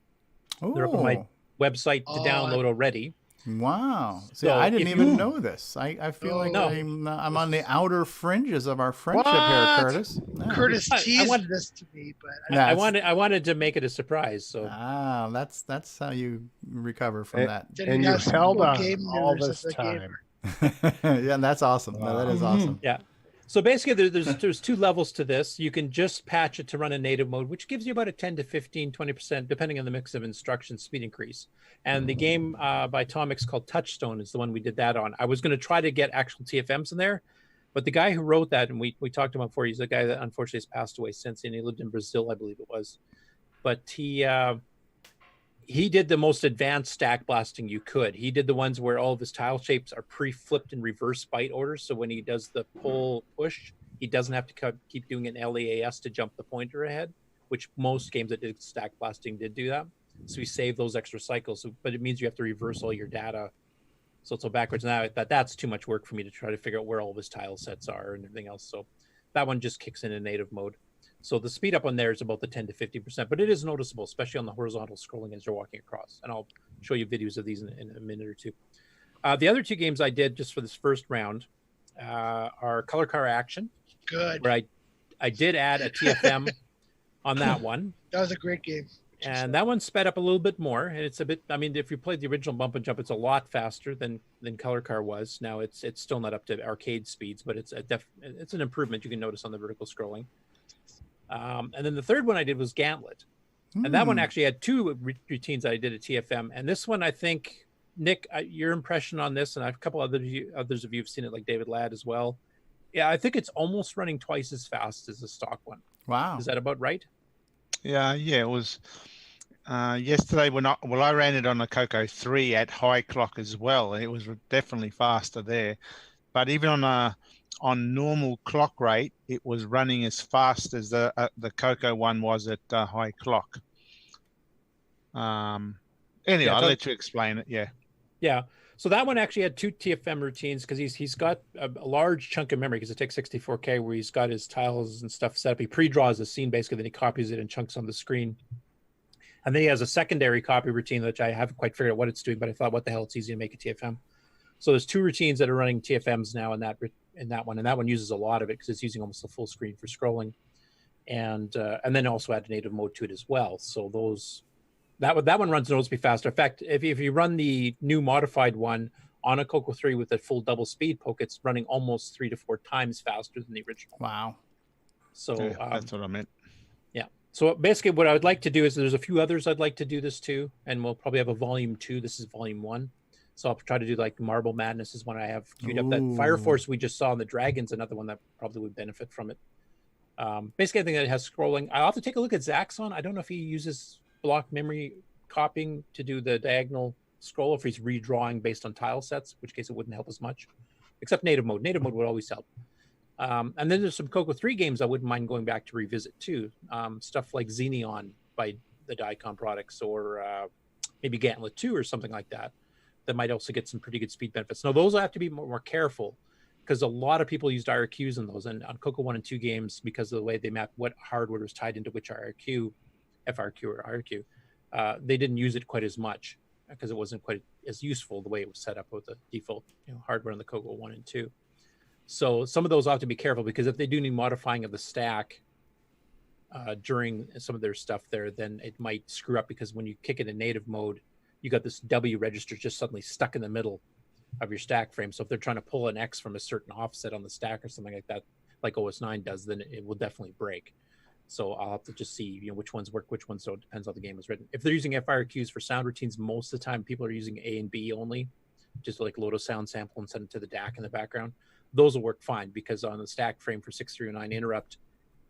Ooh. They're up on my website to download already. Wow. See, So I didn't even know this. I feel like I'm on the outer fringes of our friendship here, Curtis. No. Curtis teased this to me, but I wanted to make it a surprise. So that's how you recover from that. And you held on all this time. Yeah, and that's awesome. No, that is awesome. Yeah. So basically, there's 2 levels to this. You can just patch it to run in native mode, which gives you about a 10 to 15, 20%, depending on the mix of instructions, speed increase. And the game by Tomix called Touchstone is the one we did that on. I was going to try to get actual TFMs in there, but the guy who wrote that, and we talked about before, he's a guy that unfortunately has passed away since, and he lived in Brazil, I believe it was. But he did the most advanced stack blasting you could. He did the ones where all of his tile shapes are pre-flipped in reverse byte order. So when he does the pull push, he doesn't have to keep doing an LEAS to jump the pointer ahead, which most games that did stack blasting did do that. So he saved those extra cycles. But it means you have to reverse all your data. So it's all backwards. Now that's too much work for me to try to figure out where all of his tile sets are and everything else. So that one just kicks in native mode. So the speed up on there is about the 10 to 50%, but it is noticeable, especially on the horizontal scrolling as you're walking across. And I'll show you videos of these in a minute or two. The other 2 games I did just for this first round are Color Car Action. Good. Where I did add a TFM on that one. That was a great game. And that one sped up a little bit more. And it's a bit, I mean, if you played the original Bump and Jump, it's a lot faster than Color Car was. Now it's still not up to arcade speeds, but it's an improvement you can notice on the vertical scrolling. And then the third one I did was Gantlet. And that one actually had two routines I did at TFM. And this one, I think, Nick, your impression on this, and a couple others of you have seen it, like David Ladd as well. Yeah, I think it's almost running twice as fast as the stock one. Wow. Is that about right? Yeah, it was yesterday when I ran it on a Coco 3 at high clock as well. It was definitely faster there. But even on normal clock rate, it was running as fast as the Coco one was at high clock. Anyway, I'll let you explain it. Yeah. Yeah. So that one actually had two TFM routines because he's got a large chunk of memory because it takes 64K where he's got his tiles and stuff set up. He pre-draws the scene basically, then he copies it in chunks on the screen. And then he has a secondary copy routine, which I haven't quite figured out what it's doing, but I thought, what the hell, it's easy to make a TFM. So there's two routines that are running TFMs now in that one, and that one uses a lot of it because it's using almost the full screen for scrolling, and then also add native mode to it as well. So that one runs noticeably faster. In fact, if you run the new modified one on a Coco 3 with a full double speed poke, it's running almost 3 to 4 times faster than the original. Wow. So that's what I meant. Yeah. So basically what I would like to do is there's a few others I'd like to do this to, and we'll probably have a volume 2. This is volume 1. So I'll try to do like Marble Madness is one I have queued up. That Fire Force we just saw on the Dragons, another one that probably would benefit from it. Basically, I think that it has scrolling. I'll have to take a look at Zaxxon. I don't know if he uses block memory copying to do the diagonal scroll, if he's redrawing based on tile sets, in which case it wouldn't help as much, except native mode. Native mode would always help. And then there's some Coco 3 games I wouldn't mind going back to revisit too. Stuff like Xeneon by the Diacom products, or maybe Gantlet 2 or something like that. That might also get some pretty good speed benefits. Now, those I have to be more careful because a lot of people used IRQs in those. And on Coco 1 and 2 games, because of the way they map what hardware was tied into which IRQ, FRQ or IRQ, they didn't use it quite as much because it wasn't quite as useful the way it was set up with the default hardware on the Coco 1 and 2. So some of those I have to be careful because if they do need modifying of the stack during some of their stuff there, then it might screw up because when you kick it in native mode, you got this W register just suddenly stuck in the middle of your stack frame. So if they're trying to pull an X from a certain offset on the stack or something like that, like OS 9 does, then it will definitely break. So I'll have to just see which ones work, which ones don't. It depends how the game was written. If they're using FIRQs for sound routines, most of the time people are using A and B only, just like load a sound sample and send it to the DAC in the background. Those will work fine because on the stack frame for 6309 interrupt,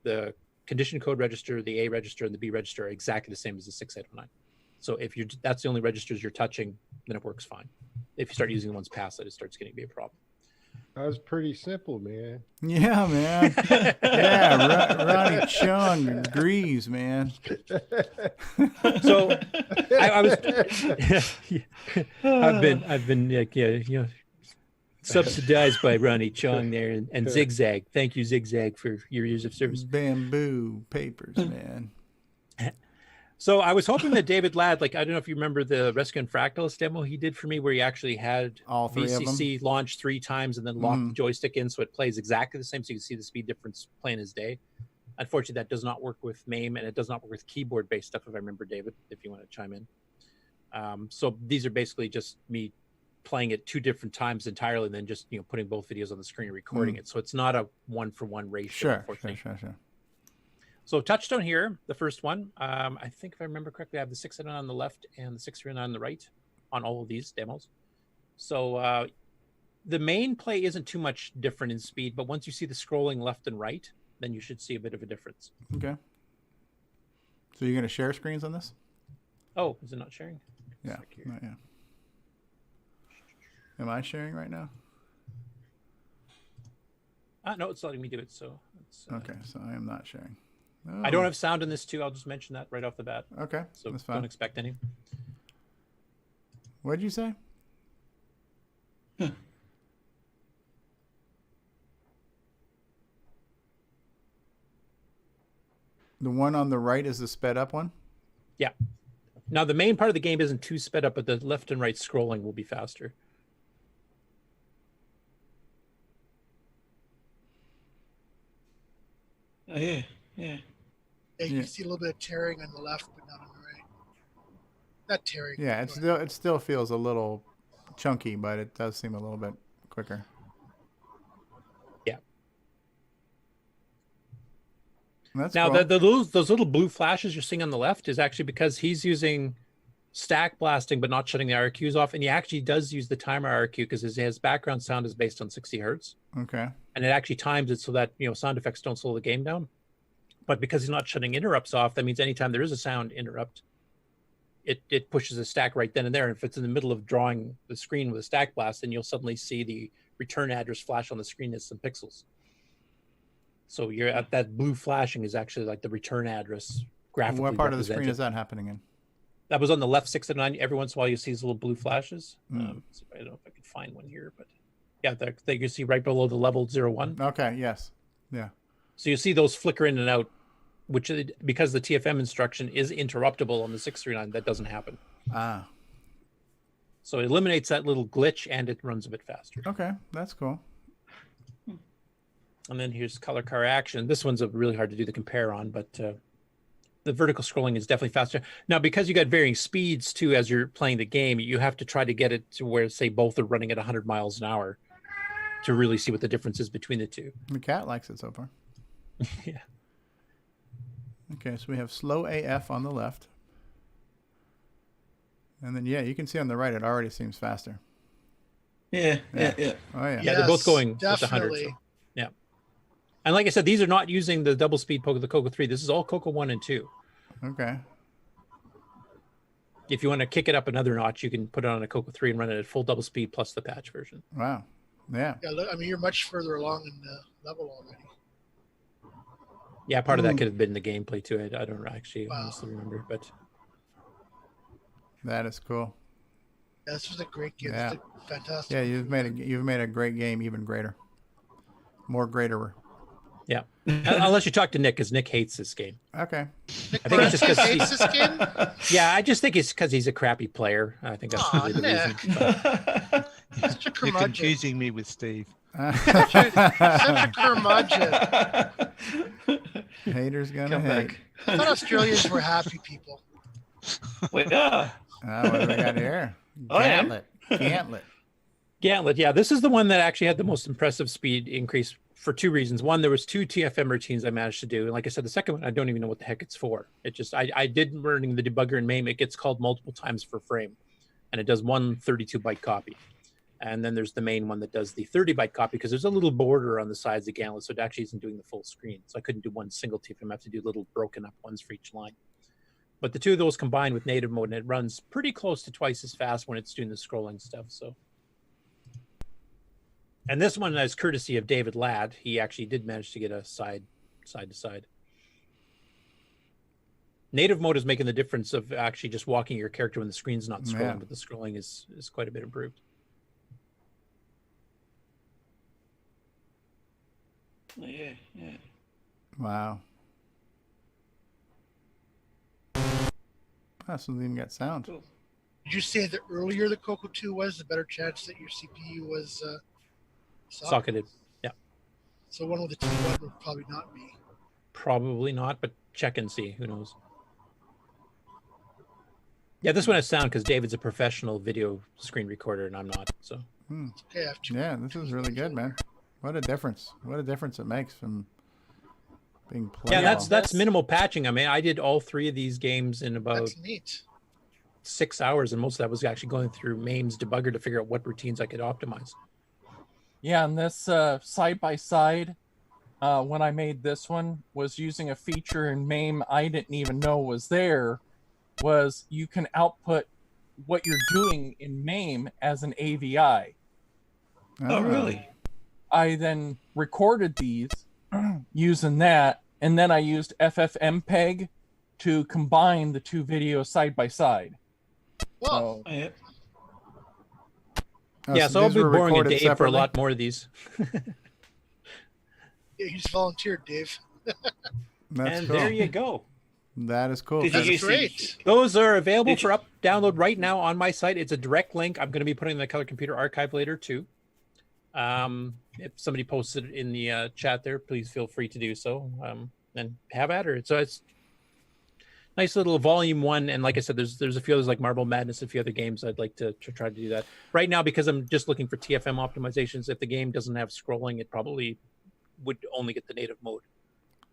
the condition code register, the A register, and the B register are exactly the same as the 6809. So if that's the only registers you're touching, then it works fine. If you start using the ones past it, it starts getting to be a problem. That was pretty simple, man. Yeah, man. Yeah, Ronnie Chung agrees, man. So I was, I've been subsidized by Ronnie Chung there and Zigzag. Thank you, Zigzag, for your years of service. Bamboo papers, man. So I was hoping that David Ladd, like, I don't know if you remember the Rescue and Fractalist demo he did for me where he actually had all three VCC launched 3 times and then locked the joystick in so it plays exactly the same so you can see the speed difference plain as day. Unfortunately, that does not work with MAME and it does not work with keyboard-based stuff, if I remember, David, if you want to chime in. So these are basically just me playing it 2 different times entirely and then just, putting both videos on the screen and recording it. So it's not a 1-for-1 ratio, unfortunately. Sure. So Touchstone here, the first one, I think if I remember correctly, I have the 609 on the left and the 639 on the right on all of these demos. So the main play isn't too much different in speed, but once you see the scrolling left and right, then you should see a bit of a difference. Okay. So you're going to share screens on this? Oh, is it not sharing? Yeah. Not yet. Am I sharing right now? No, it's letting me do it. So it's, okay, so I am not sharing. Oh. I don't have sound in this too. I'll just mention that right off the bat. Okay, so that's fine. Don't expect any. What did you say? The one on the right is the sped up one? Yeah. Now the main part of the game isn't too sped up, but the left and right scrolling will be faster. Oh, yeah. Yeah, you can see a little bit of tearing on the left, but not on the right. Not tearing. Yeah, it still feels a little chunky, but it does seem a little bit quicker. Yeah. That's now cool. those little blue flashes you're seeing on the left is actually because he's using stack blasting but not shutting the RQs off, and he actually does use the timer RQ because his background sound is based on 60 hertz. Okay. And it actually times it so that sound effects don't slow the game down. But because he's not shutting interrupts off, that means anytime there is a sound interrupt, it pushes a stack right then and there. And if it's in the middle of drawing the screen with a stack blast, then you'll suddenly see the return address flash on the screen as some pixels. So you're at that blue flashing is actually like the return address graphically. What part of the screen represented. is that happening in? That was on the left 6 and 9. Every once in a while you see these little blue flashes. Mm. So I don't know if I can find one here, but yeah, there you can see right below the level 01. Okay, yes. Yeah. So you see those flicker in and out, which because the TFM instruction is interruptible on the 639, that doesn't happen. Ah. So it eliminates that little glitch and it runs a bit faster. Okay, that's cool. And then here's color car action. This one's really hard to do the compare on, but the vertical scrolling is definitely faster. Now, because you got varying speeds too as you're playing the game, you have to try to get it to where, say, both are running at 100 miles an hour to really see what the difference is between the two. The cat likes it so far. Yeah. Okay, so we have slow AF on the left. And then, yeah, you can see on the right, it already seems faster. Yeah. Oh, yeah. Yeah, they're both going with 100. Definitely. So, yeah. And like I said, these are not using the double speed the Coco 3. This is all Coco 1 and 2. Okay. If you want to kick it up another notch, you can put it on a Coco 3 and run it at full double speed plus the patch version. Wow. Yeah. Yeah, look, I mean, you're much further along in the level already. Yeah, part of that could have been the gameplay too. I don't actually honestly remember, but that is cool. Yeah, this was a great game. Yeah. It's a fantastic. Yeah, you've made a great game even greater. More greater. Yeah. Unless you talk to Nick, because Nick hates this game. Okay. I think it's just because hates this game? Yeah, I just think it's because he's a crappy player. I think that's really the reason. But... You're confusing me with Steve. Such a curmudgeon. Haters gonna Come hate. back. I thought Australians were happy people. We are. What do we got here? I am. Gantlet. Gantlet, yeah. This is the one that actually had the most impressive speed increase for two reasons. One, there was 2 TFM routines I managed to do. And like I said, the second one, I don't even know what the heck it's for. It just, I did learning the debugger in MAME. It gets called multiple times per frame. And it does one 32-byte copy. And then there's the main one that does the 30-byte copy because there's a little border on the sides of Gantlet, so it actually isn't doing the full screen. So I couldn't do one single TFM. I have to do little broken up ones for each line. But the two of those combined with native mode, and it runs pretty close to twice as fast when it's doing the scrolling stuff. So, and this one is courtesy of David Ladd. He actually did manage to get a side to side. Native mode is making the difference of actually just walking your character when the screen's not scrolling, Yeah. but the scrolling is quite a bit improved. Yeah. Wow. That's not even got sound. Did you say the earlier the Coco 2 was, the better chance that your CPU was Socketed. Yeah. So one with the T1 would probably not be. Probably not, but check and see. Who knows? Yeah, this one has sound because David's a professional video screen recorder and I'm not. So. Okay, Yeah, this is really good, man. What a difference! What a difference it makes from being played. Yeah, that's minimal patching. I mean, I did all 3 of these games in about That's neat. 6 hours, and most of that was actually going through MAME's debugger to figure out what routines I could optimize. Yeah, and this side by side, when I made this one, was using a feature in MAME I didn't even know was there. Was you can output what you're doing in MAME as an AVI. Oh, really? I then recorded these using that, and then I used FFmpeg to combine the 2 videos side by side. Whoa. So, Yeah, so I'll be boring a Dave for a lot more of these. Yeah, you just volunteered, Dave. That's And cool. there you go. That is cool. That's great. Those are available for download right now on my site. It's a direct link. I'm going to be putting in the Color Computer Archive later too. If somebody posted it in the chat there, please feel free to do so. And have at her. So it's nice little volume 1. And like I said, there's a few others like Marble Madness, a few other games I'd like to try to do that right now, because I'm just looking for TFM optimizations. If the game doesn't have scrolling, it probably would only get the native mode.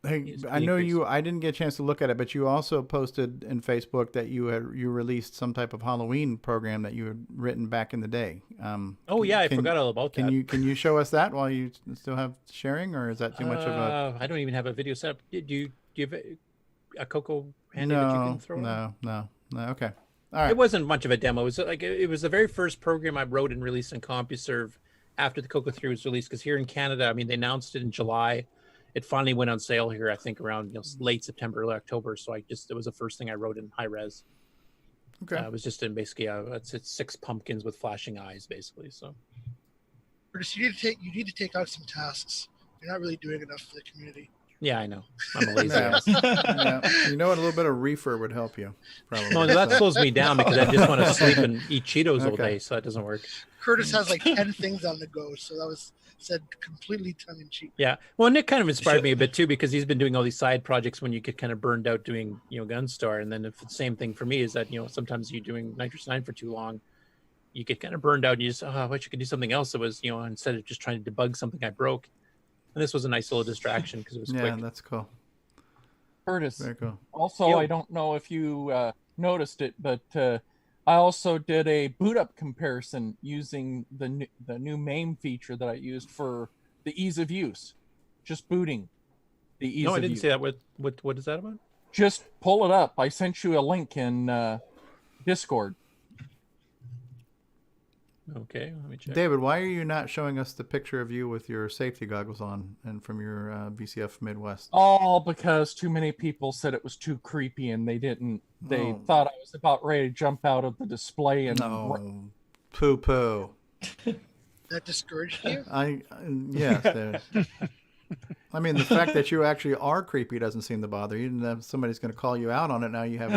Hey, I know I didn't get a chance to look at it, but you also posted in Facebook that you released some type of Halloween program that you had written back in the day. I forgot all about that. Can you show us that while you still have sharing, or is that too much of a? I don't even have a video set up. Do you have a Coco handy that you can throw? No. Okay. All right. It wasn't much of a demo. It was the very first program I wrote and released in CompuServe after the Coco 3 was released. Because here in Canada, I mean, they announced it in July. It finally went on sale here, I think, around late September, early October. So it was the first thing I wrote in high res. Okay. It was just in basically it's 6 pumpkins with flashing eyes, basically. So. Curtis, you need to take out some tasks. You're not really doing enough for the community. Yeah, I know. I'm a lazy ass. Yeah. You know what? A little bit of reefer would help you. Probably. No, that slows me down because I just want to sleep and eat Cheetos all day, so that doesn't work. Curtis has like 10 things on the go, so that was said completely tongue-in-cheek. Yeah. Well, Nick kind of inspired me a bit too, because he's been doing all these side projects when you get kind of burned out doing, Gunstar. And then if the same thing for me is that, sometimes you're doing Nitrous 9 for too long, you get kind of burned out and you just, I wish you could do something else that was, instead of just trying to debug something I broke. And this was a nice little distraction because it was quick. Yeah, that's cool. Curtis. Very cool. Also, I don't know if you noticed it, but I also did a boot up comparison using the new MAME feature that I used for the ease of use. Just booting the ease of use. No, I didn't see that. What is that about? Just pull it up. I sent you a link in Discord. Okay, let me check. David, why are you not showing us the picture of you with your safety goggles on and from your VCF Midwest? All because too many people said it was too creepy and they didn't. They thought I was about ready to jump out of the display and poo. That discouraged you? Yes, David. I mean, the fact that you actually are creepy doesn't seem to bother you. And somebody's going to call you out on it. Now you have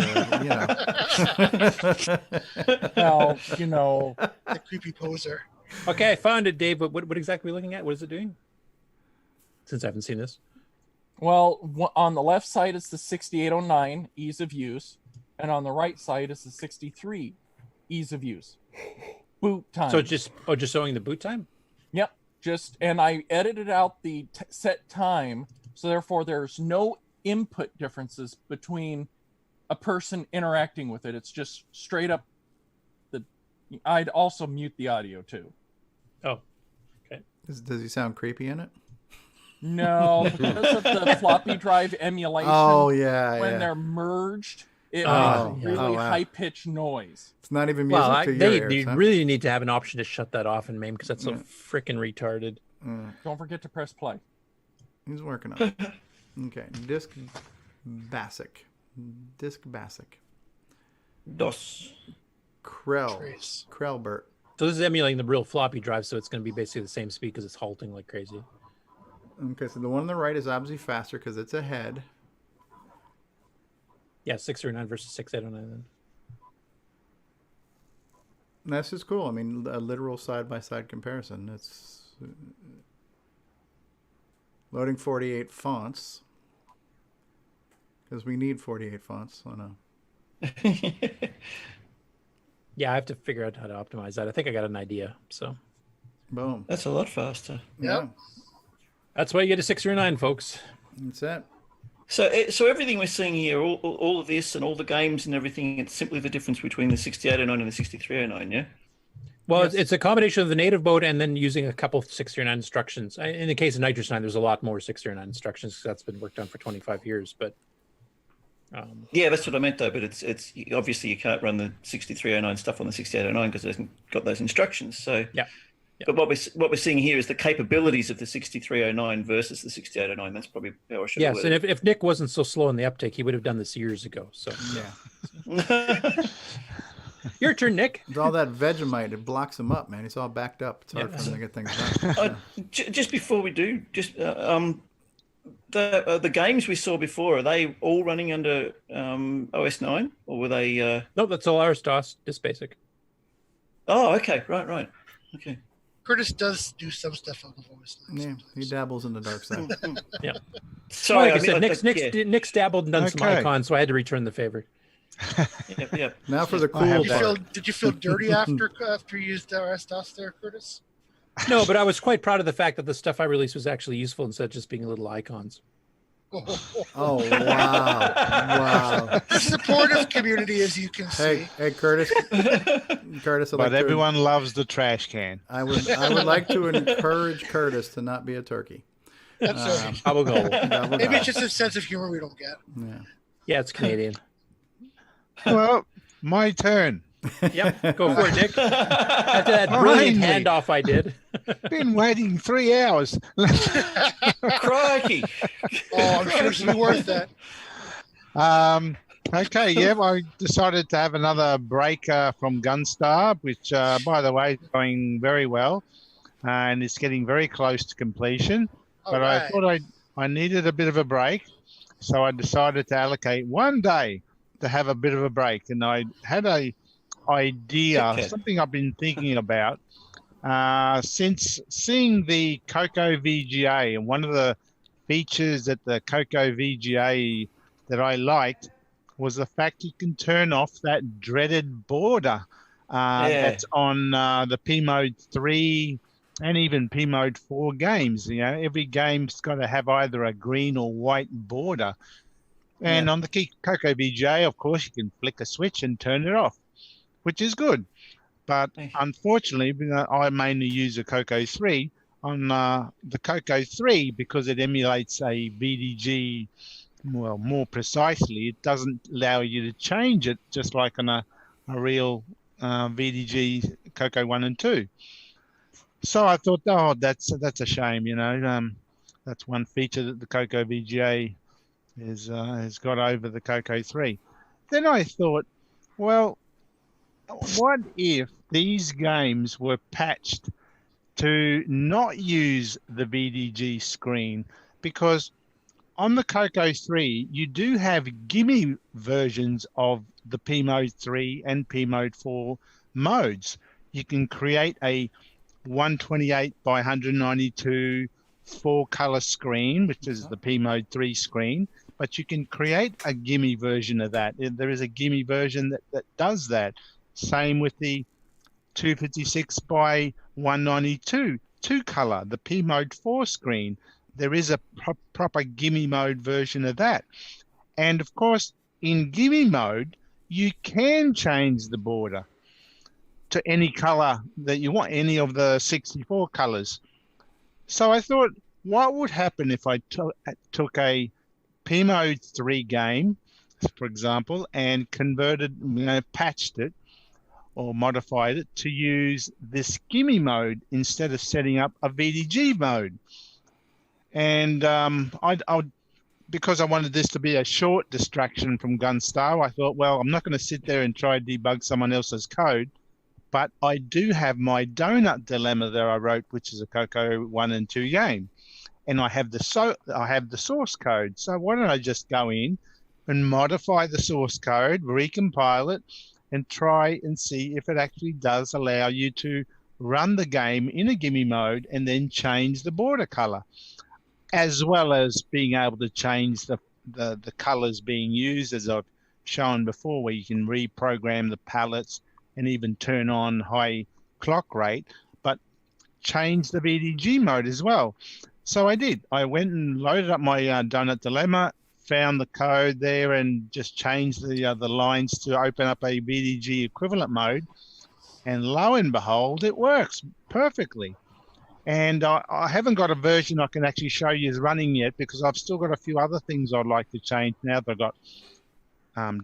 Well, the creepy poser. Okay, I found it, Dave. But what exactly are we looking at? What is it doing? Since I haven't seen this. Well, on the left side is the 6809 ease of use, and on the right side is the 63 ease of use. Boot time. So just showing the boot time? Yep. And I edited out the set time, so therefore there's no input differences between a person interacting with it. It's just straight up. I'd also mute the audio too. Oh, okay. Does he sound creepy in it? No, because of the floppy drive emulation. Oh yeah, when they're merged, it makes really high-pitched noise. It's not even music to your ears. They really need to have an option to shut that off in MAME because that's so freaking retarded. Don't forget to press play. He's working on it. Okay, Disc Basic. DOS. Krellbert. So this is emulating the real floppy drive, so it's going to be basically the same speed because it's halting like crazy. Okay, so the one on the right is obviously faster because it's ahead. Yeah, 639 versus 6809 then. That's just cool. I mean, a literal side-by-side comparison. It's loading 48 fonts because we need 48 fonts. I know. Yeah, I have to figure out how to optimize that. I think I got an idea. So, boom. That's a lot faster. Yeah. That's why you get a 609, folks. That's it. So everything we're seeing here, all of this and all the games and everything, it's simply the difference between the 6809 and the 6309, yeah? Well, it's a combination of the native mode and then using a couple of 609 instructions. In the case of Nitrous 9, there's a lot more 609 instructions because that's been worked on for 25 years. But yeah, that's what I meant though. But it's obviously you can't run the 6309 stuff on the 6809 because it hasn't got those instructions. So yeah. But what we're seeing here is the capabilities of the 6309 versus the 6809. That's probably how I should. Yes, and if Nick wasn't so slow in the uptake, he would have done this years ago. So yeah. Your turn, Nick. It's all that Vegemite. It blocks him up, man. He's all backed up. It's hard for him to get things done. Just before we do, the games we saw before, are they all running under OS 9 or were they? No, that's all RS-DOS, just basic. Oh, okay, right, okay. Curtis does do some stuff on the voice. Yeah, he dabbles in the dark side. Yeah. Sorry, like I said, yeah. Nick's dabbled and done some Okay. icons, so I had to return the favor. Yep. Now for the cool part. Did you feel dirty after you used RS-DOS there, Curtis? No, but I was quite proud of the fact that the stuff I released was actually useful instead of just being little icons. Oh, wow. Wow. The supportive community, as you can see. Hey, Curtis. Curtis, But everyone loves the trash can. I would like to encourage Curtis to not be a turkey. That's Double goal. Maybe it's just a sense of humor we don't get. Yeah, it's Canadian. Well, my turn. Yep, go for it, Nick. After that brilliant Finally. handoff I did. Been waiting 3 hours. Crikey. Oh, I'm sure it's been worth that. Okay, yeah, I decided to have another break from Gunstar, which, by the way, is going very well, and it's getting very close to completion. But I thought I needed a bit of a break, so I decided to allocate one day to have a bit of a break, and I had a idea, something I've been thinking about since seeing the CoCoVGA, and one of the features that the CoCoVGA that I liked was the fact you can turn off that dreaded border that's on the P Mode 3 and even P Mode 4 games. You know, every game's got to have either a green or white border. And on the CoCoVGA, of course, you can flick a switch and turn it off, which is good. But unfortunately, I mainly use a Coco 3. On the Coco 3, because it emulates a VDG, well, more precisely, it doesn't allow you to change it just like on a real VDG Coco 1 and 2. So I thought, oh, that's a shame, you know. That's one feature that the CoCoVGA has got over the Coco 3. Then I thought, well, what if these games were patched to not use the VDG screen? Because on the Coco 3, you do have gimme versions of the P Mode 3 and P Mode 4 modes. You can create a 128 by 192 4-color screen, which is the P Mode 3 screen, but you can create a gimme version of that. There is a gimme version that does that. Same with the 256 by 192 2-color, the P Mode 4 screen. There is a proper gimme mode version of that. And of course, in gimme mode, you can change the border to any color that you want, any of the 64 colors. So I thought, what would happen if I took a P Mode 3 game, for example, and converted, patched it or modified it to use this gimme mode instead of setting up a VDG mode. And because I wanted this to be a short distraction from Gunstar, I thought, well, I'm not going to sit there and try to debug someone else's code, but I do have my donut dilemma that I wrote, which is a Coco 1 and 2 game. And I have the source code. So why don't I just go in and modify the source code, recompile it, and try and see if it actually does allow you to run the game in a gimme mode and then change the border color, as well as being able to change the colors being used, as I've shown before, where you can reprogram the palettes and even turn on high clock rate, but change the VDG mode as well. So I did. I went and loaded up my Donut Dilemma, found the code there, and just changed the lines to open up a VDG equivalent mode. And lo and behold, it works perfectly. And I haven't got a version I can actually show you is running yet, because I've still got a few other things I'd like to change now that I've got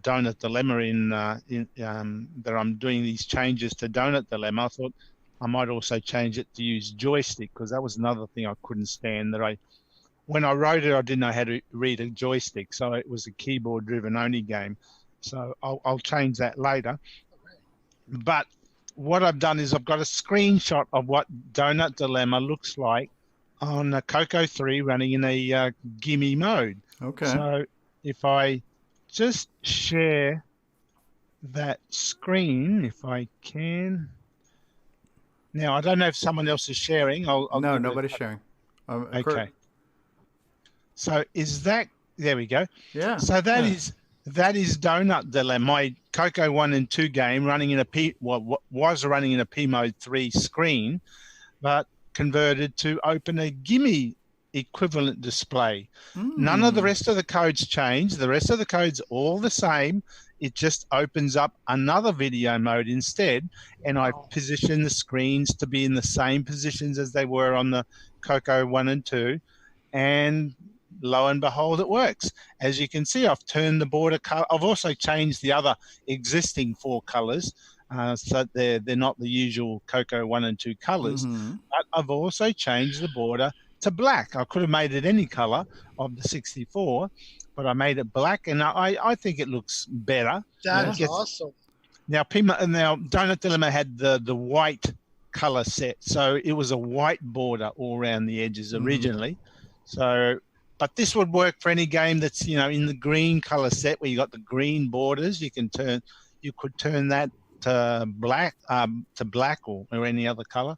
Donut Dilemma that I'm doing these changes to Donut Dilemma. I thought I might also change it to use joystick, because that was another thing I couldn't stand. When I wrote it, I didn't know how to read a joystick, so it was a keyboard-driven only game. So I'll change that later. But what I've done is I've got a screenshot of what Donut Dilemma looks like on a Coco 3 running in a gimme mode. Okay. So if I just share that screen, if I can. Now, I don't know if someone else is sharing. I'll no, give nobody's sharing. Okay. Kurt. So is that, there we go. Yeah. So that is Donut Dilemma, my Coco 1 and 2 game running in a was running in a P mode 3 screen, but converted to open a gimme equivalent display. None of the rest of the codes changed. The rest of the codes all the same. It just opens up another video mode instead, and I position the screens to be in the same positions as they were on the Coco 1 and 2, and lo and behold, it works. As you can see, I've turned the border color. I've also changed the other existing 4 colors, so they're not the usual Coco 1 and 2 colors. But I've also changed the border to black. I could have made it any color of the 64, but I made it black, and I think it looks better. That's awesome. Now, Donut Dilemma had the white color set, so it was a white border all around the edges originally. So, but this would work for any game that's in the green color set where you got the green borders. You could turn that to black or any other color.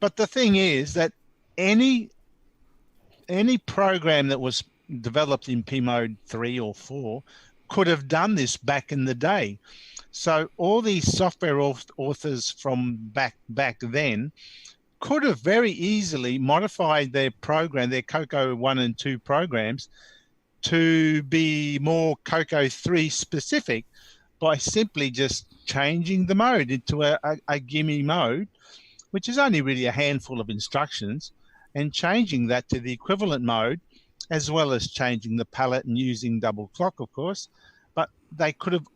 But the thing is that any program that was developed in P mode 3 or 4 could have done this back in the day. So all these software authors from back then could have very easily modified their program, their Coco 1 and 2 programs, to be more Coco 3 specific by simply just changing the mode into a gimme mode, which is only really a handful of instructions, and changing that to the equivalent mode, as well as changing the palette and using double clock, of course. But they could have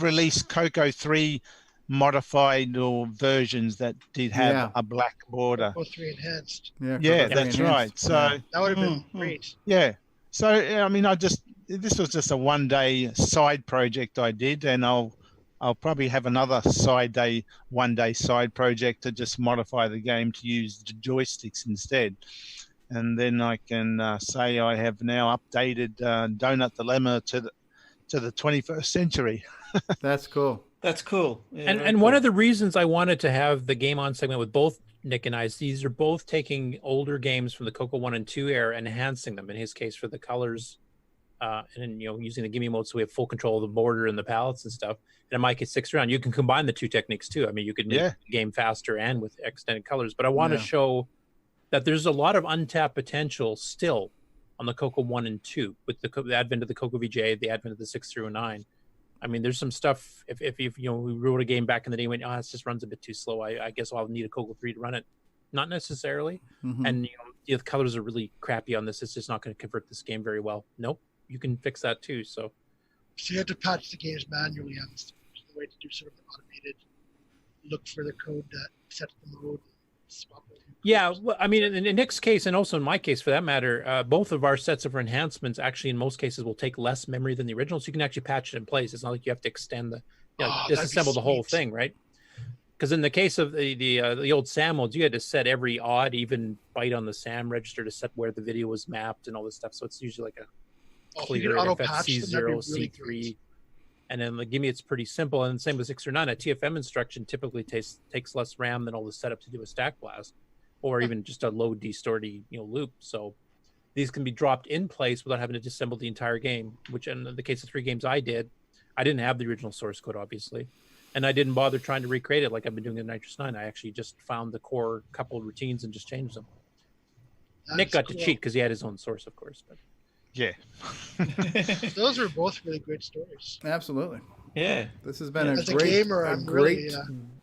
released Coco 3 modified or versions that did have a black border. Coco 3 enhanced. Yeah, that's right. So that would have been great. Yeah. So I mean, this was just a one-day side project I did, and I'll probably have another one-day side project to just modify the game to use the joysticks instead. And then I can say I have now updated Donut Dilemma to the 21st century. That's cool. That's cool. Yeah, and one of the reasons I wanted to have the Game On segment with both Nick and I is these are both taking older games from the Coco 1 and 2 era, enhancing them, in his case for the colors, and using the gimme mode so we have full control of the border and the palettes and stuff. And in my case, 6 round, you can combine the 2 techniques too. I mean, you could make the game faster and with extended colors. But I want to show that there's a lot of untapped potential still on the Coco 1 and 2 with the advent of the CoCoVGA, the advent of the 6 through 9. I mean, there's some stuff. If we wrote a game back in the day, when it just runs a bit too slow, I guess I'll need a Coco 3 to run it. Not necessarily. And the colors are really crappy on this. It's just not going to convert this game very well. Nope, you can fix that too. So you have to patch the games manually on the way to do sort of an automated look for the code that sets the mode. Swap it. Yeah, well, I mean, in Nick's case, and also in my case, for that matter, both of our sets of enhancements actually, in most cases, will take less memory than the original, so you can actually patch it in place. It's not like you have to extend disassemble the whole thing, right? Because in the case of the old SAM modes, you had to set every odd, even byte on the SAM register to set where the video was mapped and all this stuff. So it's usually like a clear FFC0, C3. And then the gimme, it's pretty simple. And same with 6 or 9. A TFM instruction typically takes less RAM than all the setup to do a stack blast, or even just a low distorty loop. So these can be dropped in place without having to disassemble the entire game. Which in the case of 3 games I didn't have the original source code, obviously, and I didn't bother trying to recreate it like I've been doing in Nitrous 9. I actually just found the core couple of routines and just changed them. Nick got to cheat because he had his own source, of course, but. Yeah. Those are both really great stories. Absolutely. Yeah. This has been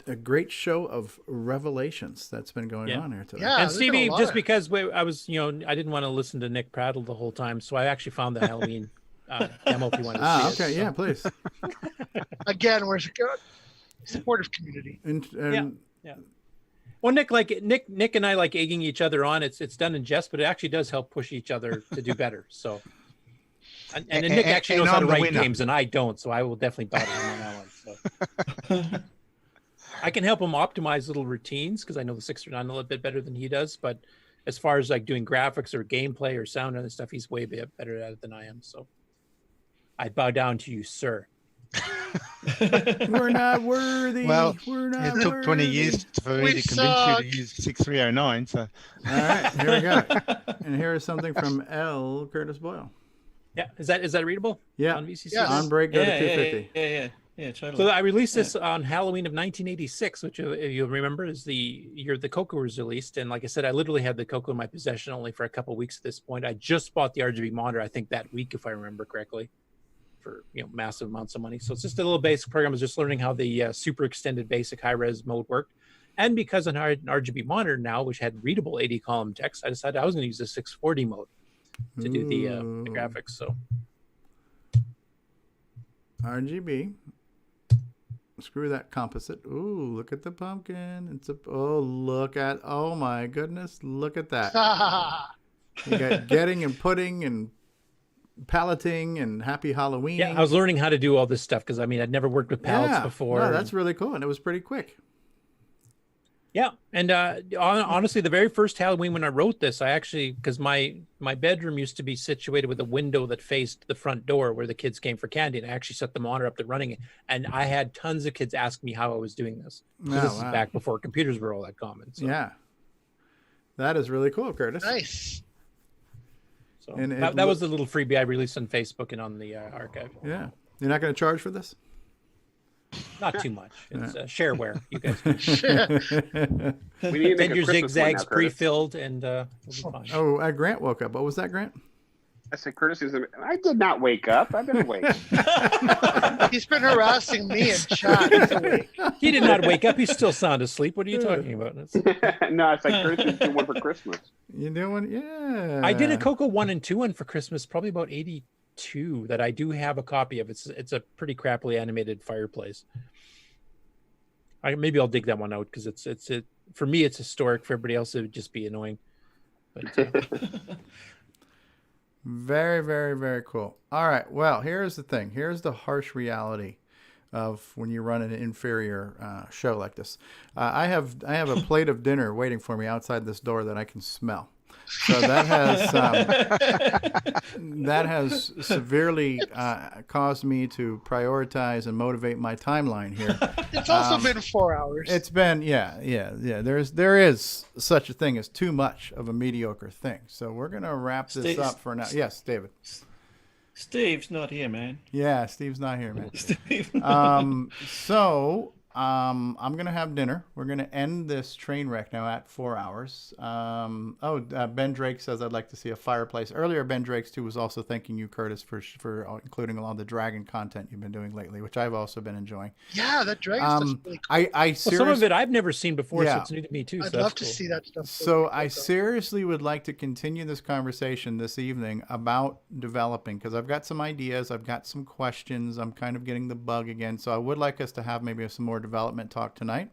a great show of revelations that's been going on here today. Yeah, and Stevie, just because I was, I didn't want to listen to Nick prattle the whole time, so I actually found the Halloween demo if you want to see it. Yeah, please. Again, we're a supportive community. Yeah. Well, Nick and I like egging each other on. It's done in jest, but it actually does help push each other to do better. So, and Nick actually knows how to write games, and I don't. So I will definitely battle him on that one. So. I can help him optimize little routines because I know the 6 or 9 a little bit better than he does. But as far as like doing graphics or gameplay or sound and stuff, he's way better at it than I am. So I bow down to you, sir. We're not worthy. Well, we're not it took 20 years for me to convince you to use 6309. So, all right, here we go. And here is something from L. Curtis Boyle. Yeah, is that readable? Yeah, on VCC. on break go to 250. Yeah, totally. So I released this on Halloween of 1986, which, if you remember, is the year the Coco was released. And like I said, I literally had the Coco in my possession only for a couple of weeks at this point. I just bought the RGB monitor, I think that week, if I remember correctly, for massive amounts of money. So it's just a little basic program. I was just learning how the super extended basic high-res mode worked. And because I had an RGB monitor now, which had readable 80-column text, I decided I was going to use the 640 mode to do the graphics. So RGB. Screw that composite. Ooh, look at the pumpkin. Oh my goodness, look at that. You got getting and putting and paletting and happy Halloween. yeah, I was learning how to do all this stuff because I'd never worked with palettes before. No, that's really cool, and it was pretty quick. Yeah, and honestly, the very first Halloween when I wrote this, I actually, because my bedroom used to be situated with a window that faced the front door where the kids came for candy, and I actually set the monitor up to running it, and I had tons of kids ask me how I was doing this. So this is back before computers were all that common. So. Yeah, that is really cool, Curtis. Nice. So that was the little freebie I released on Facebook and on the archive. Yeah, you're not going to charge for this? Not too much. It's shareware. You guys can We need to make send a your Christmas one zigzags now, Curtis. pre-filled, and we'll be fine. Oh, Grant woke up. What was that, Grant? I said, Curtis is. I did not wake up. I've been awake. He's been harassing me in chat. He's awake. He did not wake up. He's still sound asleep. What are you talking about? No, it's like Curtis is doing one for Christmas. You doing? Yeah. I did a Coco 1 and 2 one for Christmas, probably about 82, that I do have a copy of. It's a pretty crappily animated fireplace. Maybe I'll dig that one out because it's for me it's historic. For everybody else, it would just be annoying. But very, very, very cool. All right. Well, here's the thing. Here's the harsh reality of when you run an inferior show like this. I have a plate of dinner waiting for me outside this door that I can smell. So that has severely caused me to prioritize and motivate my timeline here. It's also been 4 hours. It's been yeah. There is such a thing as too much of a mediocre thing. So we're gonna wrap this up for now. Yes, David. Steve's not here, man. Yeah, Steve's not here, man. Steve. I'm going to have dinner. We're going to end this train wreck now at 4 hours. Ben Drake says I'd like to see a fireplace. Earlier, Ben Drake's too was also thanking you, Curtis, for including a lot of the dragon content you've been doing lately, which I've also been enjoying. Yeah, that dragon stuff's really cool. Some of it I've never seen before, Yeah. so it's new to me too. I'd love to see that stuff. So I seriously would like to continue this conversation this evening about developing, because I've got some ideas, I've got some questions, I'm kind of getting the bug again. So I would like us to have maybe some more development talk tonight.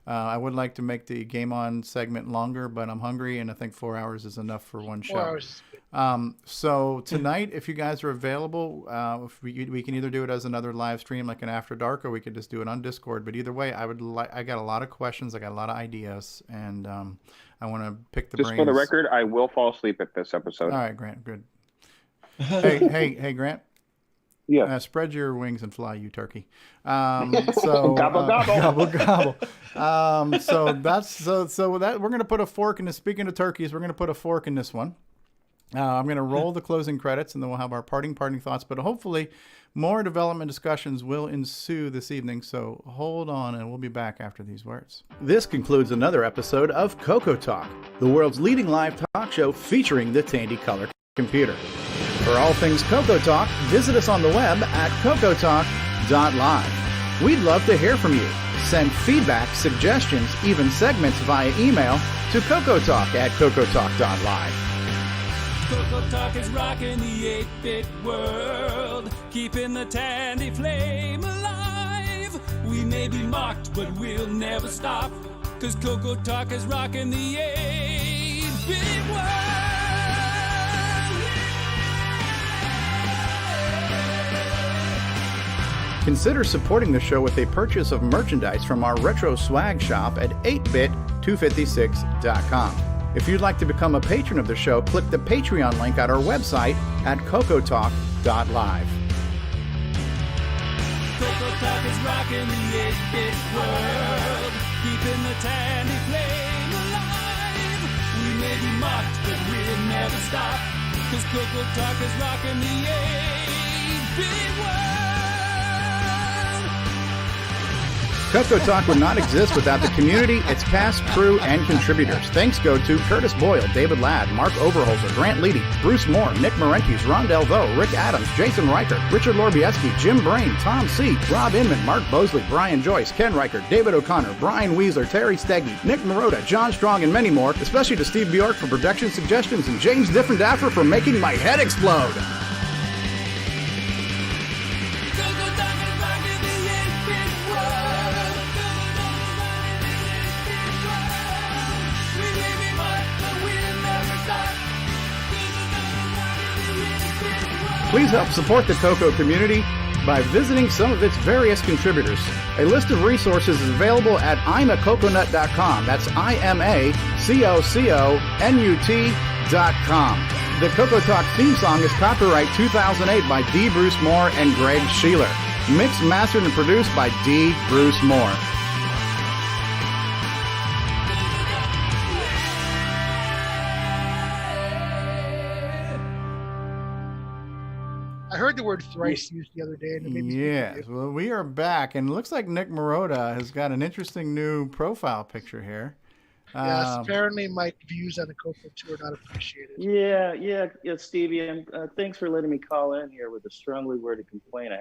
I would like to make the Game On segment longer, but I'm hungry, and I think 4 hours is enough for one show. 4 hours. So tonight, if you guys are available, if we can either do it as another live stream, like an After Dark, or we could just do it on Discord. But either way, I got a lot of questions, I got a lot of ideas, and I want to pick the brains. Just for the record, I will fall asleep at this episode. All right, Grant, good. Hey, Grant. Yeah. Spread your wings and fly, you turkey. So gobble, gobble, gobble. So that we're gonna put a fork in this. Speaking of turkeys, we're gonna put a fork in this one. I'm gonna roll the closing credits, and then we'll have our parting thoughts. But hopefully, more development discussions will ensue this evening. So hold on, and we'll be back after these words. This concludes another episode of CoCoTALK, the world's leading live talk show featuring the Tandy Color Computer. For all things CoCoTALK, visit us on the web at CoCoTalk.live. We'd love to hear from you. Send feedback, suggestions, even segments via email to CoCoTalk@CoCoTalk.live. CoCoTALK is rocking the 8-bit world, keeping the Tandy flame alive. We may be mocked, but we'll never stop, 'cause CoCoTALK is rocking the 8-bit world. Consider supporting the show with a purchase of merchandise from our retro swag shop at 8bit256.com. If you'd like to become a patron of the show, click the Patreon link at our website at CoCoTalk.live. CoCoTALK is rocking the 8-bit world, keeping the tiny flame alive. We may be mocked, but we'll never stop, 'cause CoCoTALK is rocking the 8-bit world. CoCoTALK would not exist without the community, its past, crew, and contributors. Thanks go to Curtis Boyle, David Ladd, Mark Overholzer, Grant Leedy, Bruce Moore, Nick Marentes, Ron Delvaux, Rick Adams, Jason Reichert, Richard Lorbieski, Jim Brain, Tom C., Rob Inman, Mark Bosley, Brian Joyce, Ken Reichert, David O'Connor, Brian Weasler, Terry Steggy, Nick Marotta, John Strong, and many more, especially to Steve Bjork for production suggestions and James Different-Daffer for making my head explode. Please help support the Coco community by visiting some of its various contributors. A list of resources is available at imacoconut.com. That's IMACOCONUT.com. The CoCoTALK theme song is copyright 2008 by D. Bruce Moore and Greg Sheeler. Mixed, mastered, and produced by D. Bruce Moore. I heard the word thrice used the other day, and it made me Yes, well, we are back, and it looks like Nick Marotta has got an interesting new profile picture here. Yes, apparently my views on the Coco tour are not appreciated. Yeah, Stevie, and thanks for letting me call in here with a strongly worded complaint.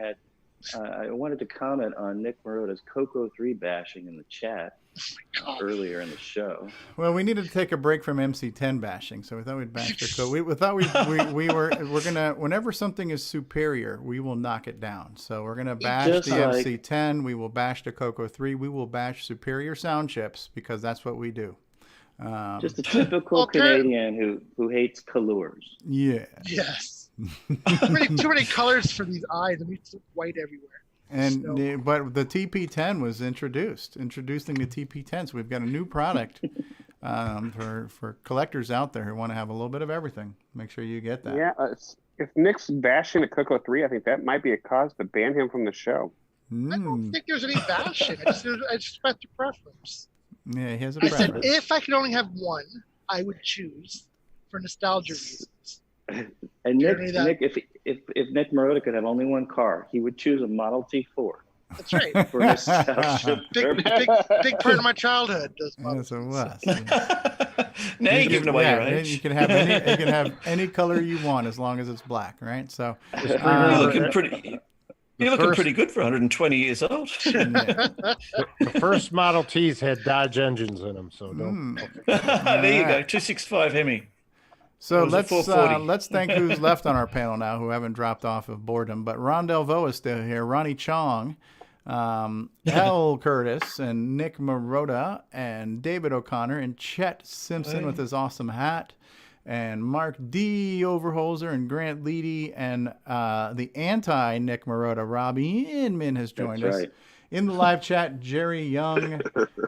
I wanted to comment on Nick Marotta's Coco 3 bashing in the chat earlier in the show. Well, we needed to take a break from MC10 bashing, so we thought we'd bash the Coco. We thought we're gonna, whenever something is superior, we will knock it down. So we're gonna bash the MC10. We will bash the Coco 3. We will bash superior sound chips because that's what we do. Just a typical Canadian who hates colors. Yeah. Yes. too many colors for these eyes. I mean, it's white everywhere. And but the TP10 was introducing the TP10. So we've got a new product for collectors out there who want to have a little bit of everything. Make sure you get that. Yeah, if Nick's bashing the Coco 3, I think that might be a cause to ban him from the show. I don't think there's any bashing. I just expressed a preference. Yeah, he has a I preference. said if I could only have one, I would choose for nostalgia reasons. And Nick, if Nick Marotta could have only one car, he would choose a Model T4. That's right. For nostalgia. big part of my childhood. Yes, it was. Now you're giving away your age. You can have any color you want as long as it's black, right? So you're looking pretty. You're looking pretty good for 120 years old. The first Model Ts had Dodge engines in them, so don't. There you go, 265 Hemi. So let's thank who's left on our panel now who haven't dropped off of boredom. But Ron Delvaux is still here, Ronnie Chong, Hal Curtis, and Nick Marotta, and David O'Connor, and Chet Simpson with his awesome hat, and Mark D. Overholzer, and Grant Leedy, and the anti-Nick Marotta, Rob Inman has joined us. Right. In the live chat, Jerry Young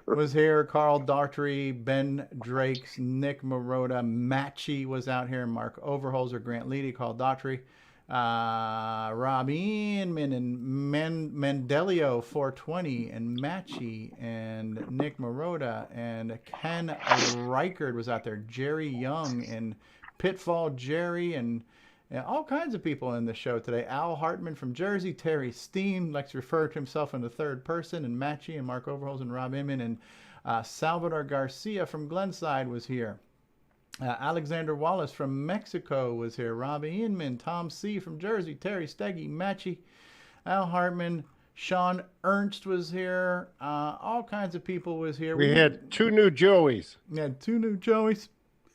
was here, Carl Daughtry, Ben Drakes, Nick Marotta, Matchy was out here, Mark Overholzer, Grant Leedy, Carl Daughtry, Rob Inman, and Mandelio 420, and Matchy, and Nick Marotta, and Ken Reichert was out there, Jerry Young, and Pitfall Jerry, and all kinds of people in the show today. Al Hartman from Jersey, Terry Steen likes to refer to himself in the third person, and Matchy, and Mark Overholz, and Rob Inman, and Salvador Garcia from Glenside was here. Alexander Wallace from Mexico was here. Robbie Inman, Tom C. from Jersey, Terry Steggy, Matchy, Al Hartman, Sean Ernst was here. All kinds of people was here. We had two new Joeys. Yeah, two new Joeys.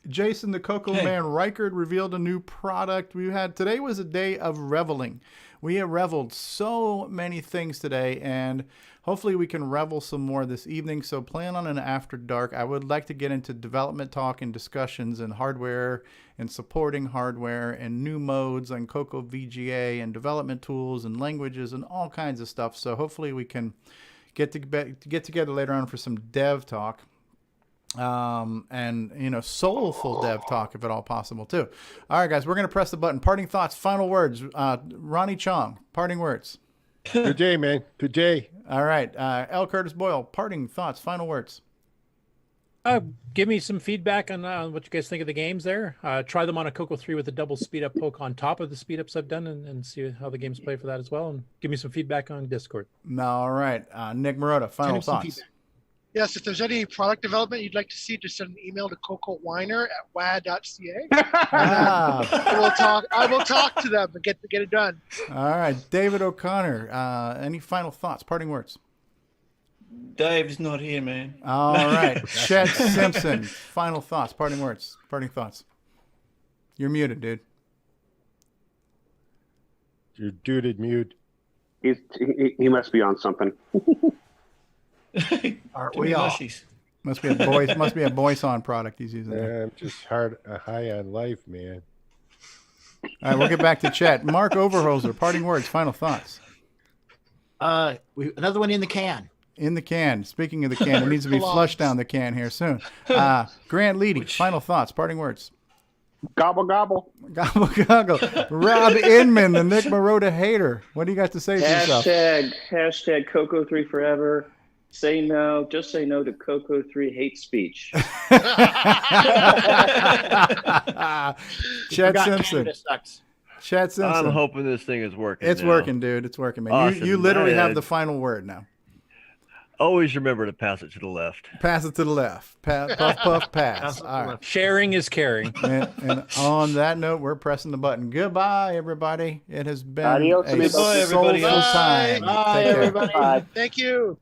Jason the Coco Man Reichert revealed a new product. Today was a day of reveling. We have reveled so many things today, and hopefully we can revel some more this evening. So plan on an after dark. I would like to get into development talk and discussions and hardware and supporting hardware and new modes on CoCoVGA and development tools and languages and all kinds of stuff. So hopefully we can get together later on for some dev talk. And soulful dev talk if at all possible too. All right, guys, we're going to press the button. Parting thoughts, final words. Ronnie Chong, parting words. Good day, man. Good day. All right. L. Curtis Boyle, parting thoughts, final words. Give me some feedback on what you guys think of the games there. Try them on a Coco 3 with a double speed up poke on top of the speed ups I've done and see how the games play for that as well. And give me some feedback on Discord. All right. Nick Marotta, final thoughts. Yes, if there's any product development you'd like to see, just send an email to cocowiner@wa.ca. I will talk to them and get it done. All right. David O'Connor, any final thoughts, parting words? Dave's not here, man. All right. Chet Simpson, final thoughts, parting words, parting thoughts. You're muted, dude. You're duded mute. He must be on something. Aren't we all? Must be a Boyson product he's using. Yeah, I'm just high on life, man. All right, we'll get back to chat. Mark Overholzer, parting words, final thoughts. Another one in the can. In the can. Speaking of the can, it needs to be flushed down the can here soon. Grant Leedy, final thoughts, parting words. Gobble, gobble. Gobble, gobble. Rob Inman, the Nick Marotta hater. What do you got to say for yourself? Hashtag Coco3 forever. Say no. Just say no to Coco3 hate speech. Chet Simpson. Chet Simpson. I'm hoping this thing is working. It's working, dude. It's working, man. Awesome. You literally have the final word now. Always remember to pass it to the left. Pass it to the left. Puff, puff, pass. All right. Sharing is caring. And on that note, we're pressing the button. Goodbye, everybody. It has been Adios, a soulful time. Bye, Take care. everybody. Thank you.